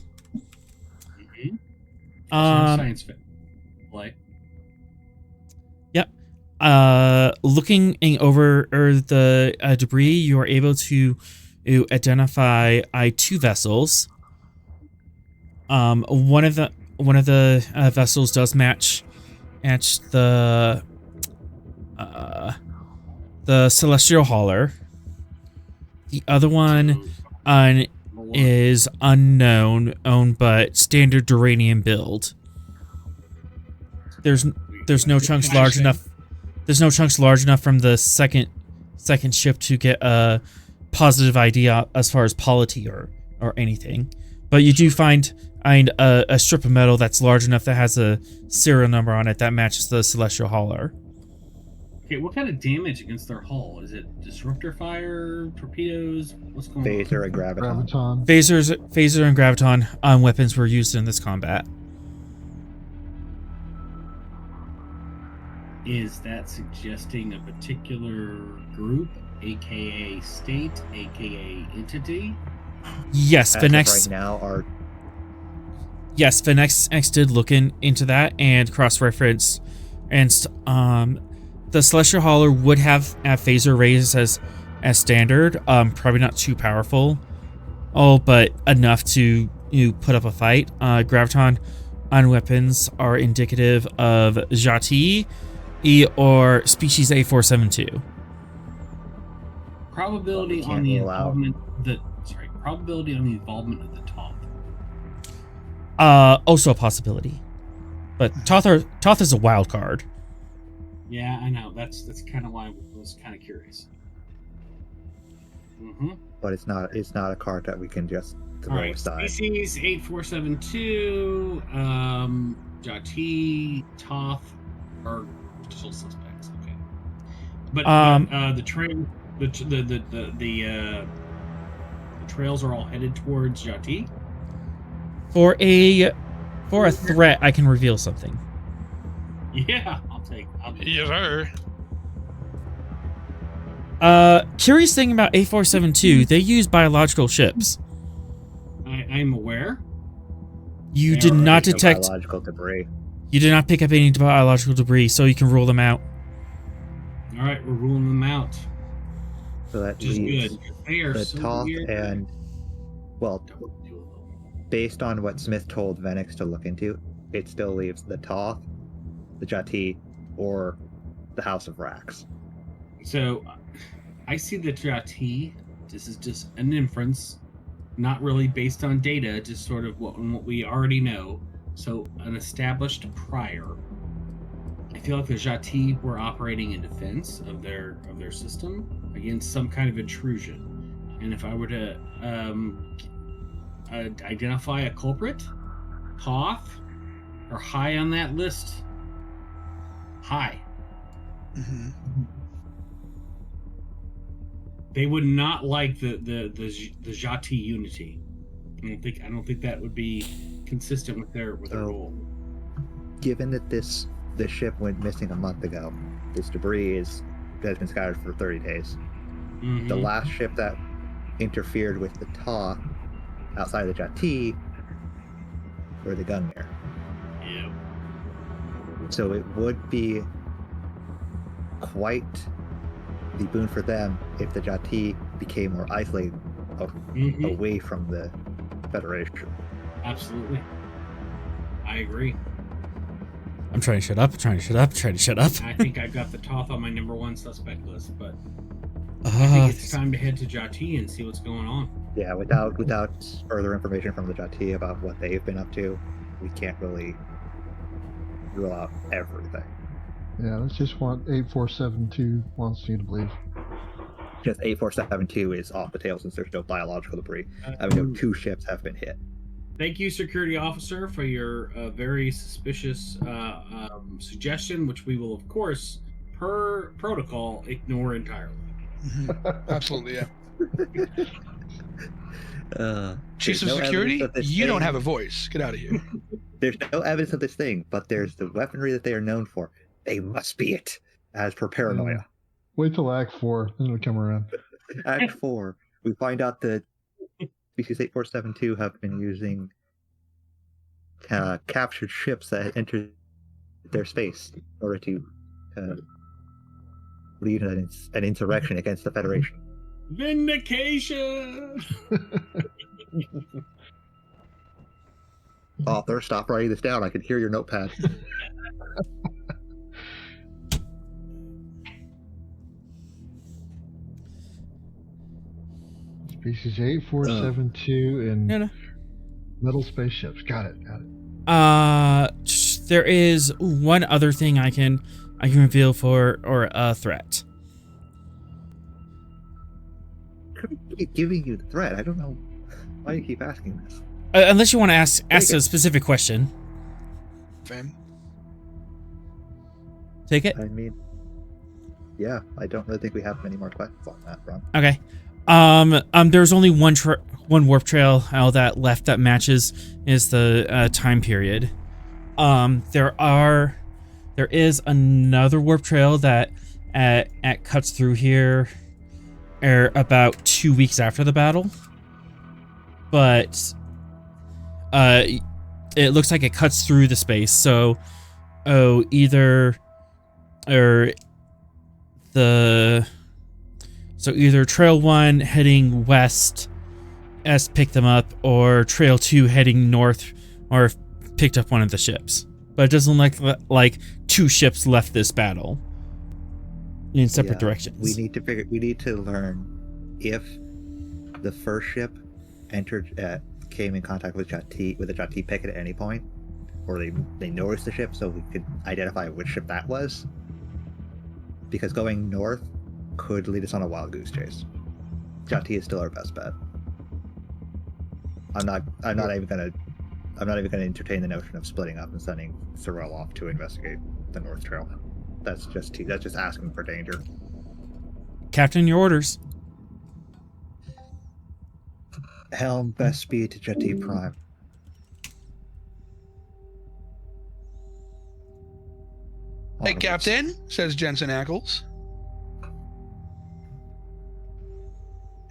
Mm-hmm. Science fiction. Play. Yep. Looking over the debris, you are able to identify two vessels. One of the vessels does match the celestial hauler. The other one is unknown, owned but standard duranium build. There's no chunks large enough. There's no chunks large enough from the second ship to get a positive idea as far as polity or anything. But you do find a strip of metal that's large enough that has a serial number on it that matches the celestial hauler. Okay, what kind of damage against their hull? Is it disruptor fire, torpedoes? What's going on? Phaser and graviton. Phaser and graviton weapons were used in this combat. Is that suggesting a particular group, aka state, aka entity? Yes, As of Finex. right now, Yes, Finex did look into that and cross-reference, and the Celestial Hauler would have phaser rays as standard. Probably not too powerful, but enough to put up a fight. Graviton on weapons are indicative of Jati or species A472. Probability on the involvement. Probability on the involvement of the Toth. Also a possibility, but Toth is a wild card. Yeah, I know. That's kind of why I was kind of curious. Mm-hmm. but it's not a card that we can just throw All right, aside. species 8472, Jati, Toth are still suspects. Okay, but the trails are all headed towards Jati. For For a threat, I can reveal something. Yeah, I'll take. Yes, sir. Curious thing about A472, they use biological ships. I'm aware. You They did are not No detect. biological debris. You did not pick up any biological debris, so you can rule them out. All right, we're ruling them out, So that which is leaves good. They are the so Toth weird. and, well, Don't deal with them. based on what Smith told Venix to look into, it still leaves the Toth, the Jati, or the House of Rax. So, I see the Jati. This is just an inference, not really based on data, just sort of what we already know. So, an established prior. I feel like the Jati were operating in defense of their system against some kind of intrusion. And if I were to identify a culprit, Toth are high on that list. High. Mm-hmm. They would not like the Jati unity. I don't think that would be consistent with their role. Given that this ship went missing a month ago, this debris has been scattered for 30 days. Mhm. The last ship that interfered with the Toth outside of the Jati were the Gunmere. Yeah. So it would be quite the boon for them if the Jati became more isolated Mhm. away from the Federation. Absolutely. I agree. I'm trying to shut up, trying to shut up, trying to shut up. I think I've got the Toth on my number one suspect list, but I think it's time to head to Jati and see what's going on. Yeah, without further information from the Jati about what they've been up to, we can't really rule out everything. Yeah, that's just what 8472 wants you to believe. Just 8472 is off the tail since there's no biological debris. I mean, 2 ships have been hit. Thank you, security officer, for your very suspicious suggestion, which we will, of course, per protocol, ignore entirely. Mm-hmm. Absolutely, yeah. Chief There's of no Security, evidence of this you don't thing. have a voice. Get out of here. There's no evidence of this thing, but there's the weaponry that they are known for. They must be it, as per paranoia. Wait till Act 4, then it'll come around. Act 4, we find out that species 8472 have been using captured ships that entered their space in order to lead an insurrection against the Federation. Vindication! Author, stop writing this down. I can hear your notepad. Species 8472 and No. metal spaceships. Got it. There is one other thing I can reveal for or a threat. Could keep giving you the threat. I don't know why you keep asking this. Unless you want to ask a specific question. Fam. Take it. I mean, yeah, I don't really think we have many more questions on that front. Okay. There's only one warp trail that left that matches is the time period. There is another warp trail that at cuts through here about 2 weeks after the battle, but it looks like it cuts through the space. So either Trail 1 heading west as picked them up, or Trail 2 heading north or picked up one of the ships. But it doesn't look like 2 ships left this battle in separate directions. We need to learn if the first ship came in contact with the Jati picket at any point, or they noticed the ship so we could identify which ship that was. Because going north could lead us on a wild goose chase. Jati is still our best bet. I'm not even gonna entertain the notion of splitting up and sending Sorrel off to investigate the North Trail. That's just asking for danger. Captain, your orders. Helm, best speed to Jati Prime. Hey, Captain, says Jensen Ackles.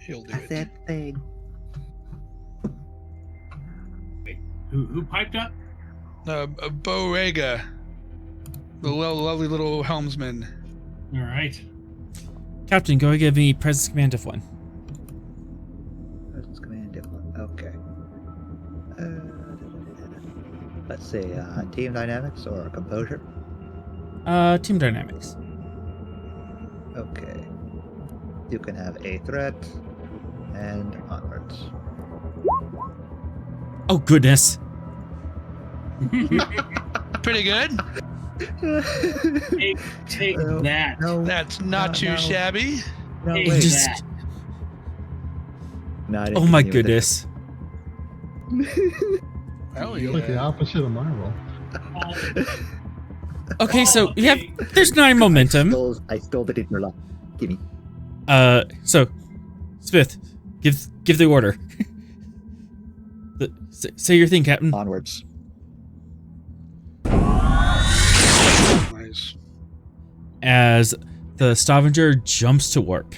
He'll do That's it. that thing. Who piped up? Bo Rega, the lovely little helmsman. All right. Captain, go give me presence command of 1. Presence command of 1. Okay. Let's see. Team dynamics or composure? Team dynamics. Okay. You can have a threat and onwards. Oh, goodness. Pretty good. Take No, that. No, That's not too no. shabby. no, Take wait. Just- that. No, I didn't Oh my continue with goodness. Oh, You're like the opposite of Marvel. Okay, so Oh, you have. okay. There's 9 momentum. I stole the interlock. Gimme. So, Smith, give the order. Say your thing, Captain. Onwards. Nice. As the Stavanger jumps to warp.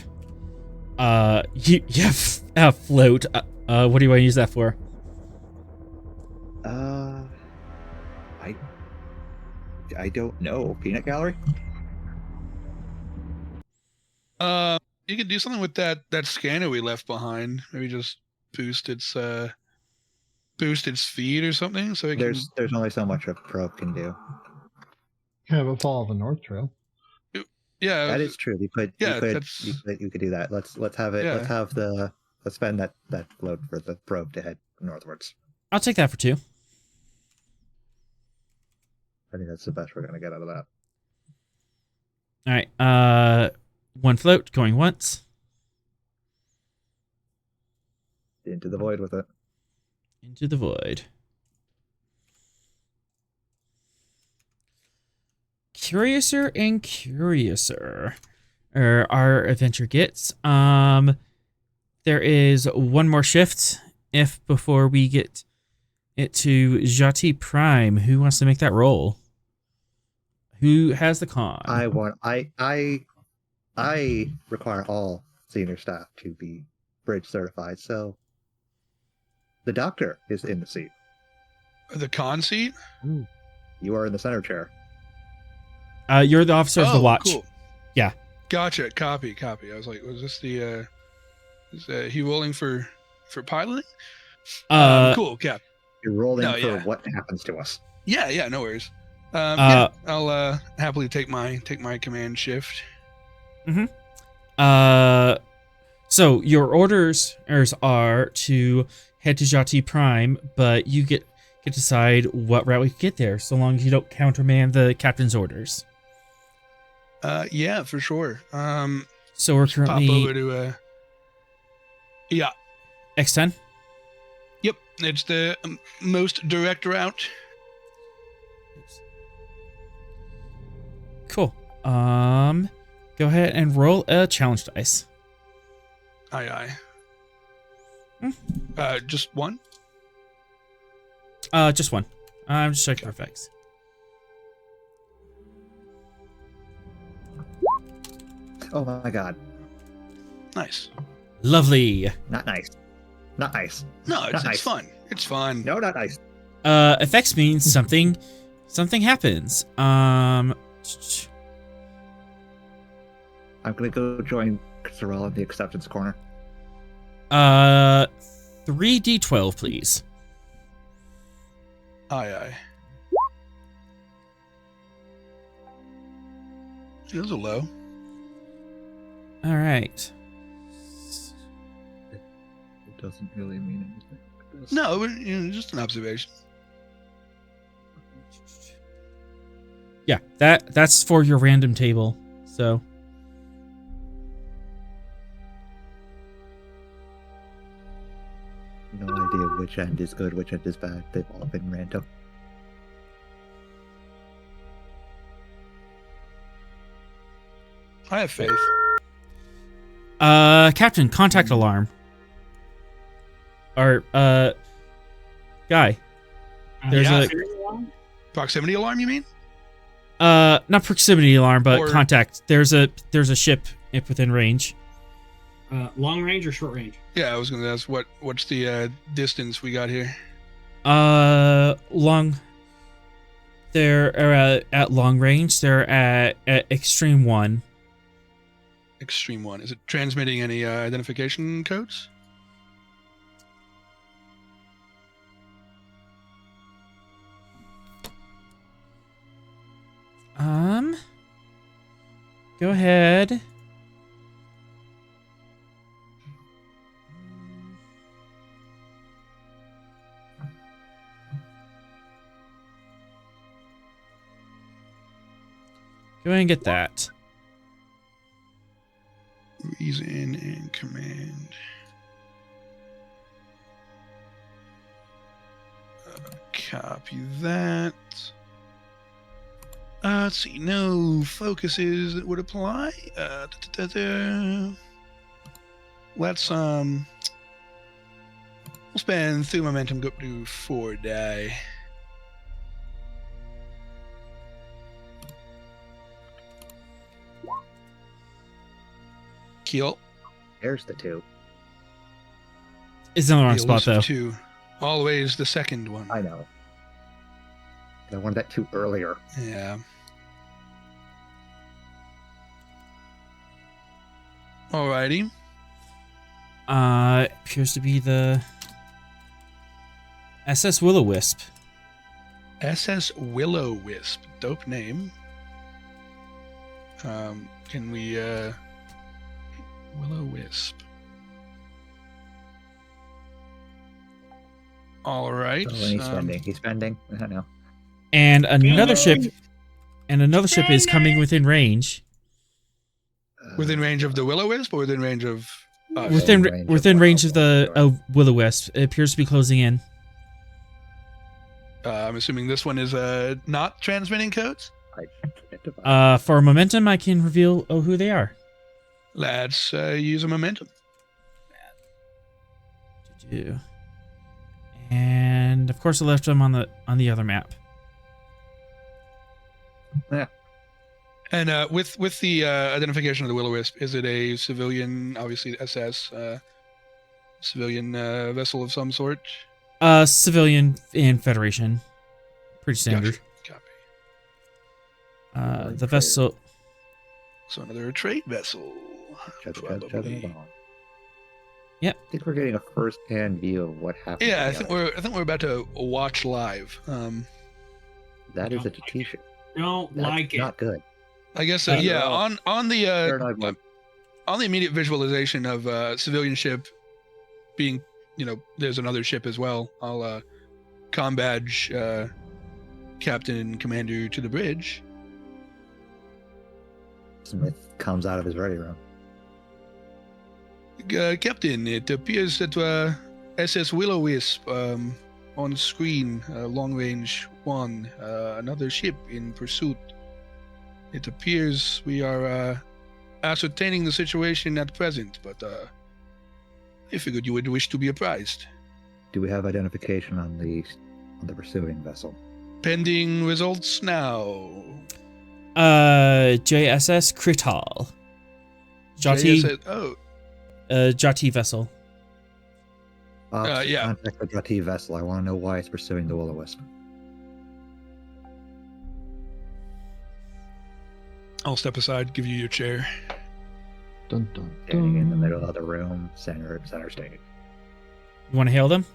You have a float. What do you want to use that for? I don't know. Peanut gallery? You could do something with that scanner we left behind. Maybe just boost its speed or something. So it There's only so much a probe can do. Have a fall of the North Trail. yeah, That is true. You could do that. Let's have it. Yeah. Let's spend that load for the probe to head northwards. I'll take that for 2. I think that's the best we're gonna get out of that. All right. 1 float going once. Into the void with it. Into the void. Curiouser and curiouser our adventure gets. There is 1 more shift before we get it to Jati Prime. Who wants to make that roll? Who has the con? I require all senior staff to be bridge certified, so the doctor is in the seat. the con seat. You are in the center chair. You're the officer of the watch. Cool. Yeah. Gotcha. Copy. I was like, was this the is he rolling for piloting? Cool, Cap. You're rolling No, for yeah. what happens to us. Yeah, no worries. I'll happily take my command shift. So your orders are to head to Jati Prime, but you get to decide what route we get there, so long as you don't countermand the captain's orders. Yeah, for sure. So we're Pop over currently to yeah. X10. Yep, it's the most direct route. Cool. Go ahead and roll a challenge dice. Aye. Just 1. Just 1. I'm just checking for effects. Oh my god. Nice. Lovely. Not nice. Not nice. No, it's Nice. fun. It's fun. No, not nice. Effects means something happens. I'm gonna go join Sorrel in the acceptance corner. 3d12, please. Aye. Those are low. All right. It doesn't really mean anything. No, but, just an observation. Yeah, that's for your random table. So No idea which end is good, which end is bad. They've all been random. I have faith. Captain, contact alarm. Or guy. There's Yeah. a Proximity alarm, you mean? Not proximity alarm, but Or- contact. There's a ship within range. Long range or short range? Yeah, I was gonna ask what's the distance we got here. Long. They're at long range. They're at extreme 1. Extreme 1. Is it transmitting any identification codes? Go ahead. Go ahead and get that. Reason and command. Copy that. Let's see. No focuses that would apply. Let's we'll spend 3 momentum, go up to 4 die. Kill. There's the 2. It's in the wrong The spot though. elusive 2. Always the second one. I know. I wanted that 2 earlier. Yeah. Alrighty. Appears to be the SS Will-O-Wisp. SS Will-O-Wisp. Dope name. Can we Will-O-Wisp. All right. Oh, and he's spending. He's spending. I don't know. And another ship is coming within range. Within range of the Will-O-Wisp or within range of us? Within range of the Will-O-Wisp. It appears to be closing in. I'm assuming this one is not transmitting codes? For momentum, I can reveal who they are. Let's use a momentum. And of course, I left them on the other map. Yeah. And with the identification of the Will-O-Wisp, is it a civilian, obviously SS, civilian vessel of some sort? Civilian and Federation. Pretty standard. Gotcha. Copy. The vessel. So another trade vessel. Probably. Yep. I think we're getting a first-hand view of what happened. Yeah, I think we're about to watch live. That is a t-shirt. Don't That's like it. not good. I guess Not at yeah. all. On the Paranoid one. on the immediate visualization of civilian ship being, there's another ship as well. I'll comm badge captain and commander to the bridge. Smith comes out of his ready room. Captain, it appears that SS Will-O-Wisp on screen, long range 1, another ship in pursuit. It appears we are ascertaining the situation at present, but I figured you would wish to be apprised. Do we have identification on the pursuing vessel? Pending results now. JSS Krital. Jati. Oh, Jati vessel. yeah. Contact the Jati vessel. I want to know why it's pursuing the Will-O-Wisp. I'll step aside, give you your chair. Dun, dun, Standing in the dun. middle of the room, center stage. You want to hail them?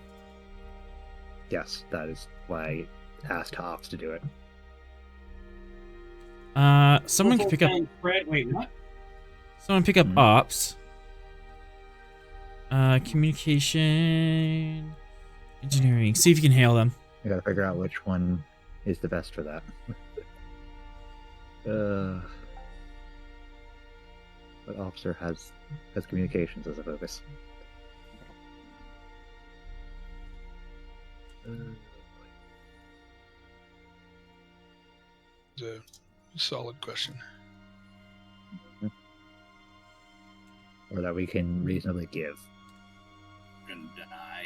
Yes, that is why I asked Ops to do it. Someone can pick up. Fred, wait, what? Someone pick up ops. Communication, engineering. See if you can hail them. I gotta figure out which one is the best for that. What officer has communications as a focus? It's a solid question. Or that we can reasonably give. Gonna die.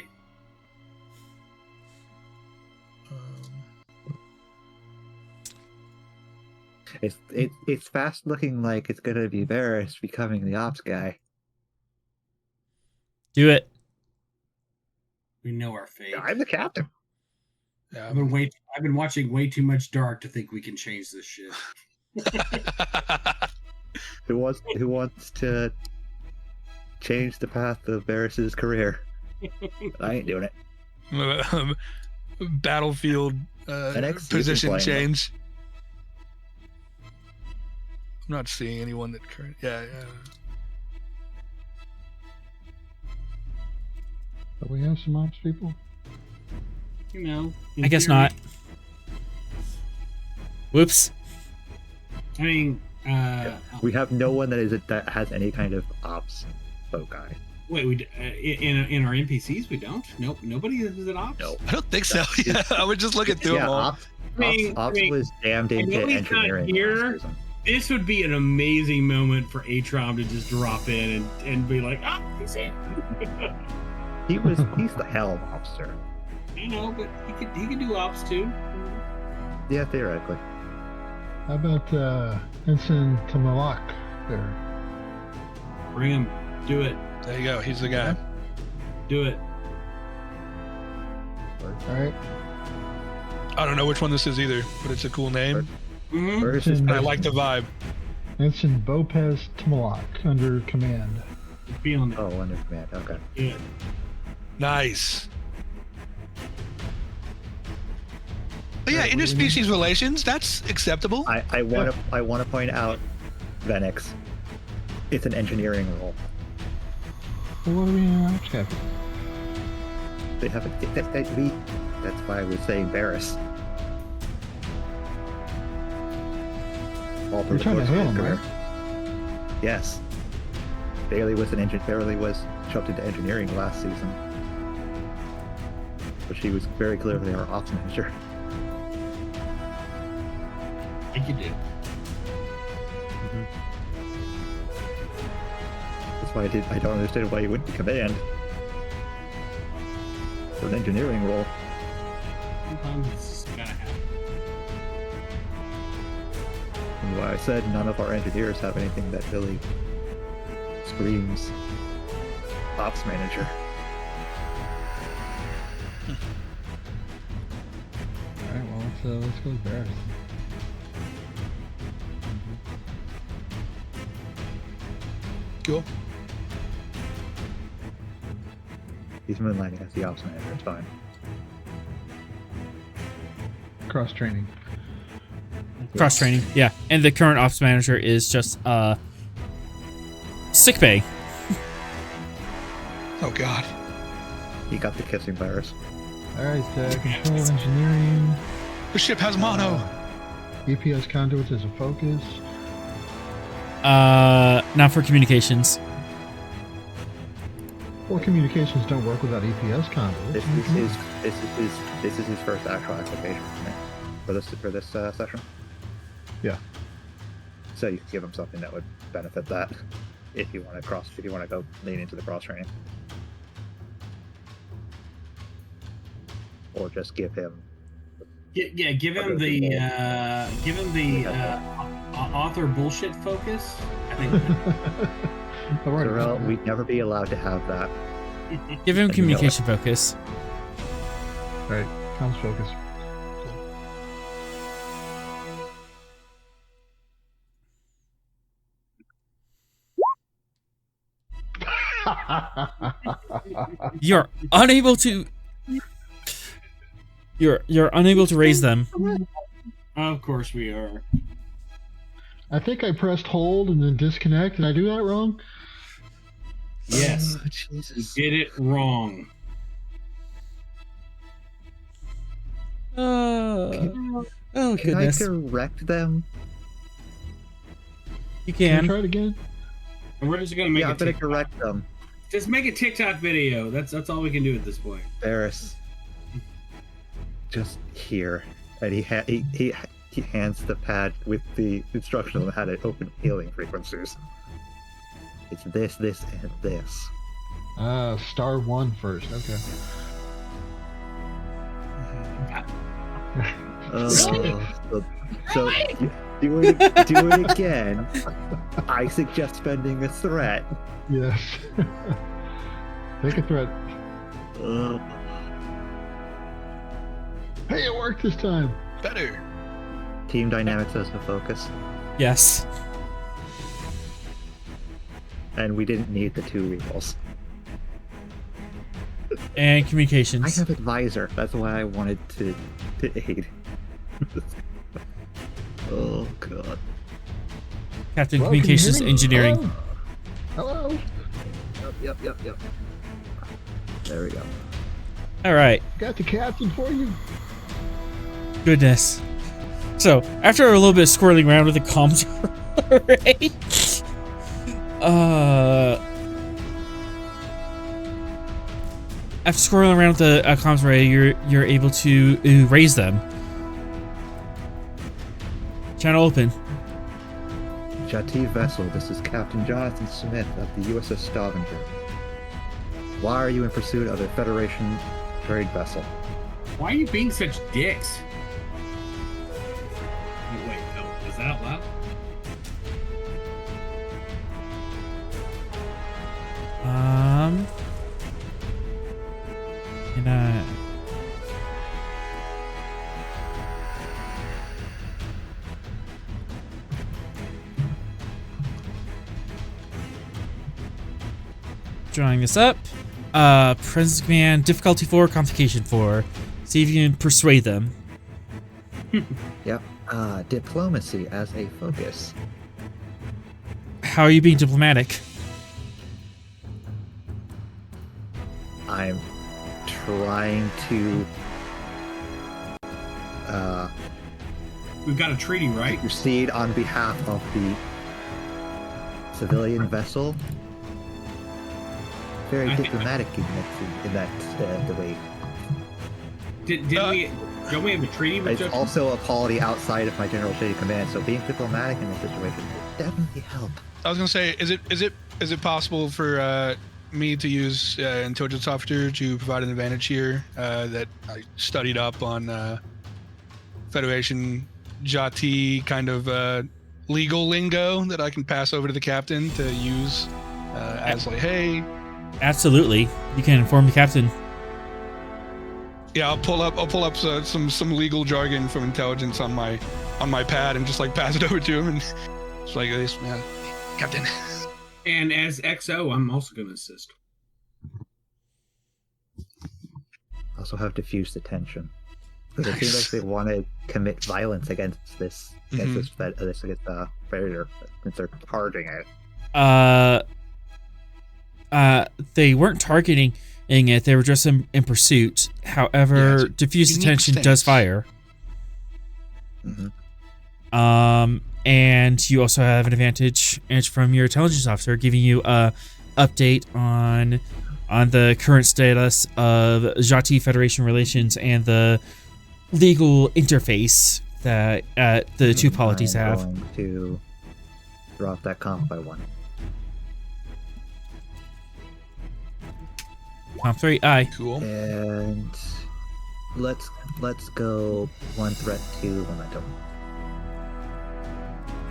It's fast looking like it's gonna be Varys becoming the ops guy. Do it. We know our fate. I'm the captain. Yeah. I've been watching way too much Dark to think we can change this shit. Who wants to change the path of Varys' career? I ain't doing it. Battlefield next position season playing change. I'm not seeing anyone that current. Yeah. But we have some ops people. You know. I guess not. Whoops. I mean, We have no one that has any kind of ops foci. wait, in our NPCs we don't. Nope, nobody is an ops. No. I don't think so. Yeah, I would just look at through Yeah, them all. ops I mean, was damned I into know he's not engineering. here. last season. This would be an amazing moment for Atrom to just drop in and be like, "Ah, he's here." He's the helm officer. I know, but he could do ops too. Yeah, theoretically. How about Ensign Tamalak there? Bring him. Do it. There you go. He's the guy. Do it. All right. I don't know which one this is either, but it's a cool name. Mm-hmm. Where's his And I like the vibe. Ensign Bopez Tamalak under command. Feeling it. Oh, under command. Okay. Good. Nice. But yeah, interspecies relations, that's acceptable. I want to point out, Venix. It's an engineering role. Well, what are we in ops captain? They have that's why I was saying Varys. All through You're trying to course of hail his him, career. right? Yes. Bailey was shoved into engineering last season. But she was very clearly our ops manager. I think you do. That's why I don't understand why you went to command. For an engineering role. Sometimes it's just gotta happen. And why I said none of our engineers have anything that really screams ops manager. All right. Well, let's go with Varys. Cool. He's moonlighting as the ops manager, it's fine. Cross training. Cross training. Yeah. And the current ops manager is just sick bay. Oh god. He got the kissing virus. All right. Control engineering. The ship has mono. EPS conduits as a focus. Not for communications. Well, communications don't work without EPS conduits. This is his first actual application for this session. Yeah. So you can give him something that would benefit that if you want to go lean into the cross training. Or just give him Yeah, give him the author bullshit focus. I think. Sorrel, we'd never be allowed to have that. Give him And you know communication focus. All right. Comms focus. You're unable to. You're unable to raise them. Of course we are. I think I pressed hold and then disconnect. Did I do that wrong? Yes, Oh, Jesus. you did it wrong. Oh Can goodness. I direct them? You Can I can. try it again? And we're just gonna make Yeah, a I'm gonna TikTok. direct them. Just make a TikTok video. That's all we can do at this point. Varys. Just here. And he hands the pad with the instructions on how to open healing frequencies. It's this, and this. Star 1 first. Okay. So Do it again. I suggest spending a threat. Yes. Take a threat. Hey, it worked this time. Better. Team dynamics as the focus. Yes. And we didn't need the 2 rerolls. And I communications. have advisor. That's why I wanted to aid. Oh god. Captain Hello, can you Communications hear me? Engineering. Hello. Yep. There we go. All right. Got the captain for you. Goodness. So, after a little bit of squirreling around with the comms array, after squirreling around with the comms array, you're able to raise them. Channel open. Jati vessel, this is Captain Jonathan Smith of the USS Stavanger. Why are you in pursuit of a Federation trade vessel? Why are you being such dicks? Oh, wait, no, is that out loud? And drawing this up. Presence command, difficulty 4, complication 4. See if you can persuade them. Yep. Diplomacy as a focus. How are you being diplomatic? I'm trying to We've got a treaty, right? proceed on behalf of the civilian vessel. Very I think- diplomatic in that the way. Don't we have a treaty with It's Judge? also a quality outside of my general shady command, so being diplomatic in this situation would definitely help. I was gonna say, is it possible for me to use intelligence software to provide an advantage here that I studied up on Federation Jati kind of legal lingo that I can pass over to the captain to use as like, hey. Absolutely. You can inform the captain. Yeah, I'll pull up some legal jargon from intelligence on my pad and just like pass it over to him, and it's like this, man, Captain. And as XO, I'm also going to assist. Also have diffused the tension. Because it seems like they want to commit violence against this predator since they're targeting it. They weren't targeting it, they were just in pursuit. However, Yeah, diffused unique attention stance. does fire. Mm-hmm. And you also have an advantage from your intelligence officer giving you a update on the current status of Jati Federation relations and the legal interface that the two polities have. I'm going to drop that comp by 1. Comp 3, aye. Cool. And let's go 1 threat, 2 momentum.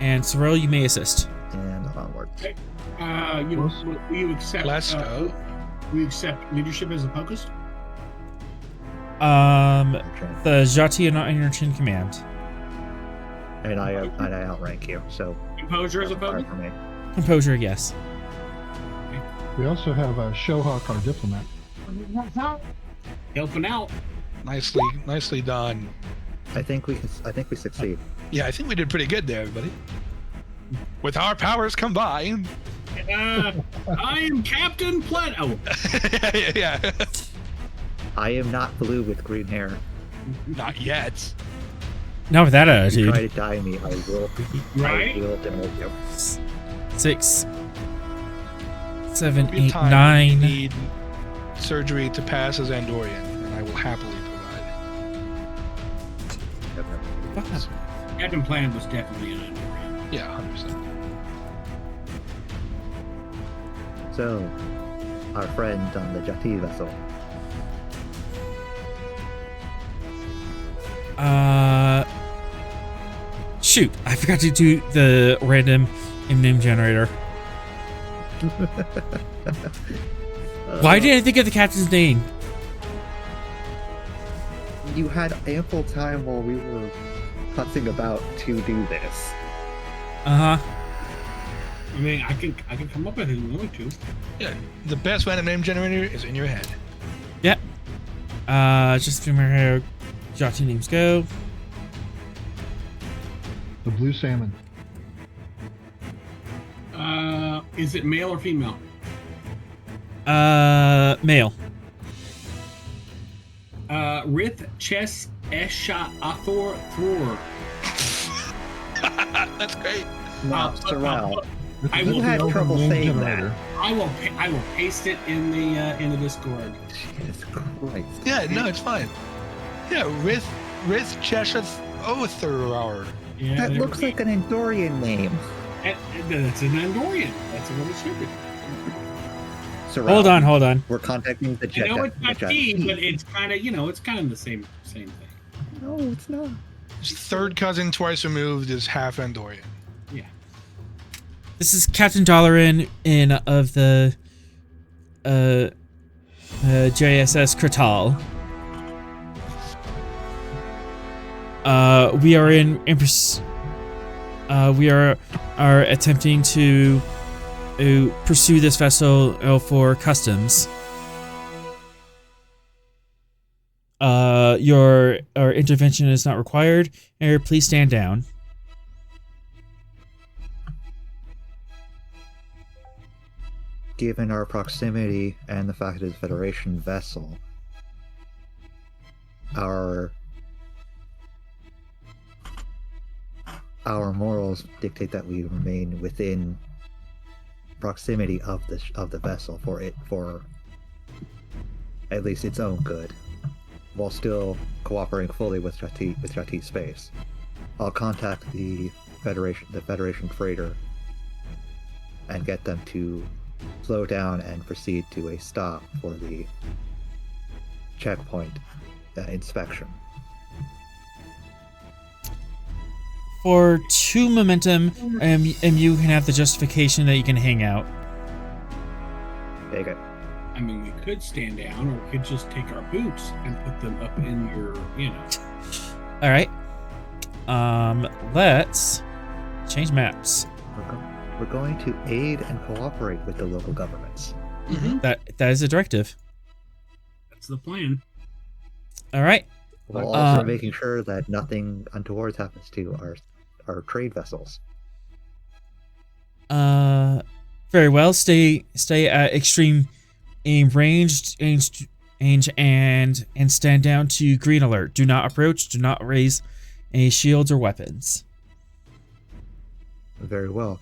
And Sorrel, you may assist. And onward. You accept. Let's go. We accept leadership as a focus. Okay. The Jati are not in your chin command. And I outrank you, so Composure as a fire focus. for me. Composure, yes. We also have Shohawk, our diplomat. Helping out. Nicely done. I think we succeed. Yeah, I think we did pretty good there, everybody. With our powers combined. I am Captain Plato. Yeah. I am not blue with green hair. Not yet. Not with that If you try attitude. to die me, I will Right? demote you. 6, 7, Be a 8, time 9. you need surgery to pass as Andorian, and I will happily provide. Fuck. Captain Planet was definitely an Andorian. Yeah, 100%. So, our friend on the Jati vessel. shoot, I forgot to do the random name generator. Why didn't I think of the captain's name? You had ample time while we were fussing about to do this. Uh-huh. I mean, I can come up with it if you want to. Yeah, the best random name generator is in your head. Yep. Just a few more here. Jotty names go. The blue salmon. Is it male or female? Male. Rith Chess Esha Athor Thor. That's great. No, Sorrel. I You will had trouble Name saying generator. that. I will paste it in the Discord. Jesus Christ. Yeah, no, it's fine. Yeah, Rith Cheshire Othor. Yeah, That there looks we like an Endorian name. That's an Andorian. That's what it should be. Sorrel. Hold on. We're contacting the I jet. know it's not jet- T, but it's kind of it's kind of the same thing. No, it's not. His third cousin twice removed is half Andorian. Yeah. This is Captain Dollarin of the JSS Kratal. We are attempting to pursue this vessel for customs. Your intervention is not required. Please stand down. Given our proximity and the fact that it's a Federation vessel, our morals dictate that we remain within proximity of the vessel for at least its own good, while still cooperating fully with Jati Space. I'll contact the Federation freighter and get them to slow down and proceed to a stop for the checkpoint inspection. For 2 momentum, and you can have the justification that you can hang out. Take it. I mean, we could stand down, or we could just take our boots and put them up in your, All right. Let's change maps. We're going to aid and cooperate with the local governments. Mm-hmm. That is a directive. That's the plan. All right. While also making sure that nothing untoward happens to our trade vessels. Very well. Stay at extreme aim range and stand down to green alert. Do not approach. Do not raise any shields or weapons. Very well.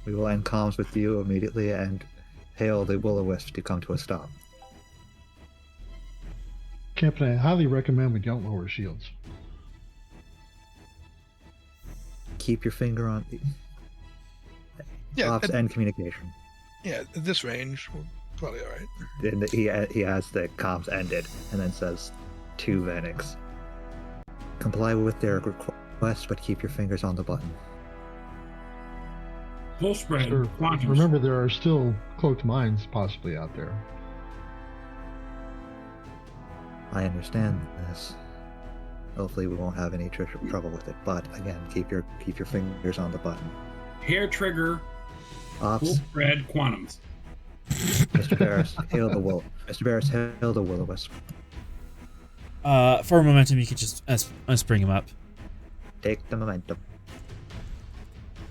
We will end comms with you immediately and hail the Will-O-Wisp to come to a stop. Captain, I highly recommend we don't lower shields. Keep your finger on Yeah, ops and communication. yeah. At this range, we're probably all right. And he has the comms ended and then says to Venix, comply with their request, but keep your fingers on the button. Full spread. Sir, quantums. remember, there are still cloaked mines possibly out there. I understand this. Hopefully we won't have any trouble with it, but again, keep your fingers on the button. Hair trigger. Full Ops, spread quantums. Mr. Barris, hail the Will-O-Wisp. For momentum, you could just us bring him up. Take the momentum.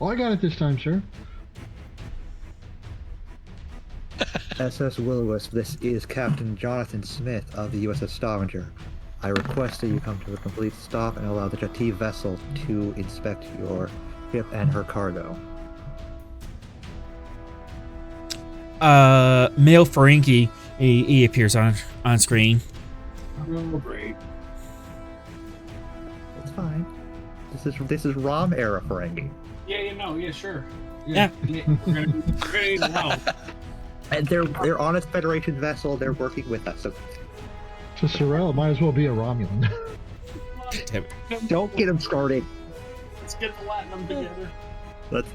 Oh, I got it this time, sir. SS Will-O-Wisp, this is Captain Jonathan Smith of the USS Stavanger. I request that you come to a complete stop and allow the Jati vessel to inspect your ship and her cargo. Male Ferengi, he appears on screen. Oh, great. It's fine. This is ROM era Ferengi. Yeah, sure. Yeah. We're gonna do great. Wow. And they're on a Federation vessel, they're working with us, so So Sorrel might as well be a Romulan. Damn it. don't get them started. Let's get the Latinum together.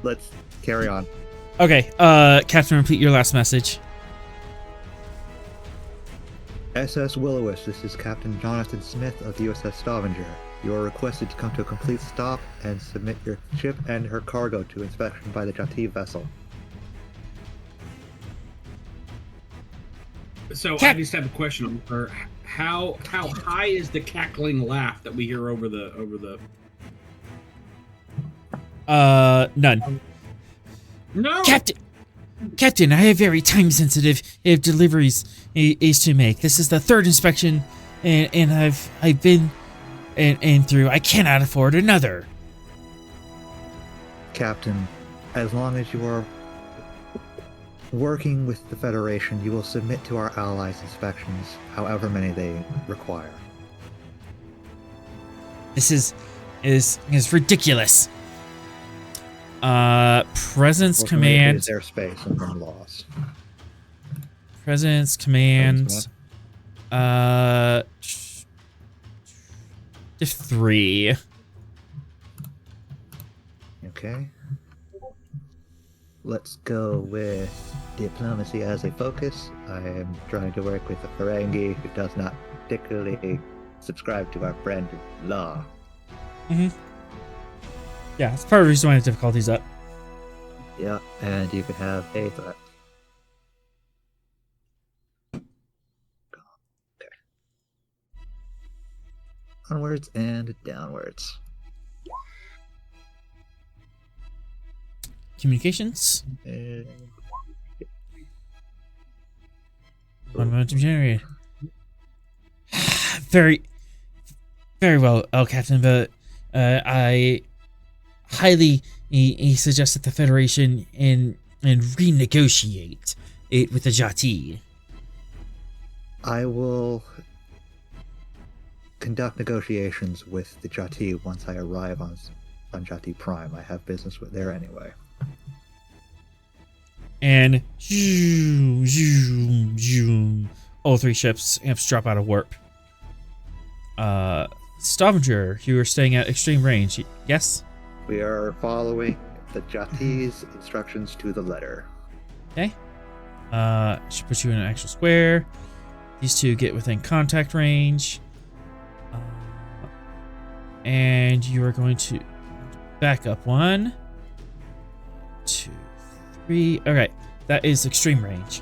Let's carry on. Okay, Captain, repeat your last message. SS Will-O-Wisp, this is Captain Jonathan Smith of the USS Stavanger. You are requested to come to a complete stop and submit your ship and her cargo to inspection by the Jati vessel. So I just have a question on her. How high is the cackling laugh that we hear over the? None. No. Captain, I have very time-sensitive deliveries is to make. This is the third inspection, and I've been and through. I cannot afford another. Captain, as long as you are working with the Federation, you will submit to our allies' inspections, however many they require. This is ridiculous. Presence Well, command. Is their space and from laws. Presence command. Just 3. Okay. Let's go with diplomacy as a focus. I am trying to work with a Ferengi who does not particularly subscribe to our brand of law. Mm-hmm. Yeah, that's part of the reason why the difficulty's up. Yeah, and you could have a threat. Okay. Onwards and downwards. Communications. And... One momentum generated. Very well, Captain, but I highly suggest that the Federation and renegotiate it with the Jati. I will conduct negotiations with the Jati once I arrive on Jati Prime. I have business there anyway. And all 3 ships drop out of warp. Stavanger, you are staying at extreme range, yes? We are following the Jati's instructions to the letter. Okay. Should put you in an actual square. These 2 get within contact range. And you are going to back up 1, 2, 3. Okay, that is extreme range.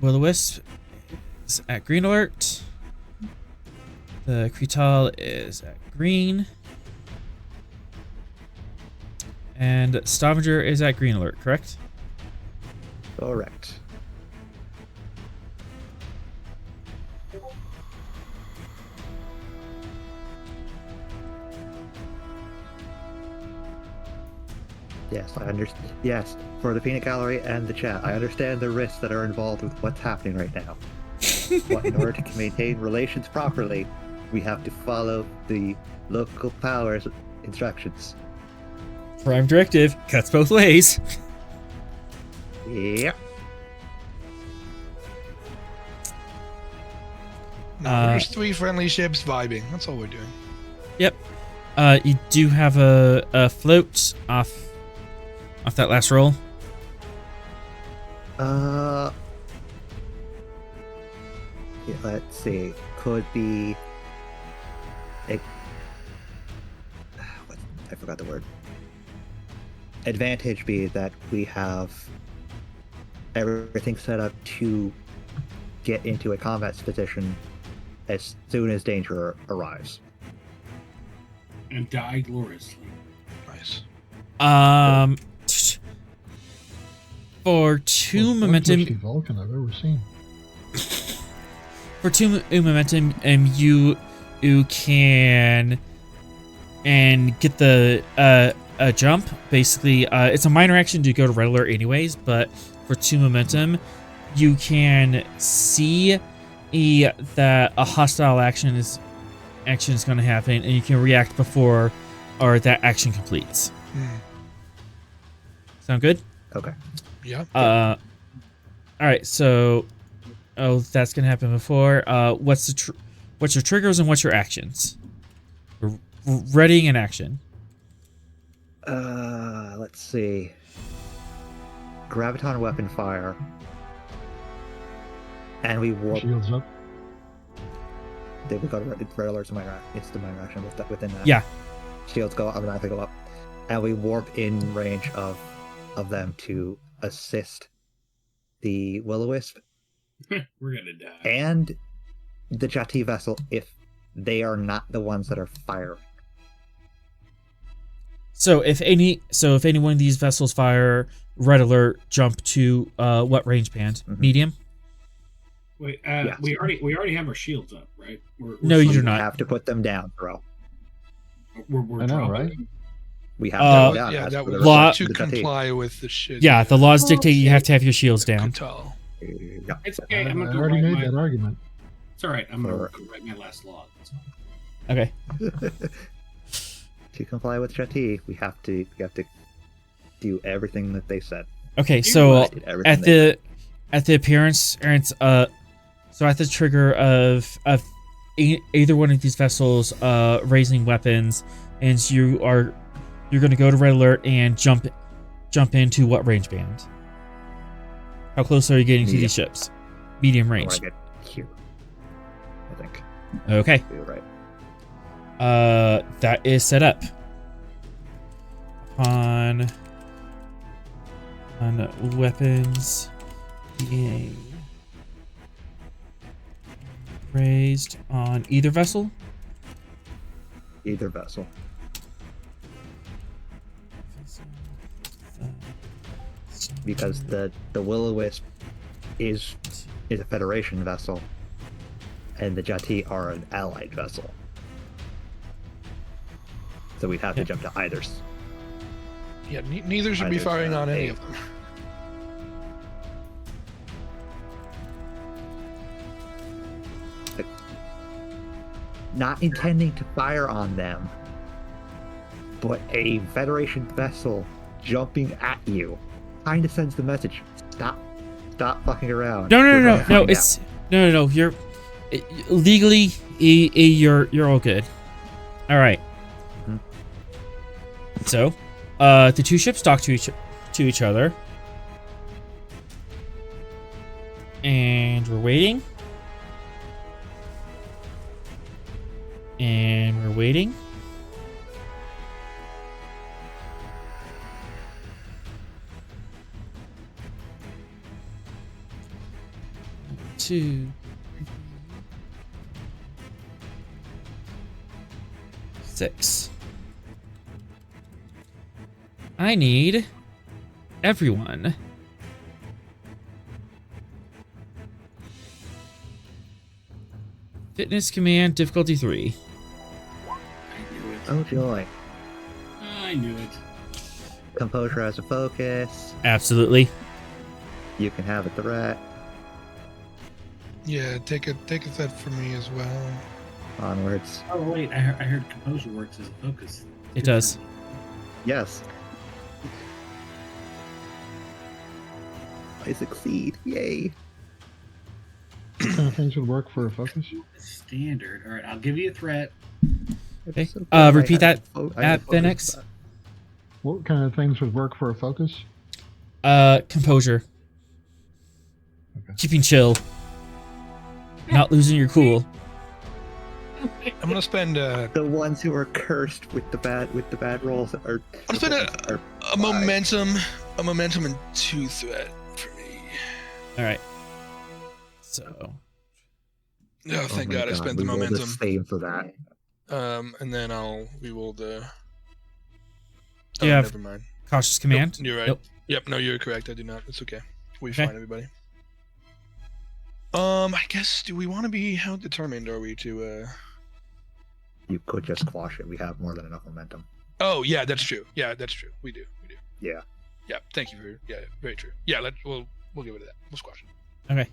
Will-O-Wisp is at green alert. The Cretal is at green. And Stavanger is at green alert, correct? Correct. Yes, I understand. Yes, for the peanut gallery and the chat, I understand the risks that are involved with what's happening right now. But in order to maintain relations properly, we have to follow the local powers' instructions. Prime directive cuts both ways. Yep. No, we're just 3 friendly ships vibing. That's all we're doing. Yep. You do have a float off that last roll. Yeah, let's see. Could be. I forgot the word. Advantage be that we have everything set up to get into a combat position as soon as danger arrives. And die gloriously. Nice. For 2 momentum. Vulcan I've ever seen. For 2 momentum, you can and get the a jump. Basically, it's a minor action to go to red alert anyways, but for 2 momentum, you can see that a hostile action is going to happen, and you can react before or that action completes. Sound good? Okay. Yeah. All right. So Oh, that's gonna happen before. What's your triggers and what's your actions? Readying an action. Let's see. Graviton weapon fire. And we warp. Shields up. They would go to red alerts in my interaction within that. Yeah. Shields go automatically go up. And we warp in range of them to assist the Will-O-Wisp We're gonna die. and the Jati vessel if they are not the ones that are firing. So if any one of these vessels fire, red alert, jump to what range band? Mhm. Medium? Wait, Yes. we already have our shields up, right? No, you do You not. have to put them down, bro. We're I know, dropping right? them. We have Uh, to put them down. Yeah, as that per the was law- to the Jati. comply with the shit. Yeah, the laws dictate you have to have your shields down. Katal. Yeah. It's okay. I I'm gonna go already write made that argument. It's all right. I'm gonna Or- go write my last log. That's fine. Okay. To comply with Jati, we have to do everything that they said. Okay, so Did everything at they the appearance, so at the trigger of either one of these vessels raising weapons, and you're going to go to red alert and jump into what range band? How close are you getting to Medium. these ships? Medium I range. want to get here. I think. Okay. You're right. That is set up. On weapons being raised on either vessel. Either vessel. Because the Will-O-Wisp is a Federation vessel, and the Jati are an allied vessel. So we'd have to Yeah. jump to either. Yeah, neither should be Either firing side. on any of them. Not intending to fire on them, but a Federation vessel jumping at you kind of sends the message: stop fucking around. No. You're gonna find It's no. You're legally you're all good. All right. Mhm. So, the two ships dock to each other, and we're waiting. And we're waiting. Two. 6. I need everyone. Fitness command difficulty 3. I knew it. Oh joy! I knew it. Composure as a focus. Absolutely. You can have a threat. Yeah, take a threat from me as well. Onwards. Oh wait, I heard composure works as a focus. It does. Yes. I succeed. Yay. What kind of things would work for a focus? Standard. All right, I'll give you a threat. Okay. So glad I Repeat had that fo- I had at focus Phoenix. on What kind of things would work for a focus? Composure. Okay. Keeping chill. Not losing your cool. I'm gonna spend that. The ones who are cursed with the bad rolls are. I'm spend are a momentum and 2 threat for me. All right. So, Oh, oh thank my God I spent the we rolled momentum. same for that. And then I'll reroll the. Do you have- Never mind. cautious command. Nope, you're right. Nope. Yep. No, you're correct. I do not. It's okay. We Okay. fine, everybody. I guess. Do we want to be? How determined are we to? You could just quash it. We have more than enough momentum. Oh yeah, that's true. Yeah, that's true. We do. Yeah. Yeah. Thank you for. Yeah, very true. Yeah. We'll get rid of that. We'll squash it. Okay.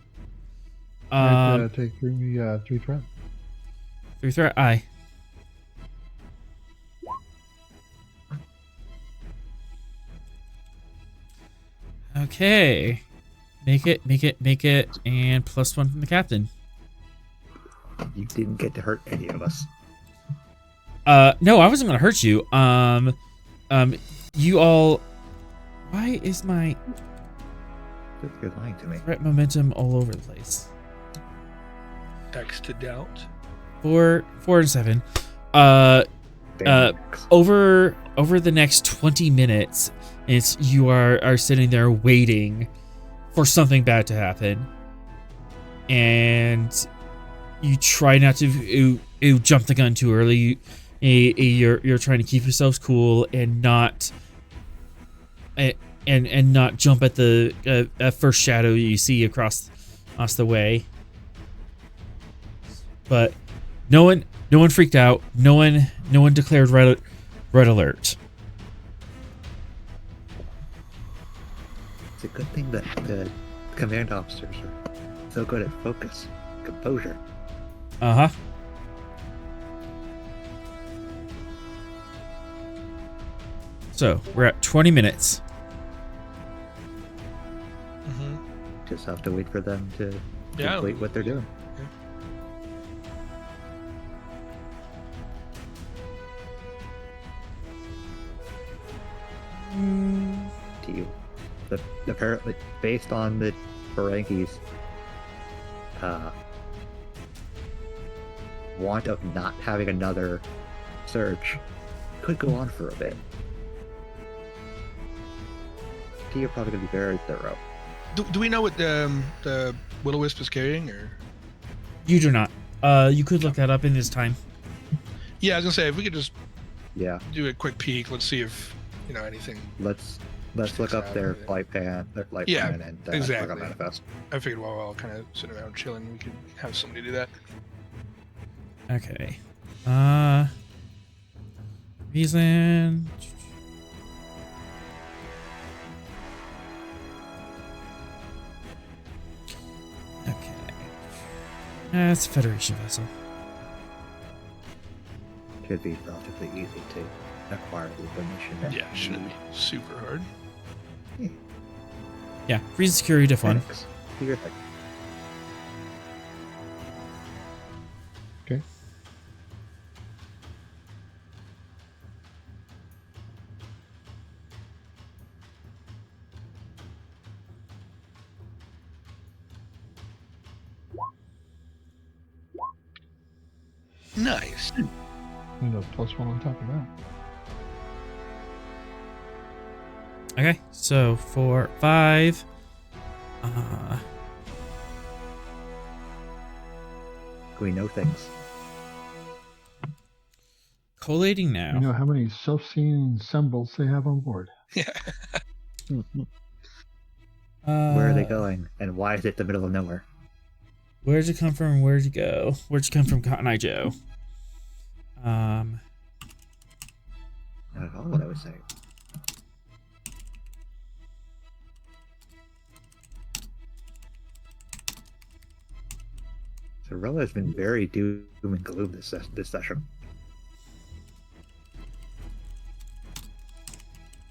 I'd take 3 threat. 3 threat. Aye. Okay. Make it, and +1 from the captain. You didn't get to hurt any of us. No, I wasn't gonna hurt you. You all. Why is my You're lying to me. threat momentum all over the place? X to doubt. 4 and 7. Damn. Over the next 20 minutes, you are sitting there waiting for something bad to happen, and you try not to jump the gun too early. You're trying to keep yourselves cool and not jump at the first shadow you see across the way. But no one freaked out. No one declared red alert. It's a good thing that the command officers are so good at focus, composure. Uh-huh. So, we're at 20 minutes. Just have to wait for them to Yeah. complete what they're doing. To you. Apparently, based on the Ferengi's want of not having another search, could go on for a bit. You're probably going to be very thorough. Do we know what the Will-O-Wisp is carrying, or? You do not. You could look that up in this time. Yeah, I was gonna say if we could just Yeah, do a quick peek. Let's see if anything. let's look up their flight plan, Yeah, and exactly. work on manifest. I figured while we're all kind of sitting around chilling, we could have somebody do that. Okay. Reason. Okay. That's a Federation vessel. Should be relatively easy to acquire the information. Yeah, shouldn't be super hard. Yeah, reason security diff 1. Thanks. Do your thing. Okay. Nice. And a +1 on top of that. Okay, so for 5. We know things. Collating now. You know how many self-seeing symbols they have on board. Yeah. Where are they going, and why is it the middle of nowhere? Where'd you come from? Where'd you go? Where'd you come from, Cotton Eye Joe? Not at all what I was saying. Sorella has been very doom and gloom this session.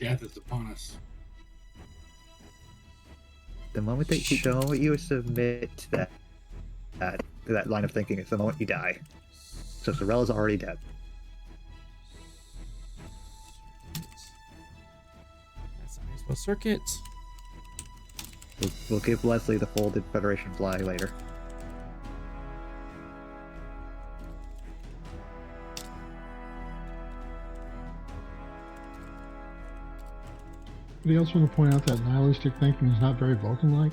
Death is upon us. The moment that you submit to that line of thinking is the moment you die. So Sorella's already dead. That's a nice little circuit. We'll give Leslie the folded Federation flag later. Anybody else want to point out that nihilistic thinking is not very Vulcan-like?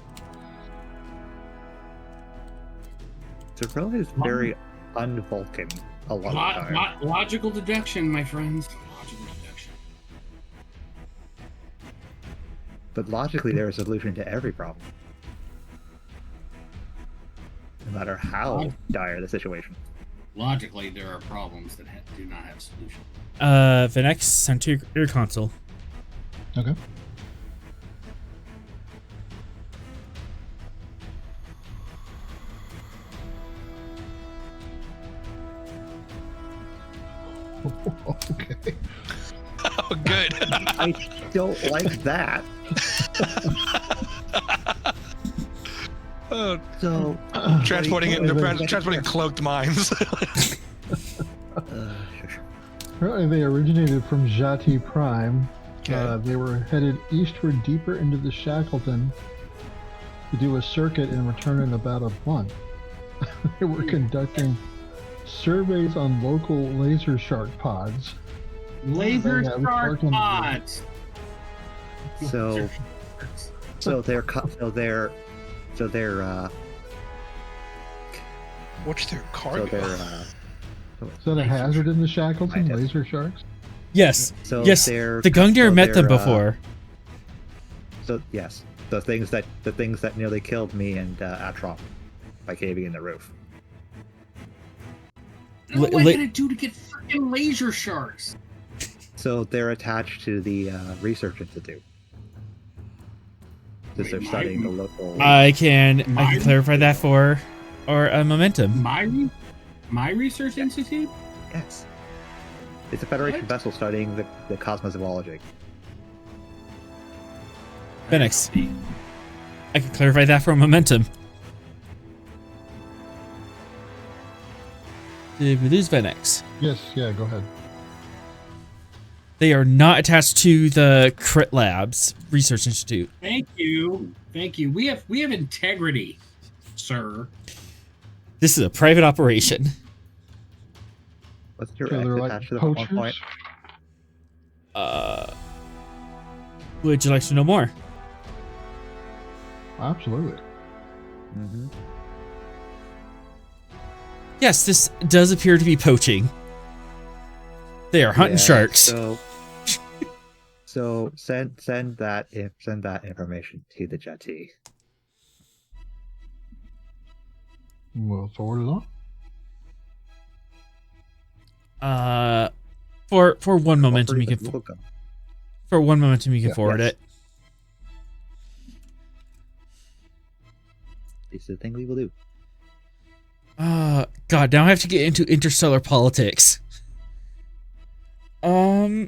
Sorella is very un-Vulcan a lot of the time. Logical deduction, my friends. Logical deduction. But logically, there is a solution to every problem. No matter how dire the situation. Logically, there are problems that do not have solution. Vinex, send to your console. Okay. Okay. Oh, good. I don't like that. So Transporting it. They're transporting cloaked mines. Apparently, they originated from Jati Prime. Okay. They were headed eastward deeper into the Shackleton to do a circuit and return in about a month. They were conducting surveys on local laser shark pods. Laser Yeah, shark working- pods. So they're What's their so cargo? they're Is that a hazard in the Shackleton? Right. Laser sharks? Yes. so Yes. they're The Gungnir so met them they're, before. So yes, the things that nearly killed me and Atron by caving in the roof. What am I gonna do to get freaking laser sharks? So they're attached to the research institute. Because they're Wait, studying the local. I can My- clarify that for momentum. My research institute? Yes. It's a Federation What? vessel studying the cosmozoology. Phoenix. I can clarify that for momentum. Did we lose Venex? Yes, yeah, go ahead. They are not attached to the Crit Labs Research Institute. Thank you. We have integrity, sir. This is a private operation. What's your So X they're attached like to them at one poachers? point? Would you like to know more? Absolutely. Mm-hmm. Yes, this does appear to be poaching. They are hunting sharks. So send that information to the Jetty. We'll forward it on. For one momentum, you can forward yes. it. This is the thing we will do. God, now I have to get into interstellar politics. The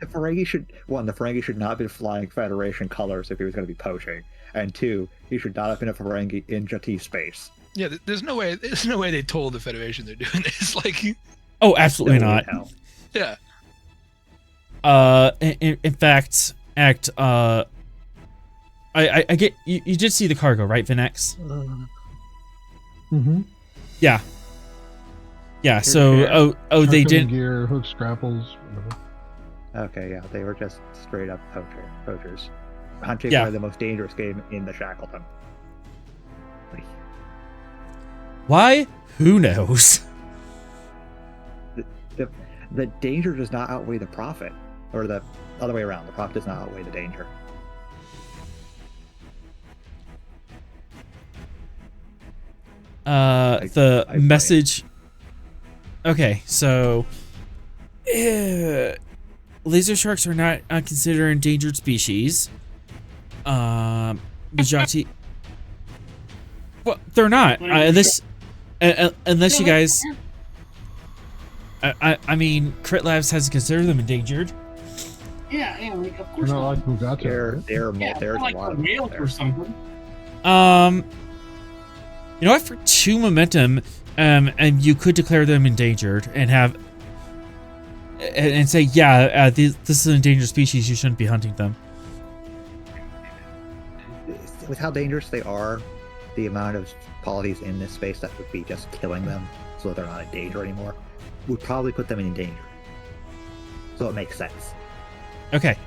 Ferengi should not have been flying Federation colors if he was going to be poaching, and two, he should not have been a Ferengi in Jati space. Yeah, there's no way they told the Federation they're doing this. Like, Oh, absolutely not. Hell. yeah. In fact, I get you did see the cargo, right, Vinex? Mm-hmm. Yeah. Sure. So they didn't. Gear, hooks, grapples, whatever. Okay, yeah, they were just straight up poachers. Hunting Yeah. one of the most dangerous game in the Shackleton. Why? Who knows? The danger does not outweigh the profit, or the other way around. The profit does not outweigh the danger. The I message. Okay, so laser sharks are not considered endangered species. Majati. Well, they're not. Unless you guys. I mean, Crit Labs has considered them endangered. Yeah, like, of They're course not not. like Bugatti. There's Like a lot a of whale there. or something. You know what? For 2 momentum, and you could declare them endangered and have and say, yeah, this is an endangered species. You shouldn't be hunting them. With how dangerous they are, the amount of polities in this space that would be just killing them so that they're not in danger anymore would probably put them in danger. So it makes sense. Okay.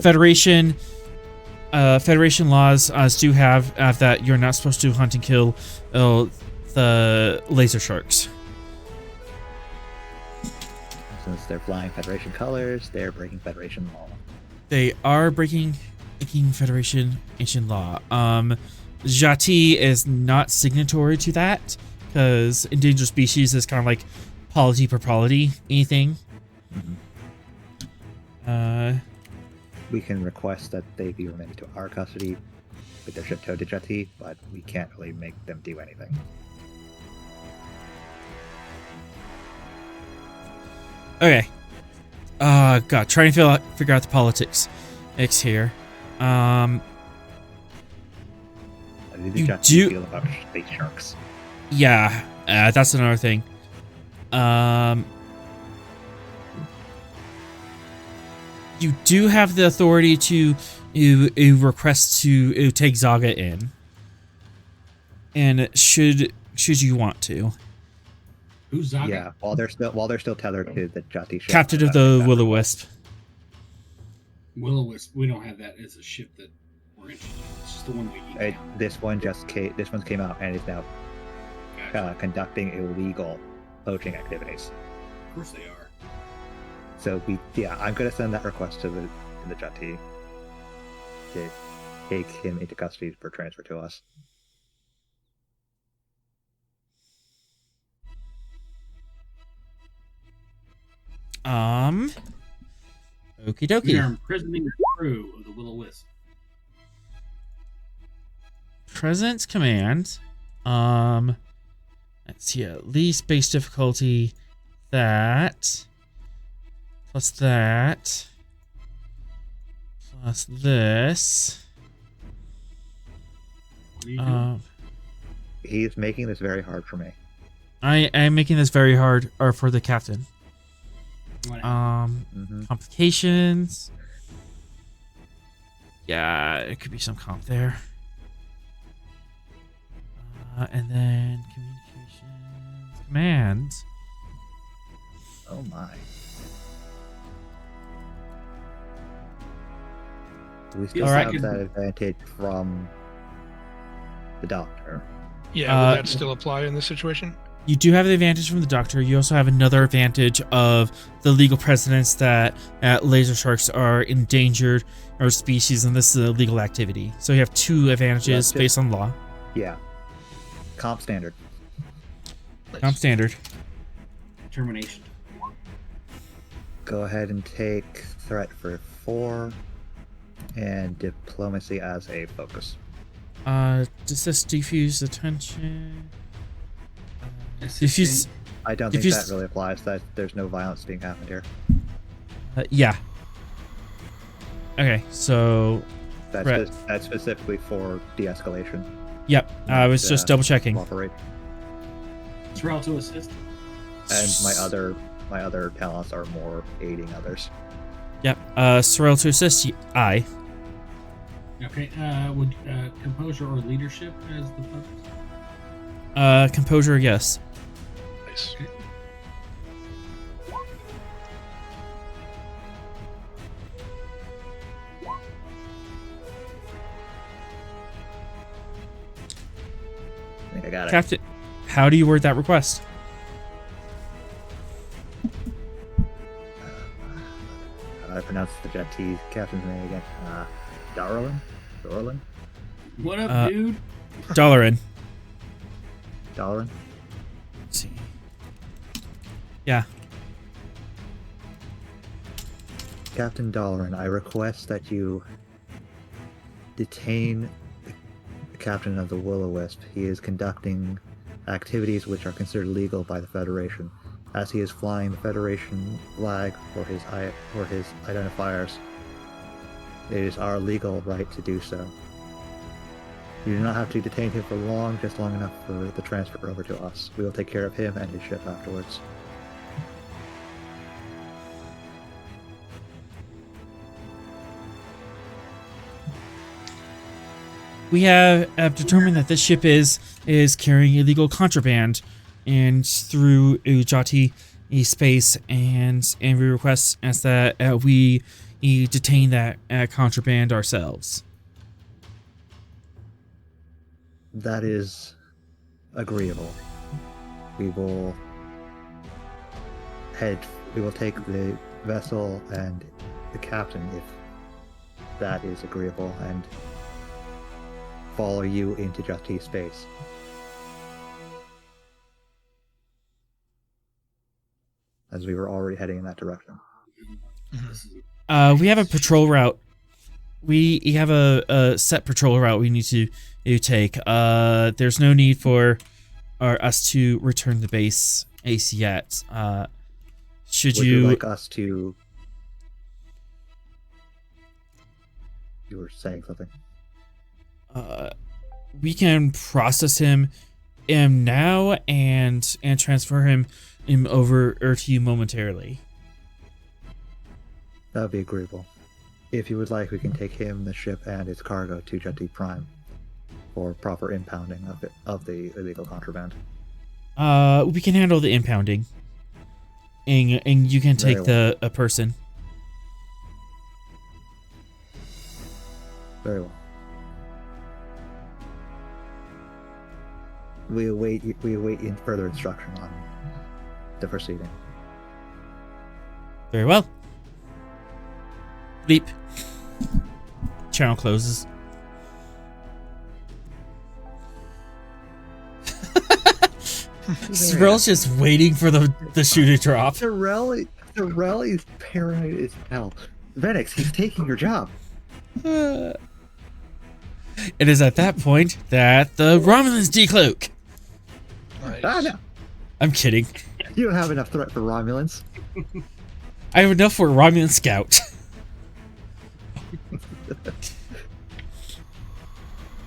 Federation laws do have that you're not supposed to hunt and kill the laser sharks. Since they're flying Federation colors, they're breaking Federation law. They are breaking Federation ancient law. Jati is not signatory to that because endangered species is kind of like polity per polity anything. We can request that they be remanded to our custody with their ship towed to Jati, but we can't really make them do anything. Okay. God, trying to figure out the politics. X here. Have did You Jati do- feel about space sharks? Yeah, that's another thing. You do have the authority to request to take Zaga in, and should you want to, Who's Zaga? Yeah, while they're still tethered to the Jati ship. Captain of That's the that Will-O-Wisp. Will-O-Wisp. We don't have that as a ship that we're interested in. It's just the one we eat. This one came out and is now Gotcha. conducting illegal poaching activities. Of course they are. So I'm gonna send that request to the Jati to take him into custody for transfer to us. Okie We dokie. are imprisoning the crew of the Will-O-Wisp. Presence command. Let's see, at least base difficulty that. Plus that. Plus this. What are you doing? He's making this very hard for me. I am making this very hard for the captain. What Complications. Yeah, it could be some comp there. And then communications commands. Oh my. We still Alright. have that advantage from the doctor. Yeah, will that still apply in this situation? You do have the advantage from the doctor. You also have another advantage of the legal precedence that laser sharks are endangered or species, and this is a legal activity. So you have two advantages based on law. Yeah. Comp standard. Comp standard. Termination. Go ahead and take threat for 4 and diplomacy as a focus. Does this diffuse attention? Diffuse. I don't think Diffuse- that really applies. That there's no violence being happened here. Yeah. Okay, so That's Right. that's specifically for de-escalation. yep. I was just double checking. Cooperate. Sorrel to assist. And my other talents are more aiding others. Yep. Sorrel to assist. I. Okay. Would composure or leadership as the focus? Composure. Yes. Nice. Okay. I think I got it. Captain, how do you word that request? How do I pronounce the Jati captain's name again? Darlin? What up, Uh, dude? Dollarin. Darlin? Let's see. Yeah. Captain Dahlren, I request that you detain the captain of the Will-O-Wisp. He is conducting activities which are considered legal by the Federation, as he is flying the Federation flag for his identifiers. It is our legal right to do so. You do not have to detain him for long, just long enough for the transfer over to us. We will take care of him and his ship afterwards. We have determined that this ship is carrying illegal contraband, and through Ujati space, and we request as that we detain that contraband ourselves. That is agreeable. We will take the vessel and the captain if that is agreeable, and follow you into Jati space. As we were already heading in that direction. We have a patrol route. We have a set patrol route we need to take. There's no need for us to return to base ace yet. Would Would you like us to... You were saying something. we can process him now and transfer him over to you momentarily. That would be agreeable. If you would like, we can take him, the ship, and its cargo to Jetty Prime for proper impounding of the illegal contraband. We can handle the impounding, and you can take a person. Very well. We await in further instruction on the proceeding. Very well. Leap. Channel closes. Skrill's just waiting for the shoe to drop. Sorelli's paranoid as hell. Venix, he's taking your job. It is at that point that the Romulans decloak. Nice. Ah, no. I'm kidding. You don't have enough threat for Romulans. I have enough for a Romulan scout.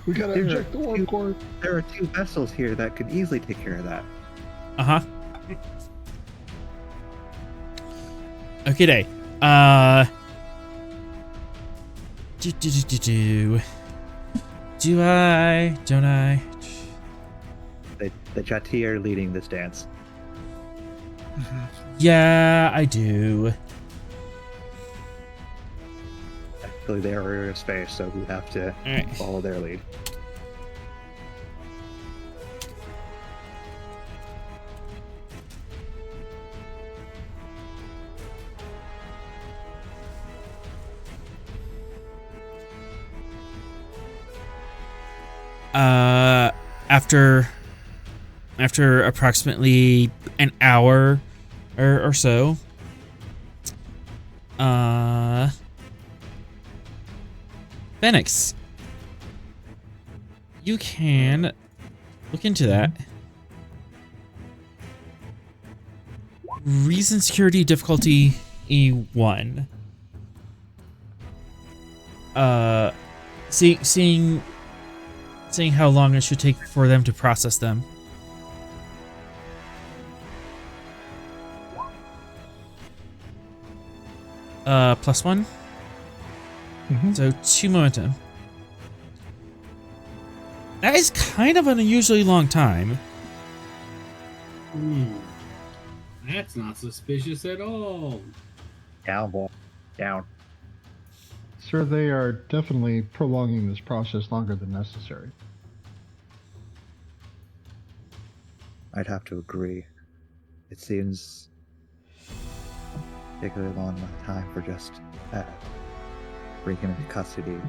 We gotta inject the warp core. There are 2 vessels here that could easily take care of that. Uh-huh. Okay, day. Do I? Don't I? The Jati are leading this dance. Yeah, I do. Actually, they are in space, so we have to Alright. follow their lead. After approximately an hour or so, Phoenix, you can look into that. Reason security difficulty E1. Seeing how long it should take for them to process them. +1. So 2 momentum. That is kind of an unusually long time. That's not suspicious at all. Down, boy. Down. Sir, they are definitely prolonging this process longer than necessary. I'd have to agree. It seems particularly long enough time for just bring him into custody,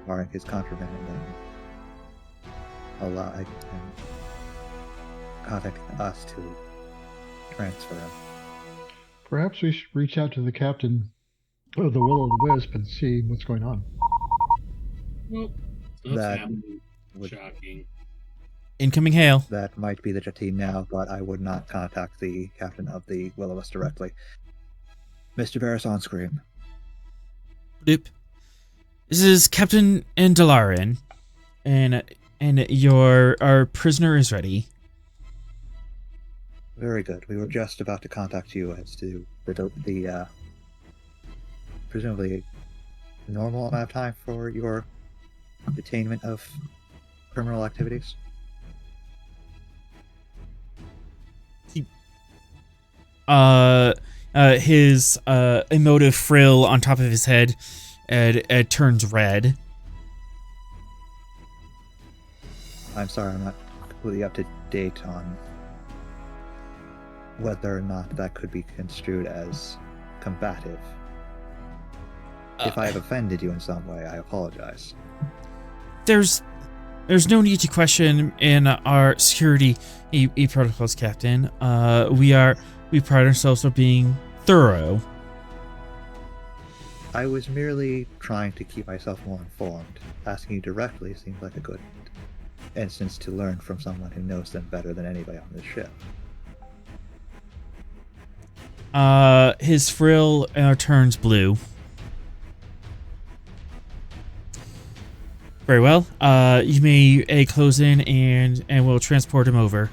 barring his contraband, and then contacting us to transfer him. Perhaps we should reach out to the captain of the Will-O-the-Wisp and see what's going on. Well, stuff's That happening. would- Shocking. Incoming hail. That might be the Jatine now, but I would not contact the captain of the Will-O-Wisp directly. Mr. Barris on screen. Doop. This is Captain Andalarin, and our prisoner is ready. Very good. We were just about to contact you as to the presumably normal amount of time for your detainment of criminal activities. His emotive frill on top of his head turns red. I'm sorry, I'm not completely up to date on whether or not that could be construed as combative. If I have offended you in some way, I apologize. There's no need to question in our security protocols, Captain. We pride ourselves on being thorough. I was merely trying to keep myself more informed. Asking you directly seems like a good instance to learn from someone who knows them better than anybody on this ship. His frill turns blue. Very well. You may close in and we'll transport him over.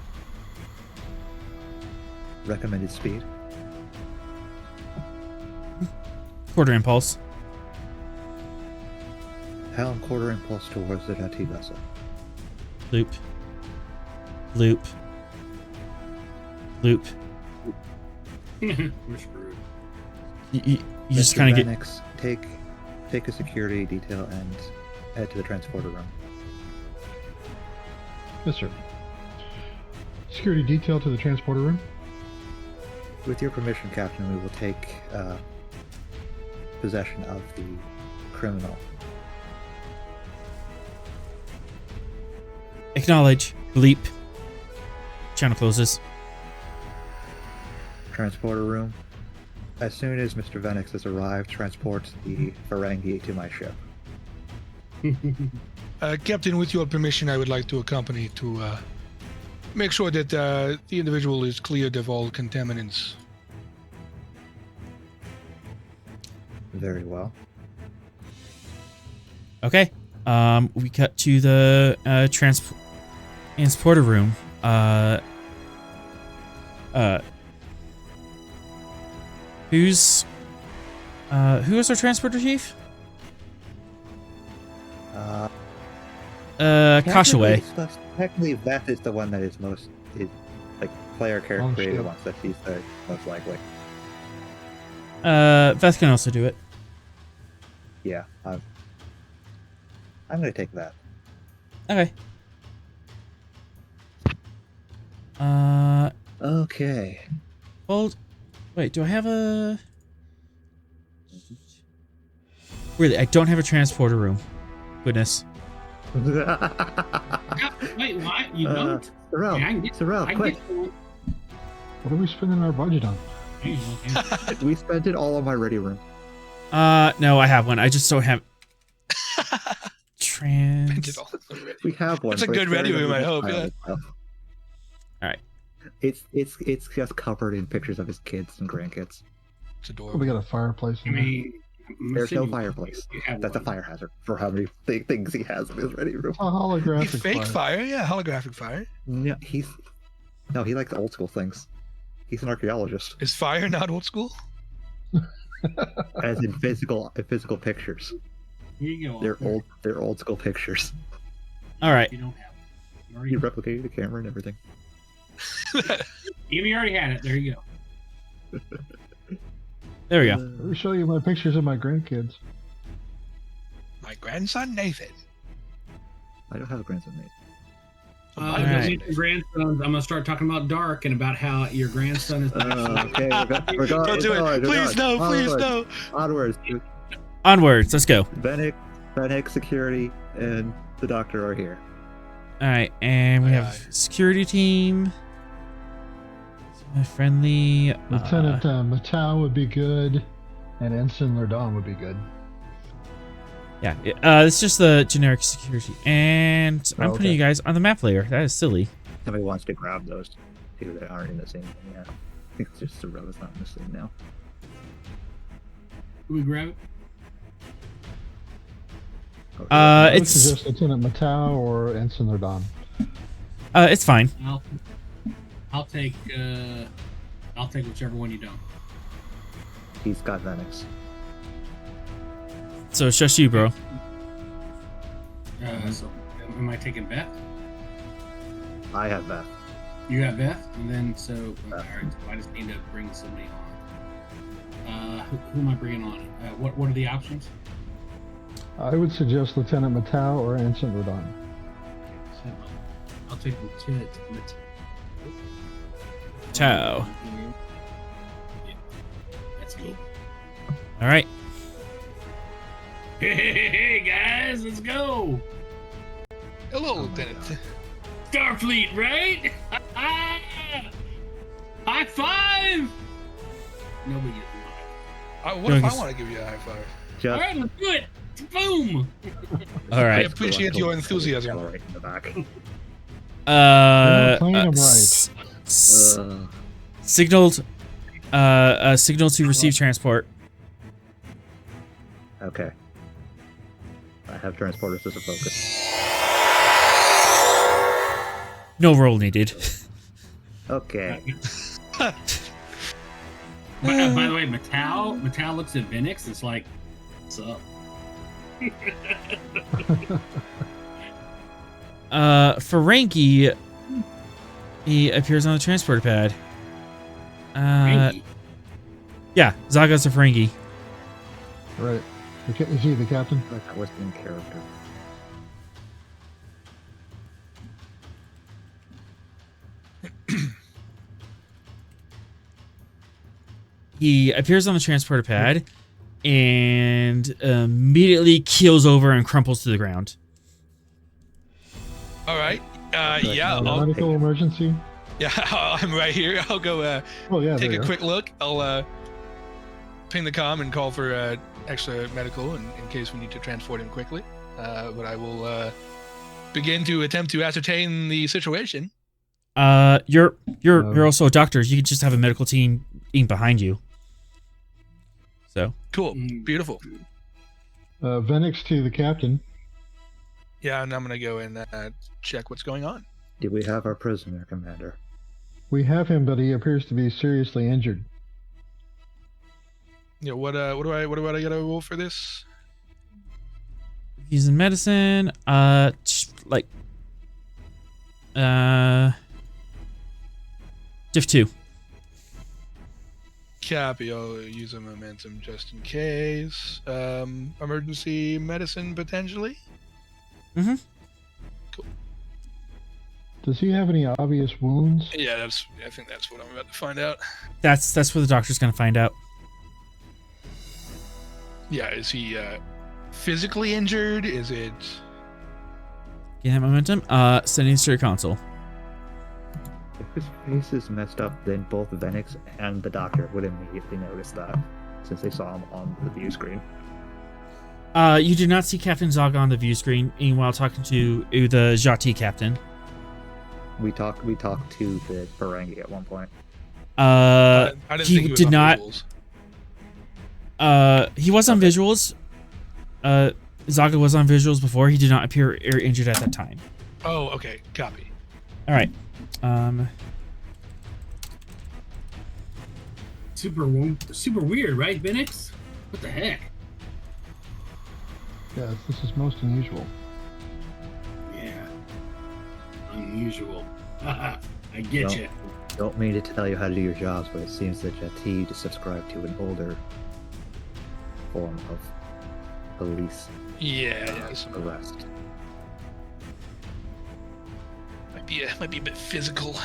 Recommended speed. Quarter impulse. Helm quarter impulse towards the T vessel. Loop. Loop. Loop. We're screwed. You just kind of get... Vanix, take a security detail and head to the transporter room. Yes, sir. Security detail to the transporter room. With your permission, Captain, we will take possession of the criminal. Acknowledge. Bleep. Channel closes. Transporter room. As soon as Mr. Venix has arrived, transport the Ferengi to my ship. Captain, with your permission, I would like to accompany to make sure that the individual is cleared of all contaminants. Very well. Okay. We cut to the transporter room. Who's our transporter chief? Kashaway. Technically, that is the one that is like player character created sure. ones that she's the most likely. Veth can also do it. Yeah, I'm gonna take that. Okay. Okay. Well, wait, do I have a... Really, I don't have a transporter room. Goodness. Wait, what? You don't? Sorrel, Yeah, I can get- Sorrel, I can quick! get one. What are we spending our budget on? Hang on, hang on. We spent it all on my ready room. No, I have one. I just don't have... Spent it all. We have one. It's a but good very ready room, I hope, limited yeah. style. Alright. It's just covered in pictures of his kids and grandkids. It's Oh, adorable. we got a fireplace I in there. mean, I'm There's no assuming fireplace. you have That's a one. fire hazard for how many things he has in his ready room. A holographic Fake fire, yeah, holographic fire. No, he likes old school things. He's an archaeologist, Is fire not old school? as in physical pictures. Here you go. They're old school pictures. Alright. You don't have it. You He already, replicated the camera and everything. you already had it. There you go. There we go. Let me show you my pictures of my grandkids. My grandson Nathan. I don't have a grandson, mate. Alright. Your grandsons. I'm gonna start talking about Dark and about how your grandson is. Okay, we're going. Don't do it. Please no, please no. Onwards. Onwards, let's go. Venix, security, and the doctor are here. Alright, and we Aye, have aye. security team. My friendly... Lieutenant Matau would be good, and Ensign Lerdon would be good. Yeah, it's just the generic security. And I'm Oh, putting okay. you guys on the map layer. That is silly. Somebody wants to grab those two that aren't in the same thing. Yeah, I think it's just the row is not in the same now. Can we grab it? Okay. I would It's suggest Lieutenant Matau or Ensign Lerdon. it's fine. I'll take whichever one you don't. He's got Venix. So it's just you, bro. So am I taking Beth? I have that. You got Beth, and then so all right. So I just need to bring somebody on. Who am I bringing on? What are the options? I would suggest Lieutenant Matau or Ensign Lerdon. So, I'll take Lieutenant. Tau. Yeah, that's cool. All right. Hey guys, let's go! Hello, Lieutenant. Starfleet, right? High five! Nobody gets one. What if I want to give you a high five? Just All right, let's do it. Boom! All I right. appreciate your enthusiasm. Right in the back. playing 'em right. Signaled. Signal to receive transport. Okay. I have transporters as a focus. No roll needed. Okay. By the way, Mattel looks at Vinix. It's like, what's up? Ferengi, he appears on the transporter pad. Frankie. Yeah, Zaga's a Ferengi. Right. Is he the captain? That was in character. He appears on the transporter pad and immediately keels over and crumples to the ground. All right. Okay. Yeah. I'll, Medical emergency? yeah. I'm right here. I'll go Oh, yeah. take there a you quick look. I'll ping the comm and call for extra medical in case we need to transport him quickly. But I will begin to attempt to ascertain the situation. You're also a doctor. You can just have a medical team in behind you. So Cool. Beautiful. Venix to the captain. Yeah, and I'm gonna go and check what's going on. Do we have our prisoner, Commander? We have him, but he appears to be seriously injured. Yeah. What do I gotta roll for this? using medicine. Diff 2. Copy. I'll use a momentum just in case. Emergency medicine potentially. Mm-hmm. Cool. Does he have any obvious wounds? Yeah, I think that's what I'm about to find out. That's what the doctor's gonna find out. Yeah, is he physically injured? Is it? Get that momentum. Sending this to your console. If his face is messed up, then both Venix and the doctor would immediately notice that, since they saw him on the view screen. You do not see Captain Zaga on the view screen, while talking to the Jati captain. We talked to the Ferengi at one point. I didn't He think he was did on not. visuals. He was on visuals. Zaga was on visuals before. He did not appear injured at that time. Oh, okay. Copy. All right. Super weird, right, Vinix? What the heck? Yes, this is most unusual. Yeah. Unusual. I get No. you. Don't mean to tell you how to do your jobs, but it seems that Jati subscribed to an older form of police Yeah. arrest. Might be a bit physical.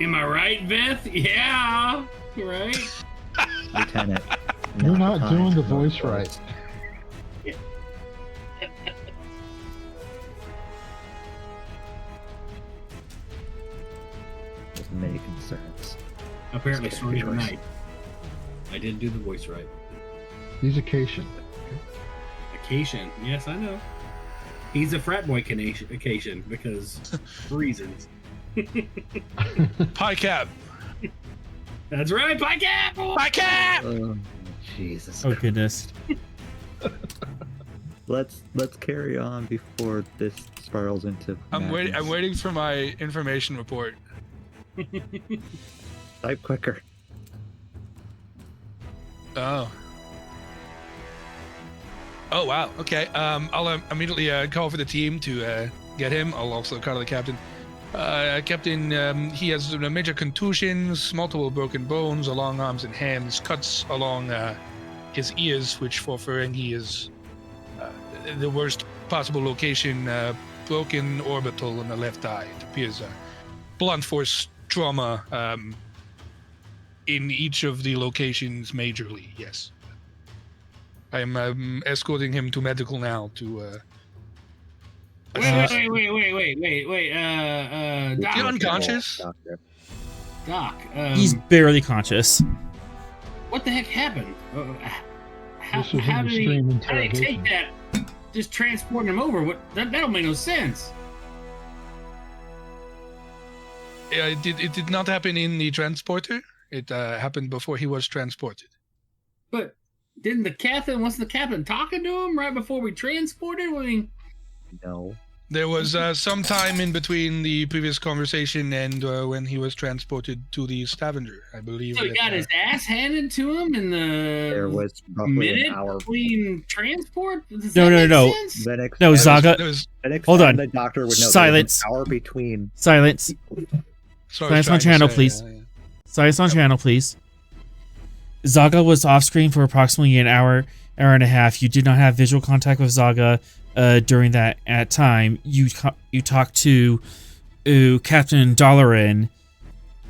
Am I right, Beth? Yeah. Right. Lieutenant, You're not kind, doing the not voice close. right. There's many concerns. Apparently, Scary story of the choice. night. I didn't do the voice right. He's a Cation. Occasion. Yes, I know. He's a frat boy occasion because reasons. Pie cap. That's right, Pie Cap! Pie cap. Oh, Jesus. Oh goodness. Let's carry on before this spirals into. I'm madness. waiting for my information report. Type quicker. Oh. Oh wow. Okay. I'll immediately call for the team to get him. I'll also call the captain. Captain, he has major contusions, multiple broken bones, long arms and hands, cuts along his ears, which for Ferengi is the worst possible location. Broken orbital in the left eye. It appears blunt force trauma in each of the locations majorly. Yes. I'm escorting him to medical now to. Wait. Doc. You're unconscious? Doctor. Doc. He's barely conscious. What the heck happened? How This was did an he extreme take that? Just transporting him over? What? That don't make no sense. It did not happen in the transporter. It happened before he was transported. But Wasn't the captain talking to him right before we transported? I mean, No. There was some time in between the previous conversation and when he was transported to the Stavanger, I believe. so he got his ass handed to him in There the was roughly minute an hour. between transport? Does No, that no, make no. sense? Venix, No, Zaga. Venix Hold and on. the doctor would know. Silence. There was an hour between. Silence. Silence on channel, please. Yeah. Silence on channel, please. Zaga was off screen for approximately an hour and a half. You did not have visual contact with Zaga during that time. You talked to Captain Dollarin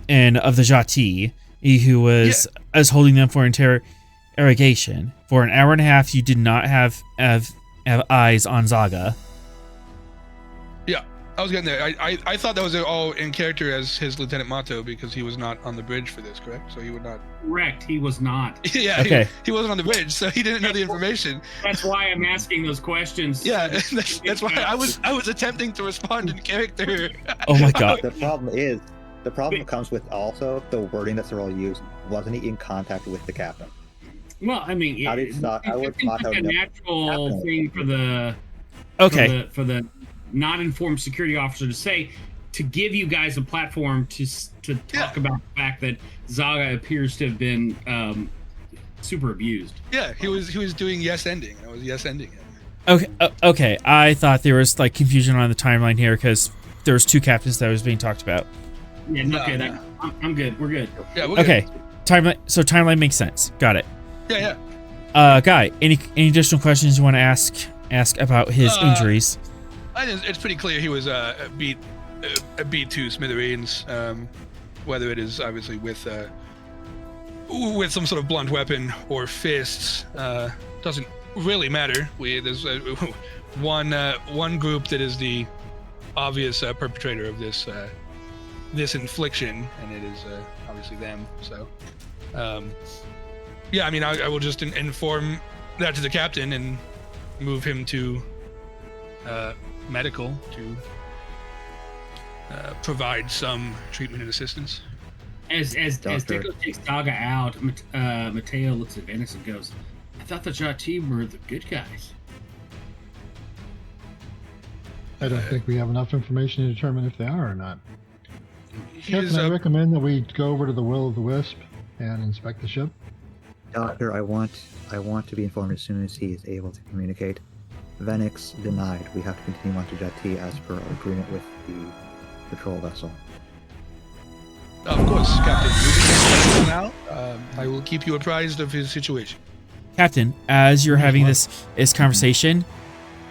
and of the Jati, who was holding them for interrogation. For an hour and a half, you did not have eyes on Zaga. Yeah, I was getting there. I thought that was all in character as his Lieutenant Mato because he was not on the bridge for this, correct? So he would not. Correct, he was not. Yeah, Okay. he wasn't on the bridge, so he didn't know the information. That's why I'm asking those questions. Yeah, that's why I was attempting to respond in character. Oh my god. The problem comes with also the wording that Cyril used. Wasn't he in contact with the captain? Well, I mean, How did how would it's like Mato a know? natural thing for the Okay. for the not informed security officer to say, to give you guys a platform to talk about the fact that Zaga appears to have been super abused. Yeah, he was doing yes ending. I was yes ending him. Okay. Okay. I thought there was like confusion on the timeline here because there was two captains that was being talked about. Yeah, okay, I'm good. We're good. Yeah, we're Okay. Timeline. So timeline makes sense. Got it. good. Yeah. Guy, any additional questions you want to ask about his injuries? It's pretty clear he was beat to smithereens. Whether it is obviously with some sort of blunt weapon or fists doesn't really matter. There's one group that is the obvious perpetrator of this infliction, and it is obviously them. So, yeah, I mean, I will just inform that to the captain and move him to medical to provide some treatment and assistance. As Doctor. Deco takes Zaga out, Mateo looks at Venice and goes, "I thought the Jati were the good guys." I don't think we have enough information to determine if they are or not. He's, Captain, I recommend that we go over to the Will of the Wisp and inspect the ship. Doctor, I want to be informed as soon as he is able to communicate. Venix denied. We have to continue on to Jati as per our agreement with the patrol vessel. Of course, Captain. Moving now, I will keep you apprised of his situation. Captain, as you're having this conversation,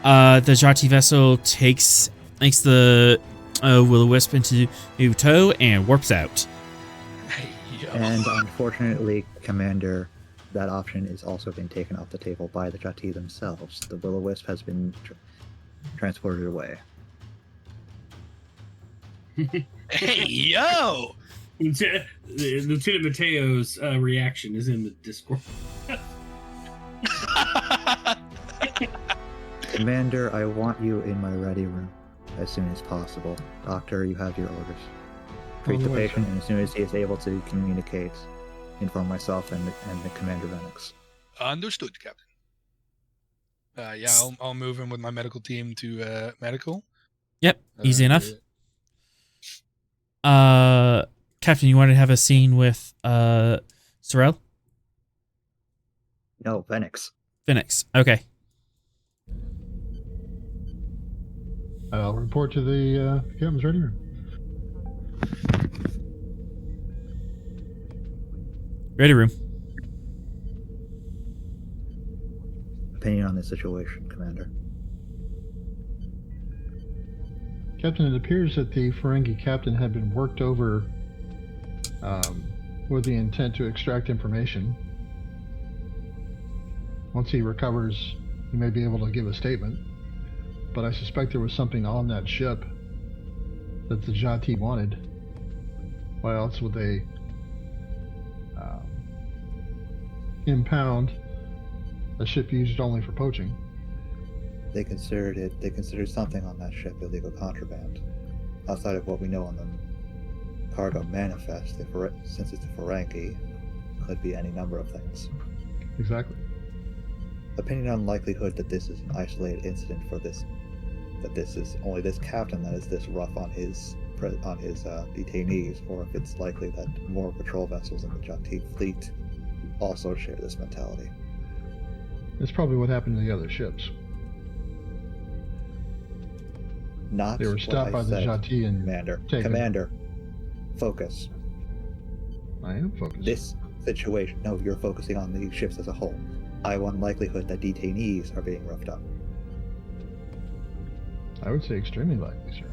the Jati vessel takes the Will-O-Wisp into tow and warps out. Hey, yo. And unfortunately, Commander, that option is also being taken off the table by the Jati themselves. The Will-O-Wisp has been transported away. Hey, yo! Lieutenant Mateo's reaction is in the Discord. Commander, I want you in my ready room as soon as possible. Doctor, you have your orders. Treat the Alright, patient, and as soon as he is able to communicate, inform myself and the Commander Venix. Understood, Captain. Yeah, I'll move him with my medical team to medical. Yep, easy enough. Captain, you want to have a scene with Sorrel? No, Venix. Phoenix. Okay. I'll report to the captain's ready room. Ready room. Opinion on this situation, Commander. Captain, it appears that the Ferengi captain had been worked over with the intent to extract information. Once he recovers, he may be able to give a statement. But I suspect there was something on that ship that the Jati wanted. Why else would they impound a ship used only for poaching? They considered something on that ship illegal contraband. Outside of what we know on the cargo manifest, since it's a Ferengi, could be any number of things. Exactly. Depending on likelihood that this is an isolated incident for this, that this is only this captain that is this rough on his detainees, or if it's likely that more patrol vessels in the Jati fleet also share this mentality. It's probably what happened to the other ships. Not They were what stopped I by the said, Jati and Commander. taken. Commander, focus. I am focused. This situation. No, you're focusing on the ships as a whole. I want likelihood that detainees are being roughed up. I would say extremely likely, sir.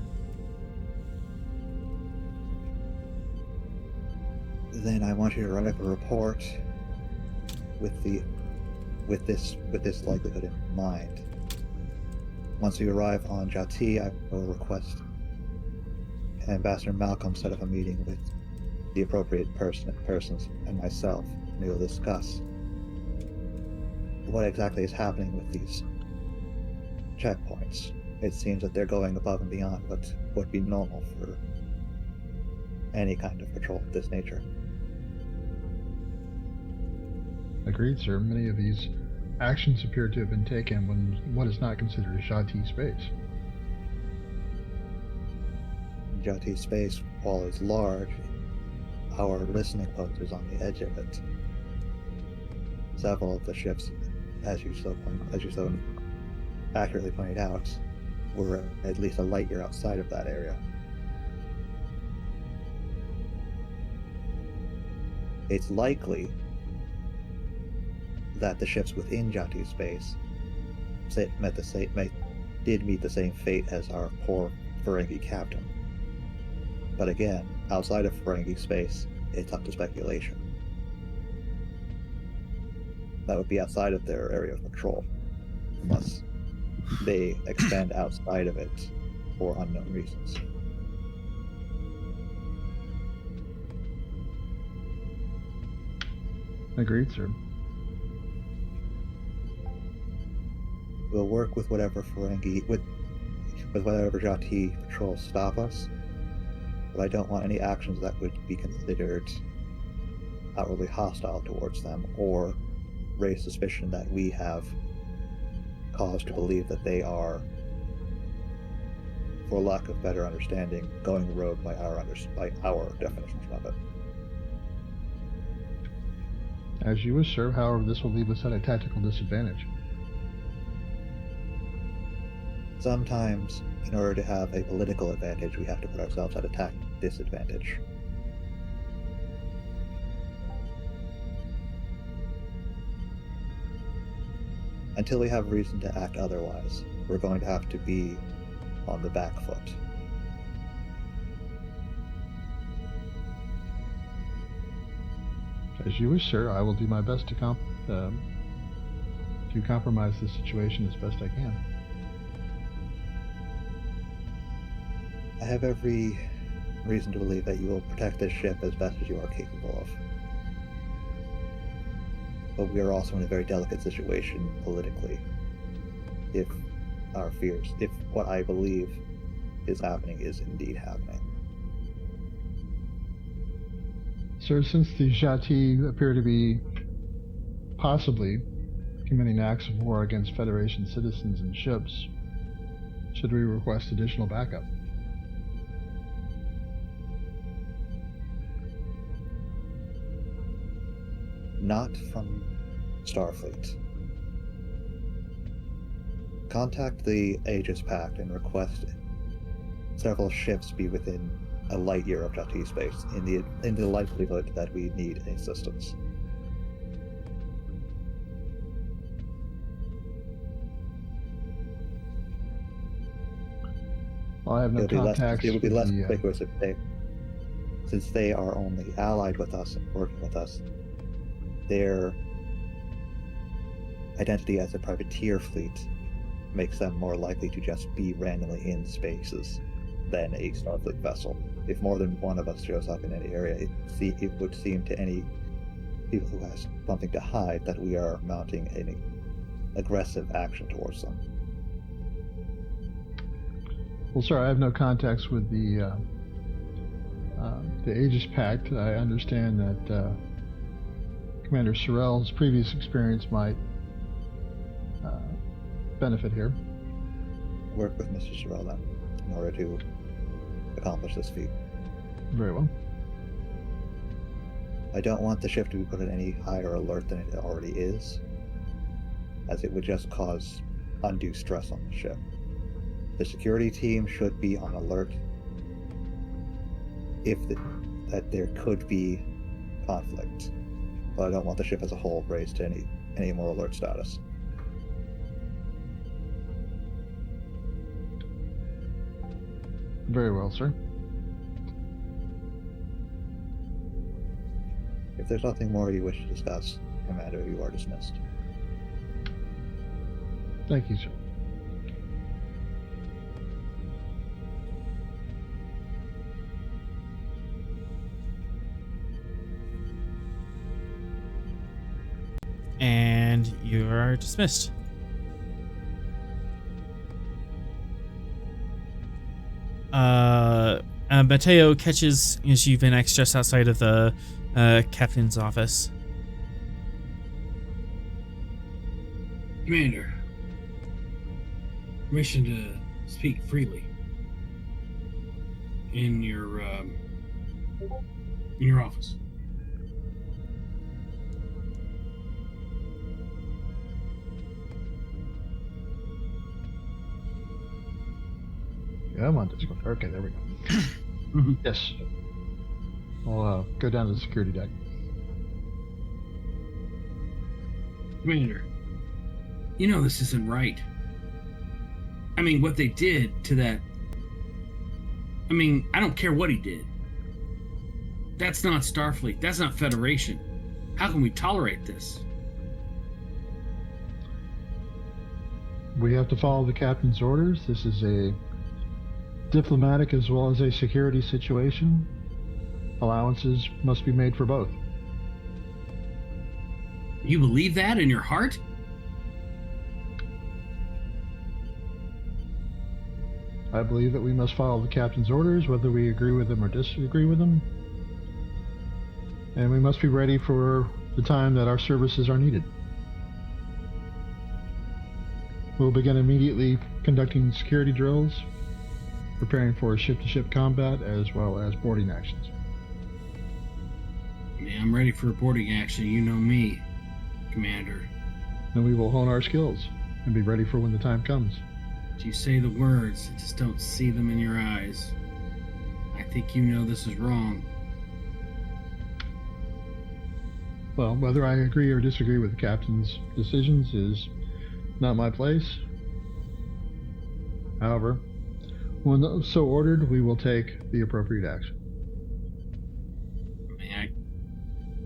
Then I want you to write up a report with this likelihood in mind. Once we arrive on Jati, I will request Ambassador Malcolm set up a meeting with the appropriate persons and myself, and we will discuss what exactly is happening with these checkpoints. It seems that they're going above and beyond what would be normal for any kind of patrol of this nature. Agreed, sir. Many of these actions appear to have been taken when what is not considered a Jati space. Jati space, while it's large, our listening post is on the edge of it. Several of the ships, as you so accurately pointed out, were at least a light year outside of that area. It's likely that the ships within Jati space did meet the same fate as our poor Ferengi captain. But again, outside of Ferengi space, it's up to speculation. That would be outside of their area of control, unless they expand outside of it for unknown reasons. Agreed, sir. We'll work with whatever Ferengi, with whatever Jati patrols stop us, but I don't want any actions that would be considered outwardly hostile towards them, or raise suspicion that we have cause to believe that they are, for lack of better understanding, going rogue by our definitions of it. As you wish, sir. However, this will leave us at a tactical disadvantage. Sometimes, in order to have a political advantage, we have to put ourselves at a tactical disadvantage. Until we have reason to act otherwise, we're going to have to be on the back foot. As you wish, sir. I will do my best to compromise the situation as best I can. I have every reason to believe that you will protect this ship as best as you are capable of. But we are also in a very delicate situation politically. If what I believe is happening is indeed happening. Sir, since the Jati appear to be possibly committing acts of war against Federation citizens and ships, should we request additional backup? Not from Starfleet. Contact the Aegis Pact and request several ships be within a light year of Jati space in the likelihood that we need assistance. Well, I have no contacts. It would be with less the, conspicuous if since they are only allied with us and working with us, their identity as a privateer fleet makes them more likely to just be randomly in spaces than a Starfleet vessel. If more than one of us shows up in any area, it would seem to any people who has something to hide that we are mounting an aggressive action towards them. Well, sir, I have no contacts with the Aegis Pact. I understand that Commander Sorrell's previous experience might benefit here. Work with Mr. Sorrell then, in order to accomplish this feat. Very well. I don't want the ship to be put in any higher alert than it already is, as it would just cause undue stress on the ship. The security team should be on alert that there could be conflict, but I don't want the ship as a whole raised to any more alert status. Very well, sir. If there's nothing more you wish to discuss, Commander, you are dismissed. Thank you, sir. And you are dismissed. Mateo catches Juvenex just outside of the captain's office. Commander, permission to speak freely in your office. Yeah, I'm on Discord. Okay, there we go. Yes. I'll go down to the security deck. Commander, you know this isn't right. I mean, what they did to that... I mean, I don't care what he did. That's not Starfleet. That's not Federation. How can we tolerate this? We have to follow the captain's orders. This is a diplomatic as well as a security situation. Allowances must be made for both. You believe that in your heart? I believe that we must follow the captain's orders, whether we agree with them or disagree with them. And we must be ready for the time that our services are needed. We'll begin immediately conducting security drills, preparing for ship-to-ship combat, as well as boarding actions. Yeah, I'm ready for a boarding action. You know me, Commander. And we will hone our skills and be ready for when the time comes. You say the words, I just don't see them in your eyes. I think you know this is wrong. Well, whether I agree or disagree with the captain's decisions is not my place. However, when so ordered, we will take the appropriate action.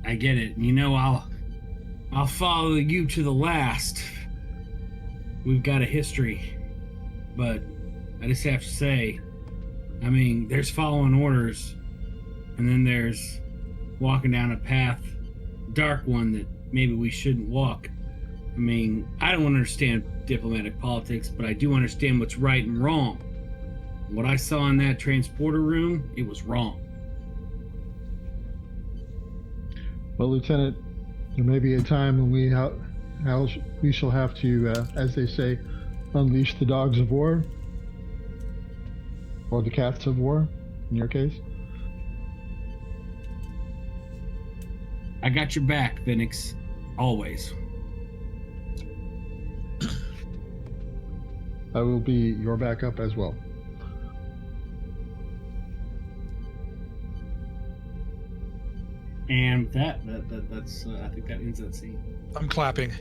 I get it. You know, I'll follow you to the last. We've got a history. But I just have to say, I mean, there's following orders, and then there's walking down a path, dark one that maybe we shouldn't walk. I mean, I don't understand diplomatic politics, but I do understand what's right and wrong. What I saw in that transporter room, it was wrong. Well, Lieutenant, there may be a time when we shall have to, as they say, unleash the dogs of war, or the cats of war, in your case. I got your back, Phoenix, always. I will be your backup as well. And that's I think that ends that scene. I'm clapping.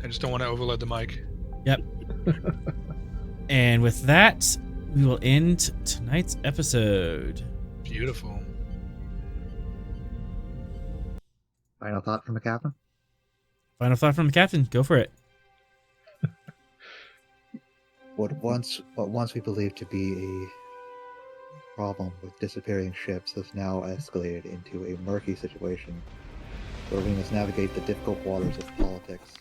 I just don't want to overload the mic. Yep. And with that, we will end tonight's episode. Beautiful. Final thought from the captain? Final thought from the captain. Go for it. What once we believed to be a problem with disappearing ships has now escalated into a murky situation where we must navigate the difficult waters of politics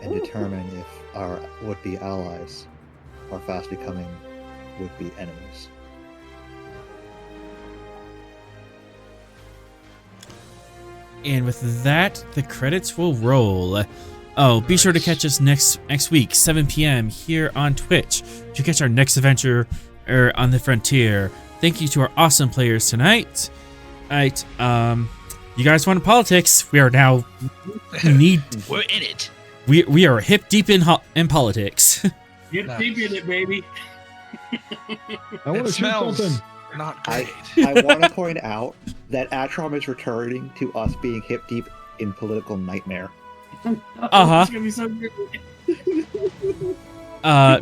and determine if our would-be allies are fast becoming would-be enemies. And with that, the credits will roll. Oh, be sure to Nice. catch us next week, 7 p.m. here on Twitch to catch our next adventure on the frontier. Thank you to our awesome players tonight. All right, you guys want politics? We are now We're in it. we are hip deep in politics. Get deep in it, baby. I want It to shoot smells something. not I, great. I want to point out that Atrom is returning to us being hip deep in political nightmare. Uh-huh. It's gonna be so good.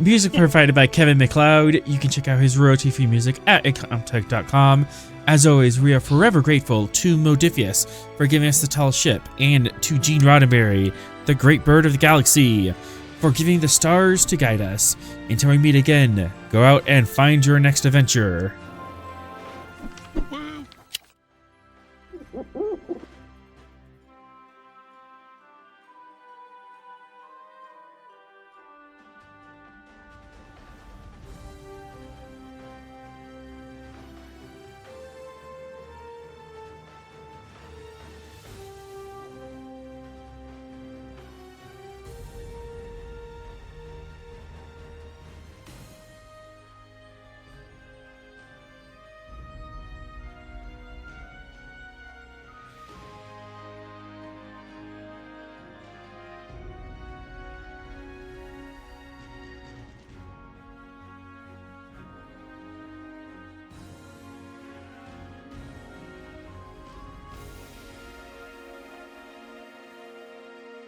Music provided by Kevin Macloud. You can check out his royalty-free music at incomptech.com. As always, we are forever grateful to Modifius for giving us the tall ship, and to Gene Roddenberry, the great bird of the galaxy, for giving the stars to guide us. Until we meet again, go out and find your next adventure.